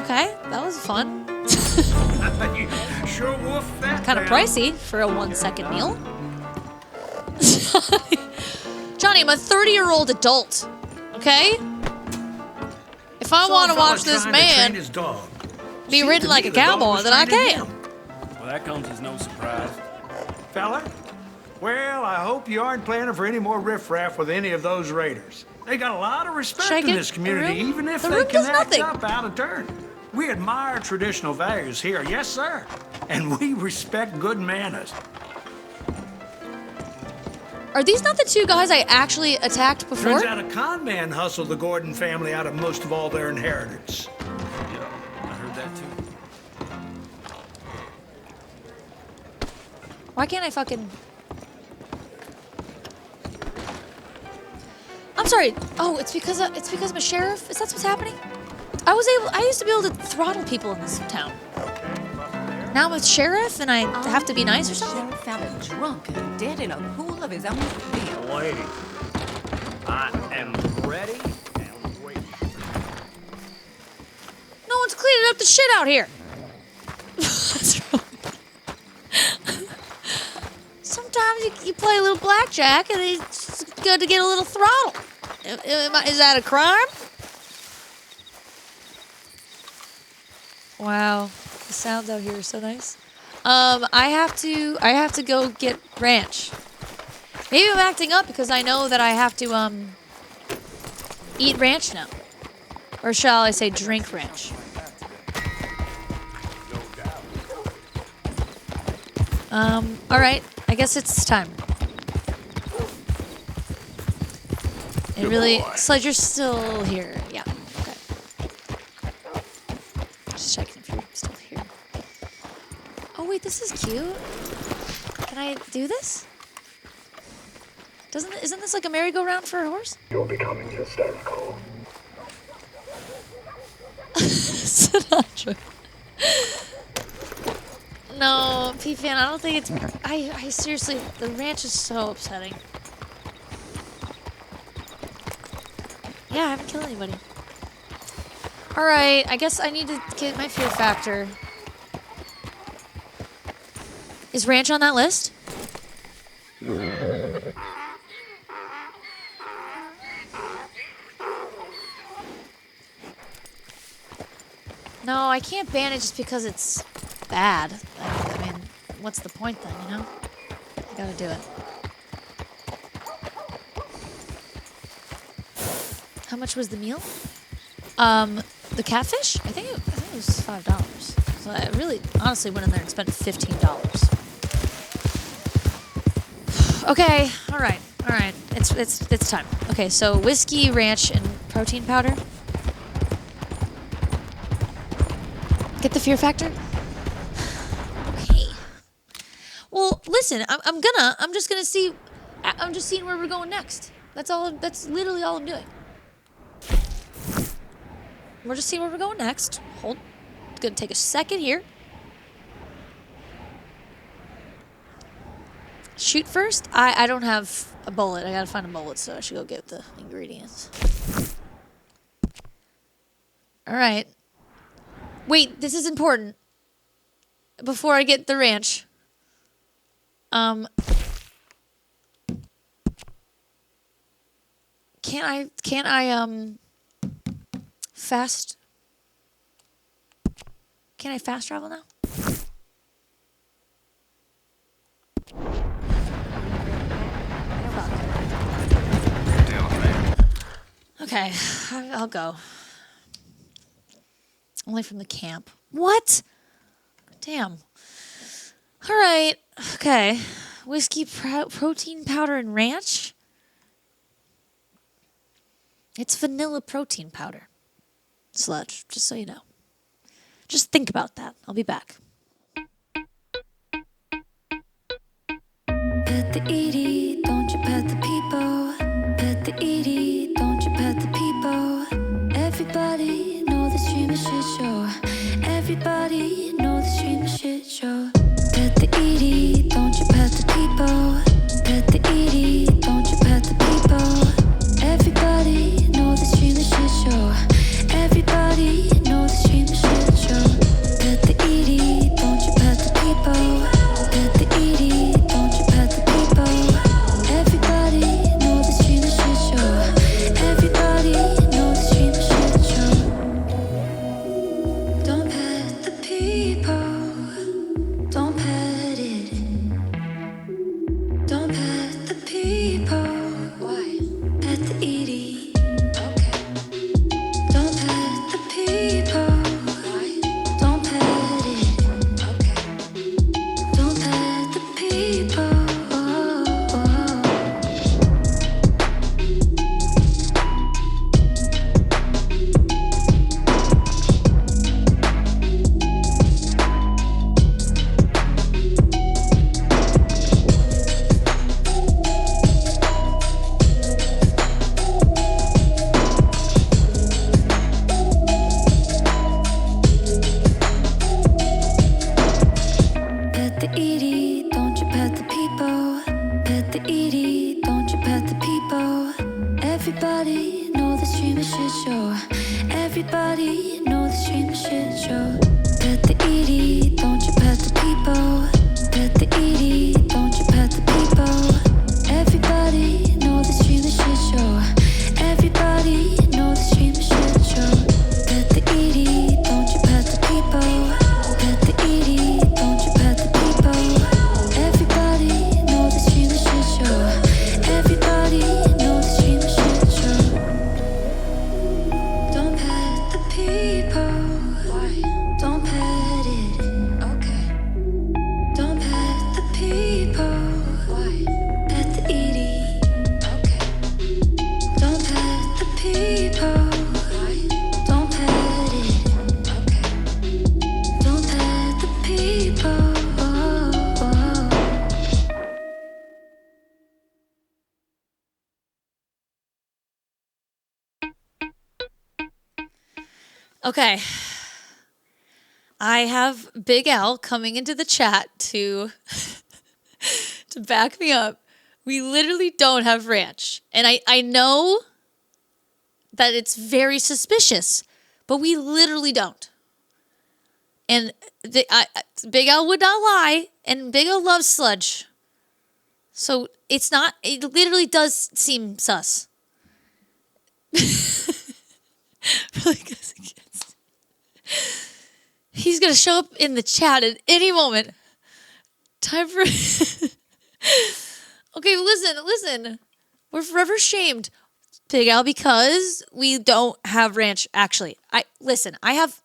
Okay, that was fun. You sure woofed that Kind of down. pricey for a 1-second meal. Johnny, I'm a 30-year-old adult. Okay? If I Saw a want to fella watch this trying to train man his dog. be Seemed ridden to like me a the dog cowboy, was then I training can. him. Well, that comes as no surprise. fella? Well, I hope you aren't planning for any more riffraff with any of those raiders. They got a lot of respect in this community, even if they can act up out of turn. We admire traditional values here, yes, sir. And we respect good manners. Are these not the two guys I actually attacked before? Turns out a con man hustled the Gordon family out of most of all their inheritance. Yeah, I heard that too. Why can't I fucking... I'm sorry. Oh, it's because I'm a sheriff? Is that what's happening? I used to be able to throttle people in this town. Now I'm a sheriff and I have to be nice or something? The sheriff found a drunk and dead in a pool of his own beer. Lady, I am ready and waiting. No one's cleaning up the shit out here. What's wrong? Sometimes you play a little blackjack and it's good to get a little throttle. Is that a crime? Wow, the sounds out here are so nice. I have to go get ranch. Maybe I'm acting up because I know that I have to eat ranch now. Or shall I say drink ranch? Alright, I guess it's time. It really... Sludge, you're still here. Yeah, okay. Just checking if you're still here. Oh wait, this is cute. Can I do this? Isn't this like a merry-go-round for a horse? You're becoming hysterical. Sinatra. No, P-Fan, I don't think it's... I seriously... The ranch is so upsetting. Yeah, I haven't killed anybody. Alright, I guess I need to get my fear factor. Is ranch on that list? No, I can't ban it just because it's bad. I mean, what's the point then, you know? I gotta do it. How much was the meal? The catfish? I think it was $5. So I really, honestly went in there and spent $15. Okay, all right. It's time. Okay, so whiskey, ranch, and protein powder. Get the fear factor. Okay. Well, listen, I'm just seeing where we're going next. That's literally all I'm doing. We're just seeing where we're going next. It's gonna take a second here. Shoot first? I don't have a bullet. I gotta find a bullet, so I should go get the ingredients. Alright. Wait, this is important. Before I get the ranch. Can't I fast travel now? Okay, I'll go. Only from the camp. What? Damn. All right. Okay. Whiskey, protein powder, and ranch. It's vanilla protein powder. Sludge, just so you know. Just think about that. I'll be back. Pet the Edie, don't you pet the people. Pet the Edie, don't you pet the people. Everybody know the stream is shit show. Everybody know the stream is shit show. Pet the Edie, don't you pet the people. Pet the Edie, don't you pet the people. Everybody know the stream is shit show. Everybody know the stream is shit show. Pet the Edie, don't you pet the people. Pet the Edie, don't you pet the people. Everybody know the stream is shit show. Everybody know the stream is shit show. Don't pet the people. Don't pet it. Everybody know the stream is shit show. Pet the Edie, don't you pet the people. Pet the Edie, don't you pet the people. Everybody know the stream is shit show. Everybody know the stream is shit show. Pet the Edie, don't you pet the people. Pet the Edie, don't you pet the people. Everybody know the stream is shit show. Everybody know the stream is shit show. Don't pet the people. Why? Don't pet it. Okay. Don't pet the people. Why? Pet the Edie. Okay. Don't pet the people. Why? Don't pet it. Okay. Don't pet the people. Okay. I have Big Al coming into the chat to to back me up. We literally don't have ranch. And I know that it's very suspicious, but we literally don't. And Big Al would not lie, and Big Al loves sludge. So it literally does seem sus. Really, because he's going to show up in the chat at any moment. Time for... Okay, listen. We're forever shamed, Big Al, because we don't have ranch. Actually, I have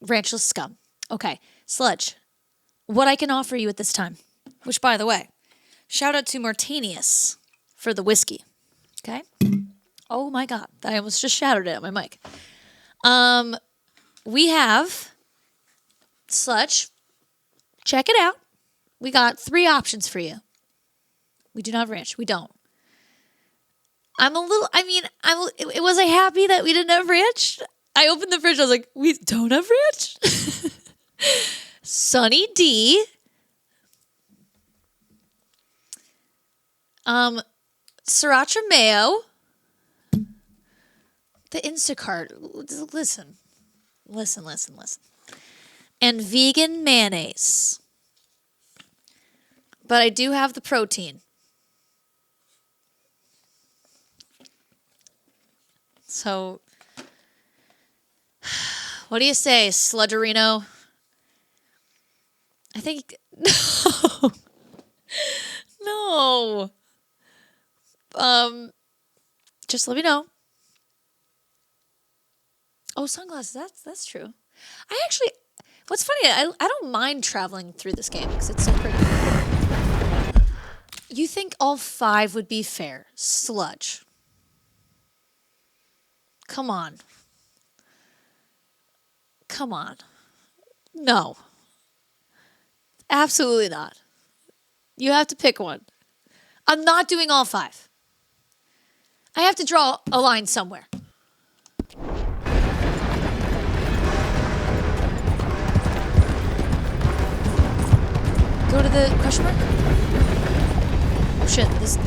ranchless scum. Okay, Sludge, what I can offer you at this time, which, by the way, shout out to Martinius for the whiskey. Okay? Oh my God, I almost just shattered it at my mic. We have Sludge. Check it out. We got 3 options for you. We do not have ranch. We don't. Was I happy that we didn't have ranch? I opened the fridge. I was like, we don't have ranch? Sunny D. Sriracha mayo. The Instacart. Listen. And vegan mayonnaise. But I do have the protein. So, what do you say, Sludgerino? I think... No. Just let me know. Oh, sunglasses. That's true. What's funny, I don't mind traveling through this game because it's so pretty. You think all 5 would be fair? Sludge. Come on. No. Absolutely not. You have to pick one. I'm not doing all 5. I have to draw a line somewhere. Go to the question mark? Oh shit, this?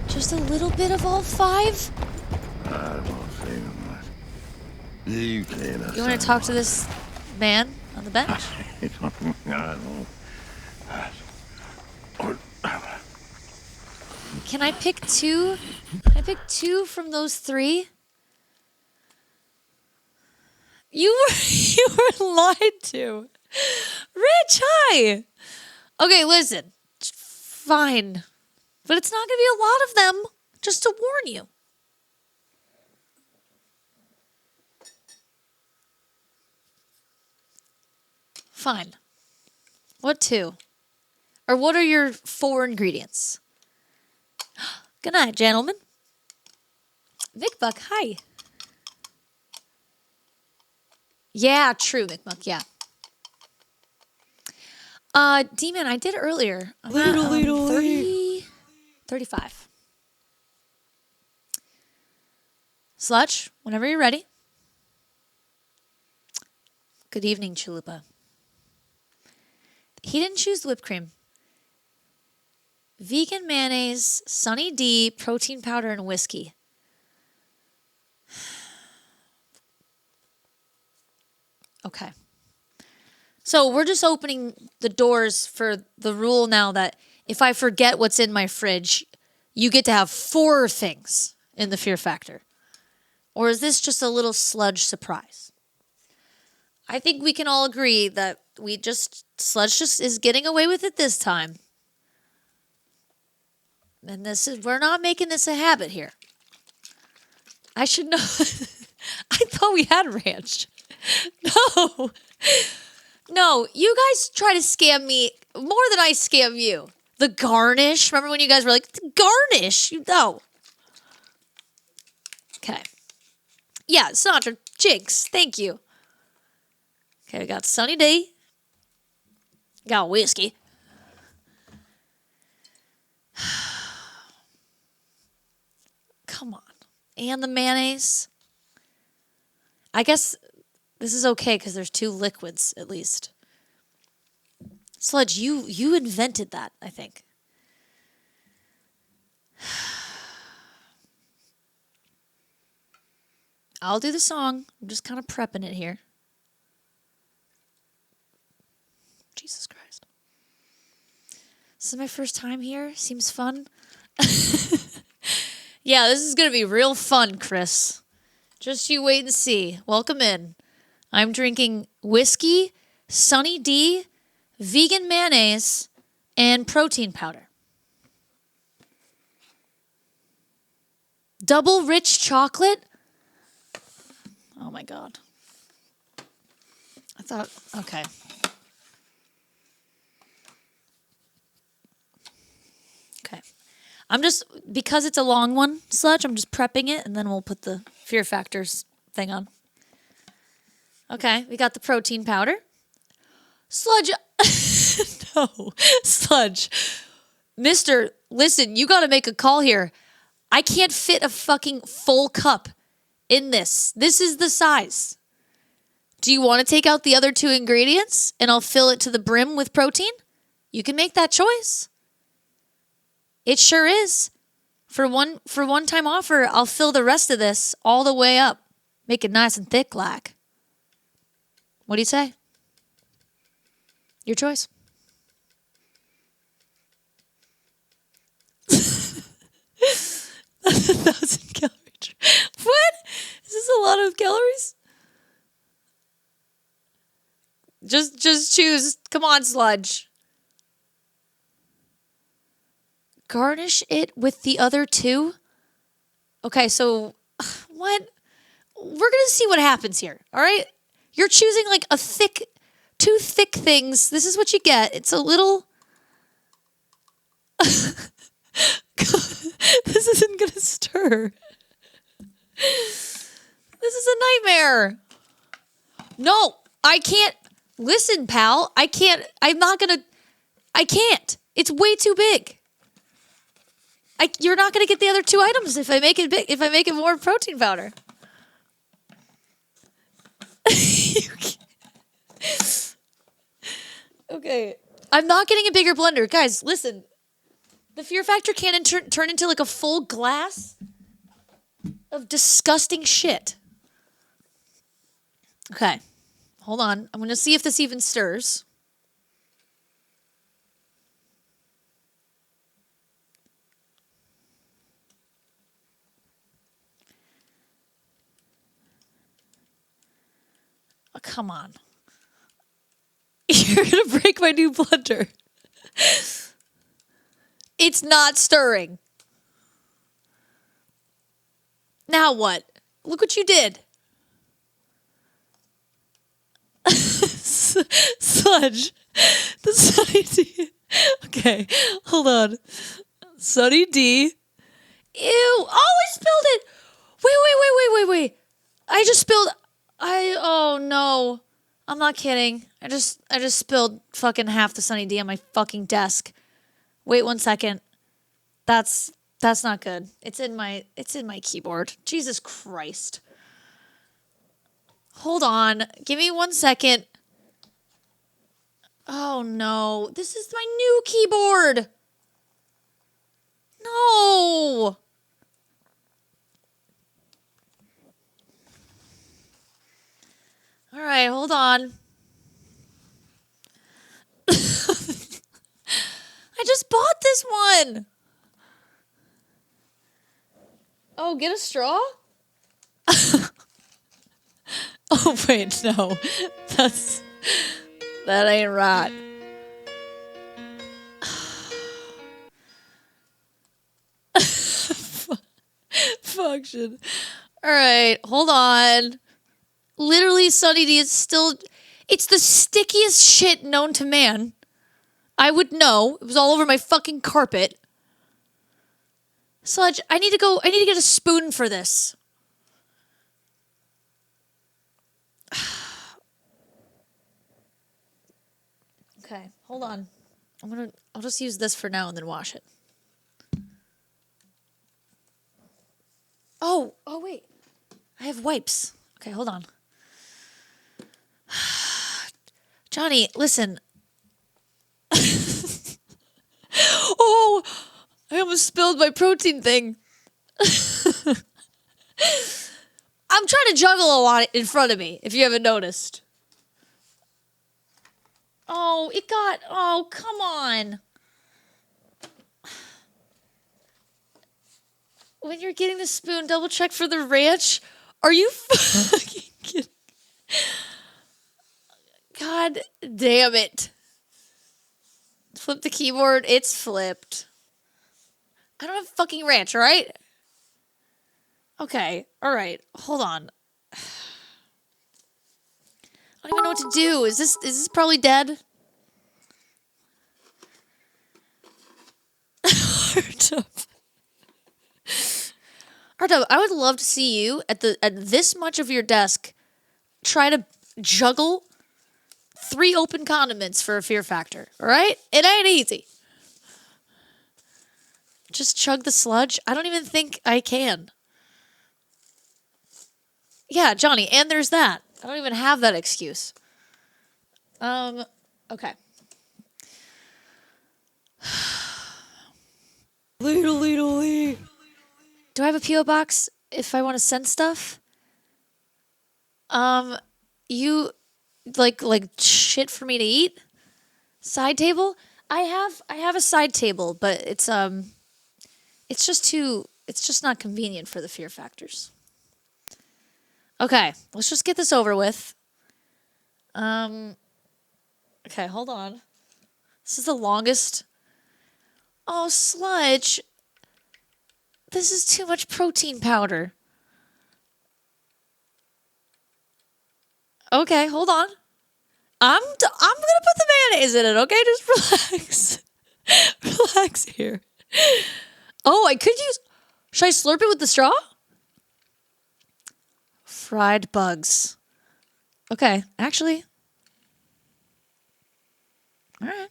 Just a little bit of all 5? I don't think much. You can't. You want to talk to this man on the bench? I don't. Can I pick 2? Can I pick 2 from those 3? You were lied to. Rich, hi. Okay, listen. Fine. But it's not going to be a lot of them, just to warn you. Fine. What 2? Or what are your 4 ingredients? Good night, gentlemen. McBuck, hi. Yeah, true, McBuck, yeah. D-Man, I did earlier. I'm at, 35. Sludge, whenever you're ready. Good evening, Chalupa. He didn't choose the whipped cream. Vegan mayonnaise, Sunny D, protein powder, and whiskey. Okay. So we're just opening the doors for the rule now that if I forget what's in my fridge, you get to have 4 things in the fear factor. Or is this just a little sludge surprise? I think we can all agree that sludge just is getting away with it this time. And we're not making this a habit here. I should know. I thought we had ranch. No. No, you guys try to scam me more than I scam you. The garnish. Remember when you guys were like, the garnish? You know. Okay. Yeah, Sandra Jinx. Thank you. Okay, we got Sunny D. Got whiskey. Come on. And the mayonnaise. I guess this is okay because there's 2 liquids at least. Sludge, you invented that, I think. I'll do the song. I'm just kind of prepping it here. Jesus Christ. This is my first time here. Seems fun. Yeah, this is going to be real fun, Chris. Just you wait and see. Welcome in. I'm drinking whiskey, Sunny D, vegan mayonnaise, and protein powder. Double rich chocolate? Oh my God. I thought, okay. Okay. Because it's a long one, Sludge, I'm just prepping it, and then we'll put the fear factors thing on. Okay, we got the protein powder. Sludge, no, Sludge. Mister, listen, you gotta make a call here. I can't fit a fucking full cup in this. This is the size. Do you want to take out the other 2 ingredients and I'll fill it to the brim with protein? You can make that choice. It sure is. For one-time offer, I'll fill the rest of this all the way up. Make it nice and thick like. What do you say? Your choice. 1,000 calories. What? Is this a lot of calories? Just choose. Come on, Sludge. Garnish it with the other 2? Okay, so what? We're going to see what happens here, all right? You're choosing like 2 thick things. This is what you get. It's a little... This isn't going to stir. This is a nightmare. No, I can't. Listen, pal, I can't. I can't. It's way too big. You're not going to get the other 2 items if I make it big. If I make it more protein powder. Okay. I'm not getting a bigger blender. Guys, listen. The fear factor can't turn into like a full glass of disgusting shit. Okay. Hold on. I'm going to see if this even stirs. Oh, come on. You're going to break my new blender. It's not stirring. Now what? Look what you did. Sludge. The Sunny D. Okay, hold on. Sunny D. Ew. Oh, I spilled it. Wait. I just spilled. Oh no. I'm not kidding. I just spilled fucking half the Sunny D on my fucking desk. Wait 1 second. That's not good. It's in my keyboard. Jesus Christ. Hold on. Give me 1 second. Oh no. This is my new keyboard. No. All right. right, hold on. I just bought this one. Oh, get a straw? Oh, wait, no. That ain't right. Function. All right, hold on. Literally, Sunny D is still... It's the stickiest shit known to man. I would know. It was all over my fucking carpet. Sludge, I need to get a spoon for this. Okay, hold on. I'll just use this for now and then wash it. Oh, wait. I have wipes. Okay, hold on. Johnny, listen. Oh, I almost spilled my protein thing. I'm trying to juggle a lot in front of me, if you haven't noticed. Oh, come on. When you're getting the spoon, double check for the ranch. Are you fucking kidding? God damn it. Flip the keyboard. It's flipped. I don't have fucking ranch, all right? Okay, all right. Hold on. I don't even know what to do. Is this probably dead? Artub, I would love to see you at this much of your desk try to juggle 3 open condiments for a fear factor. All right? It ain't easy. Just chug the sludge? I don't even think I can. Yeah, Johnny, and there's that. I don't even have that excuse. Okay. Lee. Do I have a P.O. box if I want to send stuff? You like shit for me to eat? Side table? I have a side table, but it's just not convenient for the fear factors. Okay, let's just get this over with. Okay, hold on. This is the longest. Oh, Sludge. This is too much protein powder. Okay, hold on. I'm gonna put the mayonnaise in it, okay? Just relax. Relax here. Oh, I could use... Should I slurp it with the straw? Fried bugs. Okay, actually. All right.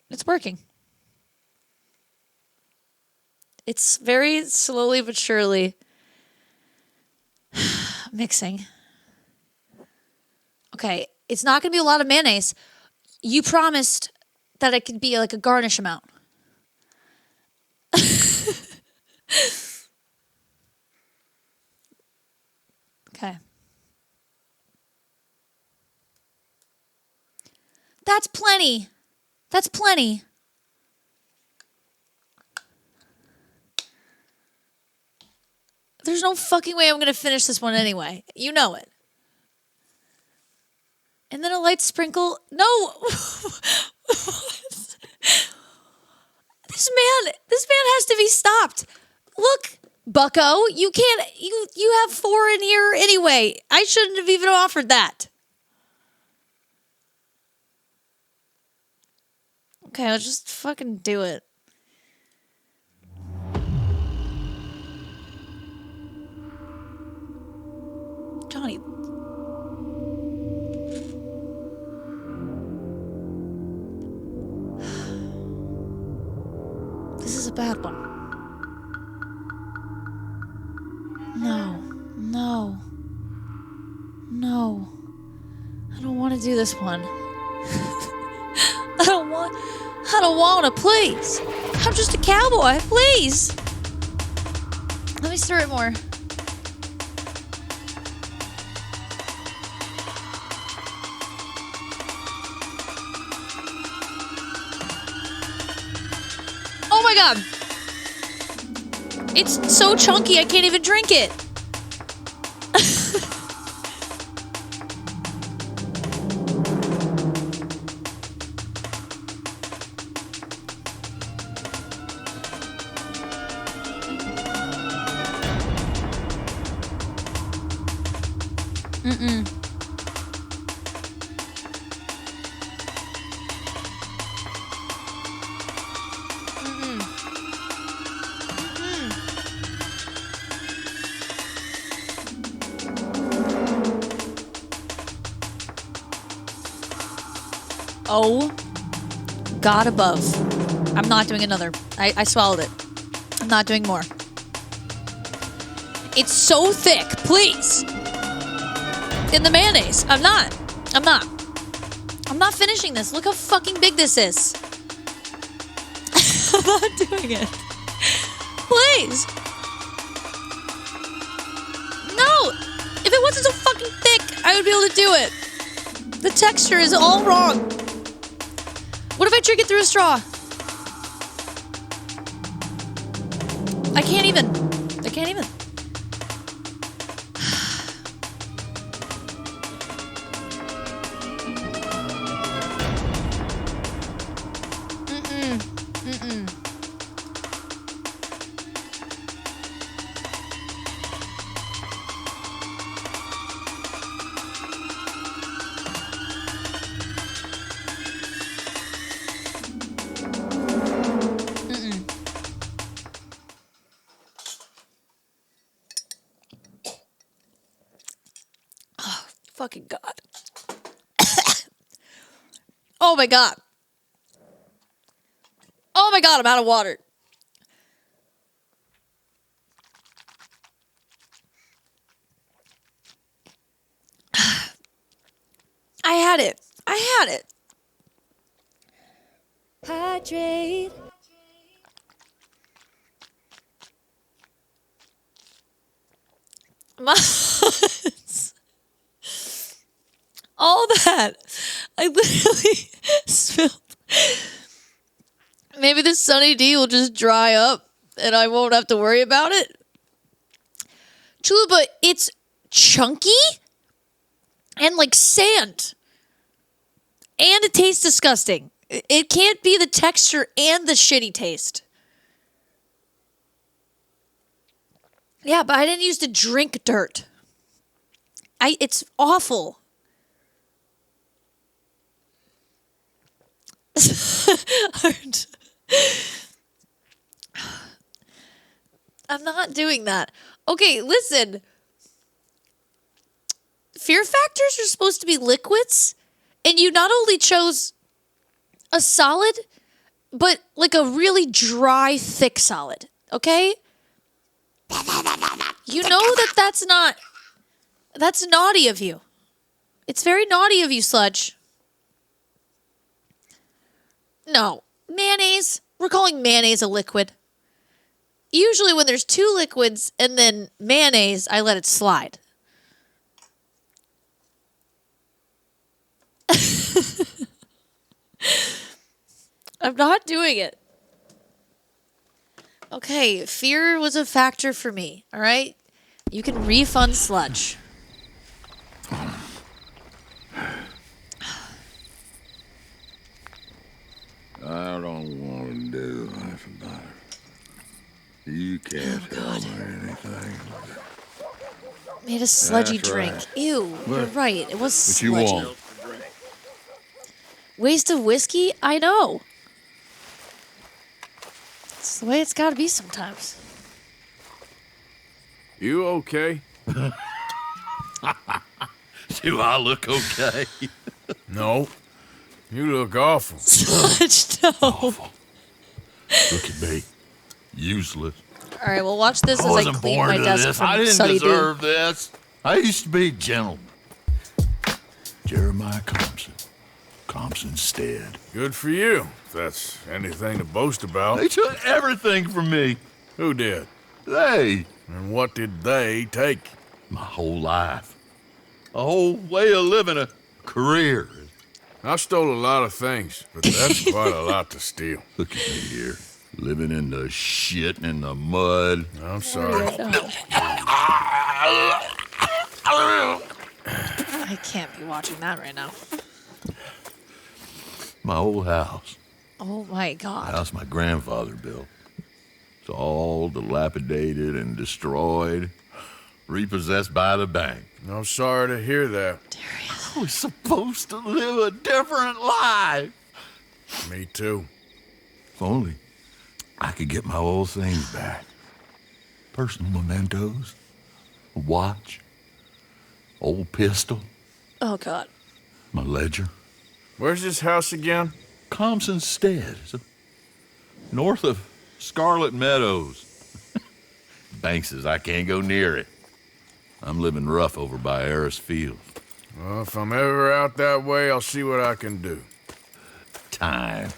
It's working. It's very slowly but surely mixing. Okay, it's not going to be a lot of mayonnaise. You promised that it could be like a garnish amount. Okay. That's plenty. That's plenty. There's no fucking way I'm going to finish this one anyway. You know it. And then a light sprinkle. No. This man has to be stopped. Look, Bucko, you can't, you have 4 in here anyway. I shouldn't have even offered that. Okay, I'll just fucking do it. Johnny. This is a bad one. No. I don't want to do this one. I don't want to, please. I'm just a cowboy, please. Let me stir it more. my god. It's so chunky, I can't even drink it. Mm-mm. Oh, God above. I'm not doing another. I swallowed it. I'm not doing more. It's so thick, please. In the mayonnaise. I'm not finishing this. Look how fucking big this is. I'm not doing it. Please. No. If it wasn't so fucking thick, I would be able to do it. The texture is all wrong. What if I drink it through a straw? I can't even. Fucking God. Oh my God. Oh my God, I'm out of water. I had it. Hydrate. All that. I literally spilled. Maybe the Sunny D will just dry up and I won't have to worry about it. Chalupa, it's chunky and like sand. And it tastes disgusting. It can't be the texture and the shitty taste. Yeah, but I didn't used to drink dirt. It's awful. I'm not doing that. Okay, listen. Fear factors are supposed to be liquids, and you not only chose a solid, but like a really dry, thick solid. Okay? You know that's naughty of you. It's very naughty of you, Sludge. No. Mayonnaise. We're calling mayonnaise a liquid. Usually when there's two liquids and then mayonnaise, I let it slide. I'm not doing it. Okay, fear was a factor for me, all right? You can refund Sludge. I don't want to do life about it. You can't tell me anything. Made a sludgy That's drink. right. Ew, you're right. It was What you sludgy. want? Waste of whiskey? I know. It's the way it's got to be sometimes. You okay? Do I look okay? No. You look awful. Sludge, no. Awful. Look at me. Useless. All right, well, watch this I as I wasn't clean born my to desk this. from I didn't Sunny D. deserve this. I used to be a gentleman. Jeremiah Compson. Compson's dead. Good for you, if that's anything to boast about. They took everything from me. Who did? They. And what did they take? My whole life. A whole way of living, a career. I stole a lot of things, but that's quite a lot to steal. Look at me here. Living in the shit and in the mud. I'm sorry. I can't be watching that right now. My old house. Oh my The God. house my grandfather built. It's all dilapidated and destroyed. Repossessed by the bank. I'm sorry to hear that. I was supposed to live a different life. Me too. If only I could get my old things back. Personal mementos, a watch, old pistol, Oh God. my ledger. Where's this house again? Thompson Stead. It's north of Scarlet Meadows. Bank says I can't go near it. I'm living rough over by Harris Field. Well, if I'm ever out that way, I'll see what I can do. Time.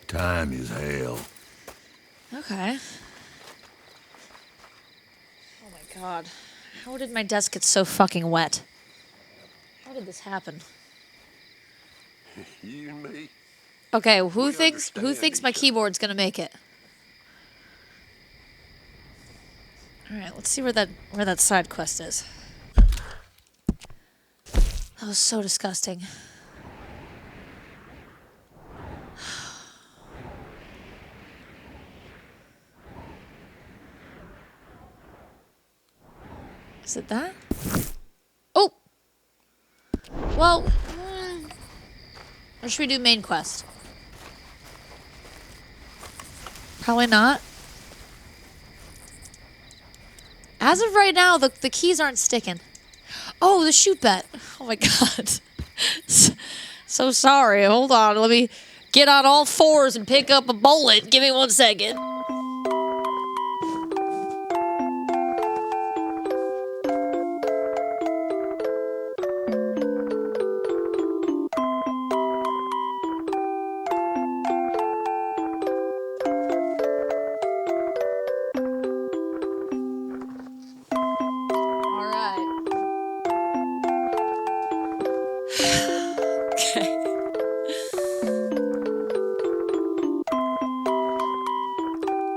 Time is hell. Okay. Oh my God. How did my desk get so fucking wet? How did this happen? You and me. Okay, who thinks my keyboard's gonna make it? All right, let's see where that side quest is. That was so disgusting. Is it that? Oh! Well, or should we do main quest? Probably not. As of right now, the keys aren't sticking. Oh, the shoot bet. Oh my God. So sorry. Hold on. Let me get on all fours and pick up a bullet. Give me 1 second.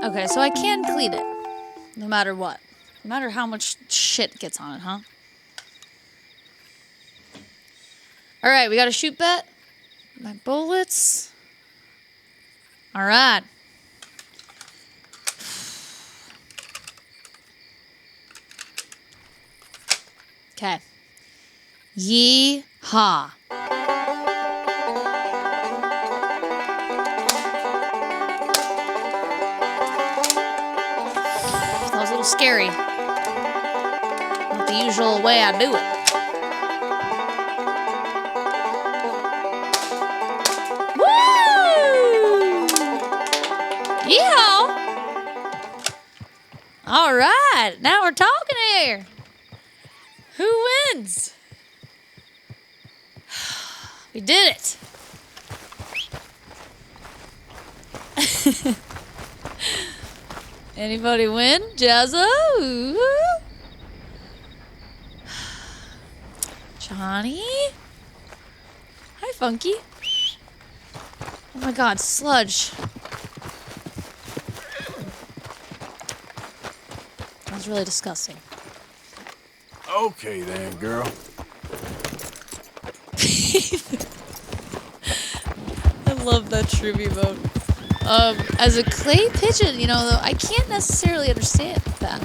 Okay, so I can clean it, no matter what. No matter how much shit gets on it, huh? Alright, we got a shoot bet. My bullets. Alright. Okay. Yee-haw. Scary. Not the usual way I do it. Woo! Yeehaw! All right, now we're talking here. Who wins? We did it. Anybody win? Jazzo? Ooh. Johnny? Hi, Funky. Oh my God, sludge. That was really disgusting. Okay then, girl. I love that Shroomy vote. As a clay pigeon, you know, though, I can't necessarily understand that.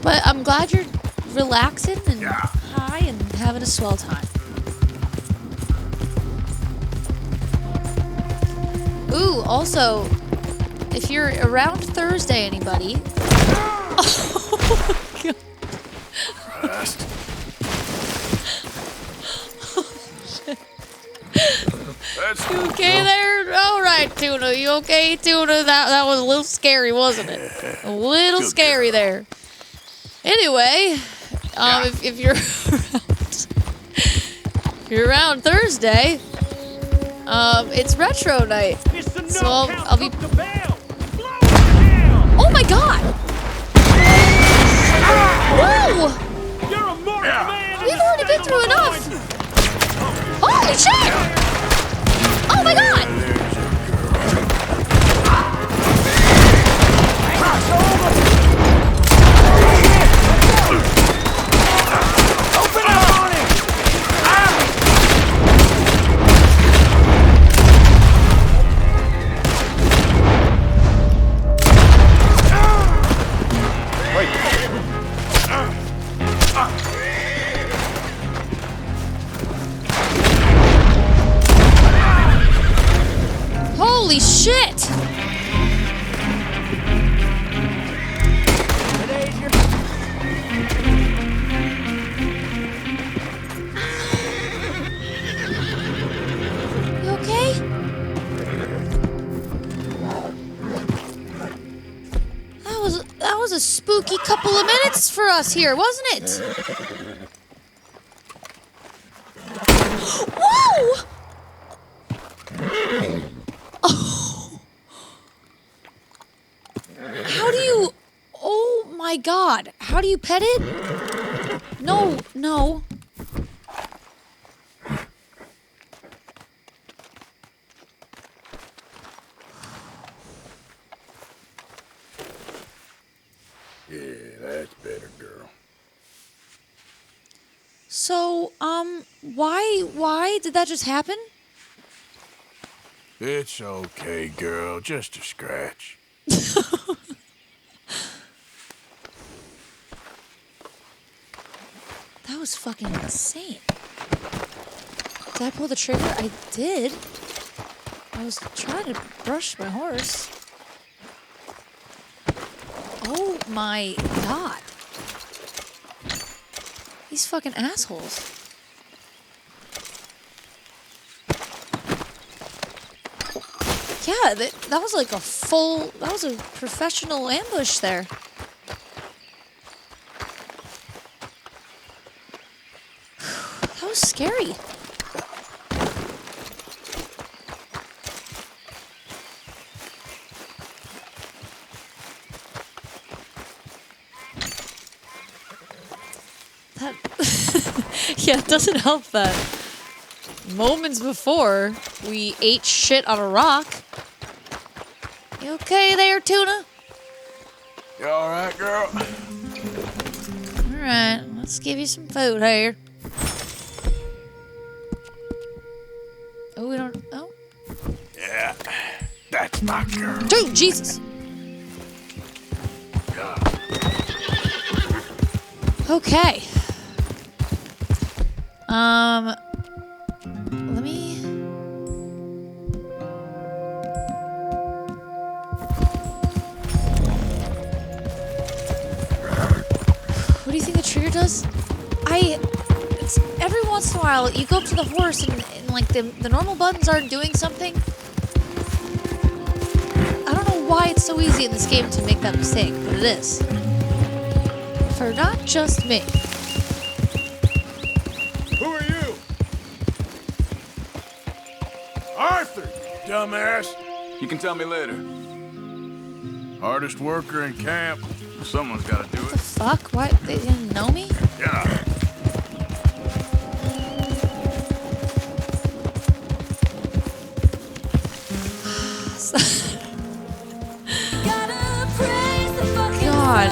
But I'm glad you're relaxing and high and having a swell time. Ooh, also, if you're around Thursday, anybody... Oh, my God. You okay there? All right, Tuna. You okay, Tuna? That was a little scary, wasn't it? A little scary there. Anyway, if you're around Thursday, it's retro night. So I'll be. Oh my God! Whoa! We've already been through enough. Holy shit! Oh my God! lucky couple of minutes for us here, wasn't it? Whoa! Oh. How do you... Oh my god. How do you pet it? No, no. Yeah, that's better, girl. So, why did that just happen? It's okay, girl. Just a scratch. That was fucking insane. Did I pull the trigger? I did. I was trying to brush my horse. Oh my god. These fucking assholes. Yeah, that was like that was a professional ambush there. That was scary. Yeah, it doesn't help that moments before we ate shit on a rock. You okay there, Tuna? You alright, girl? Alright, let's give you some food here. Oh, we don't... Oh. Yeah, that's my girl. Dude, Jesus! Okay. Let me... What do you think the trigger does? It's every once in a while, you go up to the horse and like, the normal buttons aren't doing something. I don't know why it's so easy in this game to make that mistake, but it is. For not just me. Who are you? Arthur, you dumbass. You can tell me later. Hardest worker in camp. Someone's got to do What it. the fuck? Why? They didn't know me? Yeah. God.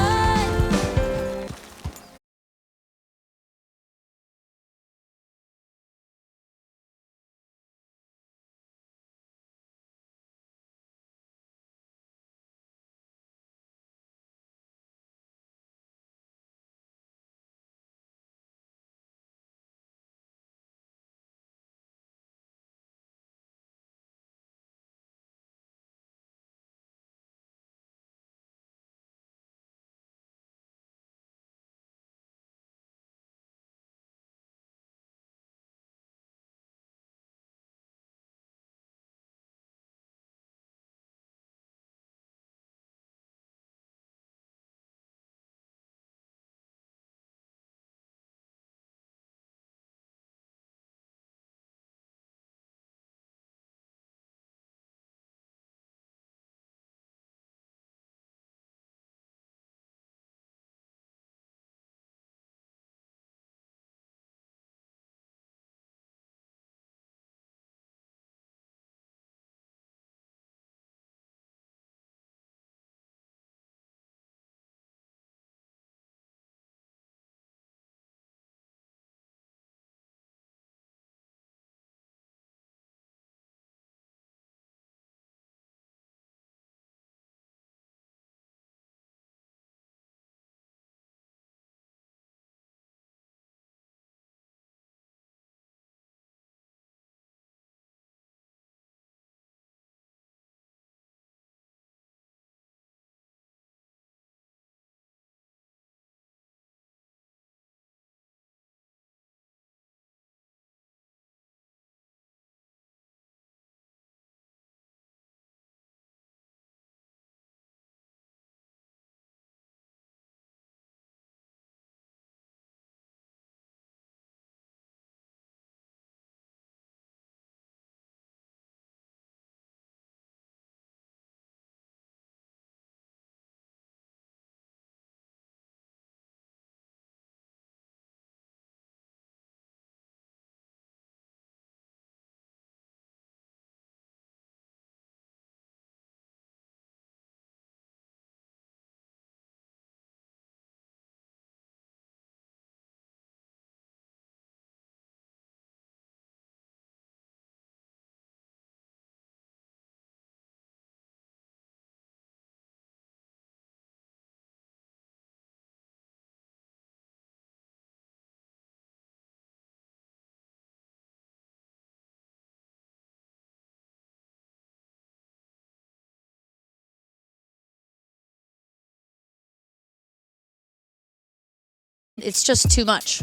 It's just too much.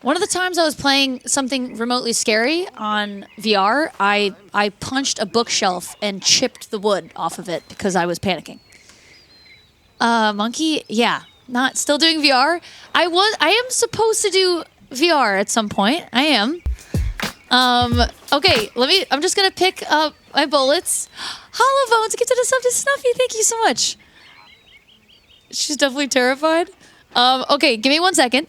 One of the times I was playing something remotely scary on VR, I punched a bookshelf and chipped the wood off of it because I was panicking. Monkey, yeah, not still doing VR. I am supposed to do VR at some point. I am. Okay, I'm just gonna pick up my bullets. Hollow Bones, get to the subject, Snuffy. Thank you so much. She's definitely terrified. Okay, give me 1 second.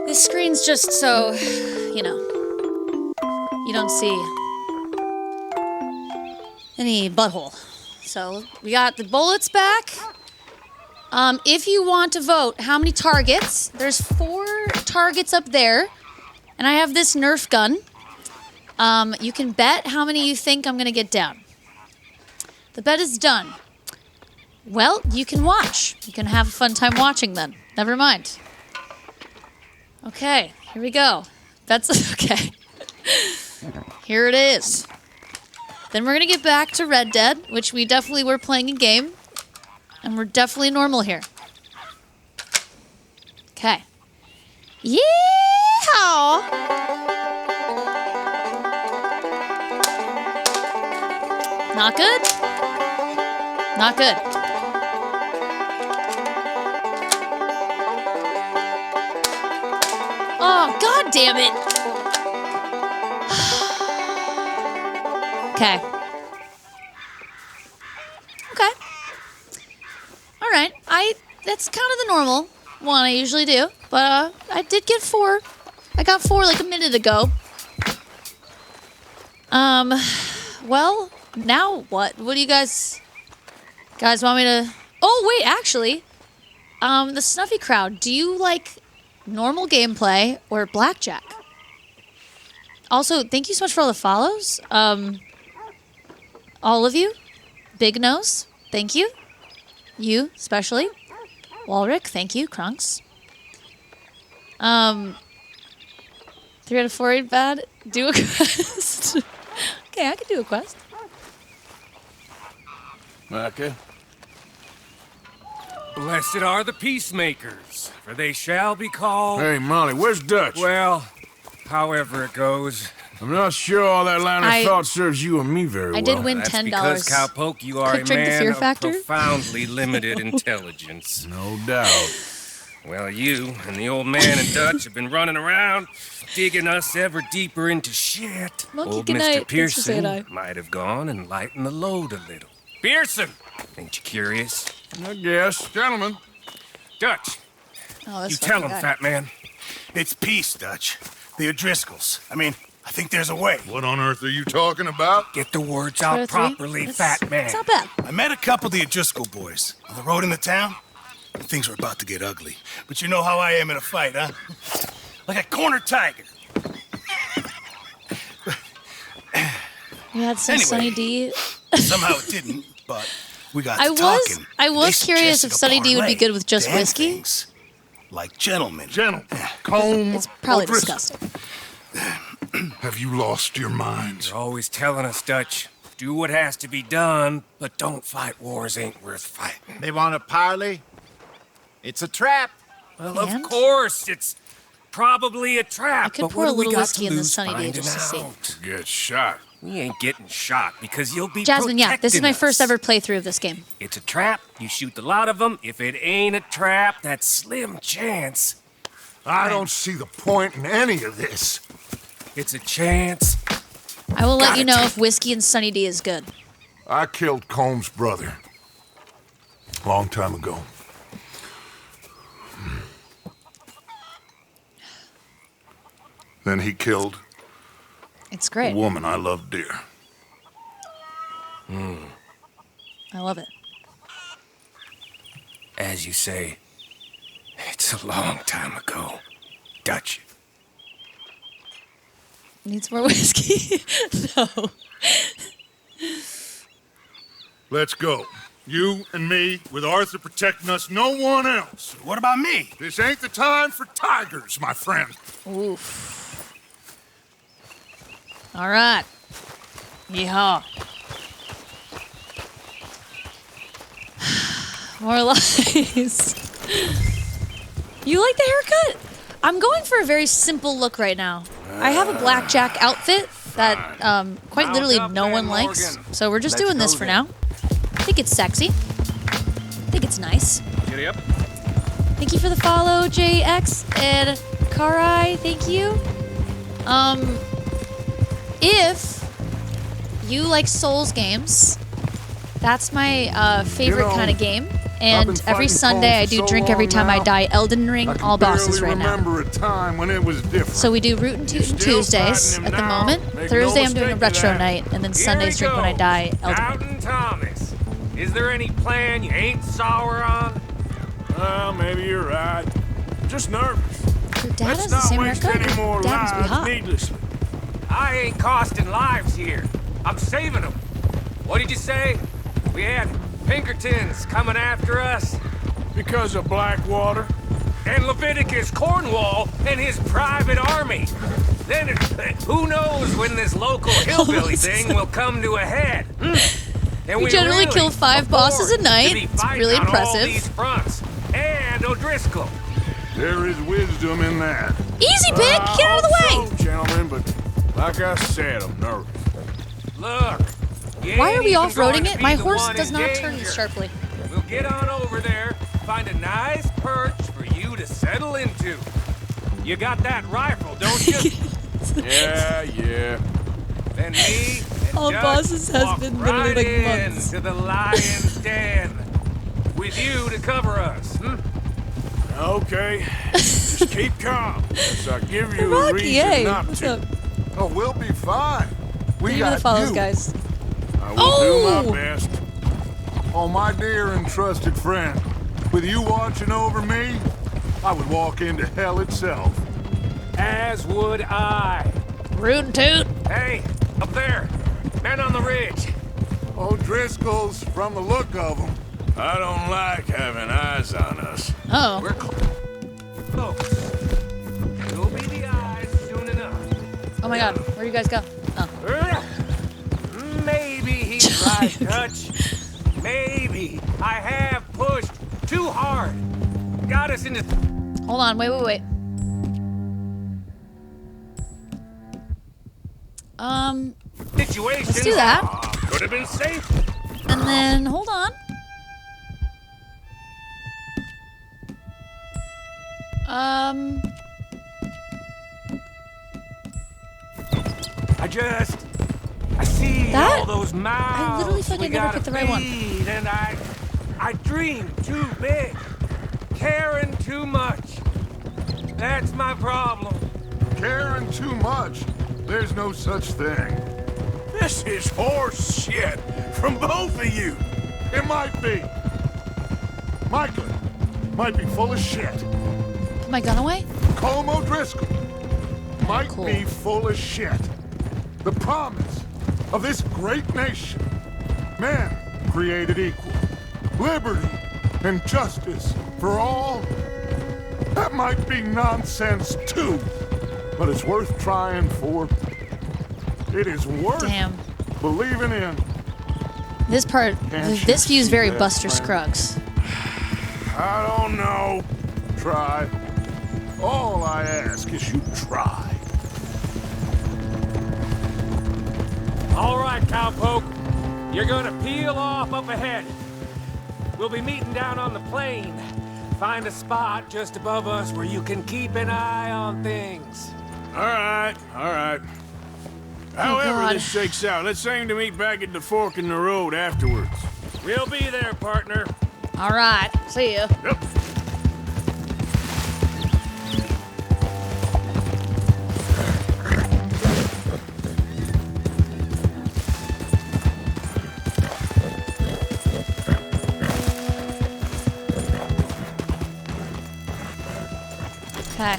This screen's just so, you don't see any butthole. So we got the bullets back. If you want to vote, how many targets? There's 4 targets up there. And I have this Nerf gun. You can bet how many you think I'm going to get down. The bet is done. Well, you can watch. You can have a fun time watching then. Never mind. Okay, here we go. That's okay. Here it is. Then we're going to get back to Red Dead, which we definitely were playing a game. And we're definitely normal here. Okay. Yeehaw! Not good? Not good. Oh, God damn it. Okay. Okay. All right. That's kind of the normal one I usually do, but I did get 4. I got 4 like a minute ago. Well, now what? What do you guys want me to... Oh, wait, actually. The Snuffy crowd, do you like normal gameplay or blackjack? Also, thank you so much for all the follows. All of you. Big Nose, thank you. You, especially. Walrick, thank you. Krunks. 3 out of 4 ain't bad. Do a quest. Okay, I can do a quest. Micah? Blessed are the peacemakers, for they shall be called... Hey, Molly, where's Dutch? Well, however it goes. I'm not sure all that line of thought serves you and me very well. I did win $10. That's because, Cowpoke, you are Quick a drink the man Fear of Factor? profoundly limited intelligence. No doubt. Well, you and the old man and Dutch have been running around, digging us ever deeper into shit. Monkey, Old good night. Mr. Thanks for saying hi. Pearson might have gone and lightened the load a little. Pearson! Ain't you curious? I guess. Gentlemen. Dutch, Oh, that's you tell him, guy. fat man. It's peace, Dutch. The O'Driscolls. I mean, I think there's a way. What on earth are you talking about? Get the words out properly, fat man. It's not bad. I met a couple of the O'Driscoll boys on the road into town. Things were about to get ugly. But you know how I am in a fight, huh? Like a corner tiger. We had some Anyway. Sunny D. Somehow it didn't, but we got I to talking. was They curious if suggested a Sunny D would be parlay. good with just Damn whiskey. things. Like gentlemen. Combe. It's probably O'Driscoll. disgusting. Have you lost your minds? You're always telling us, Dutch. Do what has to be done, but don't fight wars ain't worth fighting. They want a parley? It's a trap. Well, of course, it's probably a trap. I could but pour what a do we little got whiskey to in the lose Sunny D finding just to see. out? Get shot. We ain't getting shot because you'll be Jasmine, yeah, this is my protecting first us. ever playthrough of this game. It's a trap. You shoot the lot of them. If it ain't a trap, that's slim chance. I don't see the point in any of this. It's a chance. I will let you know if whiskey and Sunny D is good. I killed Combs' brother. Long time ago. Then he killed It's a great. woman I loved dear. I love it. As you say, it's a long time ago. Dutch. Needs more whiskey? No. Let's go. You and me, with Arthur protecting us, no one else. What about me? This ain't the time for tigers, my friend. Oof. All right. Yeehaw. More lies. You like the haircut? I'm going for a very simple look right now. I have a blackjack outfit that quite literally no one likes. So we're just doing this for now. I think it's sexy. I think it's nice. Giddy up. Thank you for the follow, JX and Karai. Thank you. If you like Souls games, that's my favorite kind of game. And every Sunday I do Drink Every Time I Die Elden Ring, all bosses right now. A time when it was different. So we do Rootin' Tootin' Tuesdays at the moment. Thursday I'm doing a retro night, and then Sundays Drink When I Die Elden Ring. Doubting Thomas. Is there any plan you ain't sour on? Well, maybe you're right. Just nervous. Your dad has the same haircut. Your dad must be hot. Needlessly. I ain't costing lives here. I'm saving them. What did you say? We had Pinkertons coming after us? Because of Blackwater? And Leviticus Cornwall and his private army. Then who knows when this local hillbilly thing will come to a head? And we generally really kill 5 bosses a night. It's really impressive. All these fronts. And O'Driscoll. There is wisdom in that. Easy, Pick! Get out of the way! So, gentlemen, but like I said, I'm nervous. Look. Why are we off-roading it? My horse does not turn this sharply. We'll get on over there, find a nice perch for you to settle into. You got that rifle, don't you? Yeah. Then me and All Judge bosses has walk been literally right like months. into the lion's den. With you to cover us. Okay. Just keep calm. As I give you a Rocky, reason hey, not what's to. up? Oh, we'll be fine. We Thank you for got the follows, you. guys. I will do my best. Oh, my dear and trusted friend, with you watching over me, I would walk into hell itself. As would I. Rootin' toot. Hey, up there. Men on the ridge. O'Driscoll's, from the look of them. I don't like having eyes on us. Oh. We're close. You'll be the eyes soon enough. Oh my god, where do you guys go? Oh. Maybe he's right, Dutch. Maybe I have pushed too hard. Got us into... Hold on, wait. Situation. Let's do that. Could have been safe. And then, hold on. I see That? all those mouths. I literally feel like I we never gotta picked the right one. feed, and I dream too big, caring too much. That's my problem. Caring too much. There's no such thing. This is horse shit from both of you. It might be. Micah might be full of shit. Put my gun away? Colm O'Driscoll might Cool. be full of shit. The promise of this great nation. Man created equal. Liberty and justice for all. That might be nonsense too. But it's worth trying for. It is worth believing in. This part, this view is very that, Buster friend? Scruggs. I don't know. Try. All I ask is you try. All right, cowpoke. You're gonna peel off up ahead. We'll be meeting down on the plain. Find a spot just above us where you can keep an eye on things. All right. However God. this shakes out, let's aim to meet back at the fork in the road afterwards. We'll be there, partner. All right, see ya. Yep. Okay.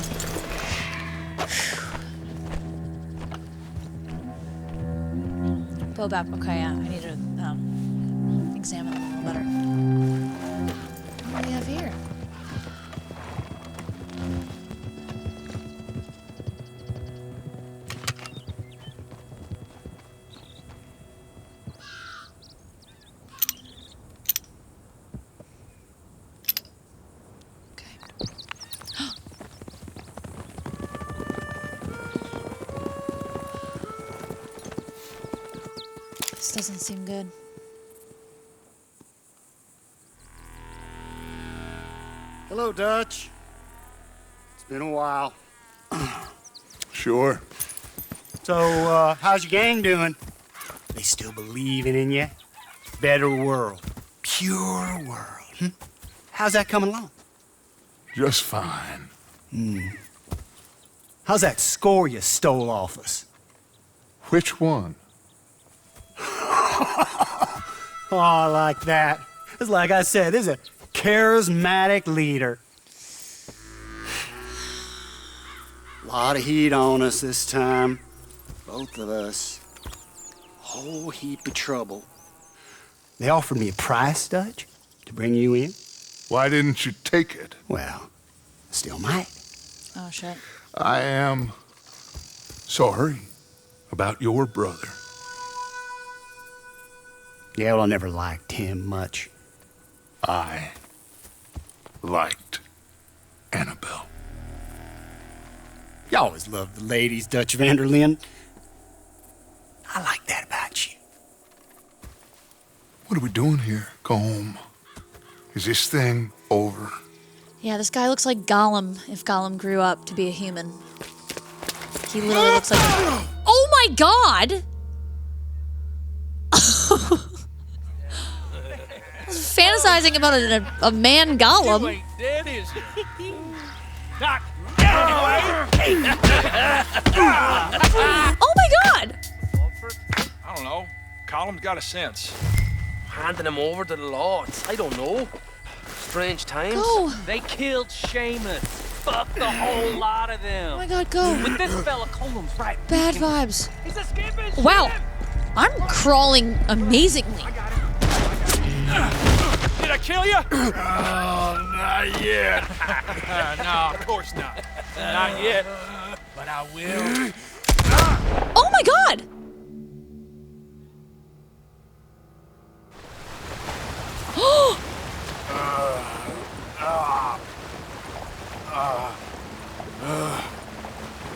Bobab. Okay, yeah. I need to examine them a little better. What do we have here? This doesn't seem good. Hello, Dutch. It's been a while. Sure. So, how's your gang doing? They still believing in you? Better world. Pure world. How's that coming along? Just fine. How's that score you stole off us? Which one? Oh, I like that. It's like I said, this is a charismatic leader. Lot of heat on us this time. Both of us. Whole heap of trouble. They offered me a price, Dutch, to bring you in. Why didn't you take it? Well, still might. Oh, shit. I am sorry about your brother. Yeah, well, I never liked him much. I liked Annabelle. You always loved the ladies, Dutch van der Linde. I like that about you. What are we doing here? Go home. Is this thing over? Yeah, this guy looks like Gollum if Gollum grew up to be a human. He literally looks like... Oh my god! I was fantasizing about a man Gollum. You ain't dead, is he? Not Oh my god! I don't know. Colum's got a sense. Handing him over to the lords. I don't know. Strange times. Go. They killed Seamus. Fuck the whole lot of them. Oh my god, go. With this fella, Colum's right. Bad vibes. He's escaping. Wow. I'm crawling amazingly. Did I kill you? Oh, not yet. No, of course not. Not yet. But I will. Oh my god!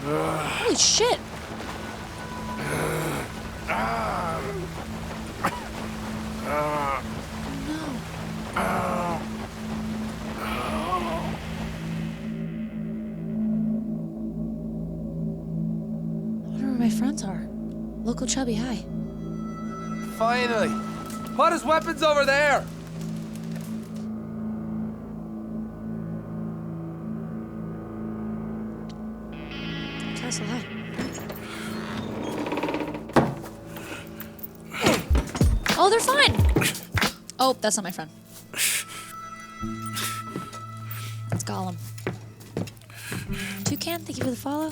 Holy shit! I wonder where my friends are. Local Chubby, hi. Finally. Put his weapons over there. Castle, hi. Oh, they're fine. Oh, that's not my friend. It's Gollum. Toucan, thank you for the follow.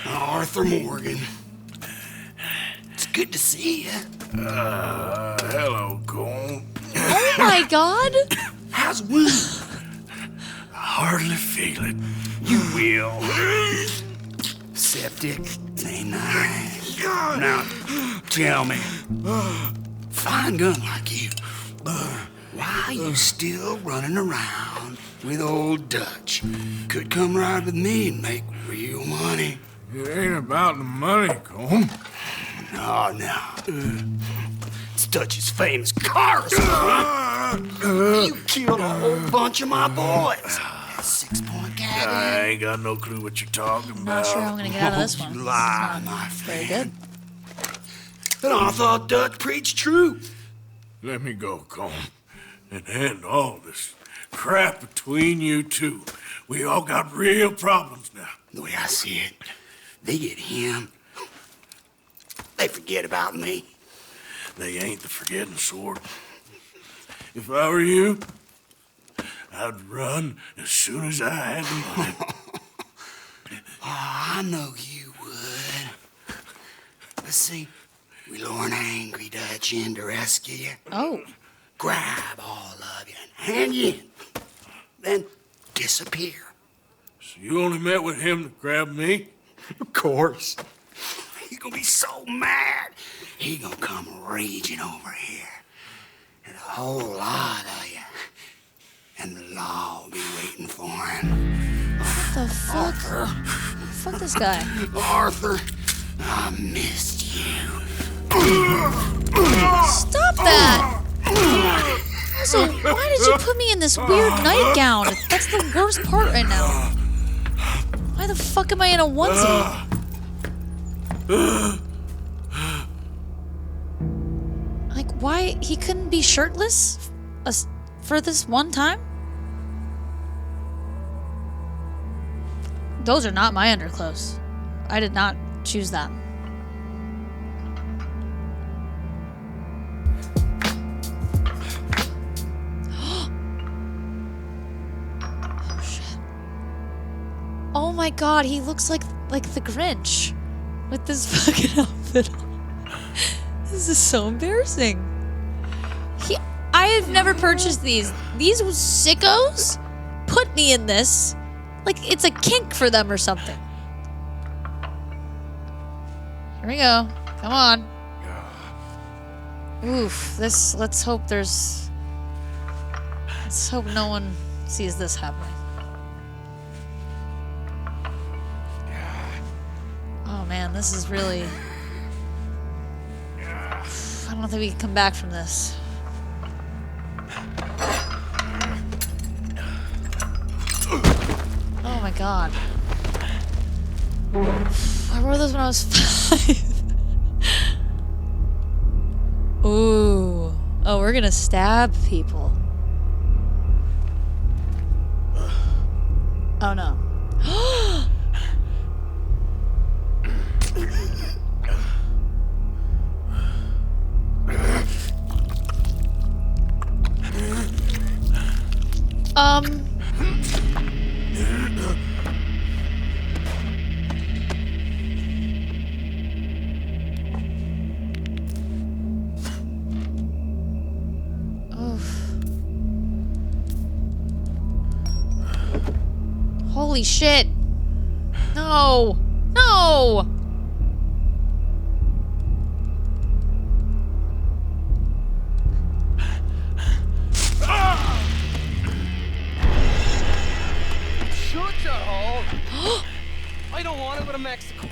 Arthur Morgan. It's good to see you. Hello, Cole. Oh my god! How's wound? I hardly feel it. You will. Septic. Ain't nice. Now, tell me. Fine gun like you. Why are you still running around with old Dutch? Could come ride with me and make real money. It ain't about the money, Cole. No. It's Dutch's famous car son. You killed a whole bunch of my boys. 6-point gag. I ain't got no clue what you're talking about. Not sure I'm gonna get out of this one. You lie, This is not my very friend. good. And I thought Dutch preached truth. Let me go, Cole, and end all this crap between you two. We all got real problems now. The way I see it, they get him. They forget about me. They ain't the forgetting sort. If I were you, I'd run as soon as I had the money. I I know you would. Let's see. We lure an angry Dutch in to rescue you. Oh. Grab all of you and hand you in. Then disappear. So you only met with him to grab me? Of course. He's gonna be so mad. He gonna come raging over here. And a whole lot of you. And the law will be waiting for him. What the fuck? Arthur. Fuck this guy. Arthur, I missed you. Stop that! Also, why did you put me in this weird nightgown? That's the worst part right now. Why the fuck am I in a onesie? Like, why? He couldn't be shirtless for this one time? Those are not my underclothes. I did not choose that. Oh shit. Oh my god, he looks like the Grinch with this fucking outfit on. This is so embarrassing. I have never purchased these. These sickos put me in this. Like it's a kink for them or something. Here we go. Come on. Oof. Let's hope let's hope no one sees this happening. Oh man, this is really... I don't think we can come back from this. Oh my god. I wore those when I was 5. Ooh. Oh, we're gonna stab people. Oh no. Holy shit. No. No. Shut your hole. I don't want to go to Mexico.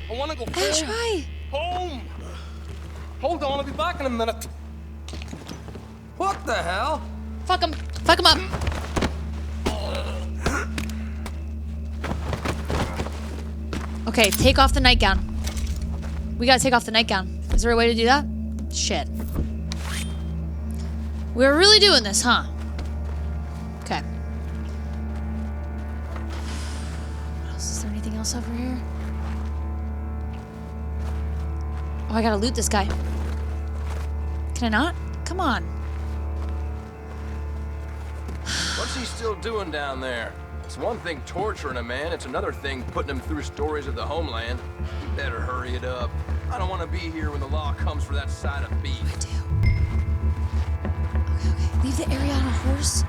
I want to go home. Try. Home. Hold on, I'll be back in a minute. What the hell? Fuck him. Fuck him up. Okay, take off the nightgown. We gotta take off the nightgown. Is there a way to do that? Shit. We're really doing this, huh? Okay. What else? Is there anything else over here? Oh, I gotta loot this guy. Can I not? Come on. What's he still doing down there? It's one thing torturing a man, it's another thing putting him through stories of the homeland. You better hurry it up. I don't want to be here when the law comes for that side of beef. I do. Okay. Leave the area on a horse.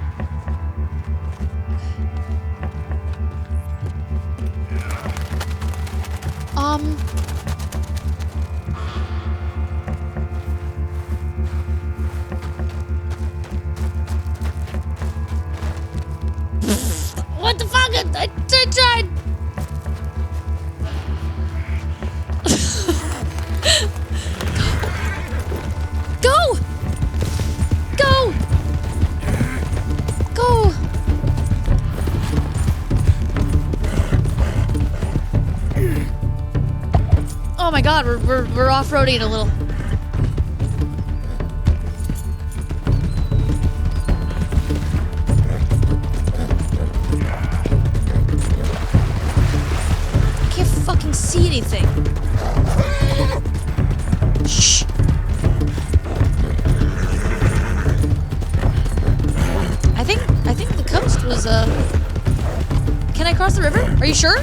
What the fuck? I tried. Go! Go! Go! Oh my god, we're off-roading a little. Fucking see anything. Shh. I think the coast was Can I cross the river? Are you sure?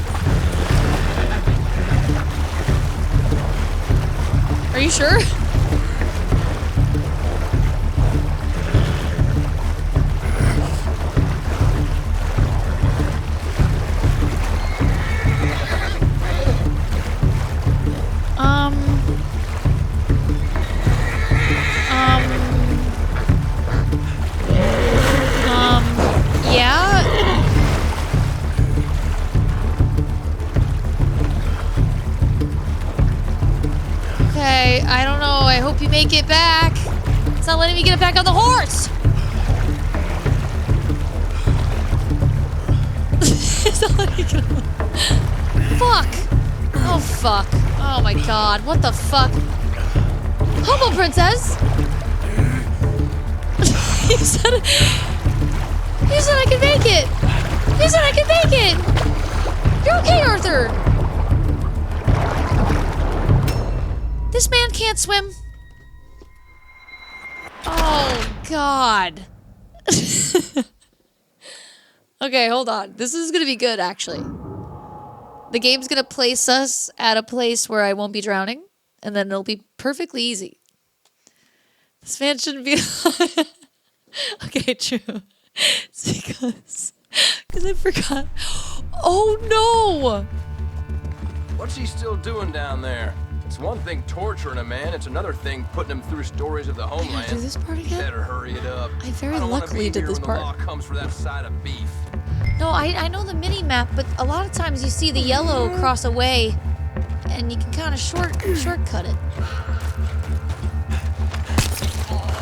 Are you sure? Yeah. Okay, I don't know. I hope you make it back. It's not letting me get it back on the horse. It's not letting me get on the... Fuck. Oh, fuck. Oh, my God. What the fuck? Homo Princess. You said I could make it. You said I could make it. You're okay, Arthur. This man can't swim. Oh, God. Okay, hold on. This is gonna be good, actually. The game's gonna place us at a place where I won't be drowning, and then it'll be perfectly easy. This man shouldn't be... Okay, true. It's because I forgot. Oh, no! What's he still doing down there? It's one thing torturing a man, it's another thing putting him through stories of the homeland. Do this part again? Better hurry it up. I very luckily did this part. The law comes for that side of beef. No, I know the mini map, but a lot of times you see the yellow cross away, and you can kind of shortcut it.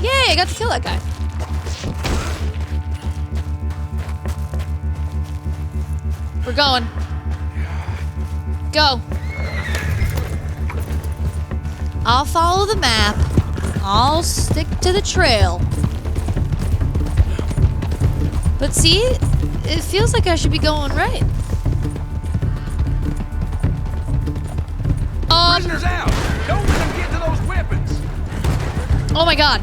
Yay! I got to kill that guy. We're going. Go. I'll follow the map. I'll stick to the trail. But see, it feels like I should be going right. Prisoners out! Don't let them get to those weapons! Oh my God.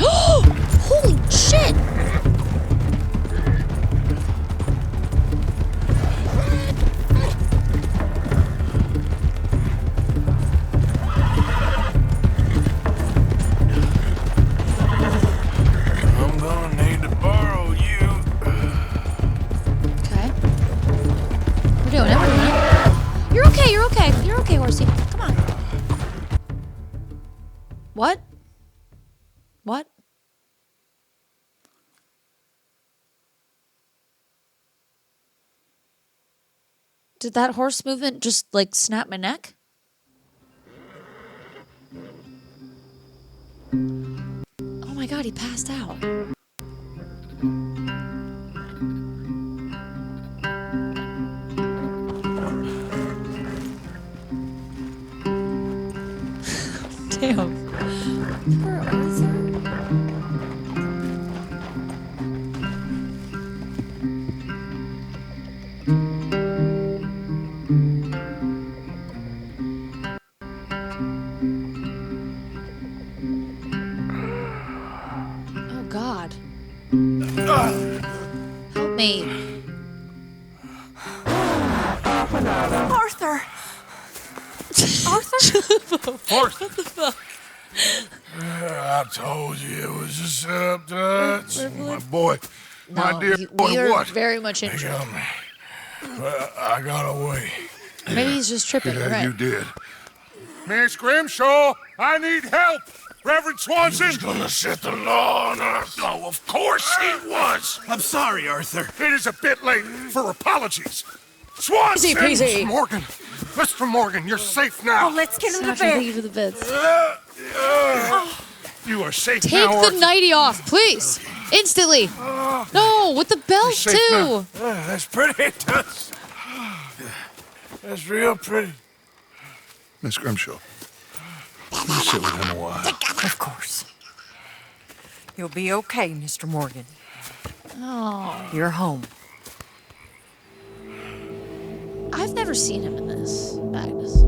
Holy shit! I'm gonna need to borrow you. Okay. We're doing it. We're doing it. You're okay. You're okay. You're okay, horsey. Come on. What? What? Did that horse movement just, like, snap my neck? Oh my God, he passed out. Damn. Poor Arthur. Oh God. Help me. Arthur! Arthur? Horse! What the fuck? I told you it was a setup, Dutch. My boy. My No, dear boy, we are what? very much They injured. got me. I got away. Maybe he's just tripping, Yeah, right? you did. Miss Grimshaw, I need help. Reverend Swanson. He's gonna set the law on us. Oh, of course he was. I'm sorry, Arthur. It is a bit late for apologies. Swanson! Easy peasy. Morgan. Mr. Morgan, you're safe now. Oh, let's get him to Sasha, take bed. you to the beds. You are safe Take now, the Arthur. nightie off, please. Instantly. No, with the belt, safe too. now. That's pretty, Dutch. That's real pretty. Miss Grimshaw, you sit with him a while. Of course. You'll be okay, Mr. Morgan. Oh. You're home. I've never seen him in this, Agnes.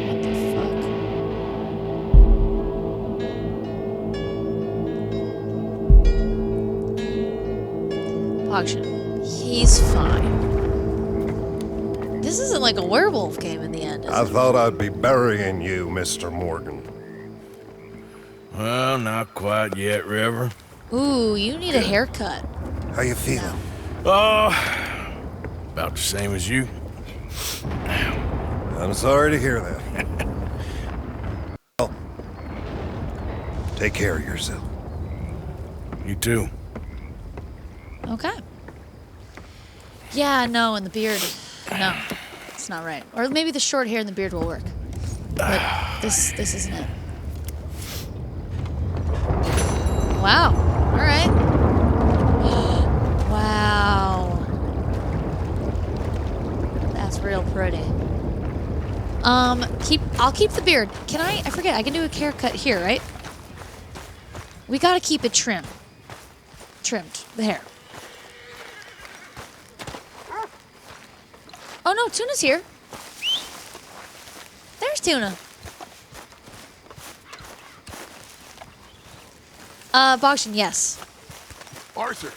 What the fuck? Boction. He's fine. This isn't like a werewolf game in the end, is I it? thought I'd be burying you, Mr. Morgan. Well, not quite yet, River. Ooh, you need a haircut. How you feeling? Oh, about the same as you. I'm sorry to hear that. Well, take care of yourself. You too. Okay. Yeah, no, and the beard. No, it's not right. Or maybe the short hair and the beard will work. But this isn't it. Wow. All right. Wow. That's real pretty. I'll keep the beard. Can I forget, I can do a haircut here, right? We gotta keep it trimmed, the hair. Oh no, Tuna's here. There's Tuna. Boction, yes. Arthur.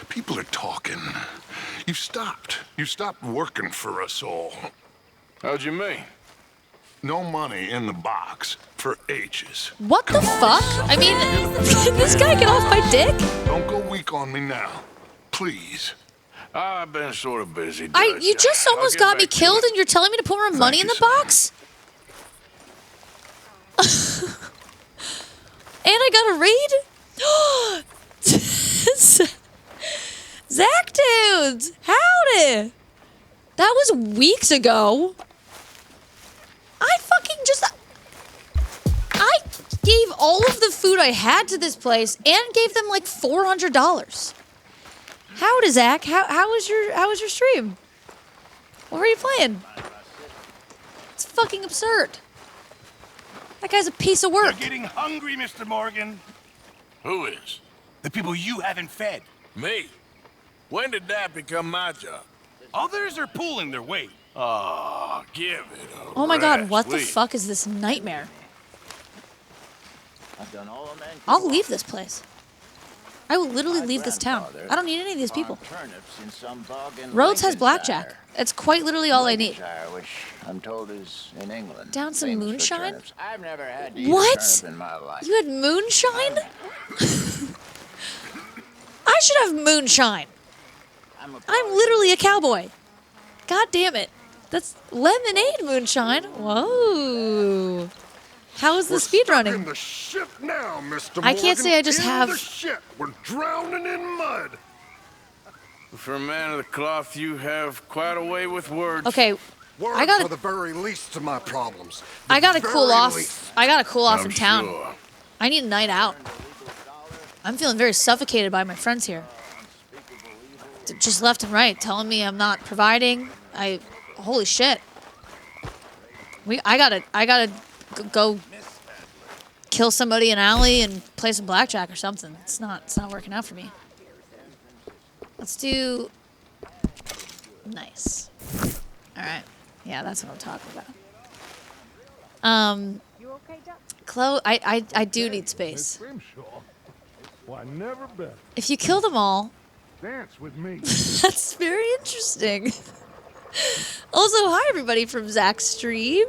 People are talking. You've stopped. You stopped working for us all. How'd you mean? No money in the box for ages. What the fuck? I mean, this guy get off my dick? Don't go weak on me now. Please. I've been sort of busy. You just almost got me killed and you're telling me to put more money in the box? And I got a raid? Zach dudes! Howdy! That was weeks ago. I gave all of the food I had to this place and gave them like $400. Howdy, Zach. How was your stream? What were you playing? It's fucking absurd. That guy's a piece of work. You're getting hungry, Mr. Morgan. Who is? The people you haven't fed. Me? When did that become my job? Others are pulling their weight. Oh, give it a Oh my god, rest, what the please. fuck is this nightmare? I've done all a man can I'll do. leave this place. I will literally leave this town. I don't need any of these people. Turnips in some bog in Rhodes has Lincolnshire. blackjack. It's quite literally all I need. Lincolnshire, which I'm told is in England. Down some Famous for moonshine? turnips. I've never had to eat a What? turnip in my life. You had moonshine? I should have moonshine. I'm literally a cowboy. God damn it. That's lemonade moonshine. Whoa. How is the speed running? In the ship now, Mr. I can't Morgan. say I just In have- the ship. We're drowning in mud. For a man of the cloth, you have quite a way with words. Okay, Words I gotta- are the very least of my problems. I gotta The cool very off. least. I gotta cool off I'm in town. sure. I need a night out. I'm feeling very suffocated by my friends here. Just left and right, telling me I'm not providing. Holy shit. I gotta go kill somebody in an alley and play some blackjack or something. It's not working out for me. Let's do nice. All right. Yeah, that's what I'm talking about. Chloe, I do need space. Why, never bet. If you kill them all, Dance with me. that's very interesting. Also, hi everybody from Zach's stream.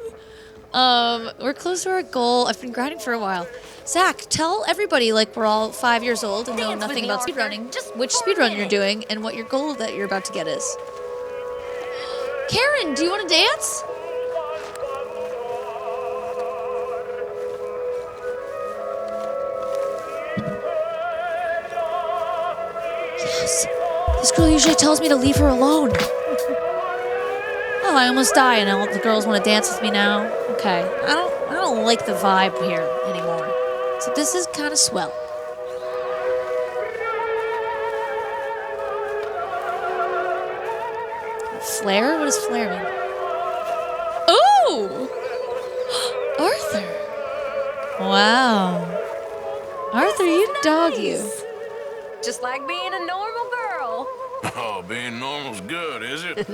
We're close to our goal. I've been grinding for a while. Zach, tell everybody like we're all 5 years old and know Dance with nothing me, about Arthur. speedrunning, Just which for a speedrun you're minute. doing, and what your goal that you're about to get is. Karen, do you want to dance? Yes. This girl usually tells me to leave her alone. Oh, I almost die, and all the girls want to dance with me now. Okay, I don't like the vibe here anymore. So this is kind of swell. Flare? What does flare mean? Ooh! Arthur! Wow. Arthur, you dog you. Just like being a normal girl. Oh, being normal's good, is it?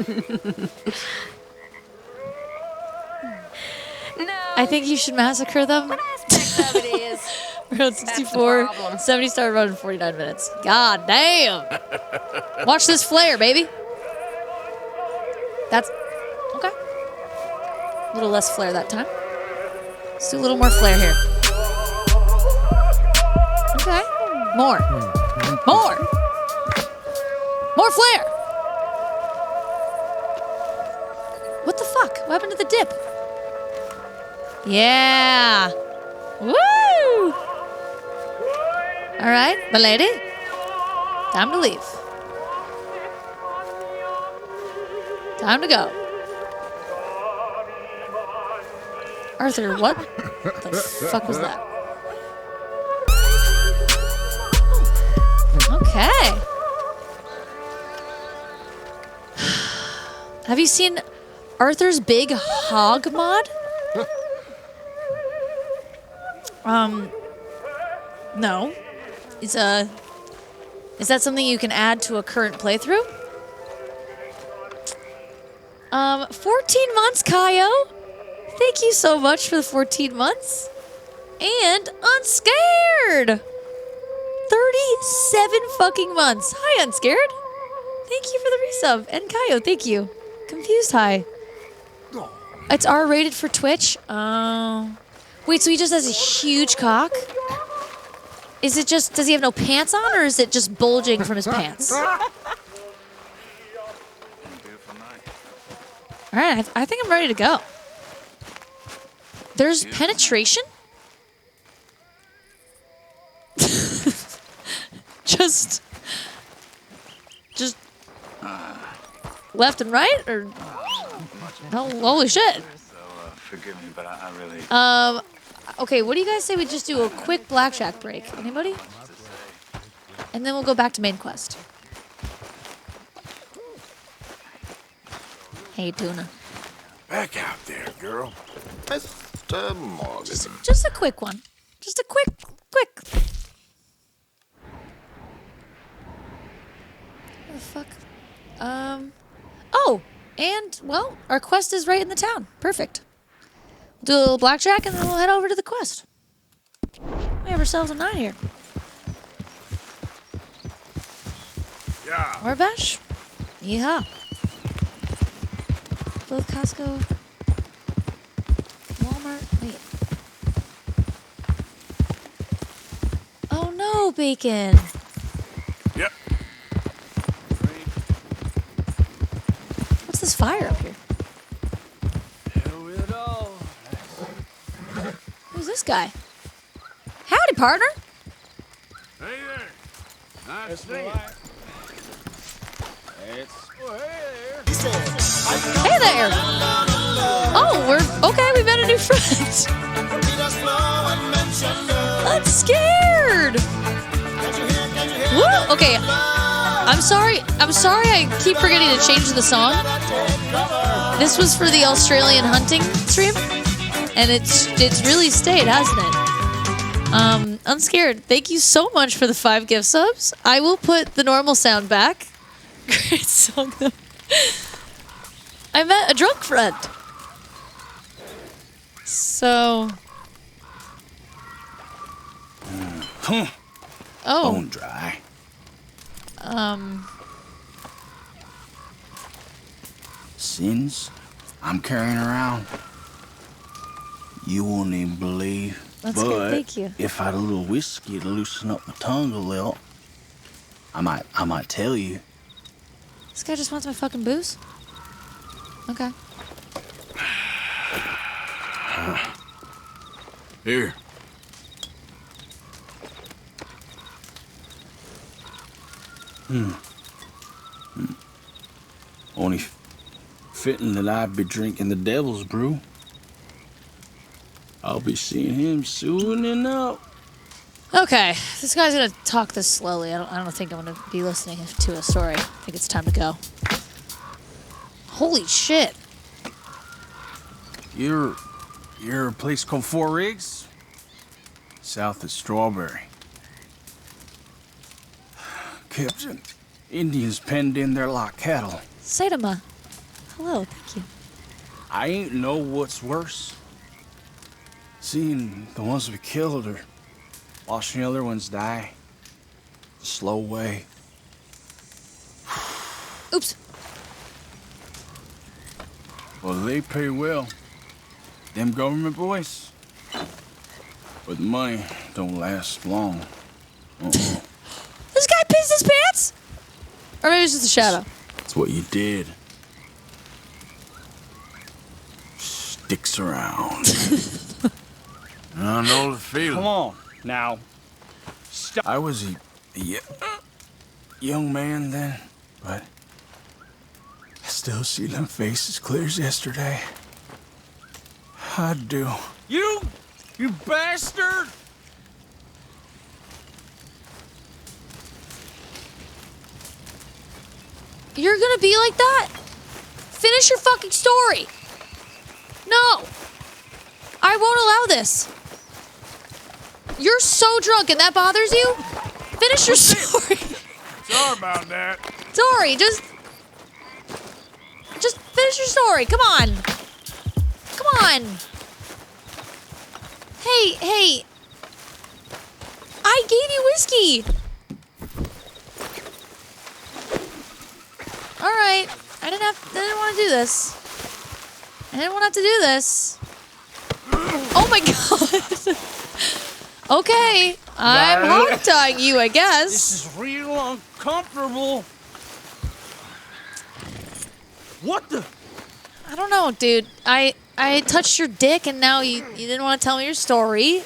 No. I think you should massacre them. What aspect of it is? Around 64, 70 star run in 49 minutes. God damn. Watch this flare, baby. That's okay. A little less flare that time. Let's do a little more flare here. Okay. More. More flare. What the fuck? What happened to the dip? Yeah. Woo! All right, my lady. Time to leave. Time to go. Arthur, what the fuck was that? Okay. Have you seen Arthur's Big Hog mod? No. Is that something you can add to a current playthrough? 14 months, Kaio. Thank you so much for the 14 months. And Unscared. 37 fucking months. Hi, Unscared. Thank you for the resub. And Kaio, thank you. Confused, hi. It's R-rated for Twitch? Oh. Wait, so he just has a huge cock? Is it just, does he have no pants on, or is it just bulging from his pants? Alright, I think I'm ready to go. There's penetration? just left and right, or holy shit. Forgive me, but I really... Okay, what do you guys say we just do a quick blackjack break? Anybody? And then we'll go back to main quest. Hey, Tuna. Back out there, girl. Mr. Morgan. Just a quick one. Just a quick. What the fuck? Oh, and, well, our quest is right in the town. Perfect. We'll do a little blackjack, and then we'll head over to the quest. We have ourselves a night here. Yeah. Orbash? Yeehaw. Both Costco, Walmart. Wait. Oh no, bacon. Yep. What's this fire up here? Who's this guy? Howdy, partner. Hey there. Nice to see you. Hey there. Oh, we met a new friend. Unscared. Woo. Okay. I'm sorry I keep forgetting to change the song. This was for the Australian hunting stream, and it's really stayed, hasn't it? Unscared, thank you so much for the 5 gift subs. I will put the normal sound back. Great song though. I met a drunk friend. So. Oh. Bone dry. Sins I'm carrying around, you won't even believe. That's but good, thank you. If I had a little whiskey to loosen up my tongue a little, I might tell you. This guy just wants my fucking booze? Okay. Here. Only fitting that I'd be drinking the devil's brew. I'll be seeing him soon enough. Okay, this guy's gonna talk this slowly. I don't think I'm gonna be listening to a story. I think it's time to go. Holy shit. You're a place called Four Rigs? South of Strawberry. Captain, Indians penned in there like cattle. Saitama. Hello, thank you. I ain't know what's worse. Seeing the ones we killed Watching the other ones die. The slow way. Oops. Well, they pay well. Them government boys. But the money don't last long. This guy pissed his pants? Or maybe it's just a shadow. That's what you did. Sticks around. I know the feeling. Come on, now. Stop. I was a young man then, but I still see them faces clear as yesterday. I do. You bastard! You're gonna be like that? Finish your fucking story. No. I won't allow this. You're so drunk and that bothers you? Finish your story. Sorry about that. Sorry, just finish your story. Come on. Come on. Hey. I gave you whiskey. All right. I didn't want to do this. I didn't want to have to do this. Oh my god. Okay. I'm hog-tying you, I guess. This is real uncomfortable. What the? I don't know, dude. I touched your dick and now you didn't want to tell me your story.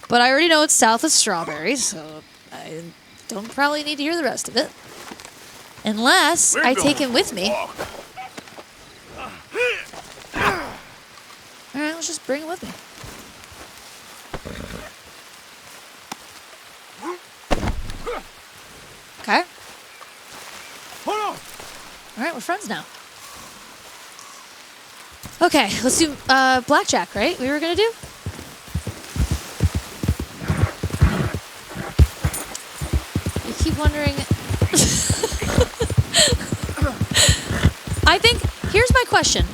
But I already know it's south of Strawberry, so I don't probably need to hear the rest of it. Unless I take him with me. Alright, let's just bring him with me. Okay. Hold on. Alright, we're friends now. Okay, let's do blackjack, right? We were gonna do? You keep wondering. I think, here's my question.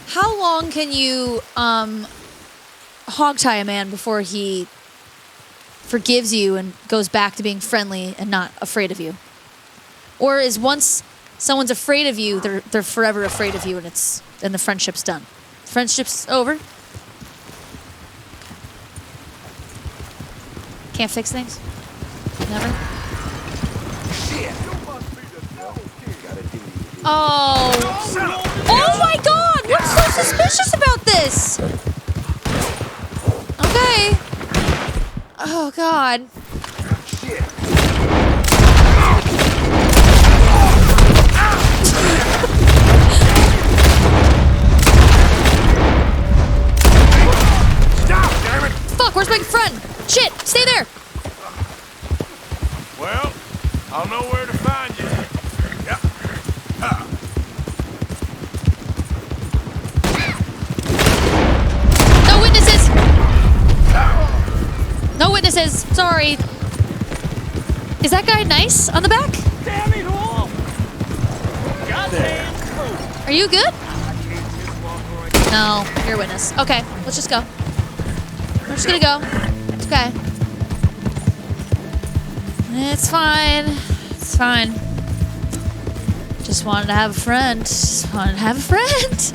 How long can you hog-tie a man before he forgives you and goes back to being friendly and not afraid of you? Or is once someone's afraid of you, they're forever afraid of you and the friendship's done? Friendship's over? Can't fix things? Never? Oh. Oh my god! What's so suspicious about this? Okay. Oh god. Stop, damn it! Fuck, where's my friend? Shit, stay there! Well, I'll know where to find you. Yep. No witnesses! No witnesses, sorry. Is that guy nice on the back? Damn it all! Goddamn. Are you good? No, you're a witness. Okay, let's just go. We're just gonna go. It's okay. It's fine. It's fine. Just wanted to have a friend. Just wanted to have a friend.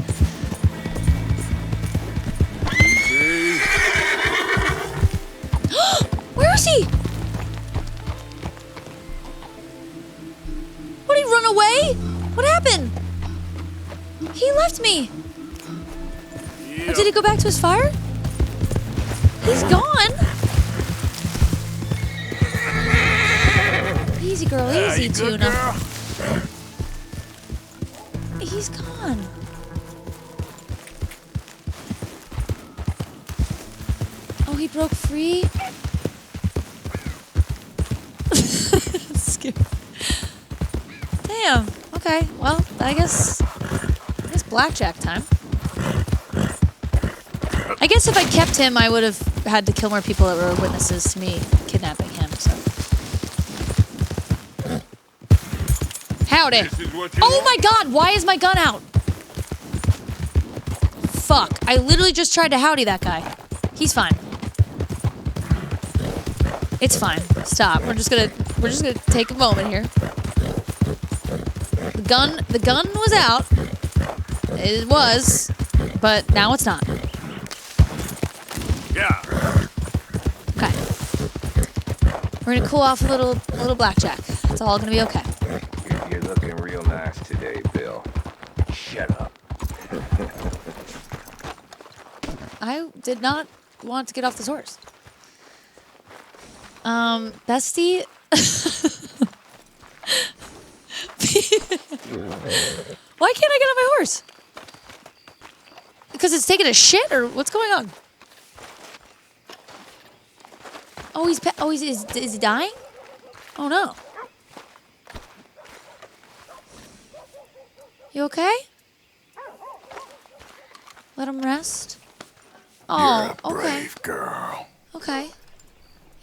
Where is he? What, did he run away? What happened? He left me. Yeah. Oh, did he go back to his fire? He's gone. Easy, girl. Easy, Tuna. Girl. He's gone. Oh, he broke free? Scary. Damn. Okay. Well, I guess blackjack time. I guess if I kept him, I would have had to kill more people that were witnesses to me kidnapping him, so. Howdy. Oh my god, why is my gun out? Fuck, I literally just tried to howdy that guy. He's fine. It's fine. Stop. We're just gonna take a moment here. The gun was out. It was, but now it's not. Yeah. Okay. We're gonna cool off a little blackjack. It's all gonna be okay. You're looking real nice today, Bill. Shut up. I did not want to get off this horse. Bestie. Why can't I get on my horse? Because it's taking a shit, or what's going on? Oh, is he dying? Oh no. You okay? Let him rest. Oh, You're a okay. brave girl. Okay.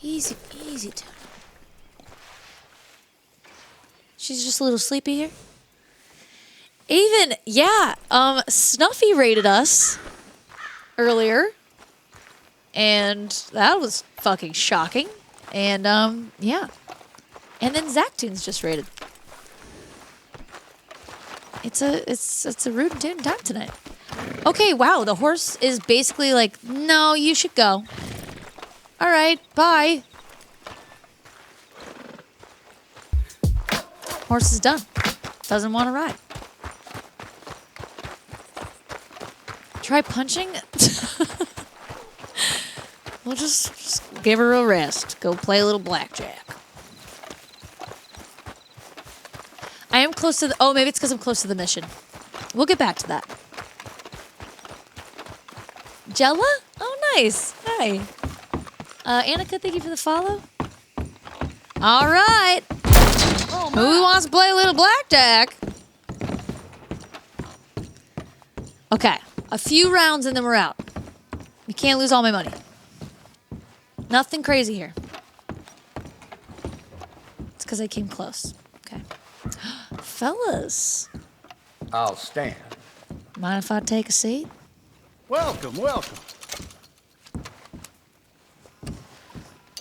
Easy, Tony. She's just a little sleepy here. Even, yeah, Snuffy raided us earlier. And that was fucking shocking. And, yeah. And then Zachtoons just raided. It's a rude time tonight. Okay, wow, the horse is basically like, no, you should go. All right, bye. Horse is done. Doesn't want to ride. Try punching? We'll just give her a rest. Go play a little blackjack. I am close to the... Oh, maybe it's because I'm close to the mission. We'll get back to that. Jella? Oh, nice. Hi. Annika, thank you for the follow. All right. Who wants to play a little blackjack? Okay. A few rounds and then we're out. You can't lose all my money. Nothing crazy here. It's because I came close. Okay. Fellas. I'll stand. Mind if I take a seat? Welcome, welcome.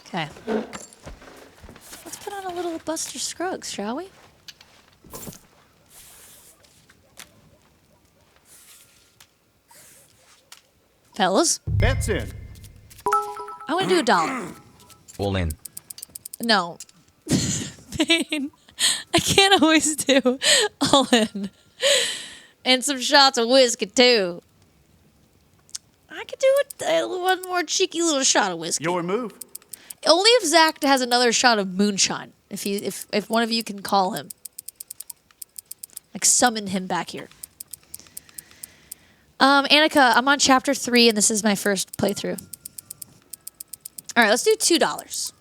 Okay. Let's put on a little Buster Scruggs, shall we? Fellas? Bets in. I want to do $1. All in. No. Pain. I can't always do all in. And some shots of whiskey, too. I could do one more cheeky little shot of whiskey. Your move. Only if Zach has another shot of moonshine. If one of you can call him. Like, summon him back here. Annika, I'm on chapter 3, and this is my first playthrough. All right, let's do $2.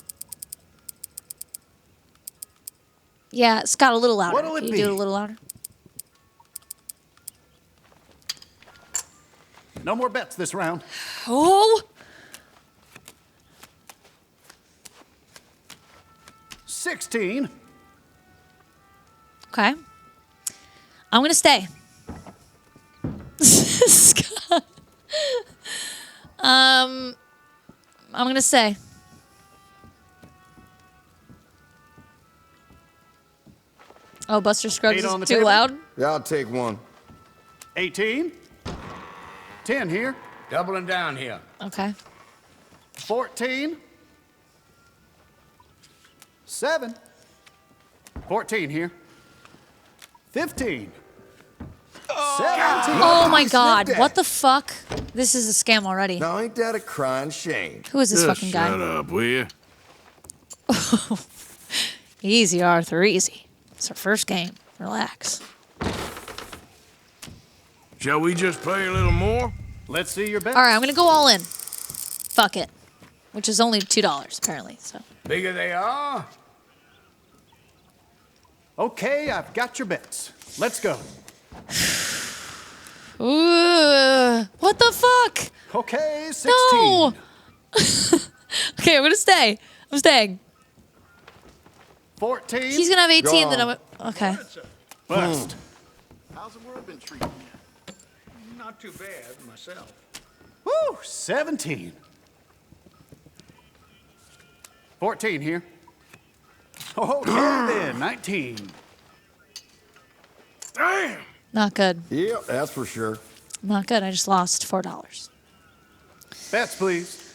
Yeah, Scott, a little louder. What'll it Can you be? do it a little louder? No more bets this round. Oh! 16. Okay. I'm going to stay. Scott. I'm going to stay. Oh, Buster Scruggs is too loud? Yeah, I'll take one. 18. 10 here. Doubling down here. Okay. 14. 7. 14 here. 15. 17. Oh my God. What the fuck? This is a scam already. Now ain't that a crying shame? Who is this fucking guy? Shut up, will you? Easy, Arthur, easy. It's our first game. Relax. Shall we just play a little more? Let's see your bet. All right, I'm going to go all in. Fuck it. Which is only $2, apparently. So. Bigger they are. Okay, I've got your bets. Let's go. What the fuck? Okay, 16. No. Okay, I'm going to stay. I'm staying. 14. He's going to have 18, then I'm... Okay. Bust. How's the world been treating you? Not too bad, myself. Woo, 17. 14 here. Okay, then. 19. Damn. Not good. Yep, that's for sure. Not good. I just lost $4. Bets, please.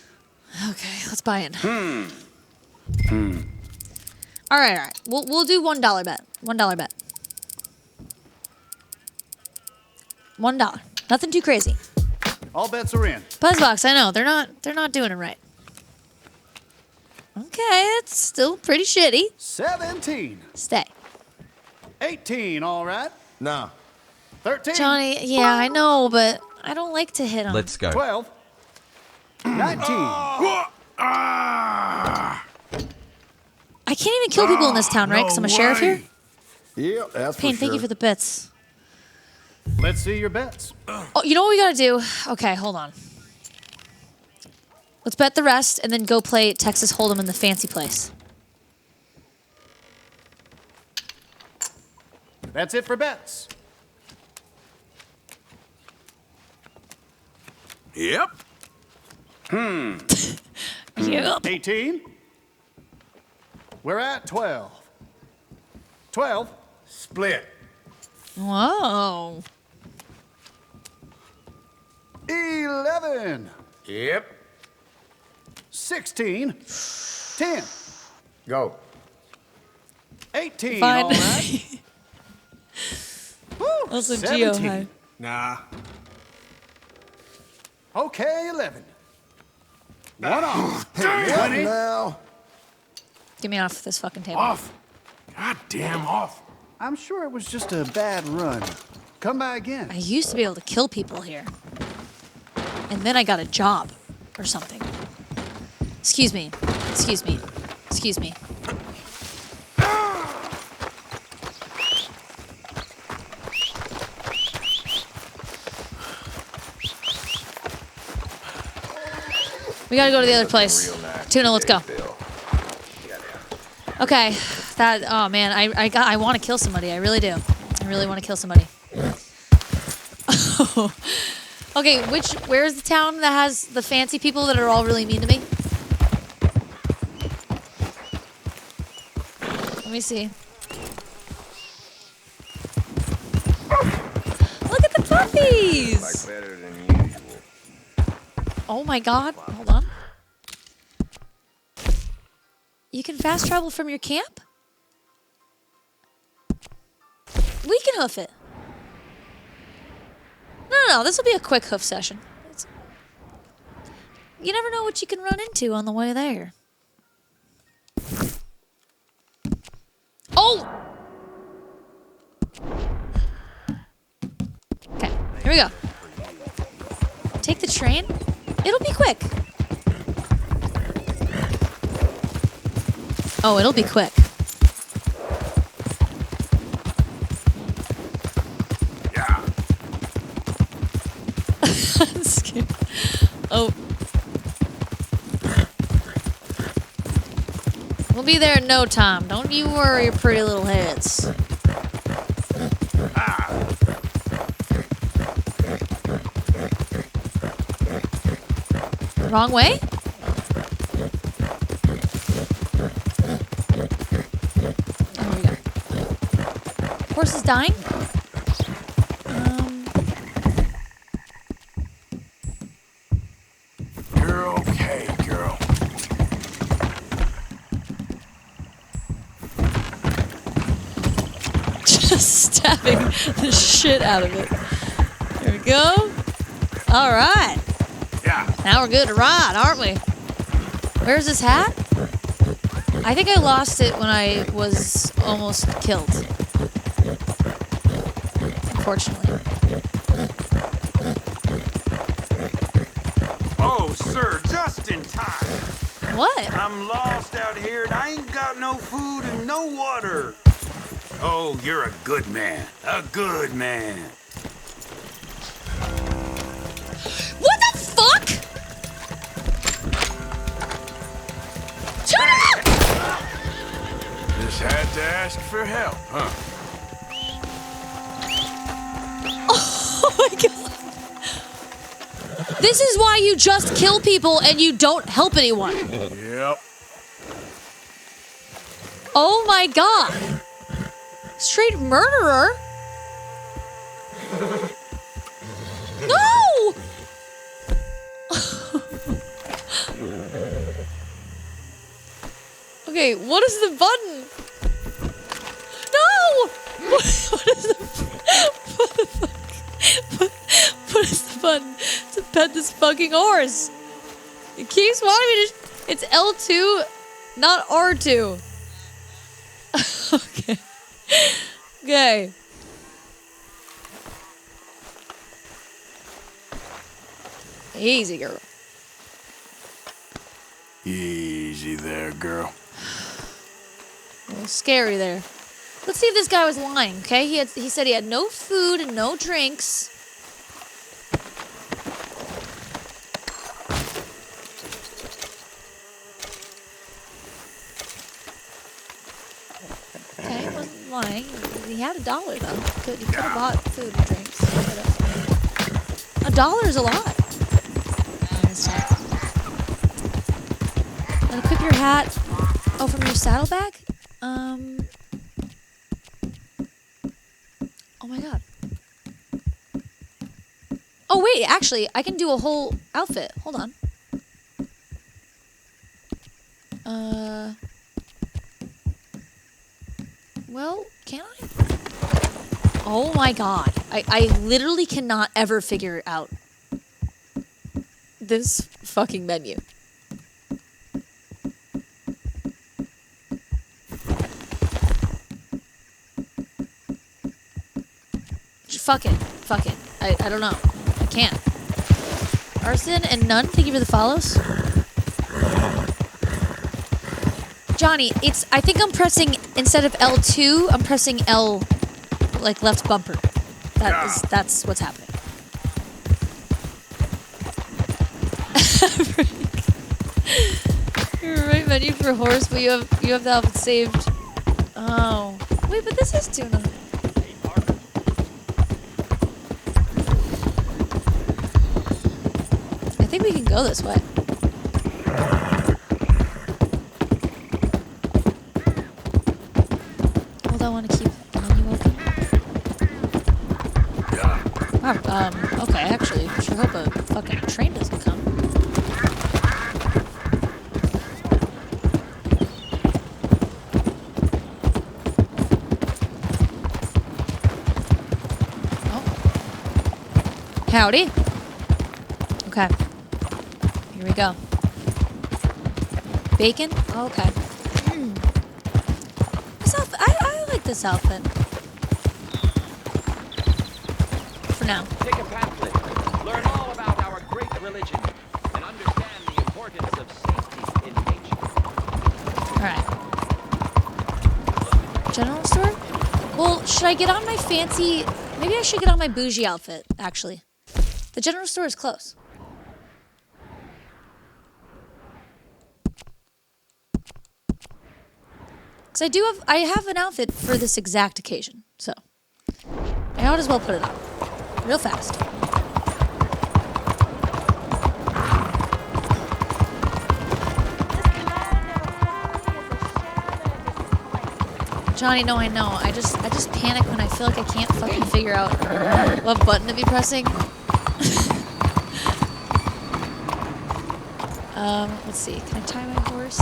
Okay, let's buy in. All right. We'll do $1 bet. $1 bet. $1. Nothing too crazy. All bets are in. Buzzbox, I know they're not doing it right. Okay, it's still pretty shitty. 17. Stay. 18, all right. No. 13. Johnny, yeah, I know, but I don't like to hit him. Let's go. 12. 19. I can't even kill people in this town, right? Because I'm a sheriff here? Yep, that's Payne, for thank sure. you for the bits. Let's see your bets. Oh, you know what we gotta do? Okay, hold on. Let's bet the rest and then go play Texas Hold'em in the fancy place. That's it for bets. Yep. Yep. 18. We're at 12. 12. Split. Whoa. 11. Yep. 16. 10. Go. 18. Fine. All right. Woo, Also, 17. Geo high. Nah. Okay, 11. One off. Damn. 20. Now. Get me off this fucking table. Off. God damn off. I'm sure it was just a bad run. Come by again. I used to be able to kill people here. And then I got a job or something. Excuse me. Excuse me. Excuse me. We gotta go to the other place. Tuna, let's go. Okay, that. Oh man, I want to kill somebody. I really do. I really want to kill somebody. Okay, where's the town that has the fancy people that are all really mean to me? Let me see. Look at the puppies! Like better than usual. Oh my god, hold on. You can fast travel from your camp? We can hoof it. No, this will be a quick hoof session. You never know what you can run into on the way there. Oh! Okay, here we go. Take the train. It'll be quick. Oh, it'll be quick. Yeah. I'm scared. Oh. We'll be there in no time. Don't you worry, your pretty little heads. Wrong way? Oh, here we go. Horse is dying? You're okay, girl. Just stabbing the shit out of it. There we go. All right. Yeah. Now we're good to ride, aren't we? Where's this hat? I think I lost it when I was almost killed. Unfortunately. Oh, sir, just in time. What? I'm lost out here and I ain't got no food and no water. Oh, you're a good man. A good man. What the fuck? Shut up! Just had to ask for help, huh? Oh my god. This is why you just kill people and you don't help anyone. Yep. Oh my god. Straight murderer. No! Okay, what is the button? No! What is the what is the button to pet this fucking horse? It keeps wanting me to. It's L2, not R2. Okay. Okay. Easy, girl. Easy there, girl. A little scary there. Let's see if this guy was lying, okay? He said he had no food and no drinks. Okay, he wasn't lying. He had $1 though. He could have bought food and drinks. $1 is a lot. And equip your hat. Oh, from your saddlebag? Oh my god. Oh wait, actually, I can do a whole outfit. Hold on. Well, can I? Oh my god. I literally cannot ever figure out this fucking menu. Fuck it. I don't know. I can't. Arson and None, thank you for the follows. Johnny, I think I'm pressing, instead of L2, I'm pressing L, like left bumper. That's what's happening. You're right menu for horse, but you have the outfit saved. Oh. Wait, but this is tuna. I think we can go this way. Hold on, I want to keep the menu open. Wow, okay, actually, I sure hope a fucking train doesn't come. Oh. Howdy. Okay. Here we go. Bacon? Oh, okay. I like this outfit. For now. Take a pamphlet. Learn all about our great religion and understand the importance of safety in nature. Alright. General store? Well, should I get on my fancy... Maybe I should get on my bougie outfit, actually. The general store is close. Because I have an outfit for this exact occasion, so I might as well put it on real fast. Johnny, no, I know. I just panic when I feel like I can't fucking figure out what button to be pressing. Let's see. Can I tie my horse?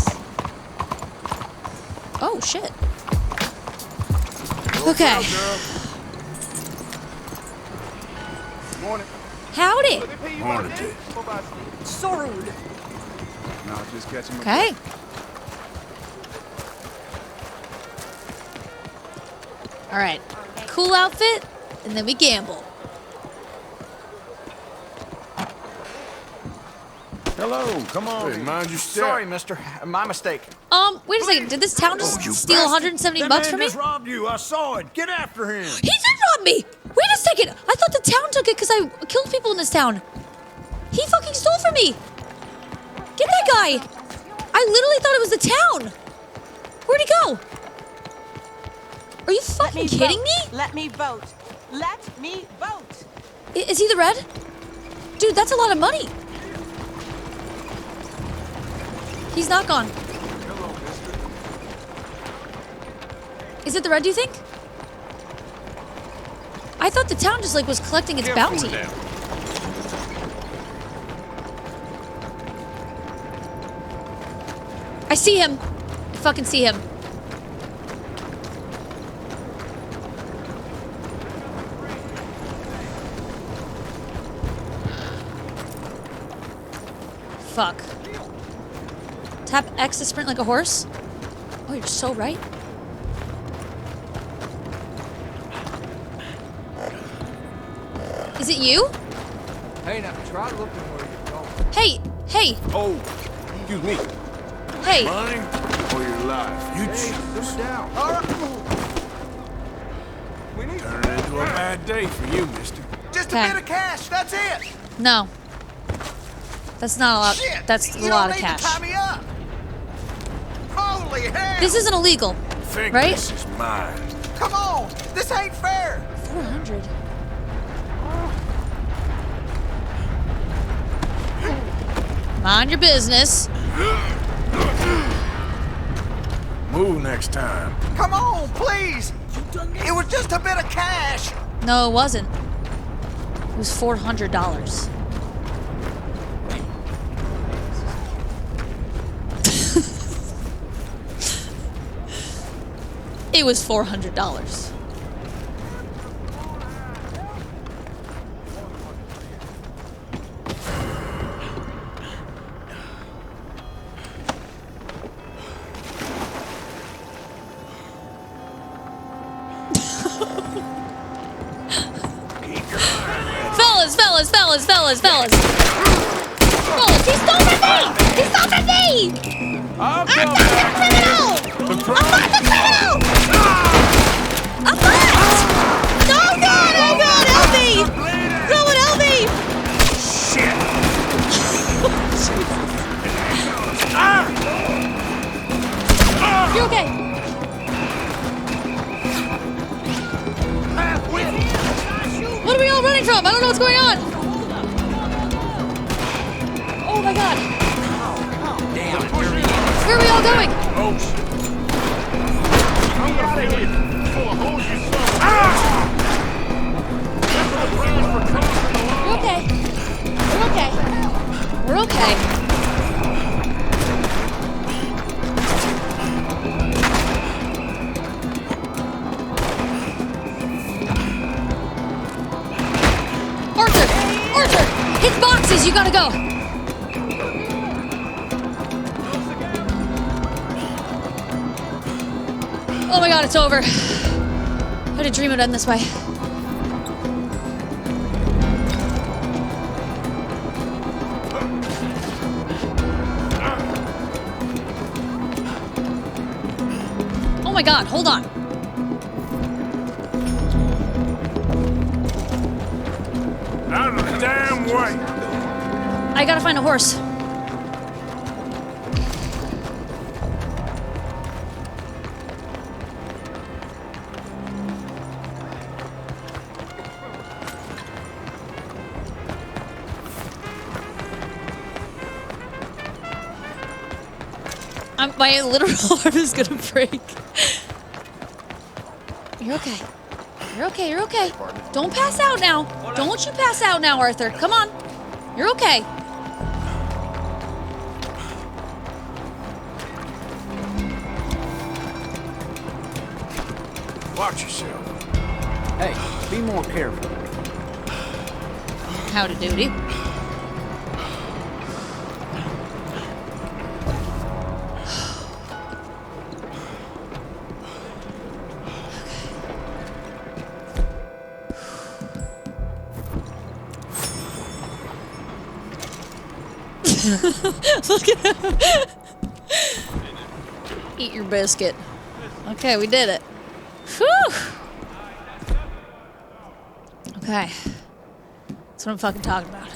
Oh, shit. Okay. Morning. Howdy. Morning. So rude. No, just catching my Okay. All right. Cool outfit, and then we gamble. Hello, come on. Hey, mind your step. Sorry, mister. My mistake. Wait a second. Did this town just steal 170 bucks from me? That man just robbed you. I saw it. Get after him. He did rob me! Wait a second! I thought the town took it because I killed people in this town. He fucking stole from me! Get that guy! I literally thought it was the town! Where'd he go? Are you fucking kidding me? Let me vote. Let me vote. Is he the red? Dude, that's a lot of money. He's not gone. Is it the red, do you think? I thought the town just, like, was collecting its bounty. I see him. I fucking see him. Fuck. Tap X to sprint like a horse? Oh, you're so right. Is it you? Hey, now try looking where you're going. Hey! Hey! Oh, excuse me. Hey! Money or your life? You choose. Simmer down. All right. We need Turn it into a bad day for you, mister. Just Okay. a bit of cash, that's it. No. That's not a lot. Shit, That's a you lot don't of need cash. to tie me up. Holy hell! This isn't illegal, Think right? this is mine. Come on, this ain't fair. 400. Mind your business. Move next time. Come on, please. It was just a bit of cash. No, it wasn't. It was $400. It was $400. Fellas! Fellas, he stole from me! He stole from me! I'm not the criminal! I'm not the criminal! I'm not! Oh God, help me! Someone help me! Shit! You okay? What are we all running from? I don't know what's going on. Oh my God. Where are we all going? Oh shit. I'm out of here. Full of holes, you son of a- You're okay. We're okay. We're okay. Arthur! Hit boxes! You gotta go! Oh my God, it's over. I had a dream it would end this way. Oh my God, hold on. Out of the damn way! I gotta find a horse. My literal arm is gonna break. You're okay. You're okay, you're okay. Don't pass out now. Don't you pass out now, Arthur. Come on. You're okay. Watch yourself. Hey, be more careful. Howdy doody. Look at him. Eat your biscuit. Okay, we did it. Whew. Okay. That's what I'm fucking talking about.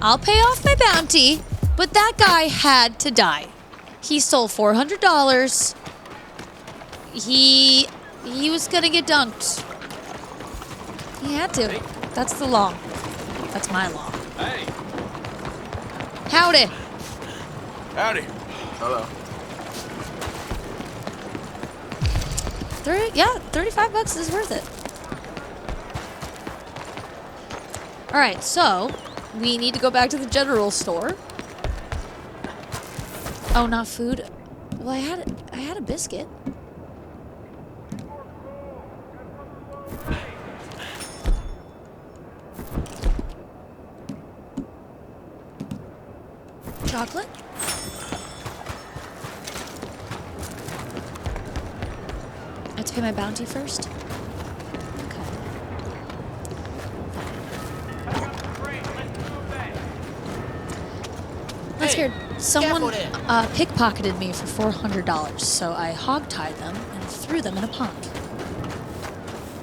I'll pay off my bounty, but that guy had to die. He stole $400. He was gonna get dunked. He had to. That's the law. That's my law. Hey. Howdy. Howdy. Hello. Yeah, 35 bucks is worth it. All right, so we need to go back to the general store. Oh, not food. Well, I had a biscuit. Chocolate. I have to pay my bounty first. I'm scared. Someone pickpocketed me for $400, so I hogtied them and threw them in a pond.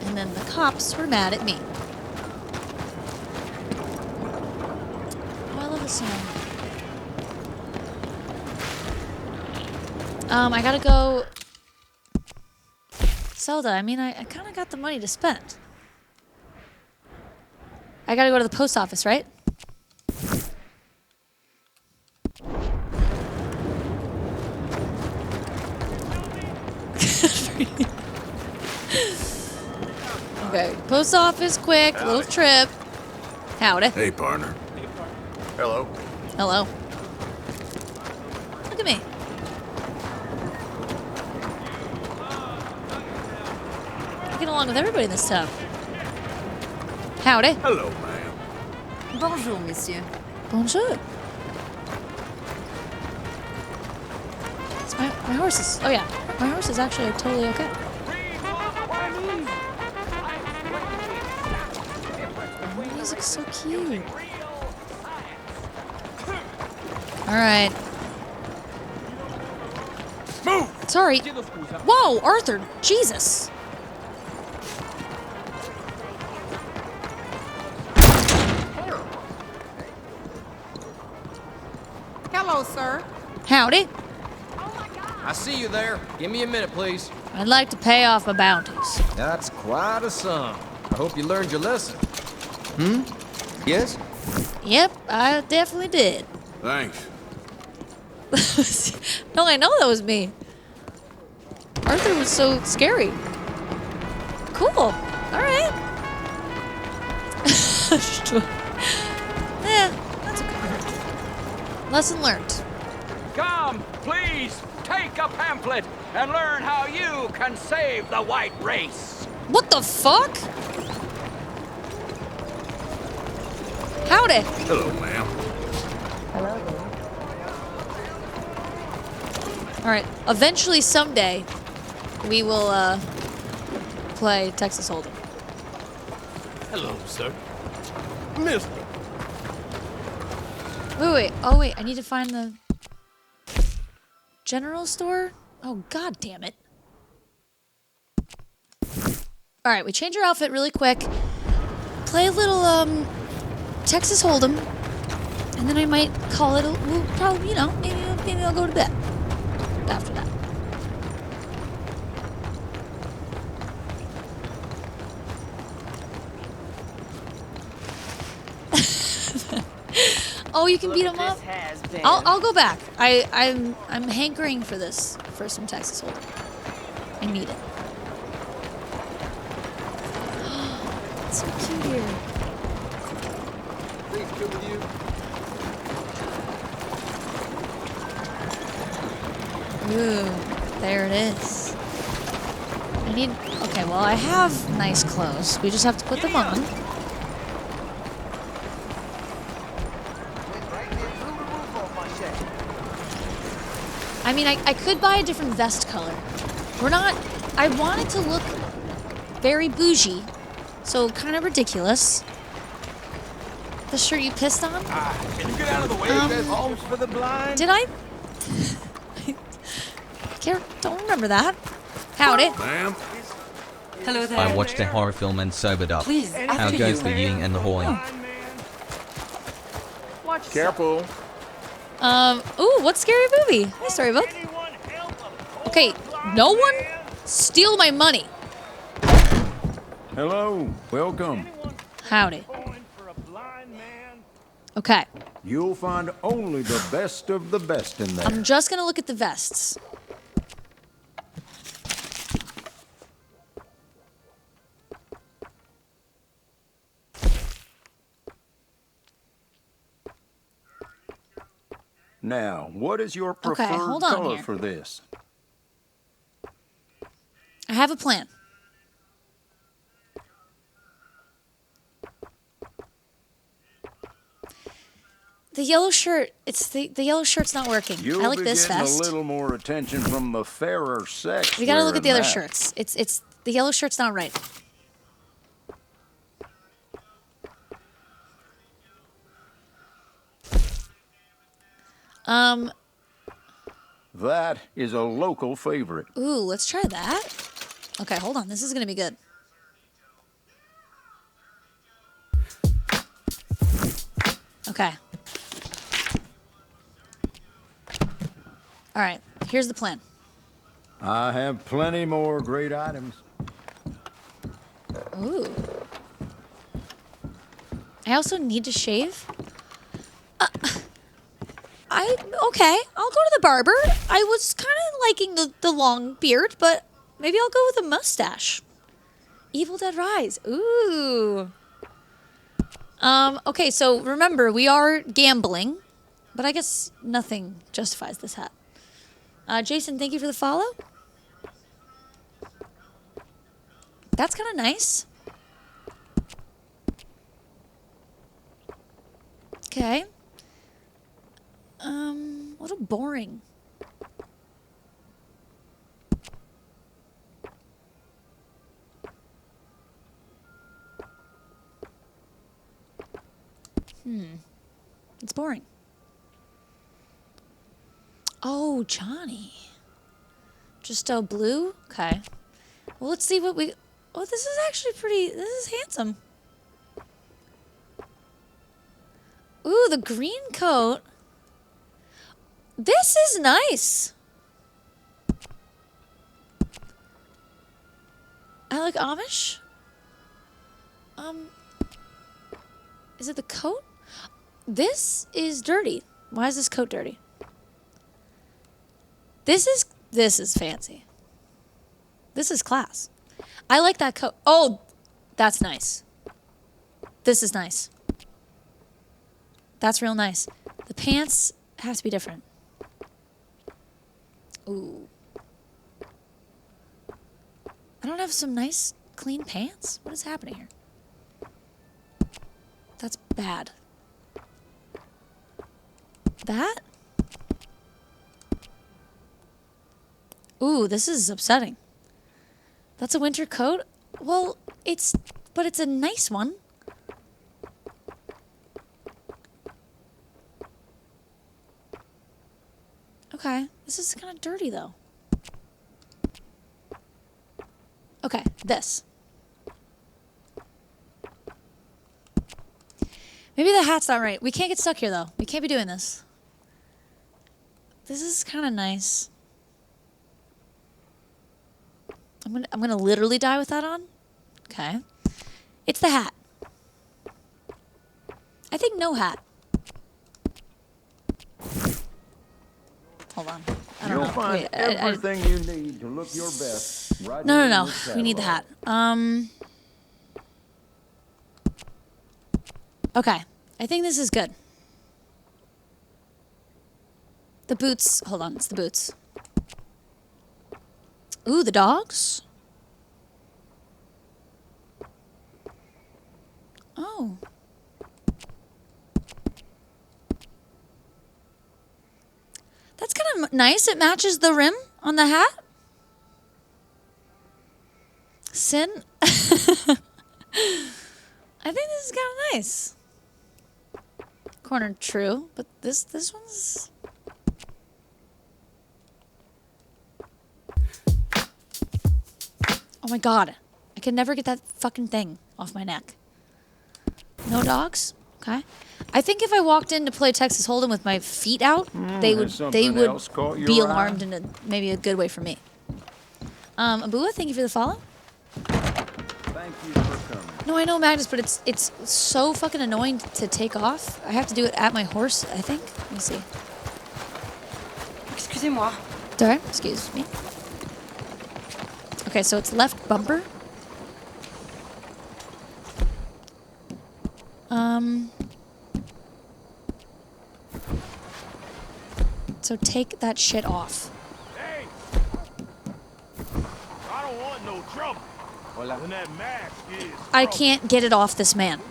And then the cops were mad at me. Oh, I love this song. I gotta go... Zelda, I mean, I kind of got the money to spend. I gotta go to the post office, right? Okay, post office, quick, little trip. Howdy. Hey, partner. Hello. Hello. Look at me. I get along with everybody in this town. Howdy. Hello, ma'am. Bonjour, monsieur. Bonjour. It's my horse is... Oh, yeah. My horse is actually totally okay. The music's so cute. Alright. Move! Sorry. Whoa, Arthur. Jesus. Hello, sir. Howdy. I see you there. Give me a minute, please. I'd like to pay off my bounties. That's quite a sum. I hope you learned your lesson. Yes? Yep, I definitely did. Thanks. No, I know that was me. Arthur was so scary. Cool. All right. Yeah, that's okay. Lesson learned. Come, please, take a pamphlet and learn how you can save the white race. What the fuck? Howdy. Hello, ma'am. All right. Eventually, someday, we will play Texas Hold'em. Hello, sir. Mister. Wait. Oh, wait. I need to find the general store. Oh, god damn it. All right. We change our outfit really quick. Play a little Texas Hold'em, and then I might call it. We'll probably, maybe I'll go to bed after that. Oh, you can beat them up. I'll go back. I'm hankering for this, for some Texas Hold'em. I need it. It's so cute here. Please good with you. Ooh, there it is. I need... Okay, well, I have nice clothes. We just have to put them on. I mean, I could buy a different vest color. We're not... I want it to look very bougie, so kind of ridiculous. The shirt you pissed on? Can you get out of the way? There's homes for the blind. Did I? Don't remember that. Howdy. Ma'am. Hello there. I watched a horror film and sobered up. Please, How after goes you. the yin and the hawing? Careful. Ooh, what scary movie? Hi, Storybook. Okay, no one steal my money. Hello, welcome. Howdy. Okay, You'll find only the best of the best in there. I'm just gonna look at the vests. Now, what is your Okay, preferred hold on color here. for this? I have a plan. The yellow shirt, the yellow shirt's not working. You'll I like be this getting vest. a little more attention from the fairer sex. We gotta look at the other wearing that. shirts. It's the yellow shirt's not right. That is a local favorite. Ooh, let's try that. Okay, hold on. This is gonna be good. Okay. All right. Here's the plan. I have plenty more great items. Ooh. I also need to shave. Okay. I'll go to the barber. I was kind of liking the long beard, but maybe I'll go with a mustache. Evil Dead Rise. Ooh. Okay, so remember, we are gambling, but I guess nothing justifies this hat. Jason, thank you for the follow. That's kind of nice. Okay. A little boring. It's boring. Oh, Johnny. Just blue? Okay. Well, let's see what we... Oh, this is actually pretty... This is handsome. Ooh, the green coat. This is nice. I like Amish. Is it the coat? This is dirty. Why is this coat dirty? This is fancy. This is class. I like that coat. Oh, that's nice. This is nice. That's real nice. The pants have to be different. Ooh. I don't have some nice, clean pants? What is happening here? That's bad. That? Ooh, this is upsetting. That's a winter coat? Well, but it's a nice one. Okay, this is kind of dirty though. Okay, this. Maybe the hat's not right. We can't get stuck here though. We can't be doing this. This is kind of nice. I'm gonna literally die with that on. Okay. It's the hat. I think no hat. Hold on. I don't You'll know. find Wait, everything you need to look your best. Right here in No. this We need the hat. catalog. Okay. I think this is good. The boots. Hold on. It's the boots. Ooh, the dogs. Oh. That's kind of nice. It matches the rim on the hat. Sin. I think this is kind of nice. Corner true, but this one's... Oh my god. I can never get that fucking thing off my neck. No dogs? Okay. I think if I walked in to play Texas Hold'em with my feet out, they would be alarmed in maybe a good way for me. Abua, thank you for the follow. Thank you for coming. No, I know, Magnus, but it's so fucking annoying to take off. I have to do it at my horse, I think. Let me see. Excusez-moi. Sorry, excuse me. Okay, so it's left bumper. So take that shit off. Hey! I don't want no trouble. When that mask is I can't get it off this man.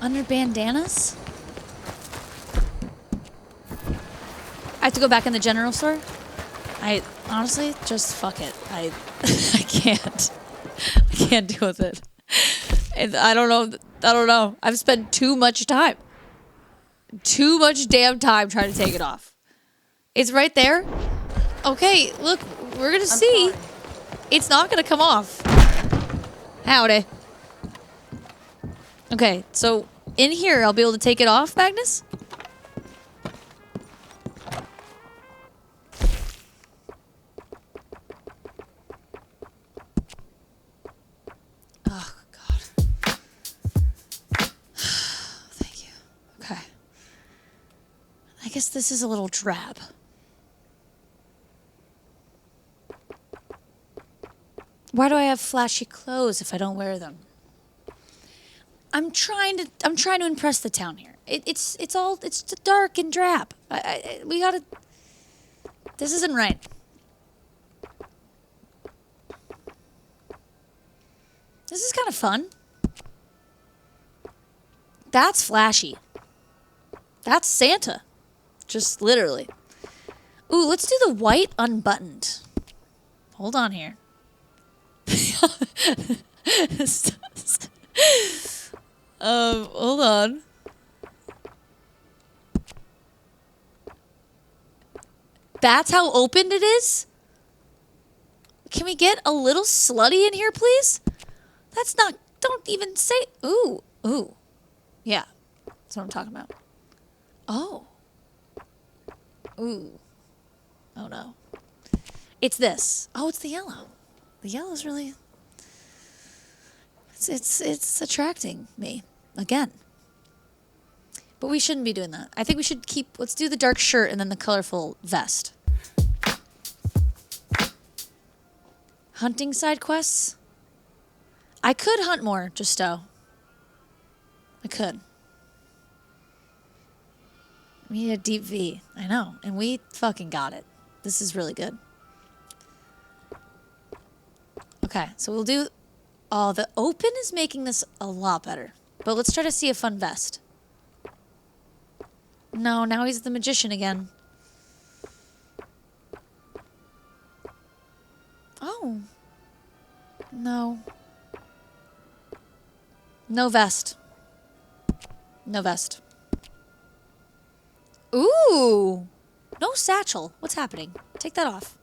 Under bandanas? I have to go back in the general store? I honestly just fuck it. I can't. I can't deal with it. And I don't know. I've spent too much time. Too much damn time trying to take it off. It's right there. Okay, look, we're gonna see. It's not gonna come off. Howdy. Okay, so in here I'll be able to take it off, Magnus? Oh, God. Thank you. Okay. I guess this is a little drab. Why do I have flashy clothes if I don't wear them? I'm trying to impress the town here. It's dark and drab. We gotta. This isn't right. This is kind of fun. That's flashy. That's Santa. Just literally. Ooh, let's do the white unbuttoned. Hold on here. Hold on. That's how opened it is? Can we get a little slutty in here, please? That's not, don't even say, ooh. Yeah, that's what I'm talking about. Oh. Ooh. Oh no. It's this. Oh, it's the yellow. The yellow's really, it's attracting me again. But we shouldn't be doing that. I think we should let's do the dark shirt and then the colorful vest. Hunting side quests? I could hunt more, Justo. I could. We need a deep V. I know. And we fucking got it. This is really good. Okay, so we'll do... Oh, the open is making this a lot better. But let's try to see a fun vest. No, now he's the magician again. Oh. No. No vest. No vest. Ooh. No satchel. What's happening? Take that off.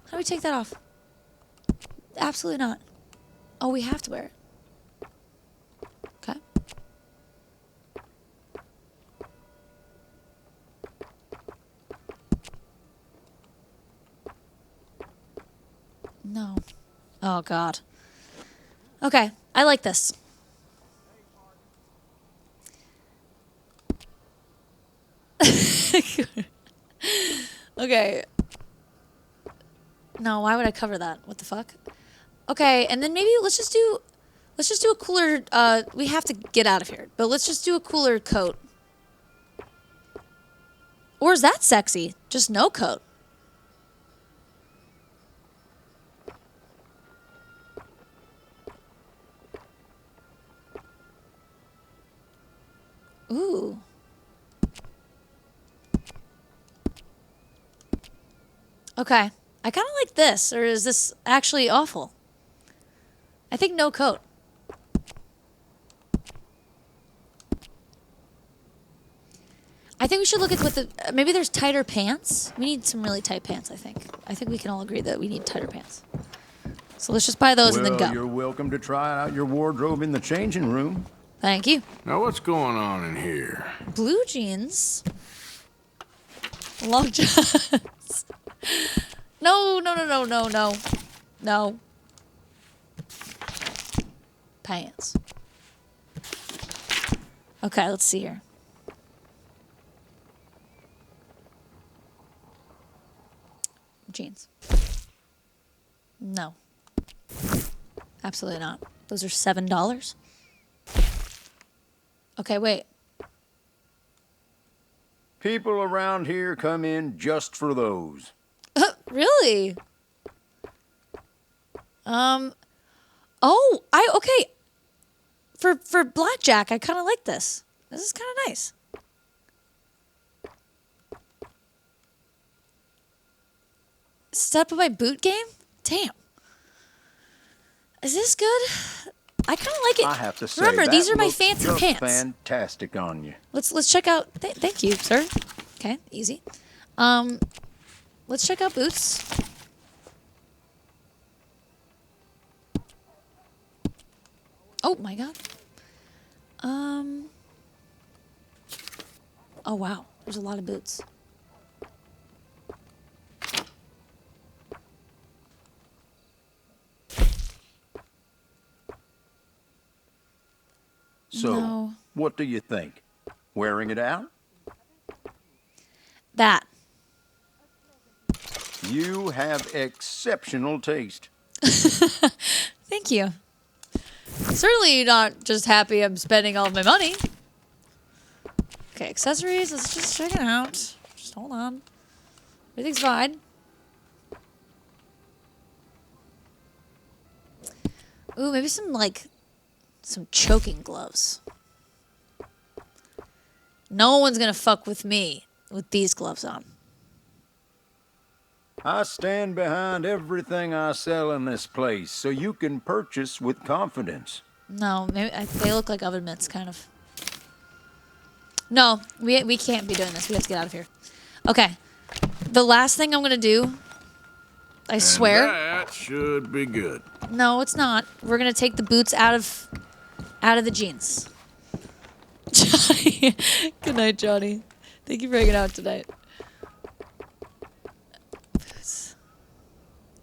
How do we take that off? Absolutely not. Oh, we have to wear it. Okay. No. Oh, God. Okay, I like this. Okay. No, why would I cover that? What the fuck? Okay, and then maybe let's just do a cooler, we have to get out of here, but let's just do a cooler coat. Or is that sexy? Just no coat. Ooh. Okay. I kind of like this, or is this actually awful? I think no coat. I think we should look at what the... maybe there's tighter pants? We need some really tight pants, I think. I think we can all agree that we need tighter pants. So let's just buy those and then go. You're welcome to try out your wardrobe in the changing room. Thank you. Now what's going on in here? Blue jeans. Long johns. No. No. Pants. Okay, let's see here. jeans. No. Absolutely not. Those are $7. Okay, wait. People around here come in just for those. Really? Okay. For blackjack, I kind of like this. This is kind of nice. Step up my boot game? Damn. Is this good? I kind of like it. I have to say, remember, these that are my looks fancy just pants. Fantastic on you. Let's check out. Thank you, sir. Okay, easy. Let's check out boots. Oh my god. Oh wow, there's a lot of boots. So, No. what do you think? Wearing it out? That. You have exceptional taste. Thank you. Certainly not just happy I'm spending all of my money. Okay, accessories, let's just check it out. Just hold on. Everything's fine. Ooh, maybe some choking gloves. No one's gonna fuck with me with these gloves on. I stand behind everything I sell in this place, so you can purchase with confidence. No, maybe they look like oven mitts, kind of. No, we can't be doing this. We have to get out of here. Okay, the last thing I'm gonna do, I swear. That should be good. No, it's not. We're gonna take the boots out of the jeans. Johnny, good night, Johnny. Thank you for hanging out tonight. Boots.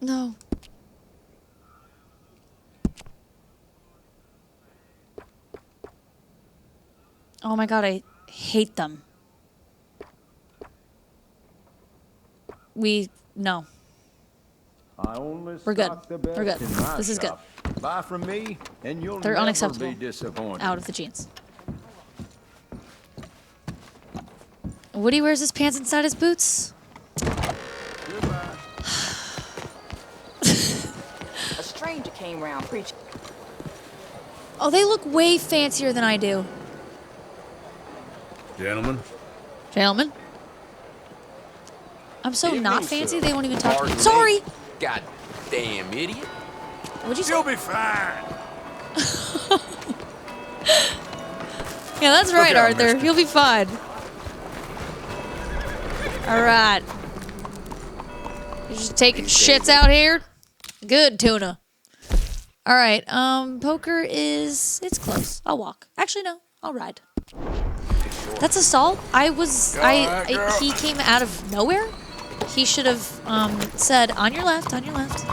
No. Oh my god, I hate them. No. I only We're good. stock the best We're good. in my This is good. shop. Buy from me, and you'll They're never unacceptable. be disappointed. Out of the jeans. Woody wears his pants inside his boots. A stranger came round preaching. Oh, they look way fancier than I do. Gentlemen. Gentlemen. I'm so not fancy, they won't even talk to me. Pardon me. Sorry! Goddamn idiot. What'd you say? You'll be fine. Yeah, that's right, out, Arthur. mister. You'll be fine. Alright. You're just taking shits out here? Good, tuna. Alright, poker it's close. I'll walk. Actually, no. I'll ride. That's assault? He came out of nowhere? He should have, said, on your left, on your left.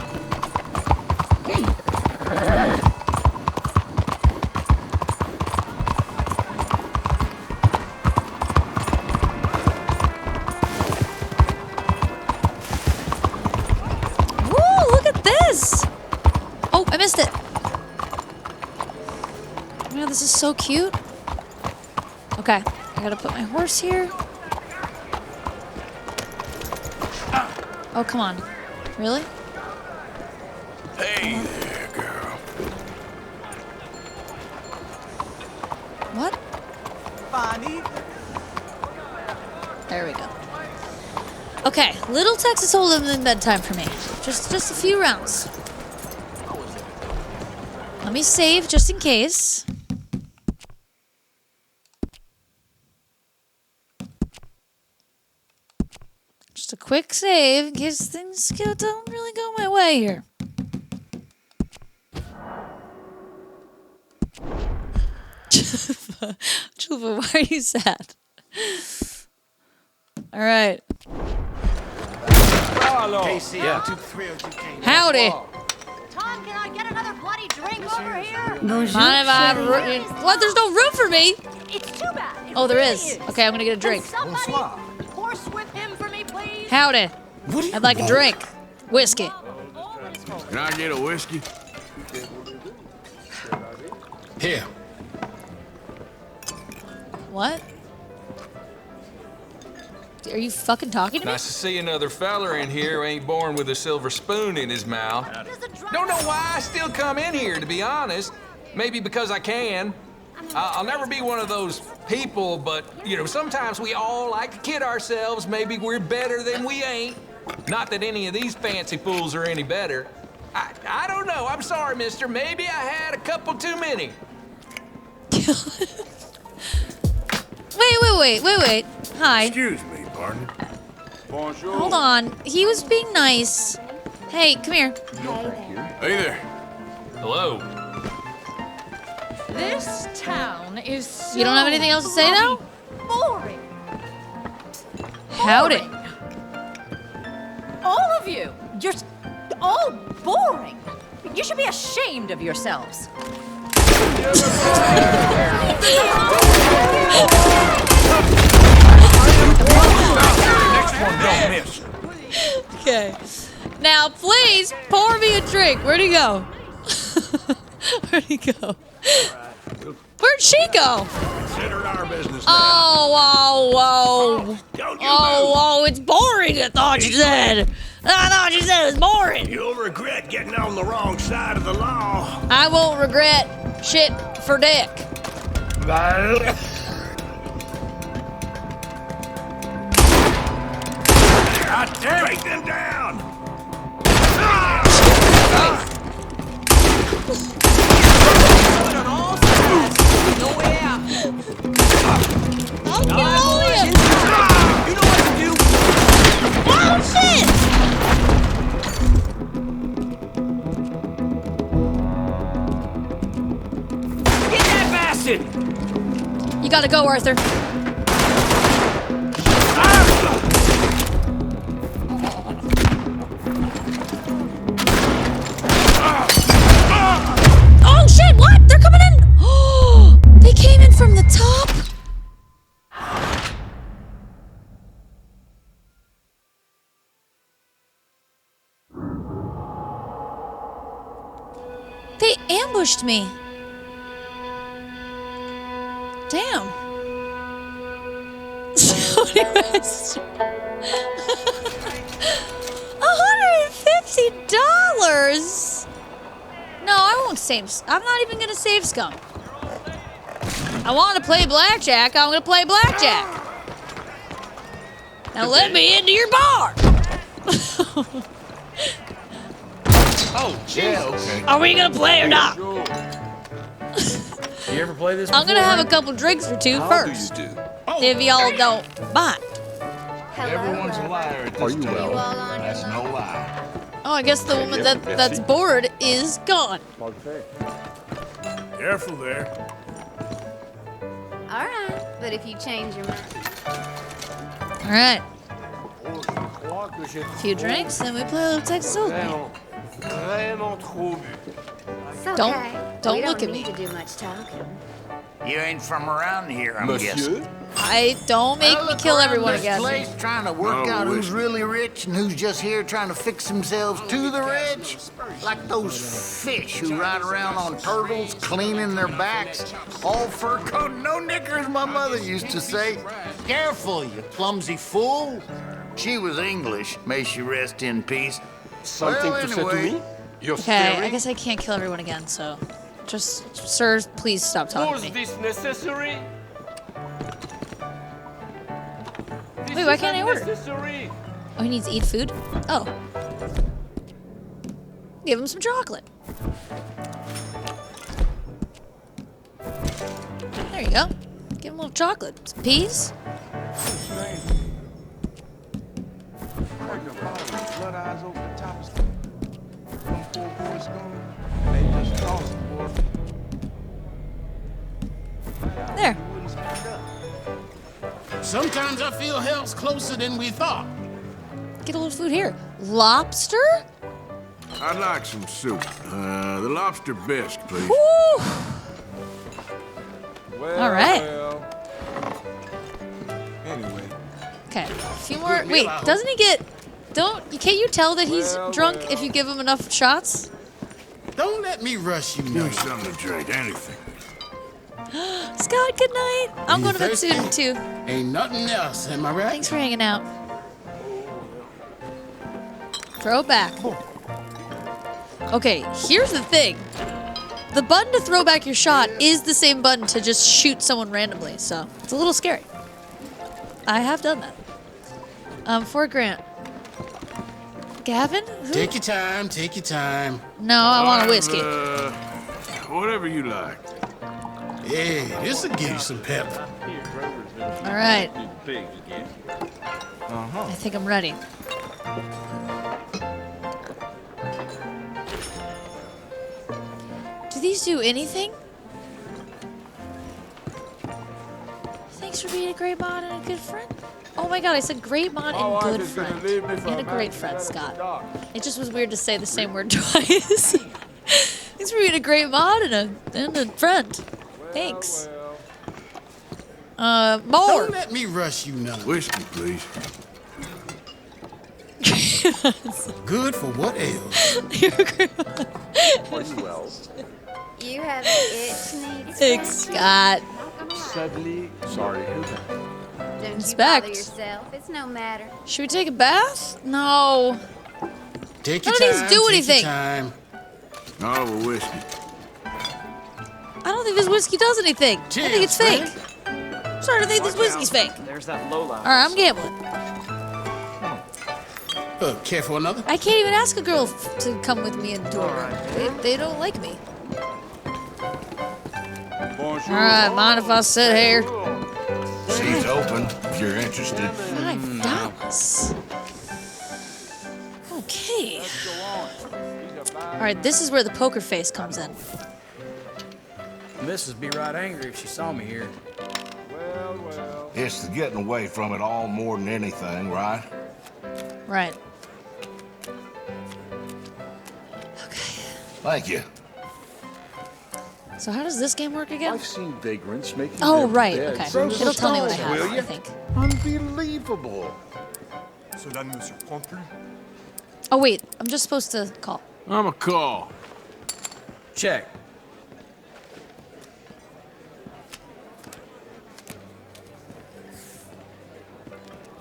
Woo, look at this! Oh, I missed it. Oh, this is so cute. Okay, I gotta put my horse here. Oh, come on. Really? Hey there, girl. What? Bonnie. There we go. Okay, Little Texas Hold'em in bedtime for me. Just a few rounds. Let me save just in case. Just a quick save in case things don't really go my way here. Chufa, why are you sad? All right. Casey, I'm too thrilled you came. Howdy. Tom, can I get another bloody drink over here? Mind if I what? There's no room for me. It's too bad. It Oh, there really is. Okay, I'm gonna get a drink. Can somebody horsewhip him for me, please? Howdy. I'd like a drink. Whiskey. Can I get a whiskey? Here. What? Are you fucking talking to me? Nice to see another feller in here who ain't born with a silver spoon in his mouth. Don't know why I still come in here, to be honest. Maybe because I can. I'll never be one of those people, but, you know, sometimes we all like to kid ourselves. Maybe we're better than we ain't. Not that any of these fancy fools are any better. I don't know. I'm sorry, mister. Maybe I had a couple too many. Wait. Hi. Excuse me, partner. Bonjour. Hold on. He was being nice. Hey, come here. Hey there. Hello. This town is so You don't have anything else to say now? boring. Howdy. All of you. You're all boring. You should be ashamed of yourselves. Next one don't miss. Okay. Now, please pour me a drink. Where'd he go? Where'd he go? Where'd she go? Consider our business. Oh, whoa. It's boring, I thought you said. I thought you said it was boring. You'll regret getting on the wrong side of the law. I won't regret shit for dick. God damn it! Take them down! I'll kill all of you! You know what to do? Oh, shit! Get that bastard! You gotta go, Arthur. Oh shit, what? They're coming in! Oh, they came in from the top? They ambushed me. Damn. So many $150? No, I won't save. I'm not even gonna save scum. I want to play blackjack. I'm gonna play blackjack. Now let me into your bar. Oh, yeah, okay. Are we gonna play or not? You ever play this I'm gonna have a couple drinks or two first. If y'all don't mind. Everyone's a liar at this table. That's no lie. Oh, I guess the woman that's bored is gone. Careful there. All right, but if you change your mind. All right. A few drinks, then we play a little Texas Hold'em. It's okay. Don't we look at don't me. need to do much talking. You ain't from around here, I'm guessing. Don't make me kill everyone this again. place trying to work out who's really rich and who's just here trying to fix themselves to the rich. Like those fish who ride around on turtles, cleaning their backs, all fur coat, no knickers, my mother used to say. Careful, you clumsy fool. She was English, may she rest in peace. Something to say to me? You're Okay, I guess I can't kill everyone again, so just, sir, please stop talking to me. this necessary? Wait, why can't I order? Oh, he needs to eat food? Oh. Give him some chocolate. There you go. Give him a little chocolate. Some peas. There. Sometimes I feel hell's closer than we thought. Get a little food here. Lobster? I'd like some soup. The lobster bisque, please. Woo! All right. Anyway. Okay, a few more. Wait, doesn't he get Can't you tell that he's drunk if you give him enough shots? Don't let me rush you, Give man. me something to drink, anything. Scott, good night. I'm You going to bed thirsty? soon too. Ain't nothing else, am I right? Thanks for hanging out. Throw it back. Okay, here's the thing. The button to throw back your shot is the same button to just shoot someone randomly, so it's a little scary. I have done that. For Grant. Gavin? Who? Take your time, take your time. No, I want a whiskey. Whatever you like. Yeah, this'll give you some pep. All right. I think I'm ready. Do these do anything? Thanks for being a great mod and a good friend. Oh my god, I said great mod and good friend. And a great friend, Scott. It just was weird to say the same word twice. Thanks for being a great mod and a friend. Thanks. More. Don't let me rush you none. Whiskey, please. Good for what else? You have an itch, needs Thanks, Scott. Sadly, sorry. Don't Inspect. you bother yourself. It's no matter. Should we take a bath? No. Take None your of time. these do take anything. Your time. No, we're whiskey. I don't think this whiskey does anything. I think it's fake. I'm starting to think this whiskey's fake. There's that lowlife. All right, I'm gambling. Care for another? I can't even ask a girl to come with me into a room. They don't like me. All right, mind if I sit here? Seat's open if you're interested. $5. Okay. All right, this is where the poker face comes in. Mrs. be right angry if she saw me here. It's the getting away from it all more than anything, right? Right. Thank you. So how does this game work again? I've seen vagrants making Oh, their right. beds Okay. in the It'll tell me what I snow, will have, ya? I think. Unbelievable. Cela ne me surprend plus. Oh, wait. I'm just supposed to call. I'm a call. Check.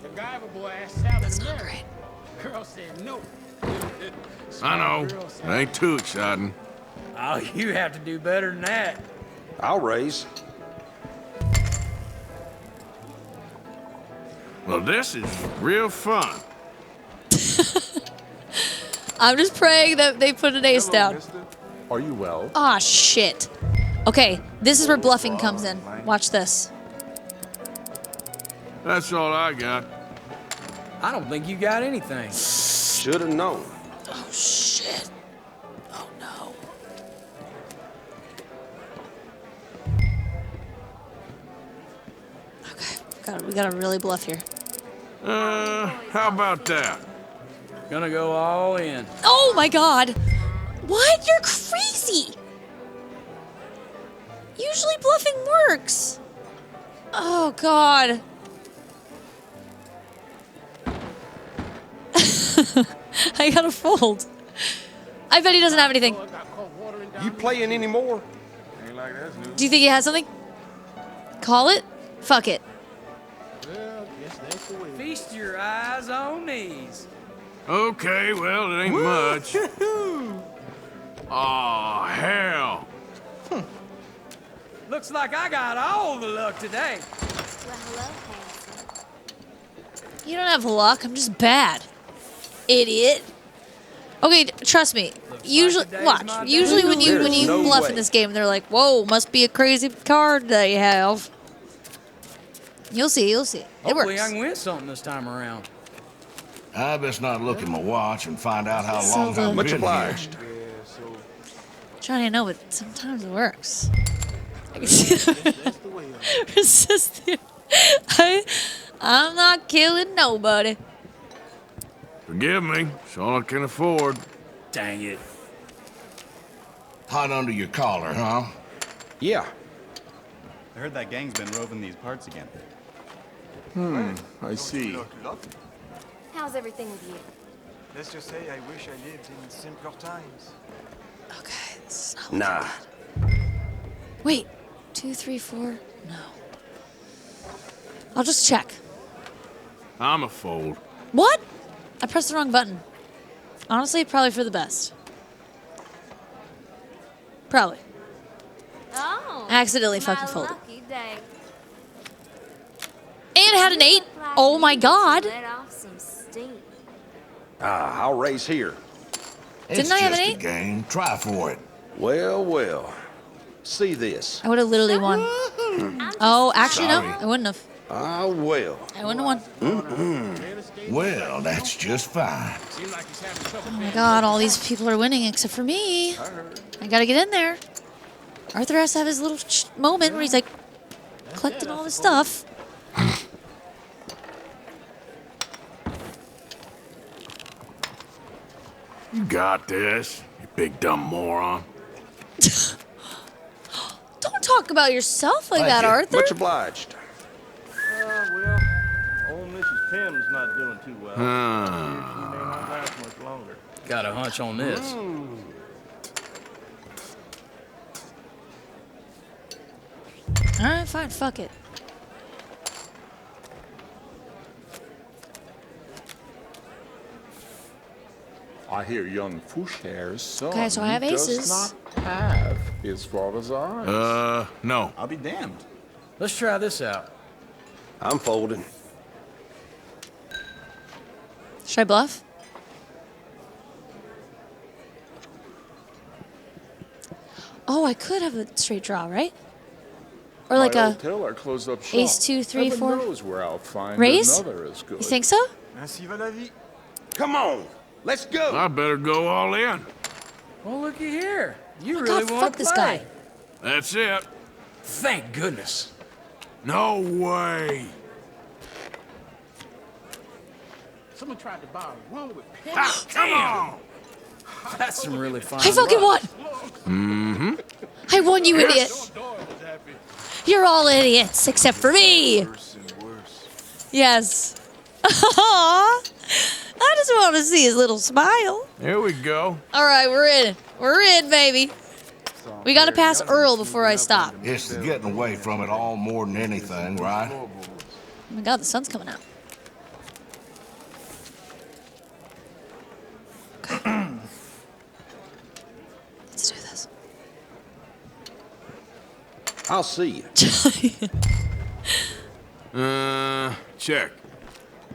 The Guyver boy asked Sally to marry. Girl said no. I know. It ain't too exciting. Oh, you have to do better than that. I'll raise. Well, this is real fun. I'm just praying that they put an ace down. Are you well? Aw, shit. Okay, this is where bluffing comes in. Watch this. That's all I got. I don't think you got anything. Should have known. Oh, shit. Oh, no. Okay, we gotta really bluff here. How about that? Gonna go all in. Oh, my God. What? You're crazy. Usually bluffing works. Oh, God. I gotta fold. I bet he doesn't have anything. You playing anymore? Do you think he has something? Call it? Fuck it. Feast your eyes on these. Okay, well, it ain't much. Oh, hell. Looks like I got all the luck today. Well, hello, handsome. You don't have luck. I'm just bad. Idiot. Okay, trust me. Usually, watch. Usually when you bluff in this game, they're like, "Whoa, must be a crazy card that you have." You'll see. You'll see. It Hopefully works. I can win something this time around. I best not look at my watch and find out how So long the- I've Much been obliged. here. Trying to know, but sometimes it works. I can see that. Resist it. I'm not killing nobody. Forgive me. It's all I can afford. Dang it. Hot under your collar, huh? Yeah. I heard that gang's been roving these parts again. I see. How's everything with you? Let's just say I wish I lived in simpler times. Okay, this is not Nah. Wait, 2, 3, 4. No. I'll just check. I'm a fold. What? I pressed the wrong button. Honestly, probably for the best. Probably. Oh. Accidentally fucking my folded. lucky day. And had an 8. Oh my god. Let off some steam. I'll race here. Didn't I have an 8? Game. Try for it. Well, well. See this. I would have literally won. Oh, actually, no. Sorry. I wouldn't have. Ah, well. I wouldn't have won. Well, that's just fine. Oh my god, all these people are winning except for me. I gotta get in there. Arthur has to have his little moment where he's like collecting all this stuff. You got this, you big dumb moron. Don't talk about yourself like Thank that, you. Arthur. Much obliged. Well, old Mrs. Tim's not doing too well. She may not last much longer. Got a hunch on this. Alright, fine, fuck it. I hear young Foucher's son Okay, so I have does aces. not have his father's eyes. No. I'll be damned. Let's try this out. I'm folding. Should I bluff? Oh, I could have a straight draw, right? Or like My a old teller closed up shop. ace, 2, 3, Heaven 4. knows where I'll find Raise? another as good. You think so? Ainsi va la vie. Come on. Let's go. I better go all in. Well, looky here. You Oh, really God, want fuck to this play. guy. That's it. Thank goodness. No way. Someone tried to buy a room with Ah, come on. That's some really fun. I fucking won! Mm-hmm. I won, you idiot! You're all idiots, except for me! Yes. Aww. I just want to see his little smile. Here we go. Alright, we're in. We're in, baby. We gotta pass Earl before I stop. It's the getting away from it all more than anything, right? Oh my god, the sun's coming out. Okay. Let's do this. I'll see you. Check.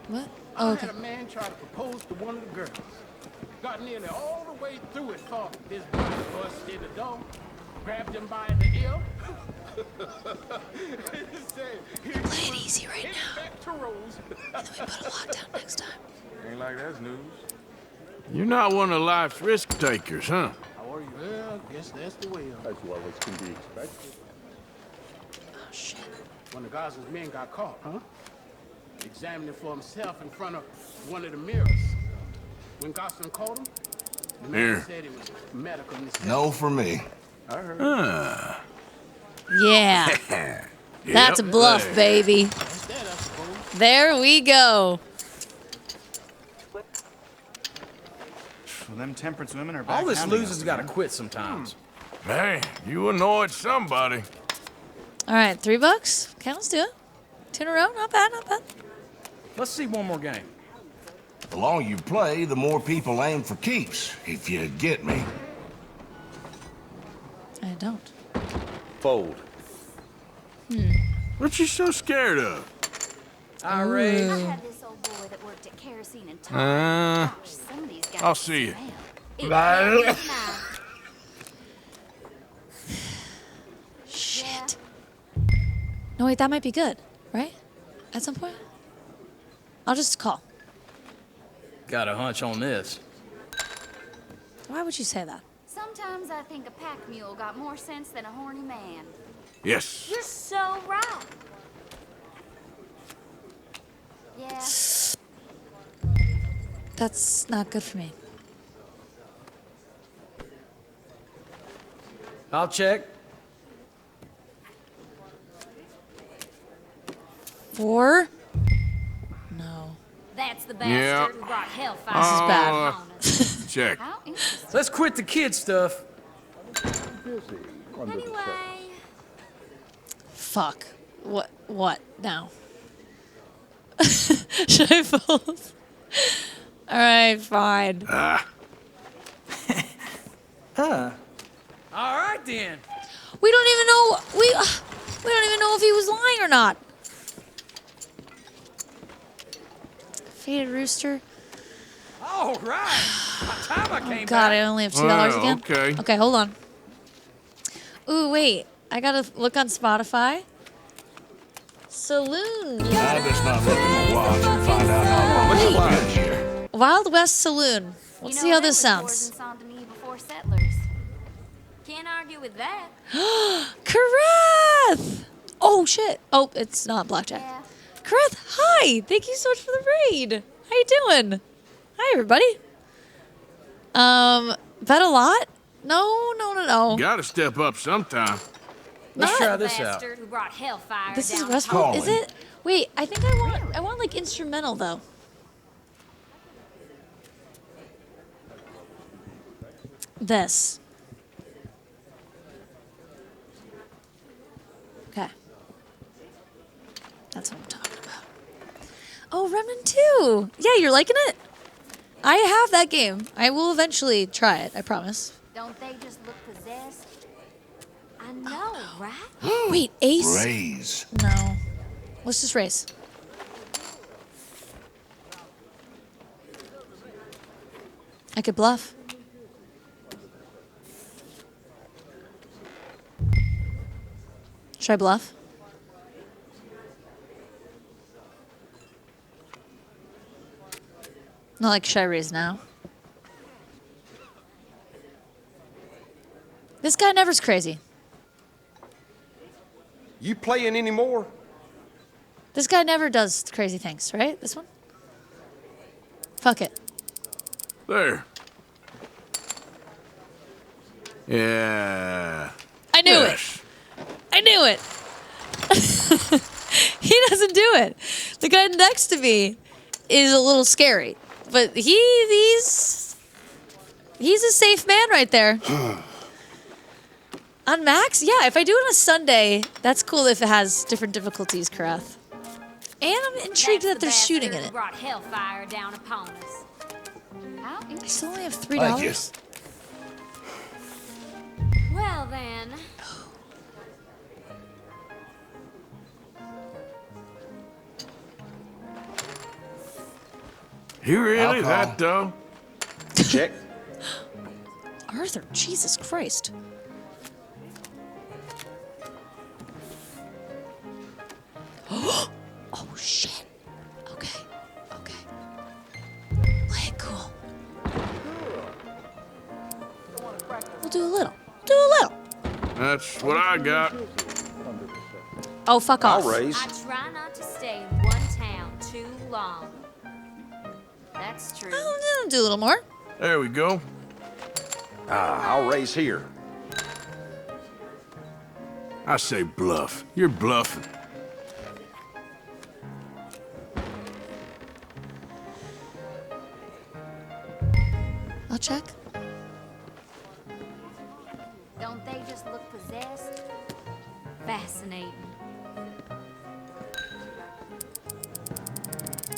What? I Oh, okay. had a man try to propose to one of the girls. Got nearly all the way through it, thought this boy busted in the door, grabbed him by the ear. Play it easy right now. And then we put a lockdown next time. Ain't like that's news. You're not one of life's risk takers, huh? How are you? Well, guess that's the way of it. As well as can be expected. Oh, shit. When the Gaza's men got caught, huh? Examining for himself in front of one of the mirrors. When Gosling caught him, the man Here. said it was medical necessity. No for me. I heard. Yeah. That's a bluff, baby. That's that, I suppose. There we go. Well, them temperance women are back. All this losing's got to quit sometimes. Hey, you annoyed somebody. All right, $3. Okay, let's do it. 2 in a row. Not bad, not bad. Let's see one more game. The longer you play, the more people aim for keeps, if you get me. I don't. Fold. What you so scared of? I raise. I had this old boy that worked at Kerosene and Tom. Uh, Gosh, some of these guys I'll see you. smell. Bye. Shit. No, wait, that might be good, right? At some point? I'll just call. Got a hunch on this. Why would you say that? Sometimes I think a pack mule got more sense than a horny man. Yes. You're so right. Yeah. That's not good for me. I'll check. 4? No. That's the Yeah. bastard who brought hellfire. This is bad. Check. How interesting. Let's quit the kid stuff. Anyway, Fuck. What now? Should I fold? All right, fine. All right then. We don't even know. We don't even know if he was lying or not. Faded rooster. All right. By the time I came God, back. I only have $2 again. Okay. Okay, hold on. Ooh, wait. I gotta look on Spotify. Saloon. I just not look at my watch and find out how long it's been here. Wild West Saloon. Let's see how this sounds. Saint Denis before settlers. Can't argue with that. Kareth! Oh, shit. Oh, it's not Blackjack. Yeah. Kareth, hi. Thank you so much for the raid. How you doing? Hi, everybody. Bet a lot? No. Gotta step up sometime. Let's try this out. Bastard who brought hellfire This is down Westworld, upon is it? Wait, I think I want like instrumental though. This. Okay. That's what I'm talking about. Oh, Remnant 2. Yeah, you're liking it? I have that game. I will eventually try it, I promise. Don't they just look possessed? I know, right? Wait, Ace? Raise. No. Let's just race. I could bluff. Should I bluff? Not like, should I raise now? This guy never's crazy. You playing anymore? This guy never does crazy things, right? This one? Fuck it. There. Yeah. I knew it. I knew it. He doesn't do it. The guy next to me is a little scary, but he's a safe man right there. On Max, yeah. If I do it on a Sunday, that's cool. If it has different difficulties, Kareth. And I'm intrigued that they're shooting in it. Brought hellfire down upon us. How I still only have $3. Thank you. Well then. You really Alcohol. that though? Check. Arthur, Jesus Christ. Oh shit. Okay. Play it cool. We'll do a little. That's what I got. Oh, fuck off. I'll raise. I try not to stay in one town too long. That's true. I'll do a little more. There we go. I'll raise here. I say bluff. You're bluffing. I'll check. Don't they just look possessed? Fascinating.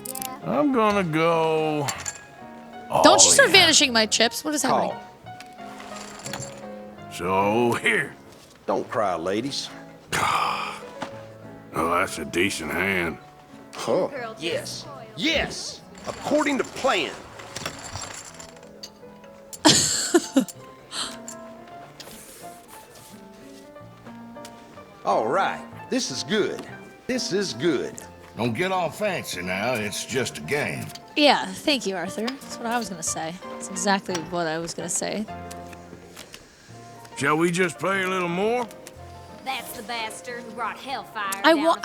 Yeah. I'm gonna go. Don't you start vanishing my chips. What is happening? So here. Don't cry, ladies. Oh, that's a decent hand. Huh? Yes. Yes. According to plan. All right. This is good. This is good. Don't get all fancy now. It's just a game. Yeah, thank you, Arthur. That's what I was gonna say. That's exactly what I was gonna say. Shall we just play a little more? That's the bastard who brought hellfire I down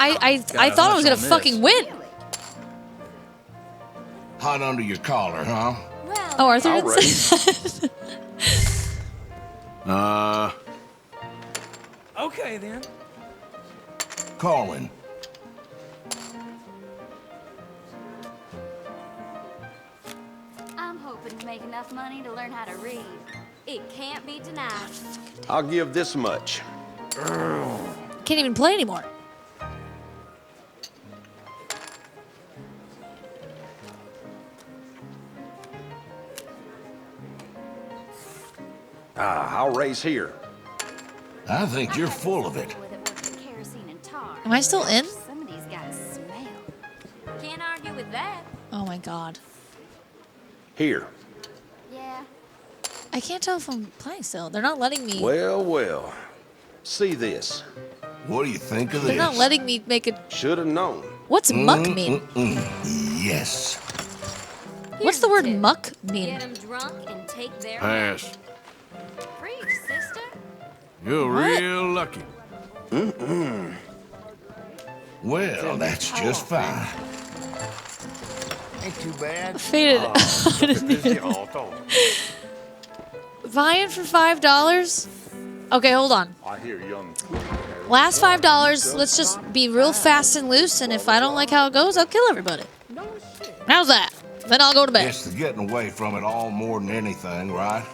I thought I was gonna fucking win. Hot under your collar, huh? Oh, Arthur I'll didn't say that. Okay then. Colin. hoping to make enough money to learn how to read. It can't be denied. I'll give this much. Can't even play anymore. I'll raise here. I think you're full of it. Am I still in? Somebody's got a smell. Can't argue with that. Oh my god. Here. Yeah. I can't tell if I'm playing still. They're not letting me. Well, well. See this. What do you think of They're this? not letting me make it. Should have known. What's muck mean? Yes. What's the word muck mean? Get them drunk and take their Pass. Preach, sister. You're What? real lucky. Well, that's just fine. Ain't too bad. Faded. I didn't even- Buying for $5? Okay, hold on. I hear young. Last $5. Let's just be real fast and loose, and if I don't like how it goes, I'll kill everybody. How's that? Then I'll go to bed. It's the getting away from it all more than anything, right?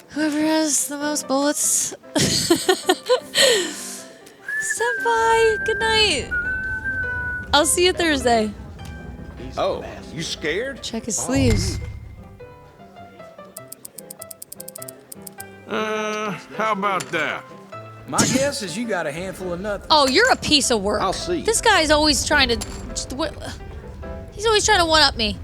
Whoever has the most bullets. Senpai, good night. I'll see you Thursday. Oh, you scared? Check his sleeves. How about that? My guess is you got a handful of nothing. Oh, you're a piece of work. I'll see. This guy's always trying to. He's always trying to one up me.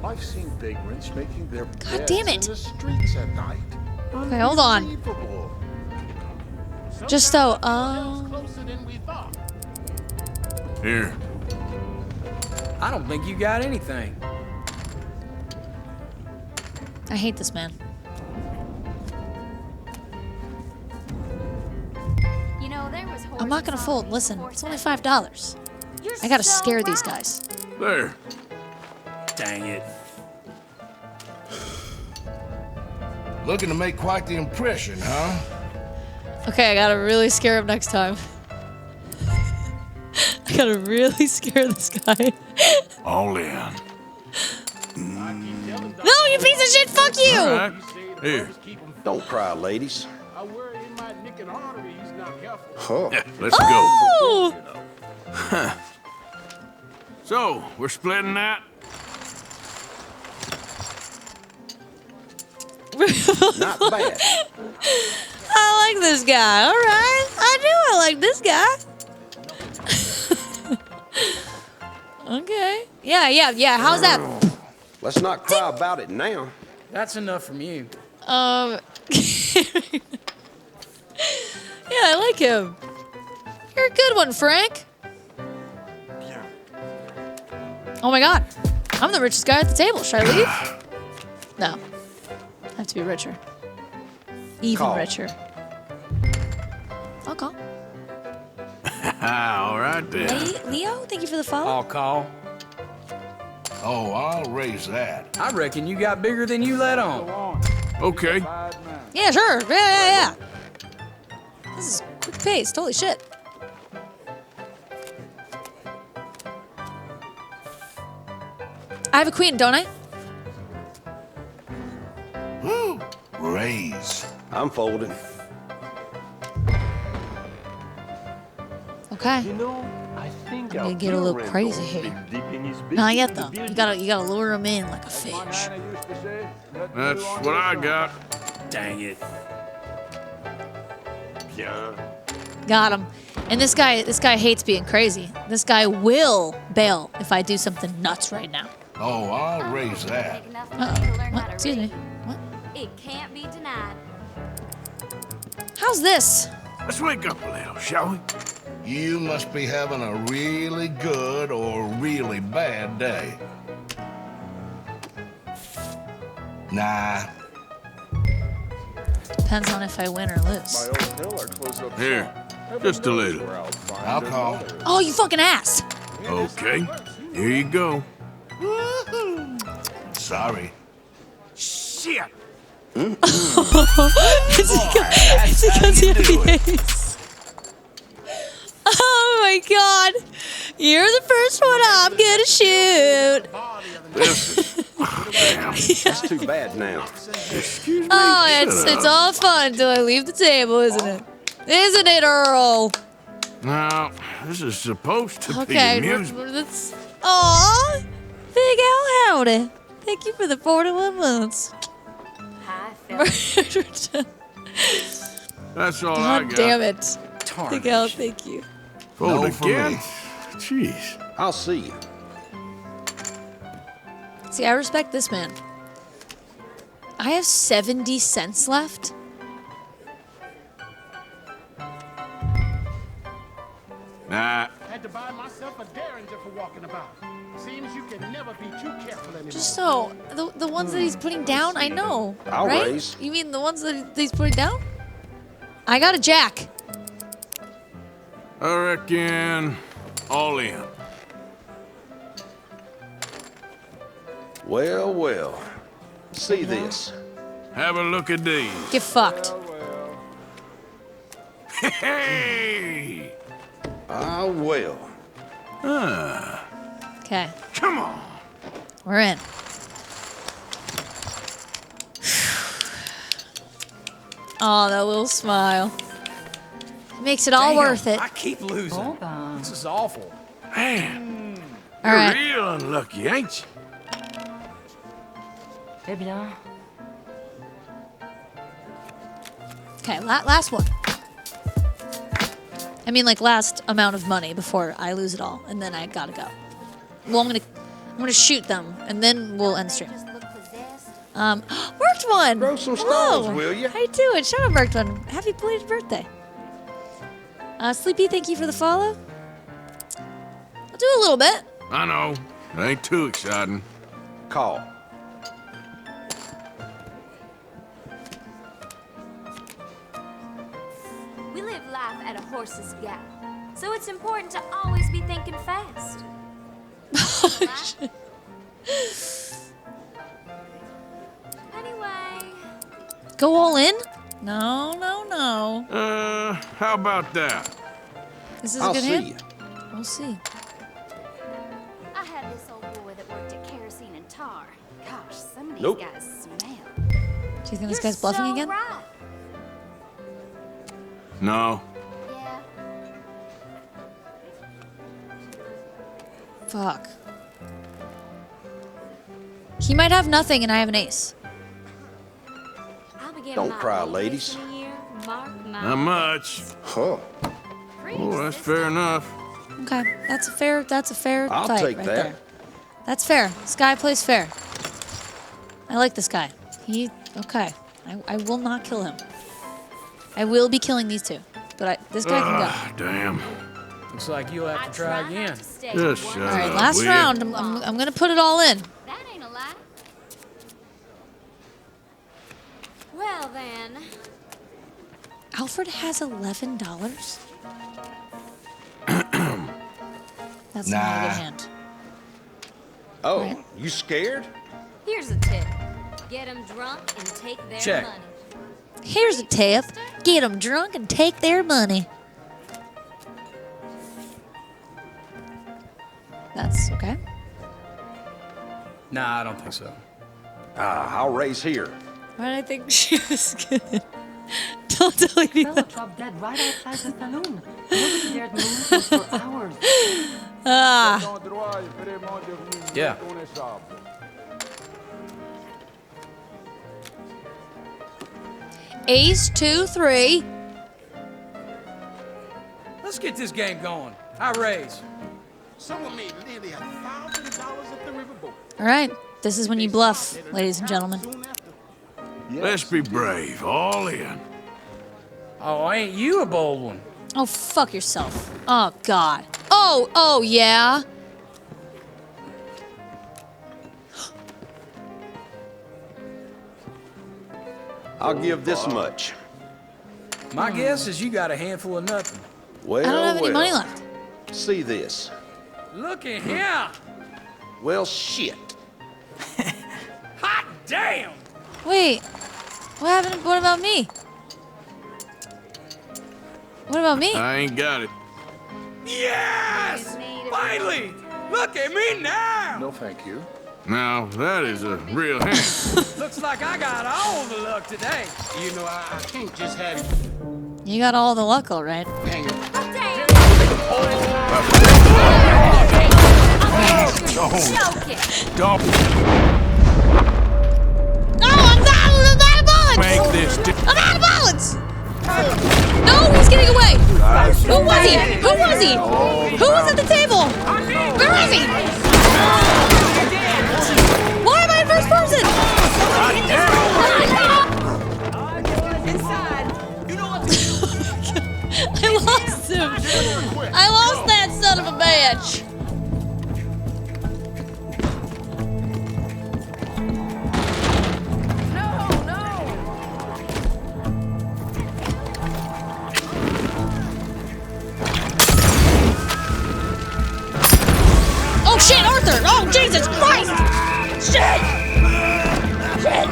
I've seen vagrants making their God beds damn it. in the streets at night. Okay, hold on. Unbelievable. Just so. Closer than we thought. Here. I don't think you got anything. I hate this man. You know, there was I'm not gonna fold. Listen, it's only $5. I gotta scare these guys. There. Dang it. Looking to make quite the impression, huh? Okay, I gotta really scare him next time. I gotta really scare this guy. All in. No, you piece of shit! Fuck you! All right. Here. Don't cry, ladies. I worry he might nick an artery. He's not careful. Huh. Yeah, let's Oh! go. So, we're splitting that? Not bad. I like this guy. All right, I like this guy. Okay. Yeah. How's that? Let's not cry about it now. That's enough from you. Yeah, I like him. You're a good one, Frank. Yeah. Oh my God, I'm the richest guy at the table. Should I leave? No, I have to be richer. Even Call. richer. I'll call. All right then. Hey, Leo, thank you for the follow. I'll call. Oh, I'll raise that. I reckon you got bigger than you let on. Okay. Yeah, sure. Yeah. This is quick pace. Holy shit. I have a queen, don't I? Woo! Raise. I'm folding. Okay. You know, I think I'm gonna get a little crazy here. Not yet though. You gotta lure him in like a fish. That's what I got. Dang it. Yeah. Got him. And this guy hates being crazy. This guy will bail if I do something nuts right now. Oh, I'll raise that. What? Excuse me. What? It can't be denied. How's this? Let's wake up a little, shall we? You must be having a really good or really bad day. Nah. Depends on if I win or lose. Here, just a little. I'll call. Oh, you fucking ass! Okay, here you go. Sorry. Shit! It's because he had the ace. Oh my God! You're the first one I'm gonna shoot. That's too bad now. Excuse me. Oh, it's all fun until I leave the table, isn't it? Isn't it, Earl? No, this is supposed to Okay, be amusement. that's. Aw, Big Al Howdy. Thank you for the 41 months. That's all I God got. damn it. Big Al, thank you. Fold No for again? me. Jeez. I'll see you. See, I respect this man. I have 70 cents left. Nah. Had to buy myself a Derringer for walking about. Seems you can never be too careful anymore. Just so, the ones that he's putting down, I know. I'll right? raise. You mean the ones that he's putting down? I got a jack. I reckon all in. Well, well. See this. Have a look at these. Get fucked. Hey! Ah, well. Okay. Come on. We're in. Oh, that little smile. It makes it all worth it. I keep losing. Hold on. This is awful. Man, All you're right. real unlucky, ain't you? Eh bien. Okay, last one. I mean, like last amount of money before I lose it all, and then I gotta go. Well, I'm gonna shoot them, and then we'll end stream. Merked one. Throw some Hello. stones, will ya? How you doing? Shout out Merked one. Happy belated birthday. Sleepy, thank you for the follow. I'll do a little bit. I know. It ain't too exciting. Call. We live life at a horse's gallop, so it's important to always be thinking fast. Anyway, Go all in? No, no, no. How about that? This is a I'll good see hand. you. We'll see. I had this old boy that worked at kerosene and tar. Gosh, some of these Nope. guys smell. Do you think this guy's bluffing so again? Right. No. Yeah. Fuck. He might have nothing and I have an ace. I'll be getting Don't my cry, ace ladies. in a year. Mark my Not much. Huh. Oh, that's fair enough. Okay, that's a fair I'll fight take right that. there. That's fair. This guy plays fair. I like this guy. Okay. I will not kill him. I will be killing these two. But this guy can go. Damn. Looks like you'll have to try again. Just shut All right, up, last will ya? round. I'm gonna put it all in. That ain't a lie. Well then, Alfred has $11. That's not a Nah. good hand. Oh, Right. you scared? here's a tip. Get them drunk and take their Check. money. Here's a tip. Get them drunk and take their money. That's okay. Nah, I don't think so. I'll raise here. Why did I think she was good? Don't tell me Fella that. dropped dead right outside the saloon. Nobody dared move him for hours. Ah. Yeah. Ace, 2, 3. Let's get this game going. I raise. Someone made nearly $1,000 at the riverboat. All right. This is when you bluff, ladies and gentlemen. Let's be brave. All in. Oh, ain't you a bold one? Oh, fuck yourself. Oh, God. Oh, yeah. I'll give this much. My guess is you got a handful of nothing. Well, I don't have any well. money left. See this. Look at here. Well, shit. Hot damn. Wait. What happened? What about me? What about me? I ain't got it. Yes! Need Finally! Look at me now! No, thank you. Now, that is a real hand. Looks like I got all the luck today. You know, I can't just have You got all the luck, all right. Don't. No, I'm out of bullets! Make this. I'm out of bullets! No, he's getting away! Who was he? Who was he? Who was at the table? Where is he? Why am I in first person? I lost him. I lost that son of a bitch. Oh shit, Arthur! Oh Jesus Christ! Shit! Shit!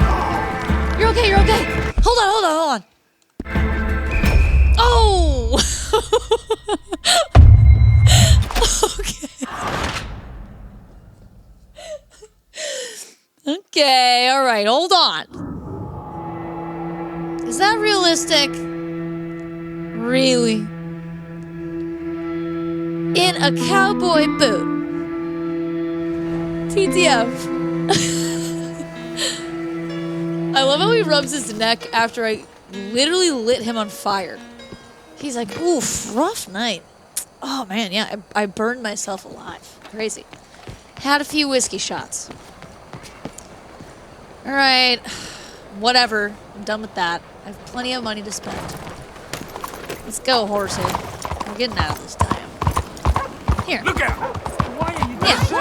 You're okay, you're okay. Hold on, hold on, hold on. Oh! Okay. Okay, alright, hold on. Is that realistic? Really? In a cowboy boot. TTF. I love how he rubs his neck after I literally lit him on fire. He's like, oof, rough night. Oh man, yeah, I burned myself alive. Crazy. Had a few whiskey shots. Alright, whatever. I'm done with that. I have plenty of money to spend. Let's go, horsey. We're getting out of this time. Here. Look out! Why are you Yeah. You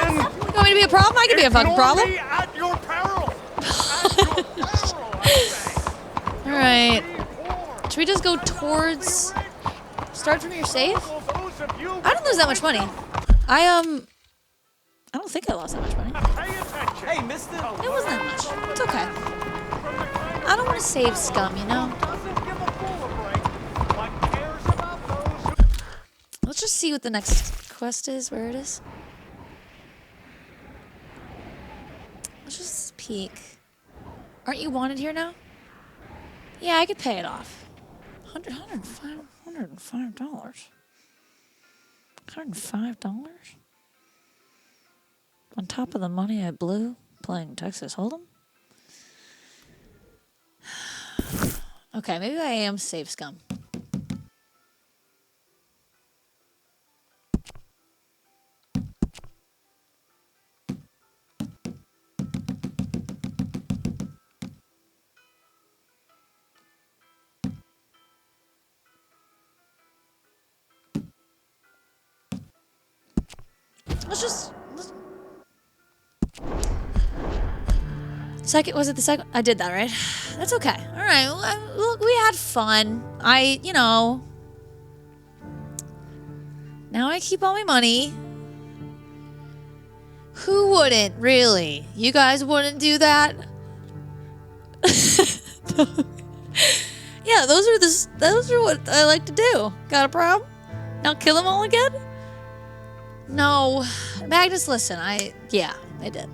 want me to be a problem? I can be a fucking problem. At your peril! Alright. Should we just go towards... Start from your safe? I didn't lose that much money. I don't think I lost that much money. Hey, mister! It wasn't that much. It's okay. I don't want to save scum, you know? Let's just see what the next quest is, where it is. Let's just peek. Aren't you wanted here now? Yeah, I could pay it off. $105. $105? On top of the money I blew playing Texas Hold'em? Okay, maybe I am safe scum. Second, was it the second? I did that, right? That's okay. All right. Look, we had fun. You know. Now I keep all my money. Who wouldn't, really? You guys wouldn't do that? Yeah, those are what I like to do. Got a problem? Now kill them all again? No. Magnus, listen, yeah, I did.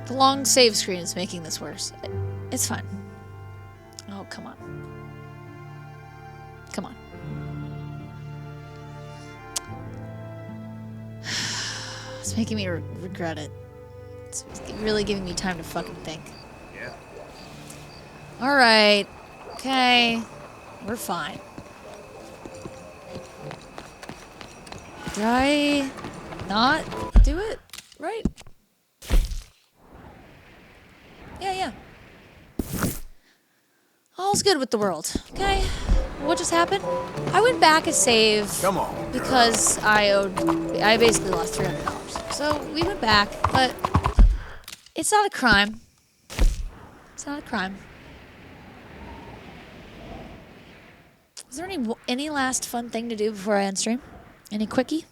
The long save screen is making this worse. It's fine. Oh, come on. Come on. It's making me regret it. It's really giving me time to fucking think. Yeah. Alright. Okay. We're fine. Did I not do it right? Yeah. All's good with the world, okay? What just happened? I went back a save because I basically lost $300. So we went back, but it's not a crime. It's not a crime. Is there any last fun thing to do before I end stream? Any quickie?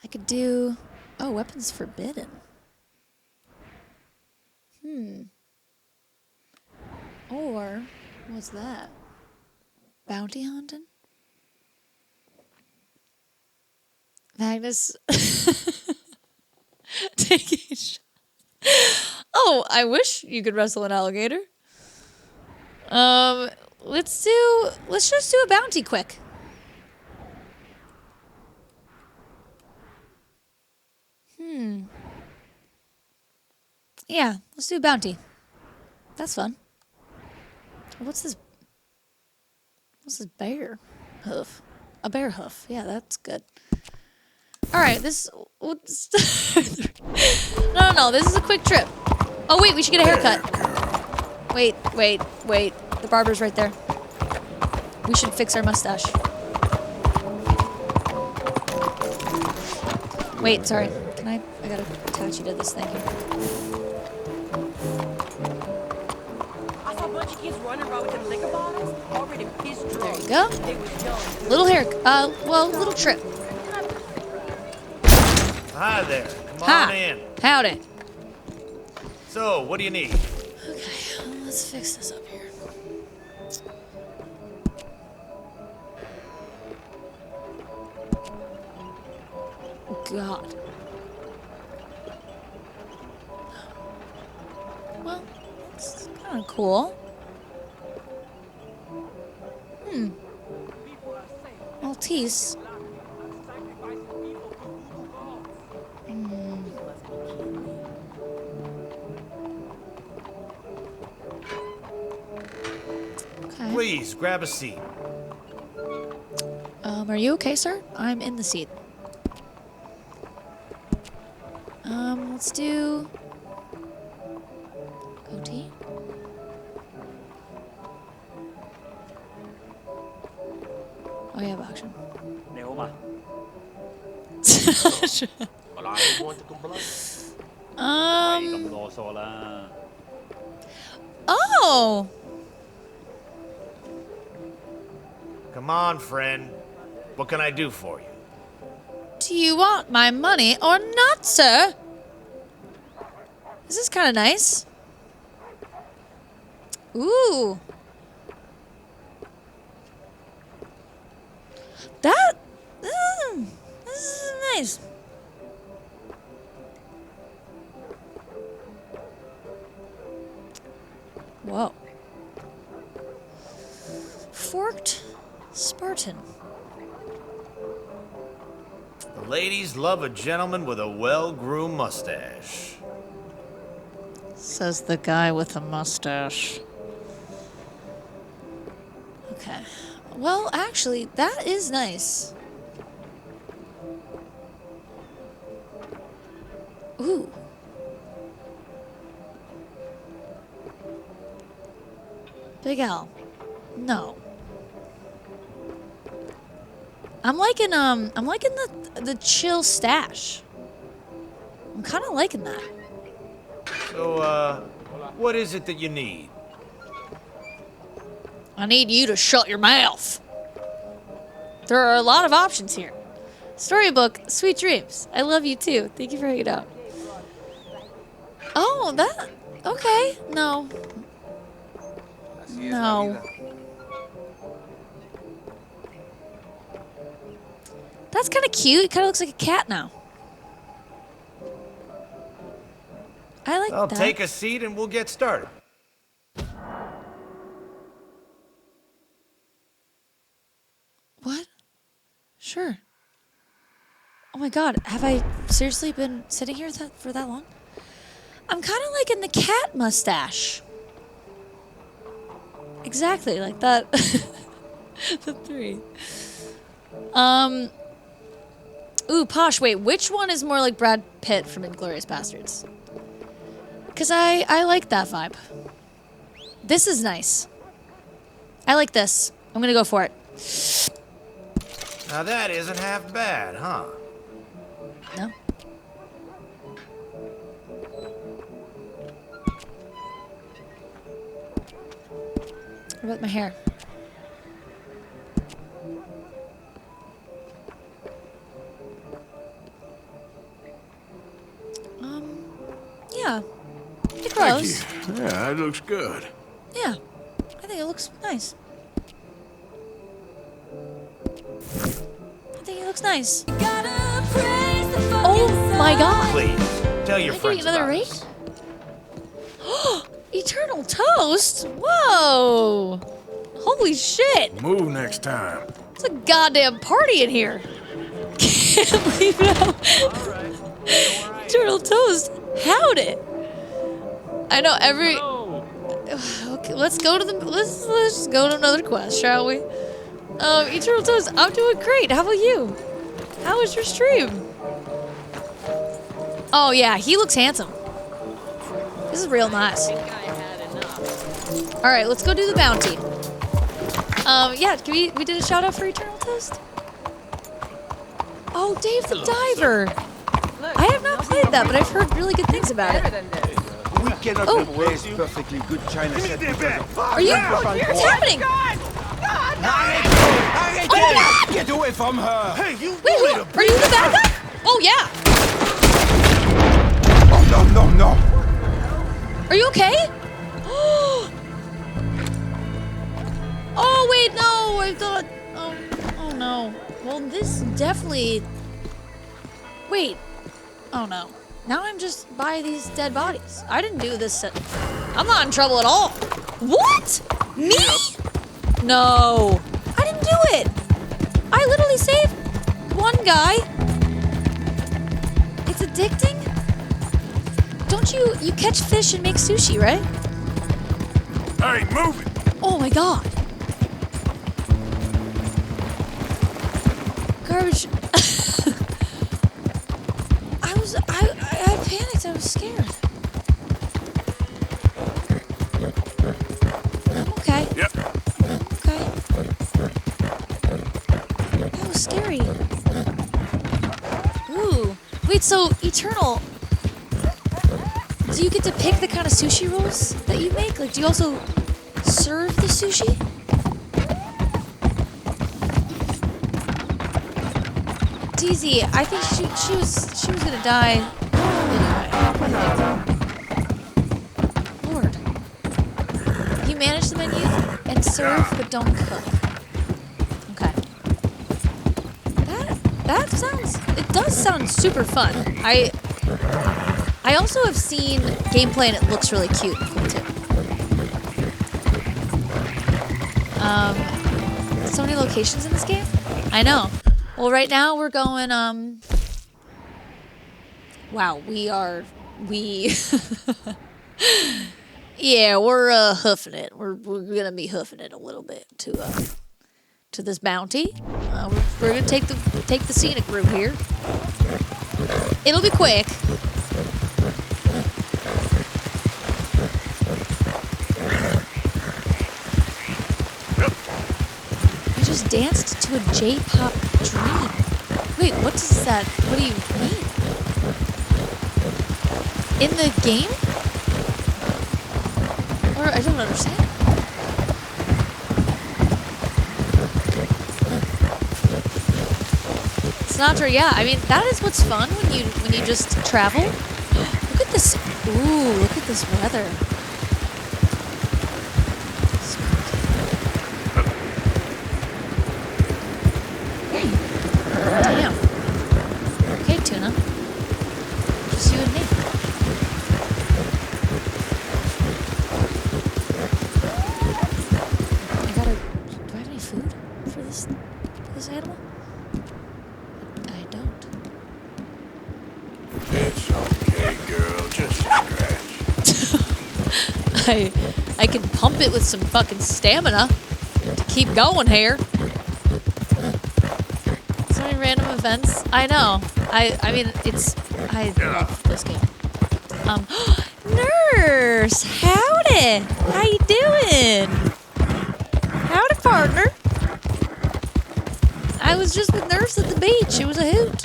I could do... Oh, weapons forbidden. Or, what's that? Bounty hunting? Magnus taking a shot. Oh, I wish you could wrestle an alligator. Let's just do a bounty quick. Yeah, let's do a bounty. That's fun. What's this? What's this bear hoof? A bear hoof. Yeah, that's good. All right, this. No, this is a quick trip. Oh wait, we should get a haircut. Wait. The barber's right there. We should fix our mustache. Wait, sorry. Can I gotta attach you to this thing here. I saw a bunch of kids running around with them liquor bottles, already pissed drunk. There you go. They was young. Little hair. Little trip. Hi there. Come on in. Howdy. So, what do you need? Okay, let's fix this up here. God. Well, it's kind of cool. Maltese. Okay. Please, grab a seat. Are you okay, sir? I'm in the seat. Let's do goatee. Oh, yeah, action. Oh. Come on, friend. What can I do for you? Do you want my money or not, sir? This is kind of nice. Ooh. This is nice. Whoa. Forked Spartan. The ladies love a gentleman with a well-groomed mustache. Says the guy with a mustache. Okay. Well, actually, that is nice. Ooh. Big Al. No. I'm liking the chill stash. I'm kind of liking that. So, what is it that you need? I need you to shut your mouth. There are a lot of options here. Storybook, sweet dreams. I love you too. Thank you for hanging out. Oh, that. Okay. No. No. That's kind of cute. It kind of looks like a cat now. I like that. Take a seat and we'll get started. What? Sure. Oh my god, have I seriously been sitting here for that long? I'm kind of liking the cat mustache. Exactly, like that. The three. Ooh, Posh, wait, which one is more like Brad Pitt from Inglourious Bastards? Because I like that vibe. This is nice. I like this. I'm gonna go for it. Now that isn't half bad, huh? No. What about my hair? Yeah. It grows. Thank you. Yeah, that looks good. Yeah. I think it looks nice. looks nice. Oh my god. Please, tell your Am I friends getting another about rate? us. Eternal Toast? Whoa. Holy shit. Move next time. It's a goddamn party in here. Can't believe now. Eternal Toast. Howdy. I know every. Okay, let's go to the. Let's just go to another quest, shall we? Eternal Toast, I'm doing great. How about you? How was your stream? Oh yeah, he looks handsome. This is real nice. All right, let's go do the bounty. Yeah, can we did a shout out for Eternal Toast. Oh, Dave the Diver. I have not played that, but I've heard really good things about it. We cannot raise perfectly good China set. Are you? What's happening? Oh, get away from her! Hey, you! Wait, who? Are you the bad guy? Oh yeah. Oh no! Are you okay? Oh wait, no! I thought. Oh no. Well, this definitely. Wait. Oh no. Now I'm just by these dead bodies. I didn't do this. I'm not in trouble at all. What? Me? No. I didn't do it. I literally saved one guy. It's addicting? Don't you catch fish and make sushi, right? Hey, move it. Oh my god. Garbage. I panicked. I was scared. I'm okay. Yep. Okay. That was scary. Ooh. Wait, so Eternal, do you get to pick the kind of sushi rolls that you make? Like, do you also serve the sushi? DZ, I think she was gonna die anyway. Lord. You manage the menu and serve, but don't cook. Okay. It does sound super fun. I also have seen gameplay and it looks really cute too. So many locations in this game? I know. Well, right now we're going, wow, yeah, we're, hoofing it. We're gonna be hoofing it a little bit to this bounty. We're gonna take the scenic route here. It'll be quick. I just danced to a J-pop dream. Wait, what does that? What do you mean? In the game? Or I don't understand. Sinatra, yeah. I mean, that is what's fun when you just travel. Look at this. Ooh, look at this weather. Damn. Okay, Tuna. Just you and me. Do I have any food for this animal? I don't. It's okay, girl. Just a scratch. I can pump it with some fucking stamina to keep going here. So many random events. I know. I mean, I love this game. Nurse! Howdy! How you doing? Howdy, partner. I was just with Nurse at the beach. It was a hoot.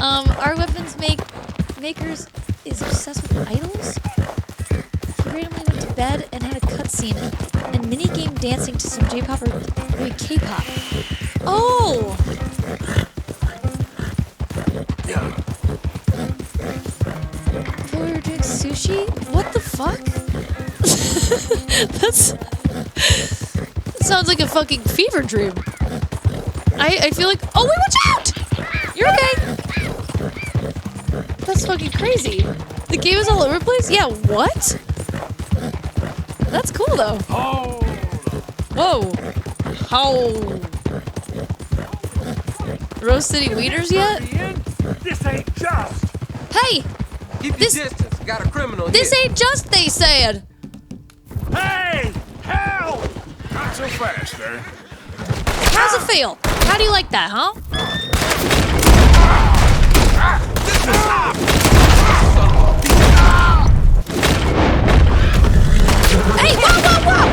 Our weapons makers is obsessed with idols. He randomly went to bed and had a cutscene and minigame dancing to some J-pop or maybe K-pop. Oh! Before we were doing sushi? What the fuck? That sounds like a fucking fever dream. I feel like... Oh, wait, watch out! You're okay. That's fucking crazy. The game is all over the place? Yeah, what? That's cool, though. Oh. Whoa. How... Rose City Weeders yet? This ain't just. Hey! Keep your distance. Got a criminal This here. ain't just, they said. Hey! Help! Not so fast, sir. How's it feel? How do you like that, huh? Hey, whoa, whoa, whoa!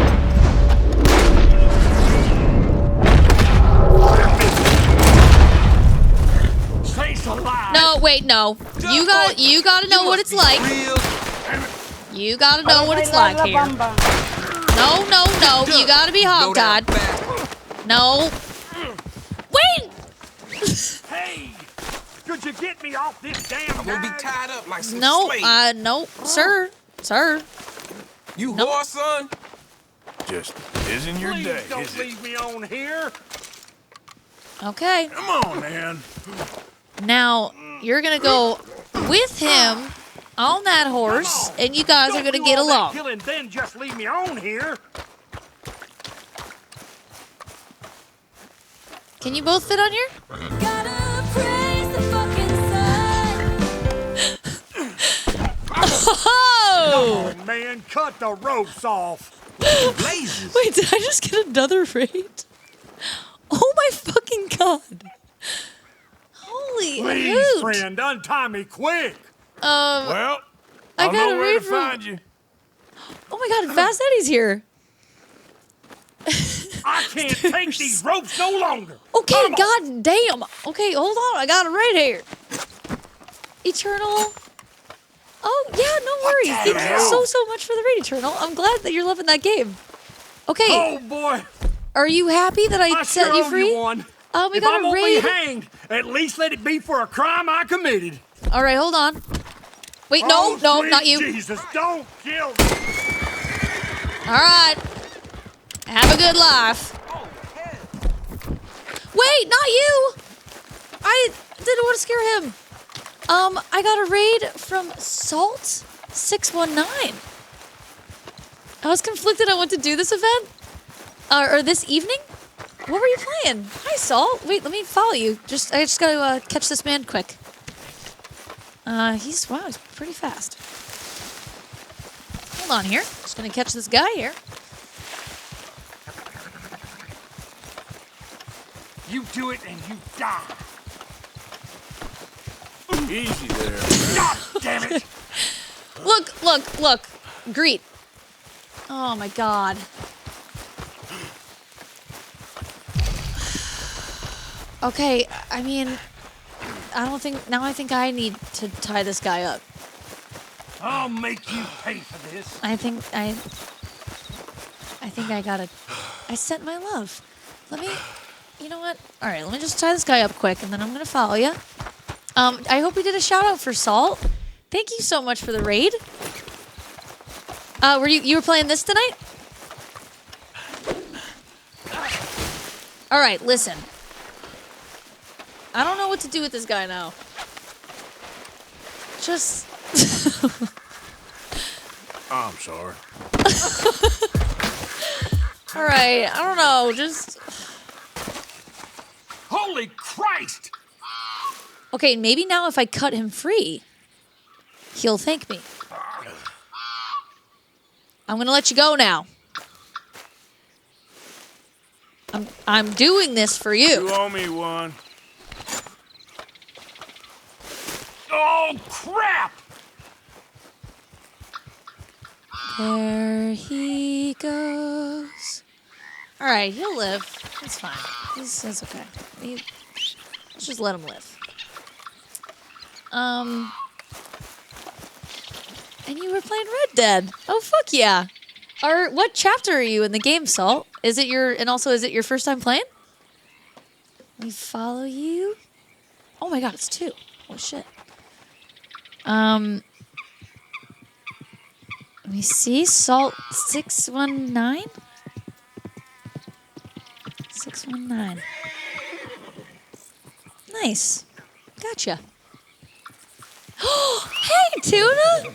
No, wait, no. You gotta know what it's like. You gotta know what it's like here. No, no, no. You gotta be hogtied. No. Wait! Hey! Could you get me off this damn I'm gonna be tied up like some No, slave. no, sir. Sir. You horse, son? Just isn't your Please day, don't is it? leave me on here. Okay. Come on, man. Now, you're gonna go with him on that horse, and you guys are gonna get along. Killing, then just leave me on here. Can you both fit on here? Oh! Oh man, cut the ropes off. Blazes. Wait, did I just get another raid? Oh my fucking god! Holy Please, hoot! friend, untie me quick. Well, I I'll got know a where raid to from. find you. Oh my god, Fast Eddie's here. I can't take these ropes no longer. Okay, god damn. Okay, hold on. I got it right here. Eternal. Oh, yeah, no worries. Thank you so much for the raid, Eternal. I'm glad that you're loving that game. Okay. Oh boy. Are you happy that I set sure you owe free? You one. We if got I'm a gonna raid. be hanged, at least let it be for a crime I committed. All right, hold on. Wait, Oh, no, sweet not you. Jesus, don't kill me. All right. Have a good life. Wait, not you. I didn't want to scare him. I got a raid from Salt619. I was conflicted on what to do this event. Or this evening. What were you playing? Hi, Salt. Wait, let me follow you. I just gotta catch this man quick. He's pretty fast. Hold on here. Just gonna catch this guy here. You do it and you die. Easy there. God damn it. Look. Greet. Oh my god. Okay, I mean, I think I need to tie this guy up. I'll make you pay for this. I think I gotta, I sent my love. You know what? All right, let me just tie this guy up quick, and then I'm gonna follow you. I hope we did a shout out for Salt. Thank you so much for the raid. Were you were playing this tonight? All right, listen. I don't know what to do with this guy now. Just. I'm sorry. All right, I don't know. Just. Holy Christ! Okay, maybe now if I cut him free, he'll thank me. I'm gonna let you go now. I'm doing this for you. You owe me one. Oh, crap! There he goes. All right, he'll live. It's fine. It's okay. Let's just let him live. And you were playing Red Dead. Oh, fuck yeah. What chapter are you in the game, Salt? Is it your first time playing? Let me follow you. Oh my god, it's 2. Oh shit. Let me see. Salt 619? 619. Nice. Gotcha. Hey, Tuna!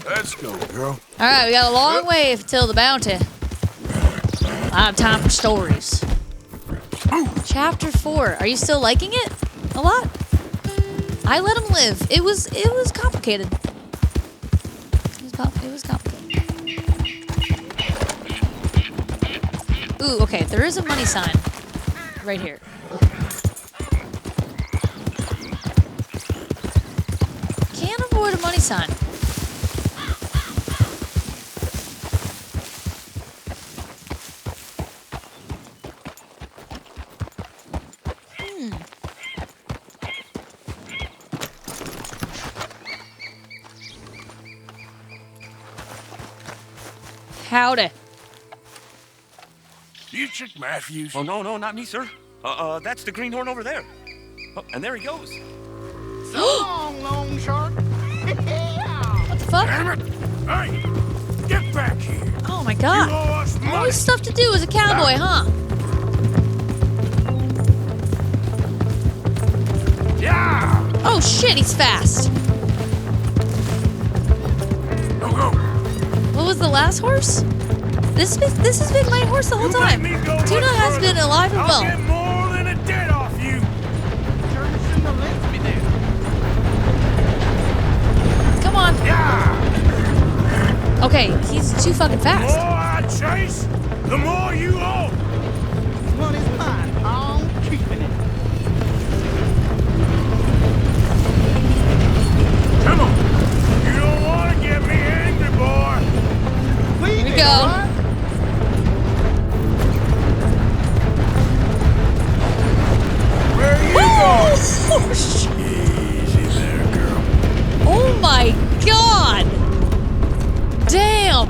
Let's go, girl. Alright, we got a long way till the bounty. A lot of time for stories. Chapter 4. Are you still liking it? A lot? I let him live. It was complicated. It was complicated. Ooh, okay. There is a money sign right here. Can't avoid a money sign. Howdy. Dietrich Matthews. Oh, no, not me, sir. That's the greenhorn over there. Oh, and there he goes. So long, long shark. What the fuck? Damn it! Hey, get back here. Oh my god. You owe us money. Always stuff to do as a cowboy, huh? Yeah! Oh shit, he's fast. Go. What was the last horse? This has been my horse the whole time. Tuna has been alive and well. I'll get more than a debt off you. Sure you shouldn't have left me there. Come on. Yeah! Okay, he's too fucking The fast. more I chase, the more you owe. This money's mine. I'm keeping it. Come on. You don't want to get me angry, boy. Here we go. Where are you going? Oh, shit. Easy there, girl. Oh my god! Damn!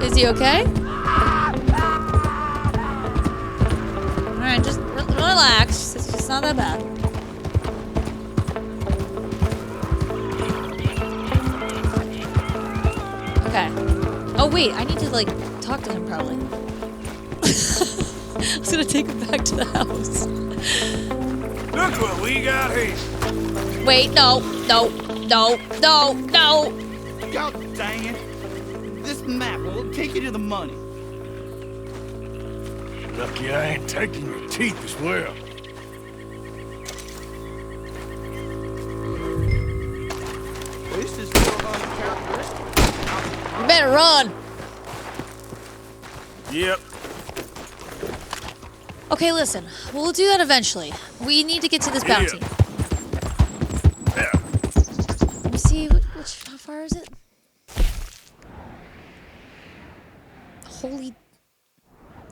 Is he okay? Alright, just relax. It's not that bad. Okay. Oh wait, I need to like talk to him probably. I was gonna take him back to the house. Look what we got here. Wait, no. God dang it. This map will take you to the money. Lucky I ain't taking your teeth as well. This is still uncharacteristic. You better run. Yep. Okay, listen. We'll do that eventually. We need to get to this bounty. There. Let me see. How far is it? Holy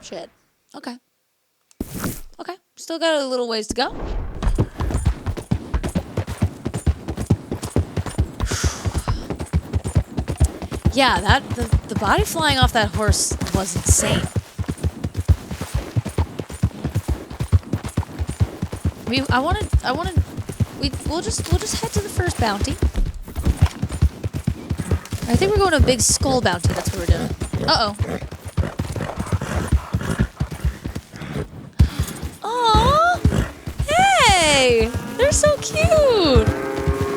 shit. Okay. Okay. Still got a little ways to go. Yeah, the body flying off that horse was insane. We'll just head to the first bounty. I think we're going to a big skull bounty. That's what we're doing. Uh-oh. Aww! Hey! They're so cute!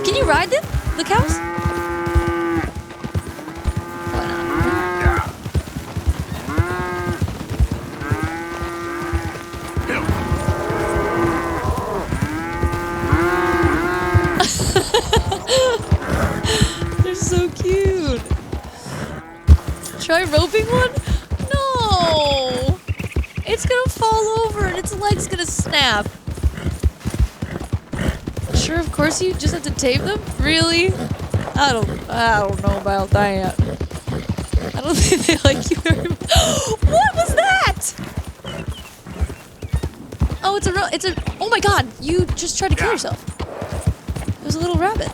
Can you ride them? The cows? Why not? They're so cute. Try roping one? No! It's gonna fall over and its leg's gonna snap. Sure, of course you just have to tape them? Really? I don't know about that. I don't think they like you very much. What was that? Oh, it's a oh my god, you just tried to kill yourself. It was a little rabbit.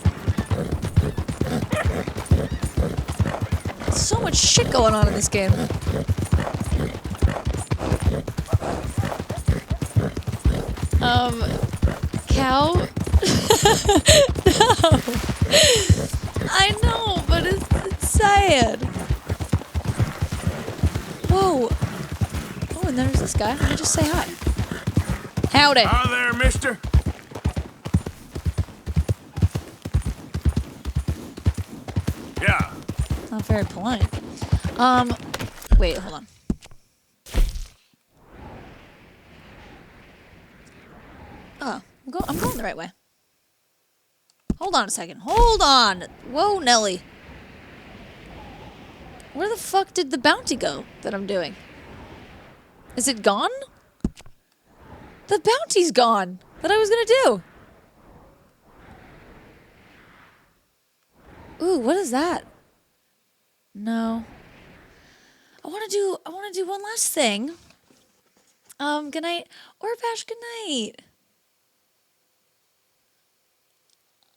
So much shit going on in this game. Cow? No. I know, but it's sad. Whoa. Oh, and there's this guy. Let me just say hi. Howdy. Hi there, mister. Yeah. Not very polite. Wait, hold on. Oh, I'm going the right way. Hold on a second. Hold on. Whoa, Nelly. Where the fuck did the bounty go that I'm doing? Is it gone? The bounty's gone that I was gonna do. Ooh, what is that? No. I wanna do one last thing. Good night. Orbash, good night.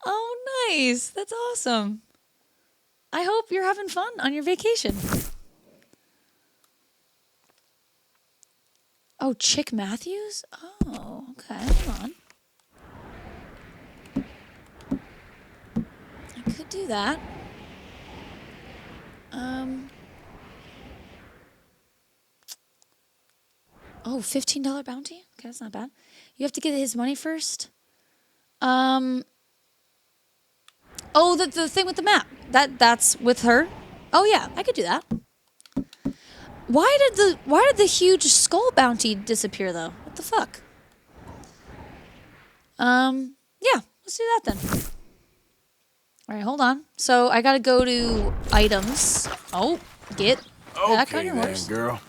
Oh, nice. That's awesome. I hope you're having fun on your vacation. Oh, Chick Matthews? Oh, okay. Hold on. I could do that. Oh, $15 bounty? Okay, that's not bad. You have to get his money first. Oh, the thing with the map. That's with her. Oh yeah, I could do that. Why did the huge skull bounty disappear though? What the fuck? Yeah, let's do that then. All right, hold on. So I gotta go to items. Oh, get back on your horse. Okay, girl.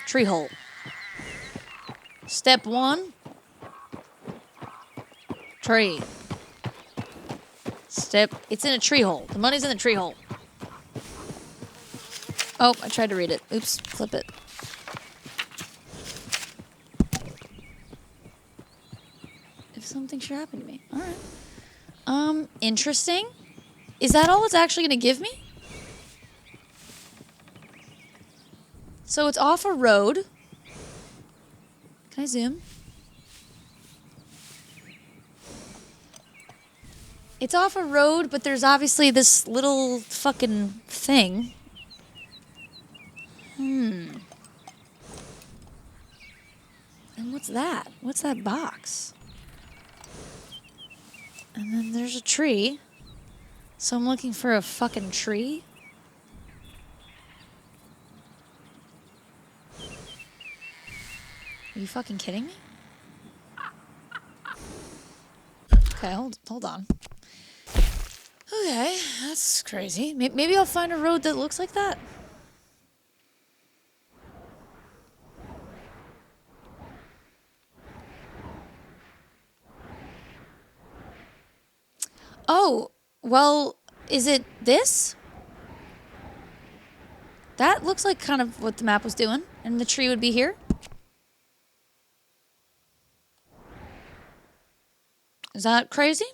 Tree hole. Step 1. Tree. It's in a tree hole. The money's in the tree hole. Oh, I tried to read it. Oops, flip it. If something should happen to me. Alright. Interesting. Is that all it's actually gonna give me? So it's off a road. Can I zoom? It's off a road, but there's obviously this little fucking thing. And what's that? What's that box? And then there's a tree. So I'm looking for a fucking tree. Are you fucking kidding me? Okay, hold on. Okay, that's crazy. Maybe I'll find a road that looks like that. Oh, well, is it this? That looks like kind of what the map was doing, and the tree would be here. Is that crazy?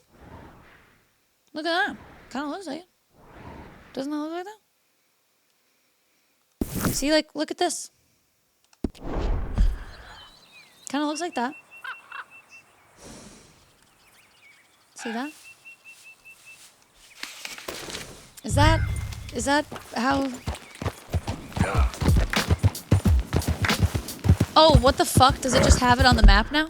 Look at that. Kind of looks like it. Doesn't it look like that? See, like, look at this. Kind of looks like that. See that? Is that how... Oh, what the fuck? Does it just have it on the map now?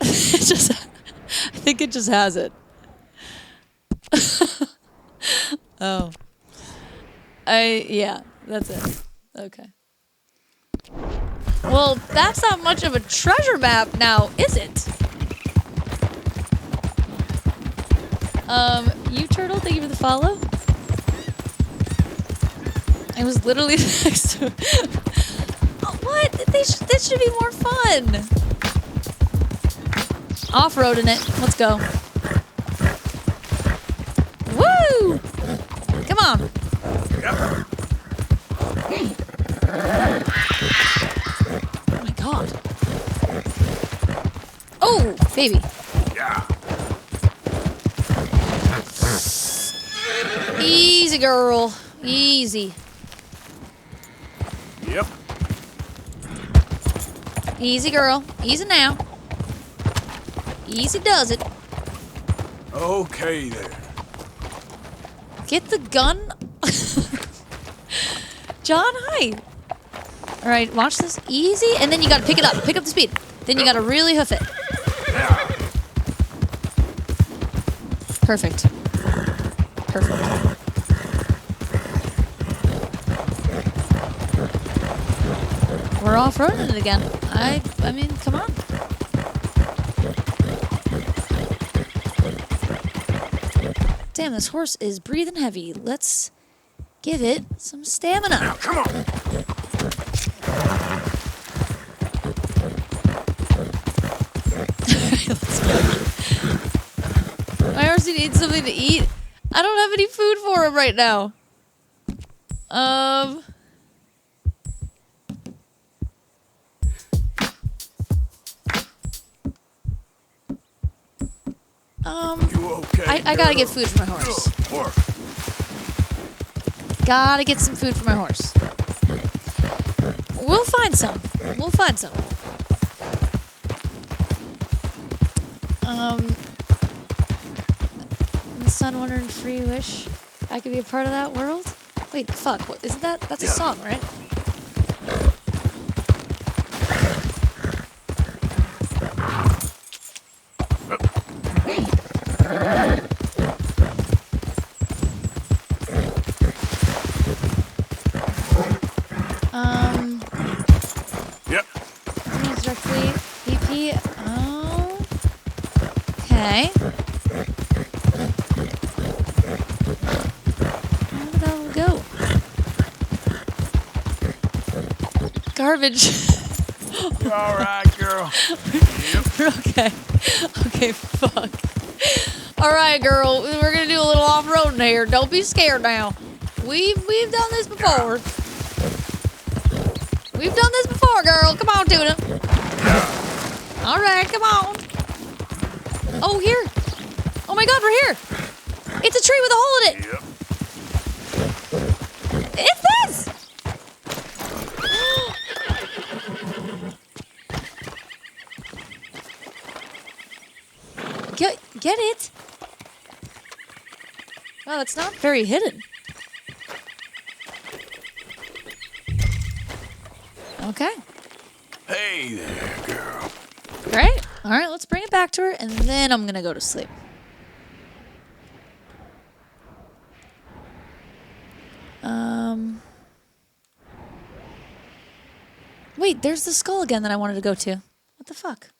I think it just has it. Oh. Yeah, that's it. Okay. Well, that's not much of a treasure map now, is it? You Turtle, thank you for the follow. I was literally next to... Oh, what? This should be more fun. Off-roading it. Let's go. Woo! Come on. Oh my god. Oh, baby. Yeah. Easy, girl. Easy. Yep. Easy, girl. Easy now. Easy does it. Okay, there. Get the gun. John, hi. All right, watch this. Easy. And then you got to pick it up. Pick up the speed. Then you got to really hoof it. Perfect. Perfect. We're off-roading it again. I mean, come on. Damn, this horse is breathing heavy. Let's give it some stamina. Now, come on. My horse needs something to eat. I don't have any food for him right now. You okay? I gotta get food for my horse. Gotta get some food for my horse. We'll find some. We'll find some. The Sun Wonder and Free Wish. I could be a part of that world? Wait, fuck. What, isn't that? That's a song, right? Yep. Needs directly BP. Oh. Okay. Where did that go? Garbage. You all right, girl? Okay. Okay, fuck. All right, girl. We're gonna do a little off-roading here. Don't be scared now. We've done this before. We've done this before, girl. Come on, Tuna. All right, come on. Oh, here. Oh my God, we're here. It's a tree with a hole in it. Yep. It's this. Get it? Well, it's not very hidden. Okay. Hey there, girl. Great. All right, let's bring it back to her, and then I'm gonna go to sleep. Wait, there's the skull again that I wanted to go to. What the fuck?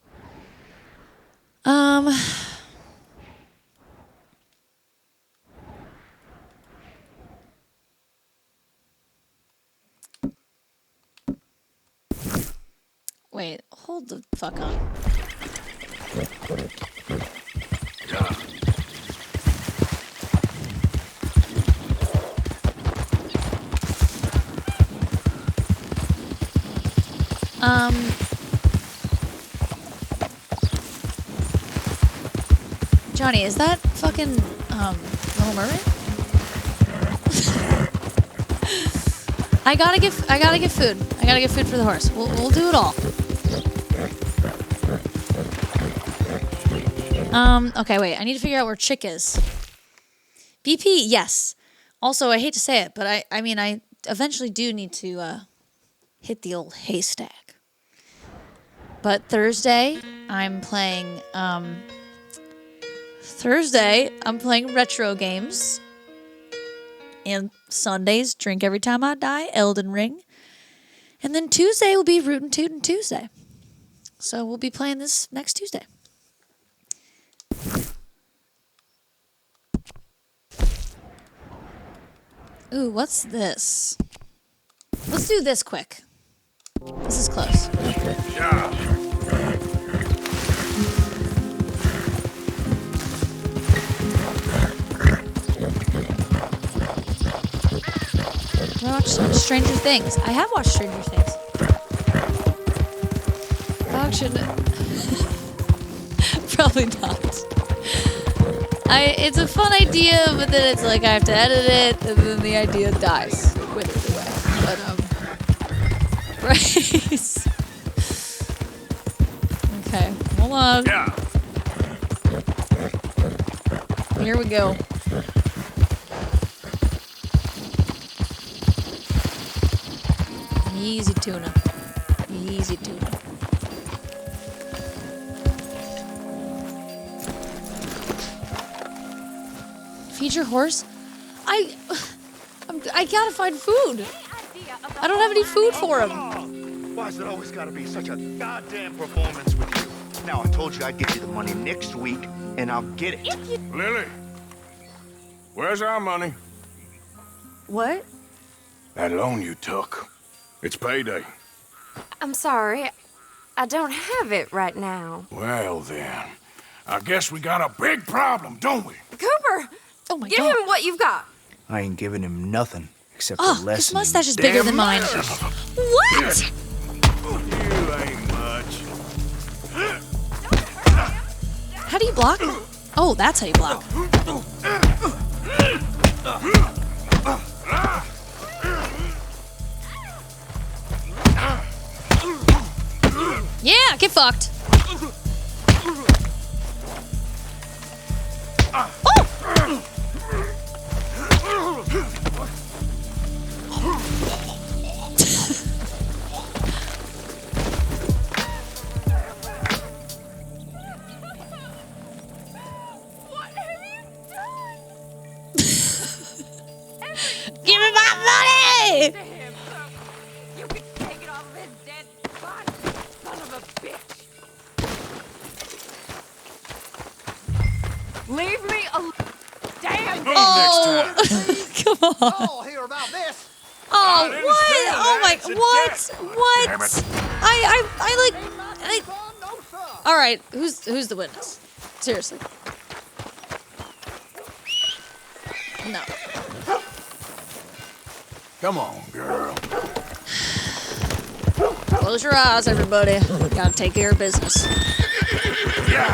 Wait, hold the fuck on. Johnny, is that fucking Little Mermaid? I gotta get food. I gotta get food for the horse. We'll do it all. Okay, wait. I need to figure out where Chick is. BP, yes. Also, I hate to say it, but I mean, I eventually do need to hit the old haystack. But Thursday, I'm playing retro games. And Sundays, Drink Every Time I Die, Elden Ring. And then Tuesday will be Rootin' Tootin' Tuesday. So we'll be playing this next Tuesday. Ooh, what's this? Let's do this quick. This is close. Yeah. I watched Stranger Things. I have watched Stranger Things. Dog shouldn't. Probably not. It's a fun idea, but then it's like I have to edit it, and then the idea dies. Withers away. But right. Okay, hold on. Yeah. Here we go. Easy tuna. Easy tuna. Feed your horse? I gotta find food. I don't have any food for him. Why's it always gotta be such a goddamn performance with you? Now, I told you I'd get you the money next week, and I'll get it. Lily, where's our money? What? That loan you took. It's payday. I'm sorry. I don't have it right now. Well, then. I guess we got a big problem, don't we? Cooper! Oh my Give God. him what you've got. I ain't giving him nothing except Oh, a lesson. his mustache is bigger than mine. What? You ain't much. How do you block? Oh, that's how you block. Yeah, get fucked. Give me my money! You can take it off of his dead body, son of a bitch. Leave me alone. Damn. Oh, come on. Oh, hear about this. Oh, what? Oh my, what? What? I like, all right, who's the witness? Seriously. No. Come on, girl. Close your eyes, everybody. Gotta take care of business. Yeah.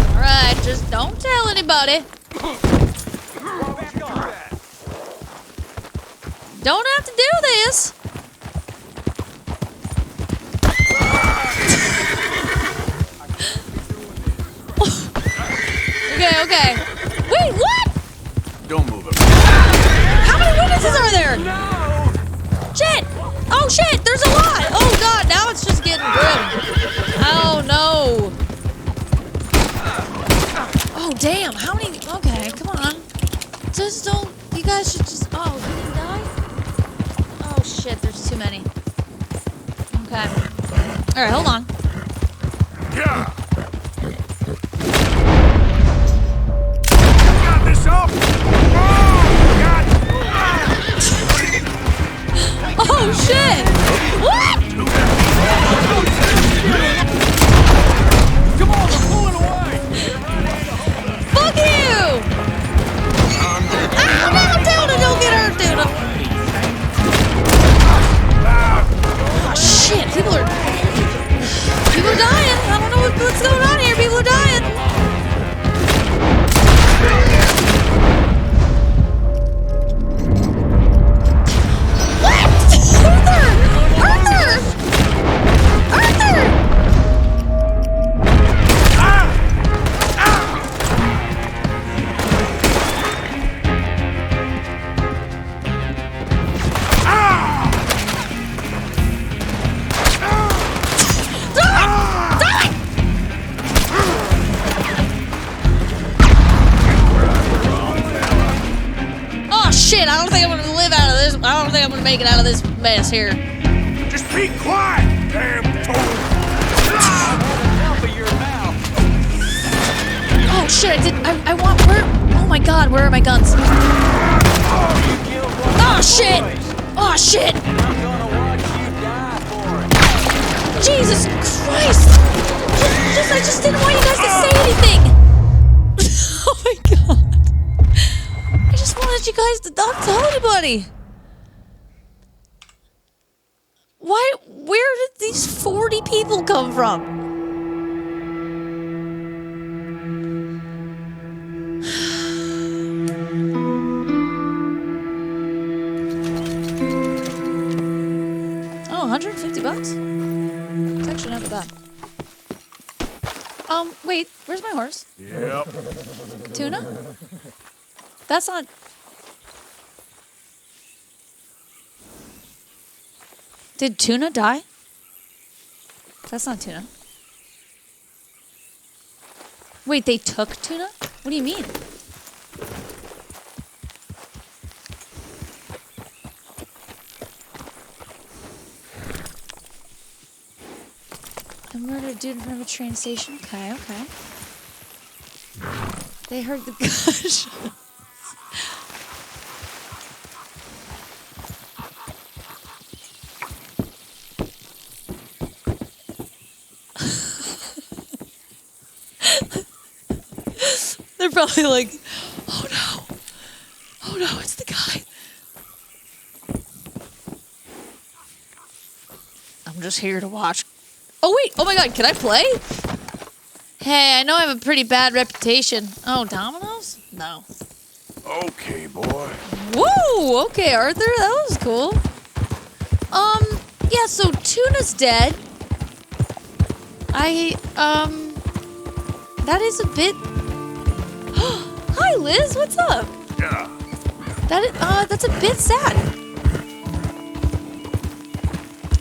All right, just don't tell anybody. Don't have to do this. Okay. Wait, what? Don't move it. How many witnesses are there? No. Shit. Oh shit, there's a lot. Oh god, now it's just getting grim. Oh no. Oh damn, how many? Okay, come on. Just don't, you guys should just, oh, you didn't die? Oh shit, there's too many. Okay. Alright, hold on. Yeah. Up. Oh shit! What? Come on, we're pulling away. Fuck you! Ow, no, Tuna, don't get hurt, Tuna. Oh shit, people are dying. I don't know what's going on here. People are dying. I don't think I'm gonna live out of this. I don't think I'm gonna make it out of this mess here. Just be quiet, damn toad. Oh shit! I want. Where? Oh my god! Where are my guns? Oh shit! Oh shit! Jesus Christ! I just didn't want you guys to say anything. Oh my god! I just wanted you guys to not tell anybody. Why? Where did these 40 people come from? $2? It's actually not bad. Wait, where's my horse? Yep. Tuna? That's not... Did Tuna die? That's not Tuna. Wait, they took Tuna? What do you mean? A murdered dude in front of a train station? Okay, okay. They heard the gunshot. They're probably like, oh no. Oh no, it's the guy. I'm just here to watch. Oh wait, oh my god, can I play? Hey, I know I have a pretty bad reputation. Oh, Domino's? No. Okay, boy. Whoa, okay, Arthur, that was cool. Yeah, so Tuna's dead. That is a bit... Hi, Liz, what's up? Yeah. That's a bit sad.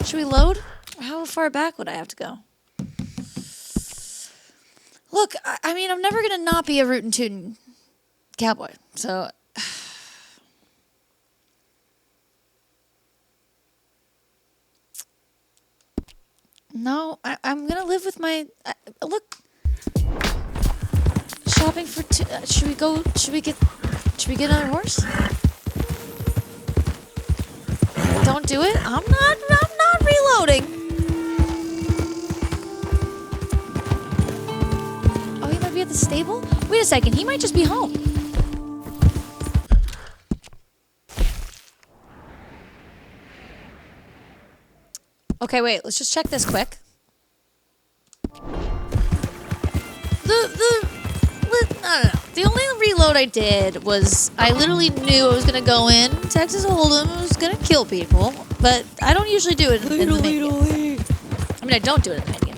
Should we load? How far back would I have to go? Look, I mean, I'm never gonna not be a rootin' tootin' cowboy, so... No, I'm gonna live with my... look... Shopping for... should we get another horse? Don't do it? I'm not reloading. Oh, he might be at the stable? Wait a second, he might just be home. Okay, wait, let's just check this quick. I don't know. The only reload I did was I literally knew I was gonna go in Texas Hold'em, I was gonna kill people, but I don't usually do it in the main game. I mean, I don't do it in the main game.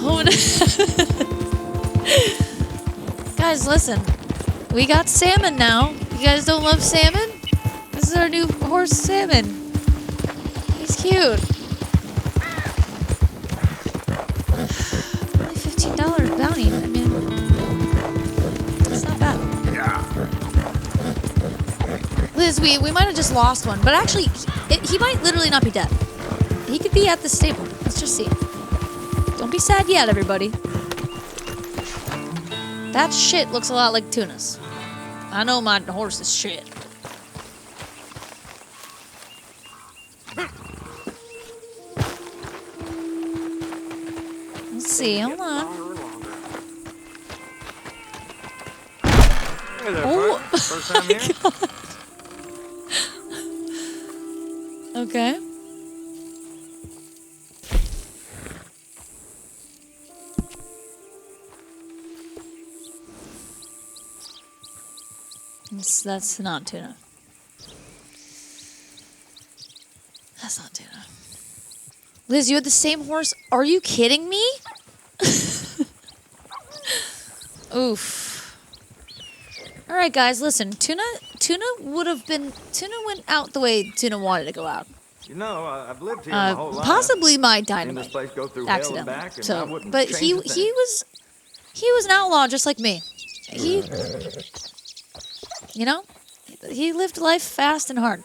Oh, guys, listen. We got Salmon now. You guys don't love Salmon? This is our new horse, Salmon. He's cute. Only $15 bounty. I mean, it's not bad. Yeah. Liz, we might have just lost one, but actually, he might literally not be dead. He could be at the stable. Let's just see. Don't be sad yet, everybody. That shit looks a lot like Tuna's. I know my horse is shit. Let's see, hold on. Hey there, Oh, bud. First time here? Okay. That's not Tuna. That's not Tuna. Liz, you had the same horse? Are you kidding me? Oof. All right, guys, listen. Tuna went out the way Tuna wanted to go out. You know, I've lived here my whole life. Possibly my Seen dynamite this place go through hell and accidentally. back, and I So, wouldn't but change he a thing. was an outlaw just like me. He, you know, he lived life fast and hard.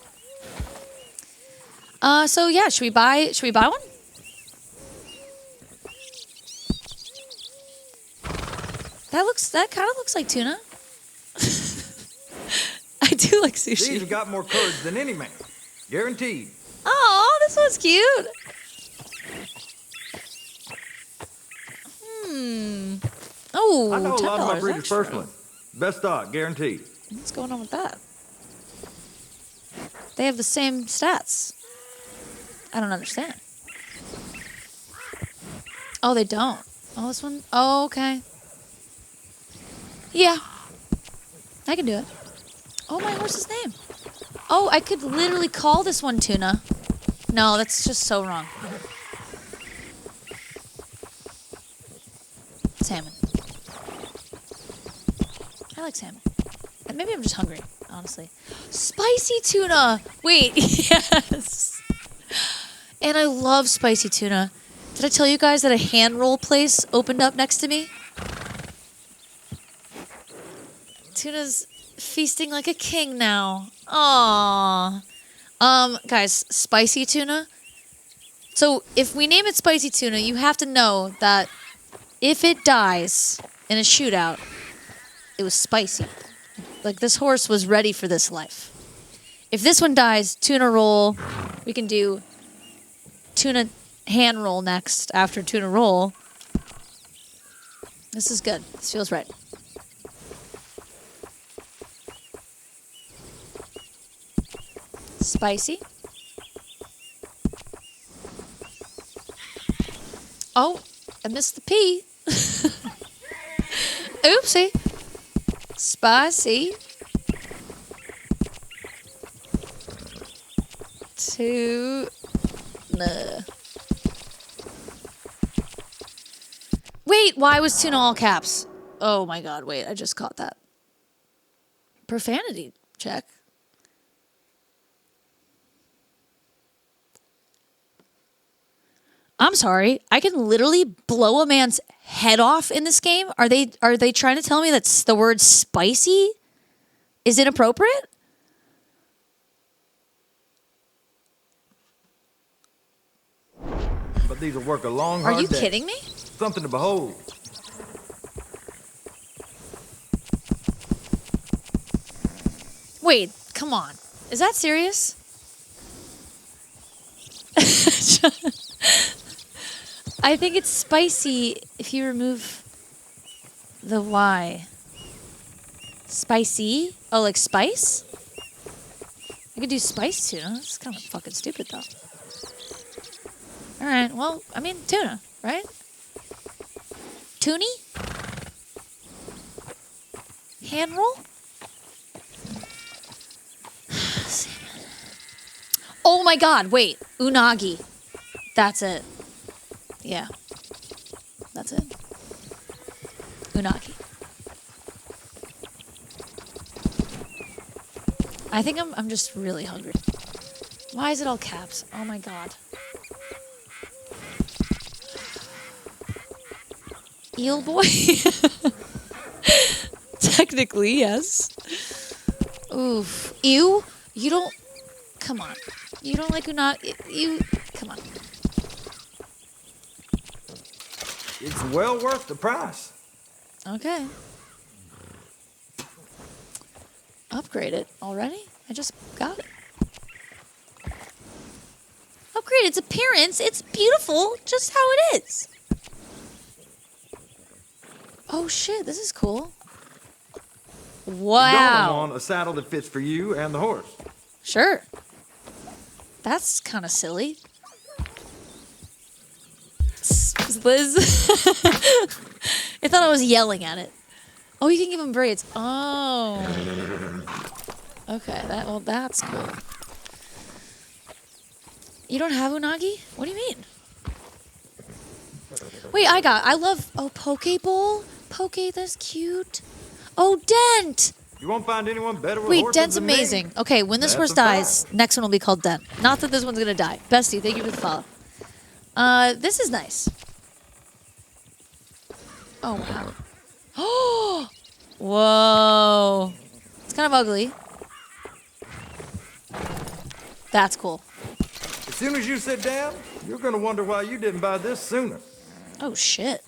So yeah, should we buy one? That kind of looks like Tuna. I do like sushi. These have got more courage than any man. Guaranteed. Oh, this one's cute. Oh, I know a lot of my $10 breeders extra. personally. Best stock, guaranteed. What's going on with that? They have the same stats. I don't understand. Oh, they don't. Oh, this one? Oh, okay. Yeah. I can do it. Oh, my horse's name. Oh, I could literally call this one Tuna. No, that's just so wrong. Salmon. I like salmon. And maybe I'm just hungry, honestly. Spicy tuna! Wait, yes! And I love spicy tuna. Did I tell you guys that a hand roll place opened up next to me? Tuna's feasting like a king now. Aww. Guys, spicy tuna. So if we name it spicy tuna, you have to know that if it dies in a shootout, it was spicy. Like, this horse was ready for this life. If this one dies, tuna roll. We can do tuna hand roll next after tuna roll. This is good. This feels right. Spicy. Oh, I missed the P. Oopsie. Spicy. Tuna. Wait, why was tuna all caps? Oh my god, wait, I just caught that. Profanity check. I'm sorry. I can literally blow a man's head off in this game. Are they trying to tell me that the word spicy is inappropriate? But these will work a long, Are hard you day. kidding me? Something to behold. Wait, come on. Is that serious? I think it's spicy if you remove the Y. Spicy? Oh, like spice? I could do spice tuna. It's kind of fucking stupid, though. Alright, well, I mean, tuna, right? Toonie? Hand roll? Oh my god, wait. Unagi. That's it. Yeah. That's it. Unagi. I think I'm just really hungry. Why is it all caps? Oh my god. Eel boy? Technically, yes. Oof. Ew? You don't... Come on. You don't like unagi... You... Come on. It's well worth the price. Okay. Upgrade it already? I just got it. Upgrade its appearance. It's beautiful just how it is. Oh shit, this is cool. Wow. You're gonna want a saddle that fits for you and the horse. Sure. That's kind of silly. Liz. I thought I was yelling at it. Oh, you can give him braids. Oh. Okay, that's cool. You don't have unagi? What do you mean? Wait, I love, oh, Poke Bowl? Poke, that's cute. Oh, Dent! You won't find anyone better with Wait, horses Dent's than me. amazing. Okay, when this That's horse a fact. dies, next one will be called Dent. Not that this one's gonna die. Bestie, thank you for the follow. This is nice. Oh, wow. Oh! Whoa. It's kind of ugly. That's cool. As soon as you sit down, you're gonna wonder why you didn't buy this sooner. Oh, shit.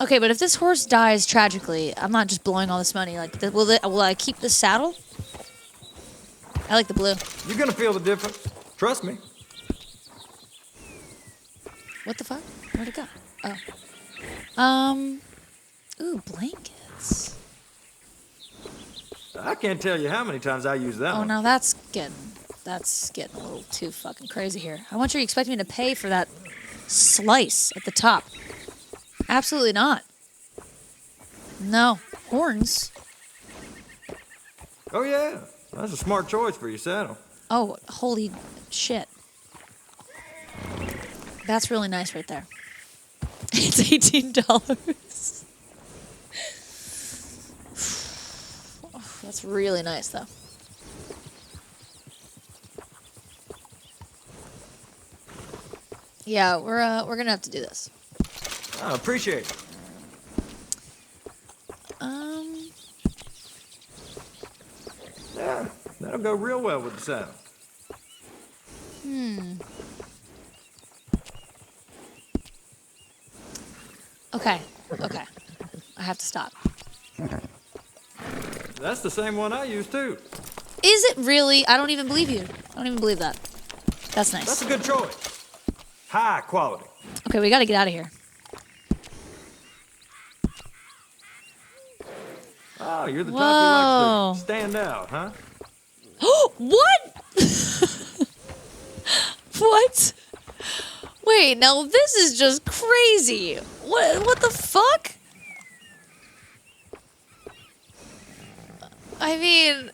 Okay, but if this horse dies tragically, I'm not just blowing all this money. Like, will I keep the saddle? I like the blue. You're gonna feel the difference. Trust me. What the fuck? Where'd it go? Oh. Ooh, blankets. I can't tell you how many times I use that Oh, one. now that's getting a little too fucking crazy here. How much are you expecting me to pay for that slice at the top? Absolutely not. No. Horns. Oh, yeah. That's a smart choice for your saddle. Oh, holy shit. That's really nice right there. It's $18. That's really nice, though. Yeah, we're gonna have to do this. I appreciate it. Yeah, that'll go real well with the saddle. Okay. I have to stop. That's the same one I use too. Is it really? I don't even believe you. I don't even believe that. That's nice. That's a good choice. High quality. Okay, we gotta get out of here. Oh, you're the type who likes to stand out, huh? What? What? Wait, now this is just crazy. What the fuck? I mean,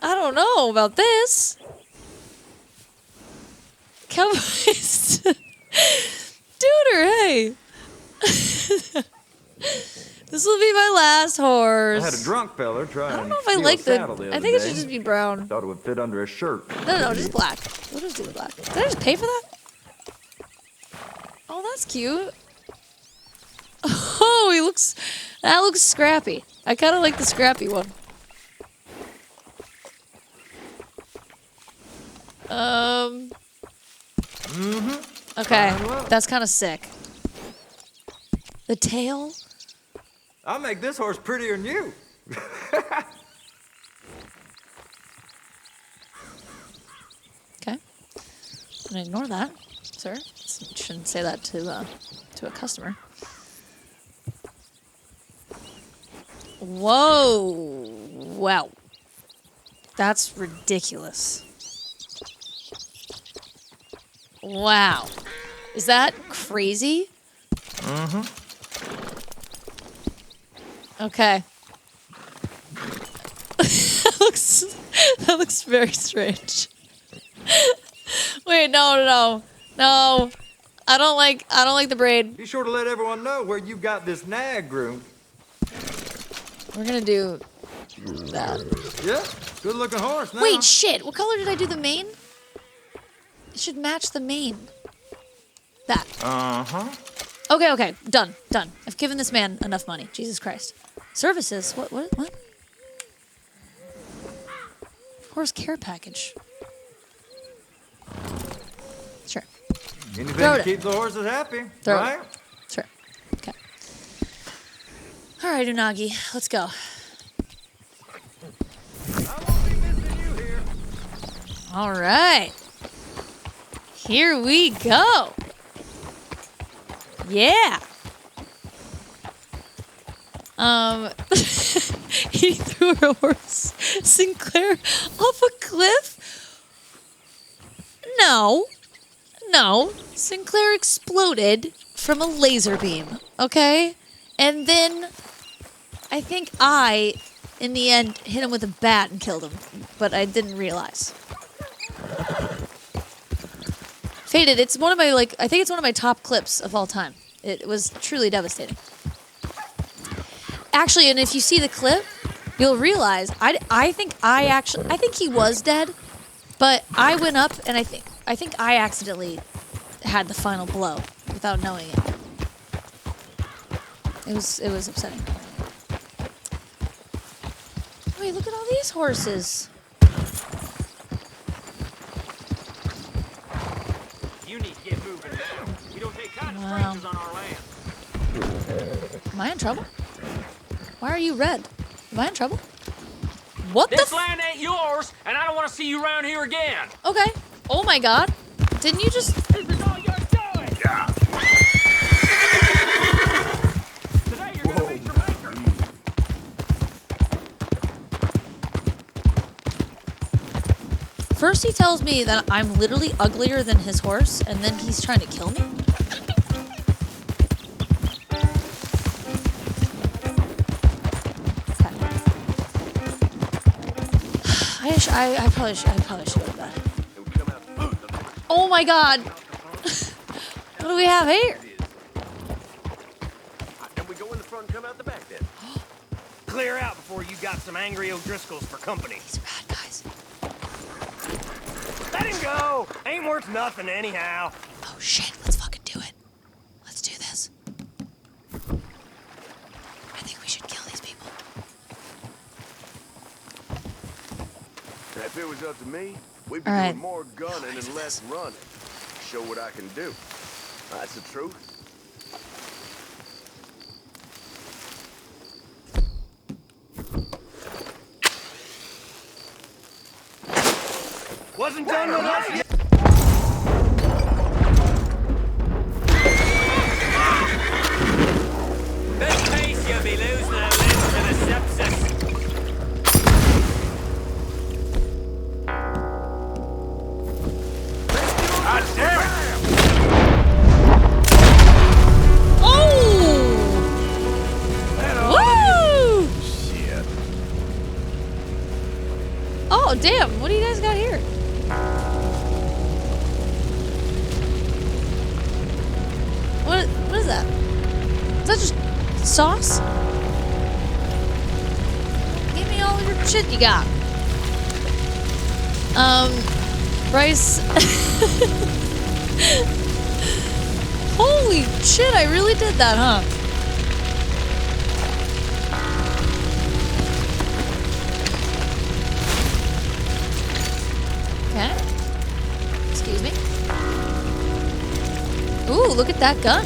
I don't know about this. Cowboys. Duder, hey. This will be my last horse. I had a drunk fella try. I don't know if I like the. I think it should just be brown. Thought it would fit under his shirt. No, just black. We'll just do the black. Did I just pay for that? Oh, that's cute. Oh, that looks scrappy. I kind of like the scrappy one. Okay, that's kind of sick. The tail? I'll make this horse prettier than you. Okay. I'm gonna ignore that, sir. Shouldn't say that to a customer. Whoa! Wow. That's ridiculous. Wow. Is that crazy? Okay. that looks very strange. Wait, no. I don't like the braid. Be sure to let everyone know where you got this nag groomed. We're gonna do that. Yeah, good looking horse now. Wait, shit. What color did I do the mane? It should match the mane. That. Okay. Done. I've given this man enough money. Jesus Christ. Services? What? Horse care package. Sure. Anything to keep the horses happy, right? Sure. Okay. All right, Unagi. Let's go. All right. Here we go. Yeah. He threw her horse, Sinclair, off a cliff? No. Sinclair exploded from a laser beam, okay? And then I think in the end, hit him with a bat and killed him. But I didn't realize. Faded, it's one of my, I think it's one of my top clips of all time. It was truly devastating. Actually, and if you see the clip, you'll realize, I think he was dead, but I went up and I think I accidentally had the final blow without knowing it. It was upsetting. Wait, look at all these horses. You need to get moving now. We don't take kind of strangers on our land. Am I in trouble? Why are you red? Am I in trouble? What this land ain't yours, and I don't want to see you around here again. Okay. Oh my God. Didn't you just... This is all you're doing! Yeah. Today you're gonna meet your maker. First he tells me that I'm literally uglier than his horse, and then he's trying to kill me? I I probably should go to bed. Oh my god! What do we have here? And we go in the front and come out the back then. Clear out before you got some angry O'Driscolls for company. These are bad guys. Let him go! Ain't worth nothing anyhow. Oh shit, let's fucking do it. Let's do this. I think we should kill these people. If it was up to me, we'd be All right. doing more gunning and less running. Show what I can do. That's the truth. Wasn't done with us yet. This pace, you'll be losing a limb to the sepsis. God damn it! Oh! Woo! Shit. Oh damn! What do you guys got here? What is that? Is that just sauce? Give me all your shit you got. Bryce. Holy shit, I really did that, huh? Okay. Excuse me. Ooh, look at that gun.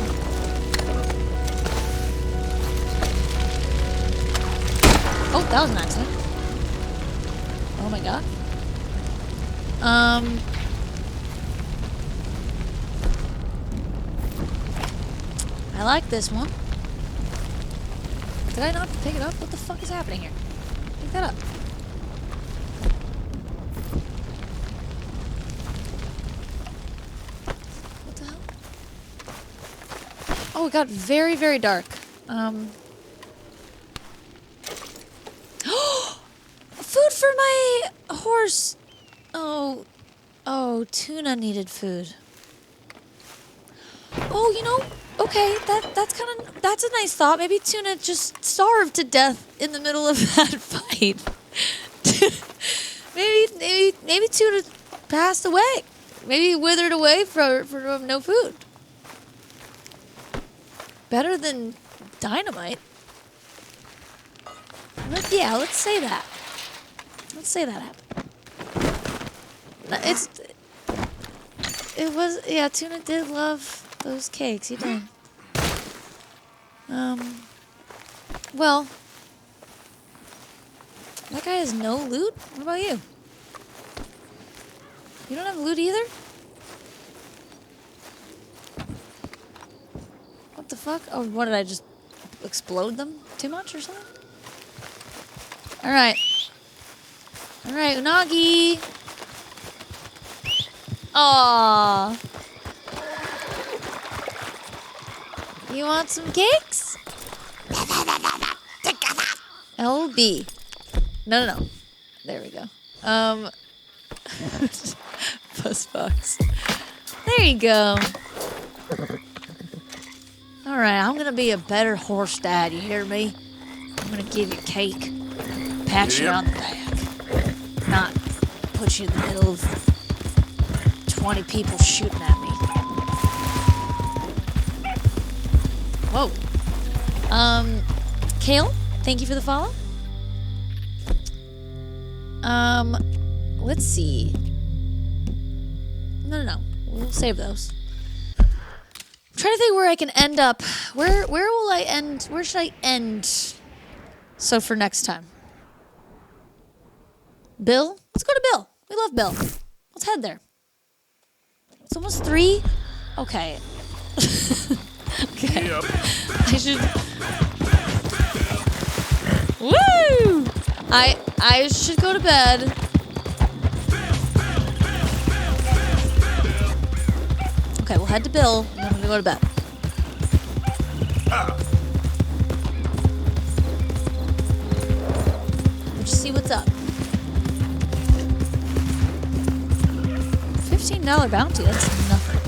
Oh, that was an accident. Oh my god. I like this one. Did I not pick it up? What the fuck is happening here? Pick that up. What the hell? Oh, it got very, very dark. Food for my horse. Oh, Tuna needed food. Oh, you know, okay, that's a nice thought. Maybe Tuna just starved to death in the middle of that fight. maybe Tuna passed away. Maybe he withered away for no food. Better than dynamite. Yeah, let's say that. Let's say that happened. Yeah, Tuna did love those cakes. He did. Well, that guy has no loot? What about you? You don't have loot either? What the fuck? Oh, what did I just explode them too much or something? Alright. Alright, Unagi! Aww. You want some cakes? LB. No. There we go. Puss box. There you go. Alright, I'm gonna be a better horse dad, you hear me? I'm gonna give you cake. Pat you on the back. Not put you in the middle of 20 people shooting at me. Whoa. Kale, thank you for the follow. Let's see. No. We'll save those. I'm trying to think where I can end up. Where will I end? Where should I end? So for next time. Bill? Let's go to Bill. We love Bill. Let's head there. It's almost 3? Okay. Okay. Yep. I should... Woo! I should go to bed. Okay, we'll head to Bill, and then I'm gonna go to bed. We'll just see what's up. $15 bounty, that's nothing.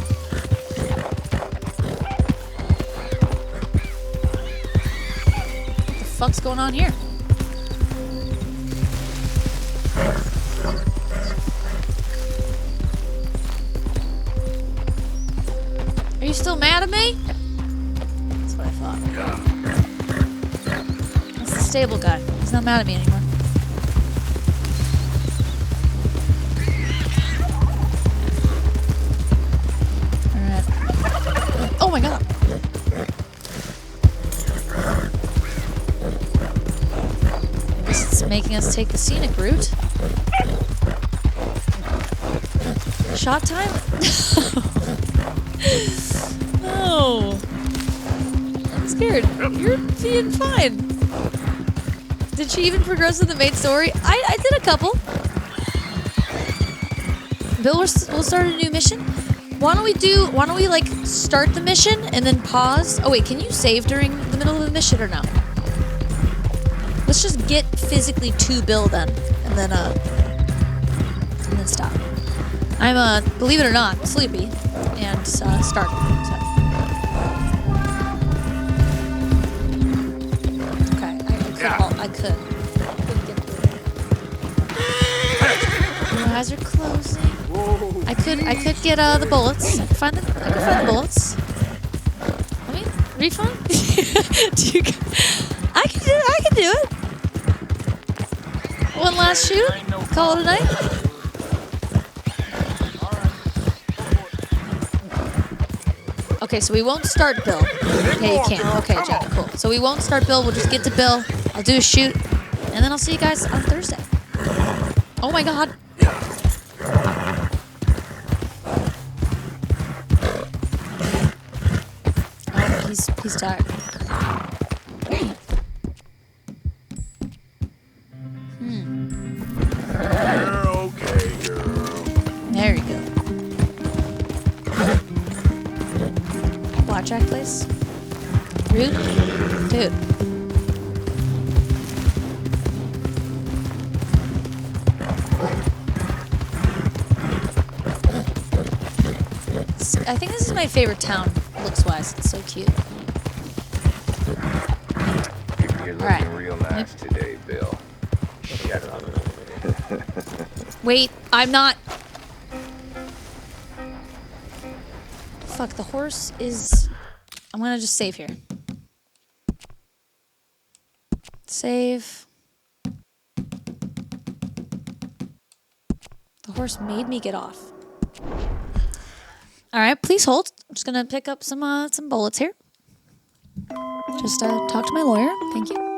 What the fuck's going on here? Are you still mad at me? That's what I thought. That's the stable guy. He's not mad at me anymore. Alright. Oh my god! I guess it's making us take the scenic route. Shot time? No. I'm scared. You're being fine. Did she even progress in the main story? I did a couple. Bill, we'll start a new mission. Why don't we like start the mission and then pause? Oh wait, can you save during the middle of the mission or no? Let's just get physically to Bill then, and then stop. I'm believe it or not, sleepy, and start. So. Okay, I could. Couldn't get through it. My eyes are closing. I could get the bullets. I could find the bullets. Let me refund. I can do it. One last shoot. Call it a night. Okay, so we won't start Bill. Okay, you can't. Okay, Jack, cool. So we won't start Bill. We'll just get to Bill. I'll do a shoot, and then I'll see you guys on Thursday. Oh my god. Oh, he's tired. You're okay, girl. There you go. Blackjack place? Rude? Dude. I think this is my favorite town, looks-wise. It's so cute. You're looking real nice today, Bill. Shut up. Wait, I'm not... Fuck, the horse is... I'm gonna just save here. Save. The horse made me get off. Alright, please hold. I'm just gonna pick up some bullets here. Just talk to my lawyer. Thank you.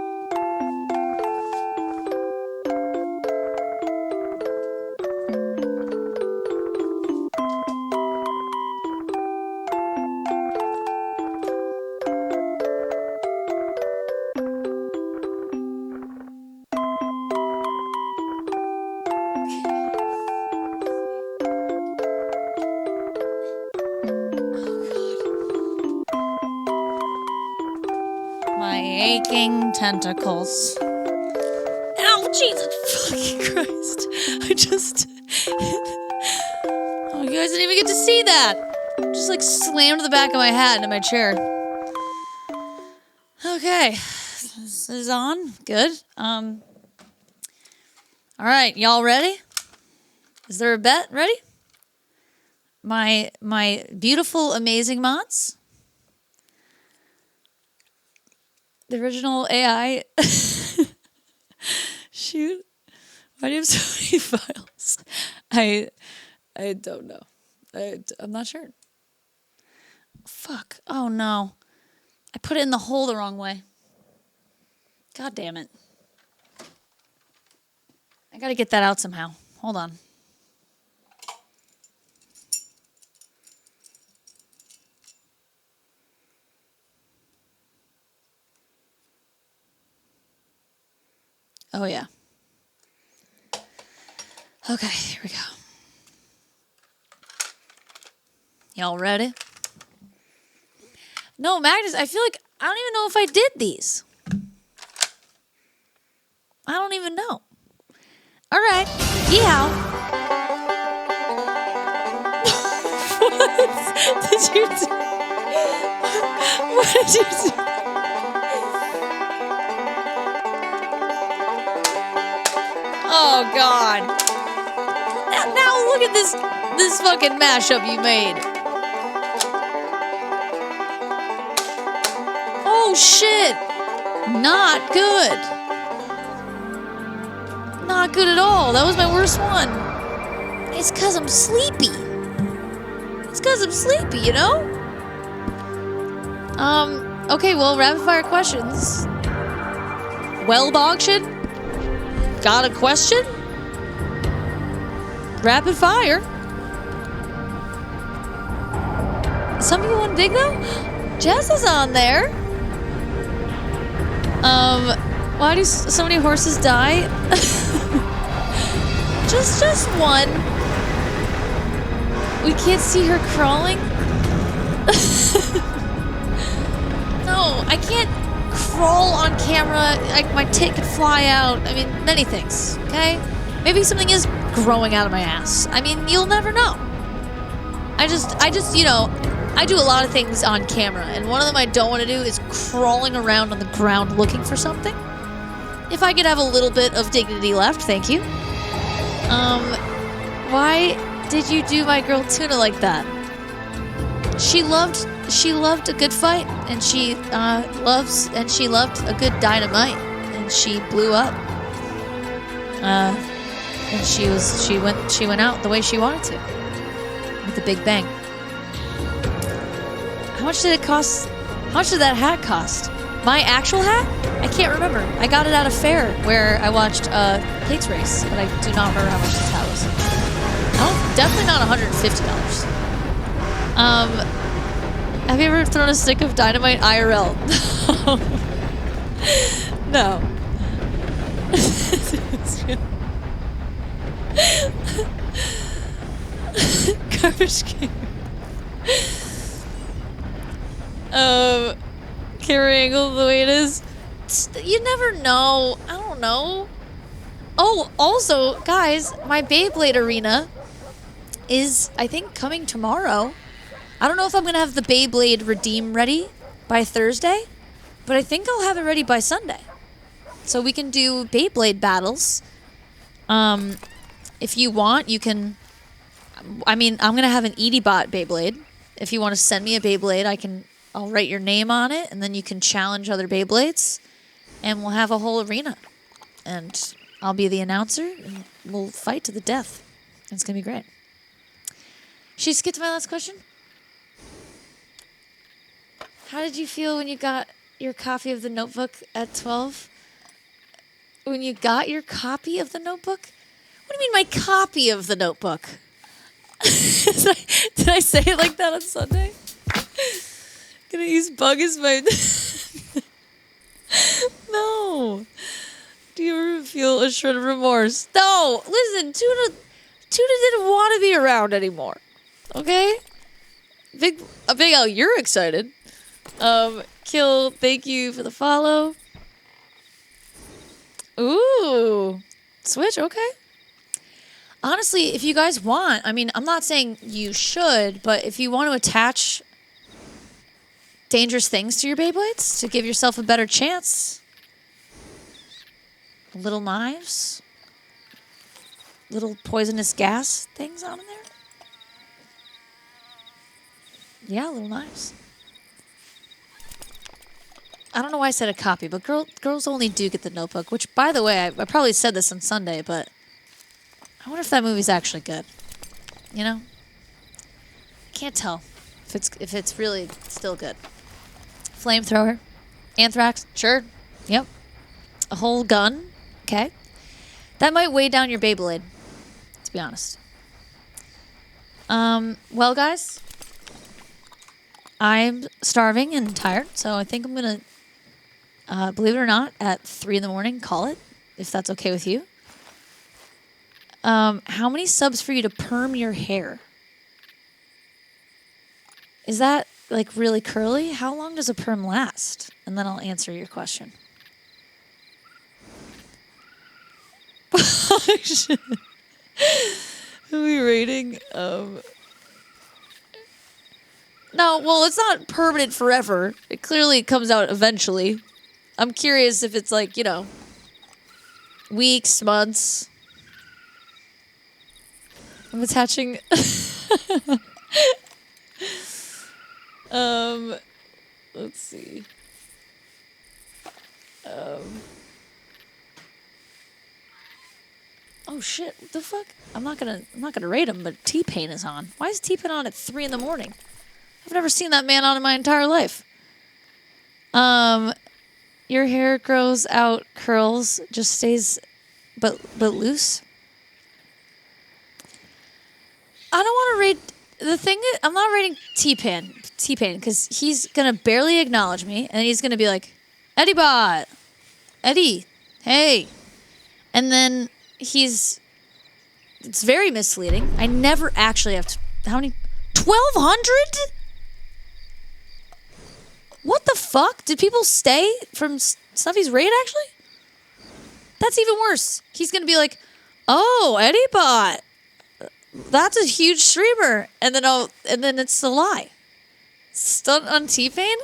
My aching tentacles. Ow, Jesus fucking Christ. I just... Oh, you guys didn't even get to see that. Just like slammed the back of my hat into my chair. Okay. This is on. Good. All right, y'all ready? Is there a bet? Ready? My beautiful, amazing mods. The original AI. Shoot. Why do you have so many files? I don't know. I'm not sure. Fuck. Oh no. I put it in the hole the wrong way. God damn it. I gotta get that out somehow. Hold on. Oh, yeah. Okay, here we go. Y'all ready? No, Magnus, I feel like I don't even know if I did these. I don't even know. All right. Yeehaw. did you do? What did you do? Oh God! Now look at this fucking mashup you made. Oh shit! Not good. Not good at all. That was my worst one. It's cause I'm sleepy. It's cause I'm sleepy, you know? Okay, well, rapid fire questions. Weld auction? Got a question? Rapid fire. Some people want big though? Jess is on there. Why do so many horses die? just one. We can't see her crawling. No, I can't crawl on camera. Like my tit could fly out. I mean, many things. Okay, maybe something is growing out of my ass. I mean, you'll never know. I just, you know, I do a lot of things on camera, and one of them I don't want to do is crawling around on the ground looking for something. If I could have a little bit of dignity left, thank you. Why did you do my girl Tuna like that? She loved a good fight, and she loved a good dynamite, and she blew up. And she went out the way she wanted to, with a big bang. How much did it cost? How much did that hat cost? My actual hat? I can't remember. I got it at a fair where I watched Kate's race, but I do not remember how much this hat was. Definitely not $150. Have you ever thrown a stick of dynamite IRL? No. Garbage can. Camera angle the way it is. You never know. I don't know. Oh, also, guys, my Beyblade arena is, I think, coming tomorrow. I don't know if I'm going to have the Beyblade Redeem ready by Thursday, but I think I'll have it ready by Sunday. So we can do Beyblade battles. If you want, you can... I mean, I'm going to have an EDIBot Beyblade. If you want to send me a Beyblade, I'll write your name on it, and then you can challenge other Beyblades, and we'll have a whole arena. And I'll be the announcer, and we'll fight to the death. It's going to be great. Should we skip to my last question? How did you feel when you got your copy of the Notebook at 12? When you got your copy of the Notebook? What do you mean, my copy of the Notebook? Did I say it like that on Sunday? Gonna use bug as my... No. Do you ever feel a shred of remorse? No. Listen, Tuna didn't want to be around anymore. Okay? Big Al, you're excited. Kill, thank you for the follow. Ooh. Switch, okay. Honestly, if you guys want, I mean, I'm not saying you should, but if you want to attach dangerous things to your Beyblades to give yourself a better chance. Little knives. Little poisonous gas things on in there. Yeah, little knives. I don't know why I said a copy, but girls only do get the Notebook, which, by the way, I probably said this on Sunday, but I wonder if that movie's actually good. You know? Can't tell if it's really still good. Flamethrower. Anthrax. Sure. Yep. A whole gun. Okay. That might weigh down your Beyblade, to be honest. Well, guys, I'm starving and tired, so I think I'm going to, believe it or not, at 3 in the morning, call it, if that's okay with you. How many subs for you to perm your hair? Is that, like, really curly? How long does a perm last? And then I'll answer your question. Who are we rating? No, well, it's not permanent forever. It clearly comes out eventually. I'm curious if it's like, weeks, months. I'm attaching. Let's see. Oh shit! What the fuck? I'm not gonna rate him, but T-Pain is on. Why is T-Pain on at 3 in the morning? I've never seen that man on in my entire life. Your hair grows out curls, just stays, but loose. I don't want to rate the thing. I'm not rating T-Pain, because he's gonna barely acknowledge me, and he's gonna be like, Eddie Bot, Eddie, hey, and then it's very misleading. I never actually have to. How many? 1,200? What the fuck? Did people stay from Snuffy's raid, actually? That's even worse. He's going to be like, oh, Eddie Bot. That's a huge streamer. And then it's a lie. Stunt on T-Pain?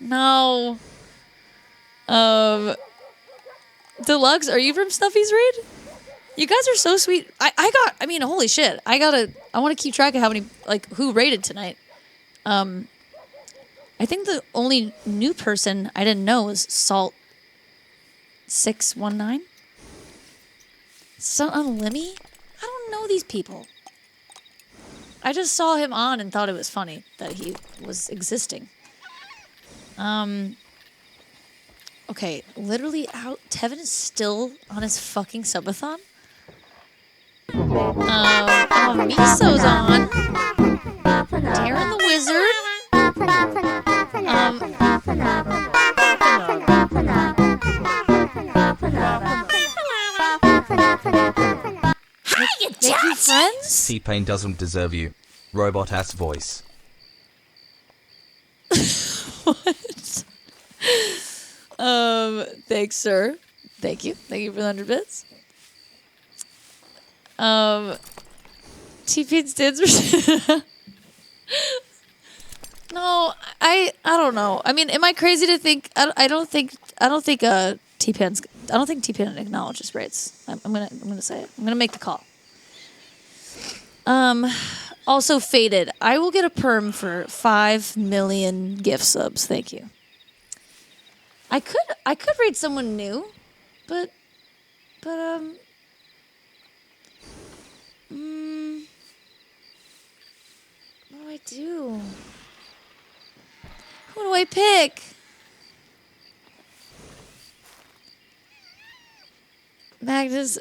No. Deluxe, are you from Snuffy's raid? You guys are so sweet. I mean, holy shit. I want to keep track of how many, who raided tonight. I think the only new person I didn't know was Salt619. Stunt on Lemmy? I don't know these people. I just saw him on and thought it was funny that he was existing. Okay, literally out. Tevin is still on his fucking subathon. Miso's on. Taryn the Wizard. Hiya, Judge! Friends? T-Pain doesn't deserve you. Robot-ass voice. What? Thanks, sir. Thank you. Thank you for the 100 bits. T-Pain's dance. No, I don't know. I mean, am I crazy to think? I don't think T-Pain acknowledges raids. I'm gonna say it. I'm gonna make the call. Also Faded. I will get a perm for 5 million gift subs. Thank you. I could raid someone new, but what do I do? Who do I pick? Magnus.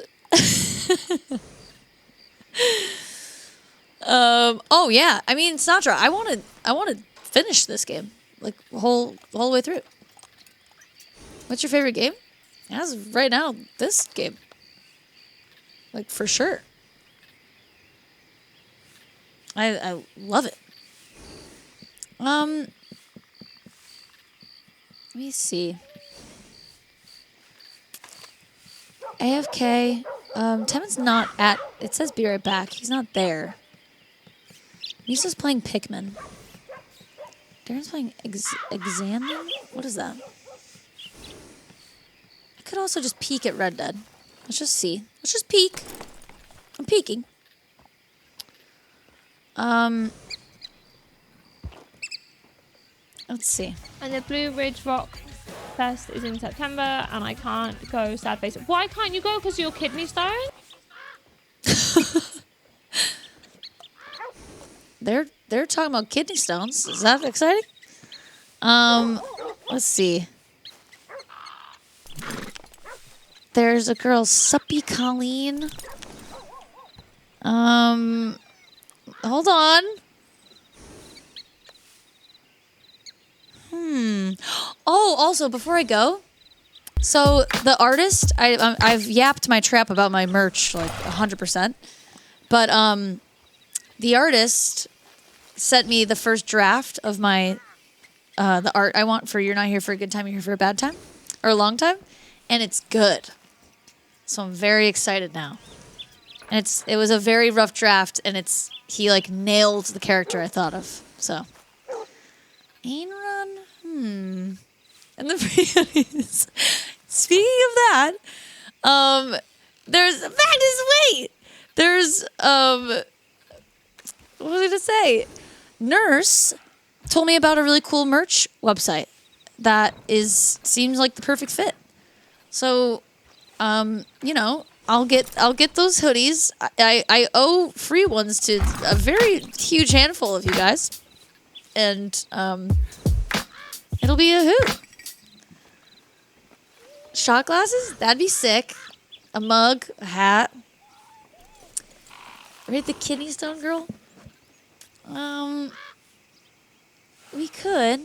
Oh yeah. I mean, Sinatra. I want to finish this game, whole the way through. What's your favorite game? As of right now, this game. For sure. I love it. Let me see. AFK. Tevin's not at. It says be right back. He's not there. Misa's playing Pikmin. Darren's playing Examine? What is that? I could also just peek at Red Dead. Let's just see. Let's just peek. I'm peeking. Let's see. And the Blue Ridge Rock Fest is in September, and I can't go, sad face. Why can't you go? Because of your kidney stone? They're talking about kidney stones. Is that exciting? Let's see. There's a girl, Suppy Colleen. Hold on. Oh, also, before I go, so the artist, I've yapped my trap about my merch 100%, but the artist sent me the first draft of my the art I want for You're Not Here for a Good Time, You're Here for a Bad Time, or a Long Time, and it's good. So I'm very excited now. And it was a very rough draft, and he like nailed the character I thought of. So, Ain Run, And the speaking of that, there's what was I gonna say? Nurse told me about a really cool merch website that seems like the perfect fit. So, I'll get those hoodies. I owe free ones to a very huge handful of you guys, and it'll be a hoot. Shot glasses, that'd be sick. A mug, a hat. Right, the kidney stone girl. We could.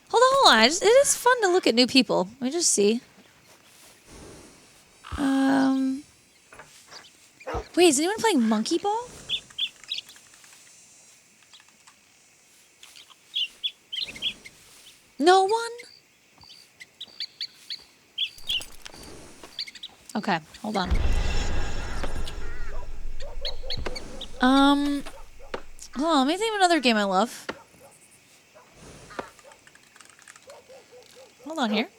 Hold on. It is fun to look at new people. Let me just see. Wait, is anyone playing Monkey Ball? No one? Okay, hold on. Hold on, let me think of another game I love. Hold on here.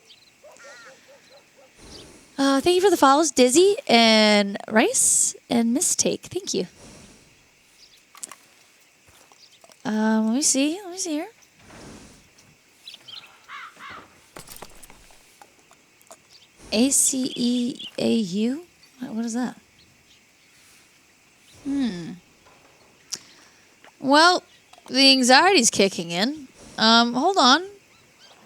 Thank you for the follows, Dizzy and Rice and Mistake. Thank you. Let me see here. ACEAU? What is that? Well, the anxiety's kicking in. Hold on.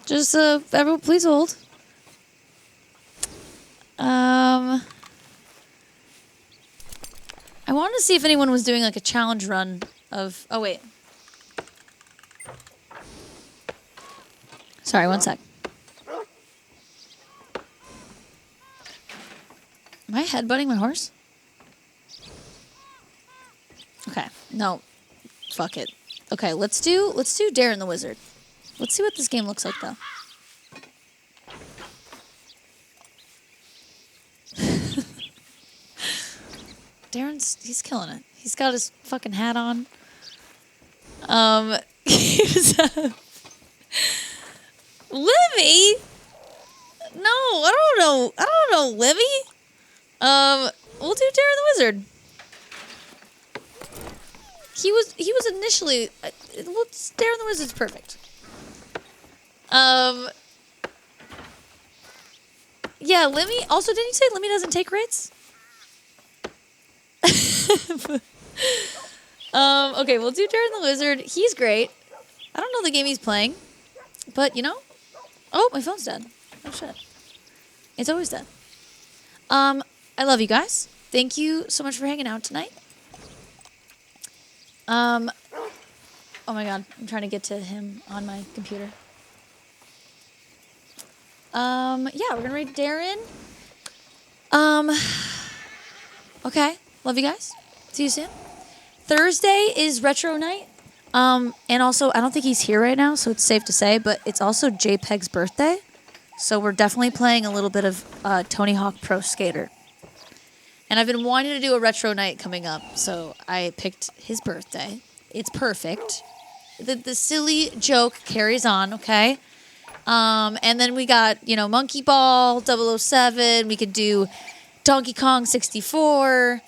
Just, everyone, please hold. I wanted to see if anyone was doing, like, a challenge run of... Oh, wait. Sorry, one sec. Am I headbutting my horse? Okay, no. Fuck it. Okay, let's do Darren the Wizard. Let's see what this game looks like, though. He's killing it. He's got his fucking hat on. Livy? No, I don't know Livy. We'll do Darren the Wizard. He was initially Darren the Wizard's perfect. Yeah, Lemmy. Also, didn't you say Lemmy doesn't take rates? Okay, we'll do Darren the Wizard. He's great. I don't know the game he's playing, but oh, my phone's dead. Oh shit, it's always dead. I love you guys. Thank you so much for hanging out tonight. Oh my god, I'm trying to get to him on my computer. Yeah, we're gonna read Darren. Okay, love you guys. See you soon. Thursday is retro night. And also, I don't think he's here right now, so it's safe to say, but it's also JPEG's birthday. So we're definitely playing a little bit of Tony Hawk Pro Skater. And I've been wanting to do a retro night coming up, so I picked his birthday. It's perfect. The silly joke carries on, okay? And then we got, Monkey Ball, 007. We could do Donkey Kong 64.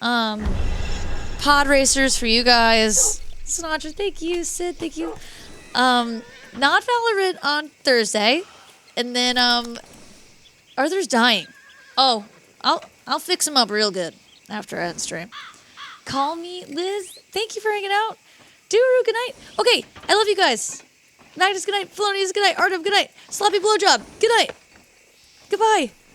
Pod Racers for you guys. Sinatra, thank you. Sid, thank you. Not Valorant on Thursday. And then, Arthur's dying. Oh, I'll fix him up real good after I stream. Call me Liz. Thank you for hanging out. Duru, good night. Okay, I love you guys. Magnus, good night. Felonious, good night. Artem, good night. Sloppy Blowjob, good night. Goodbye.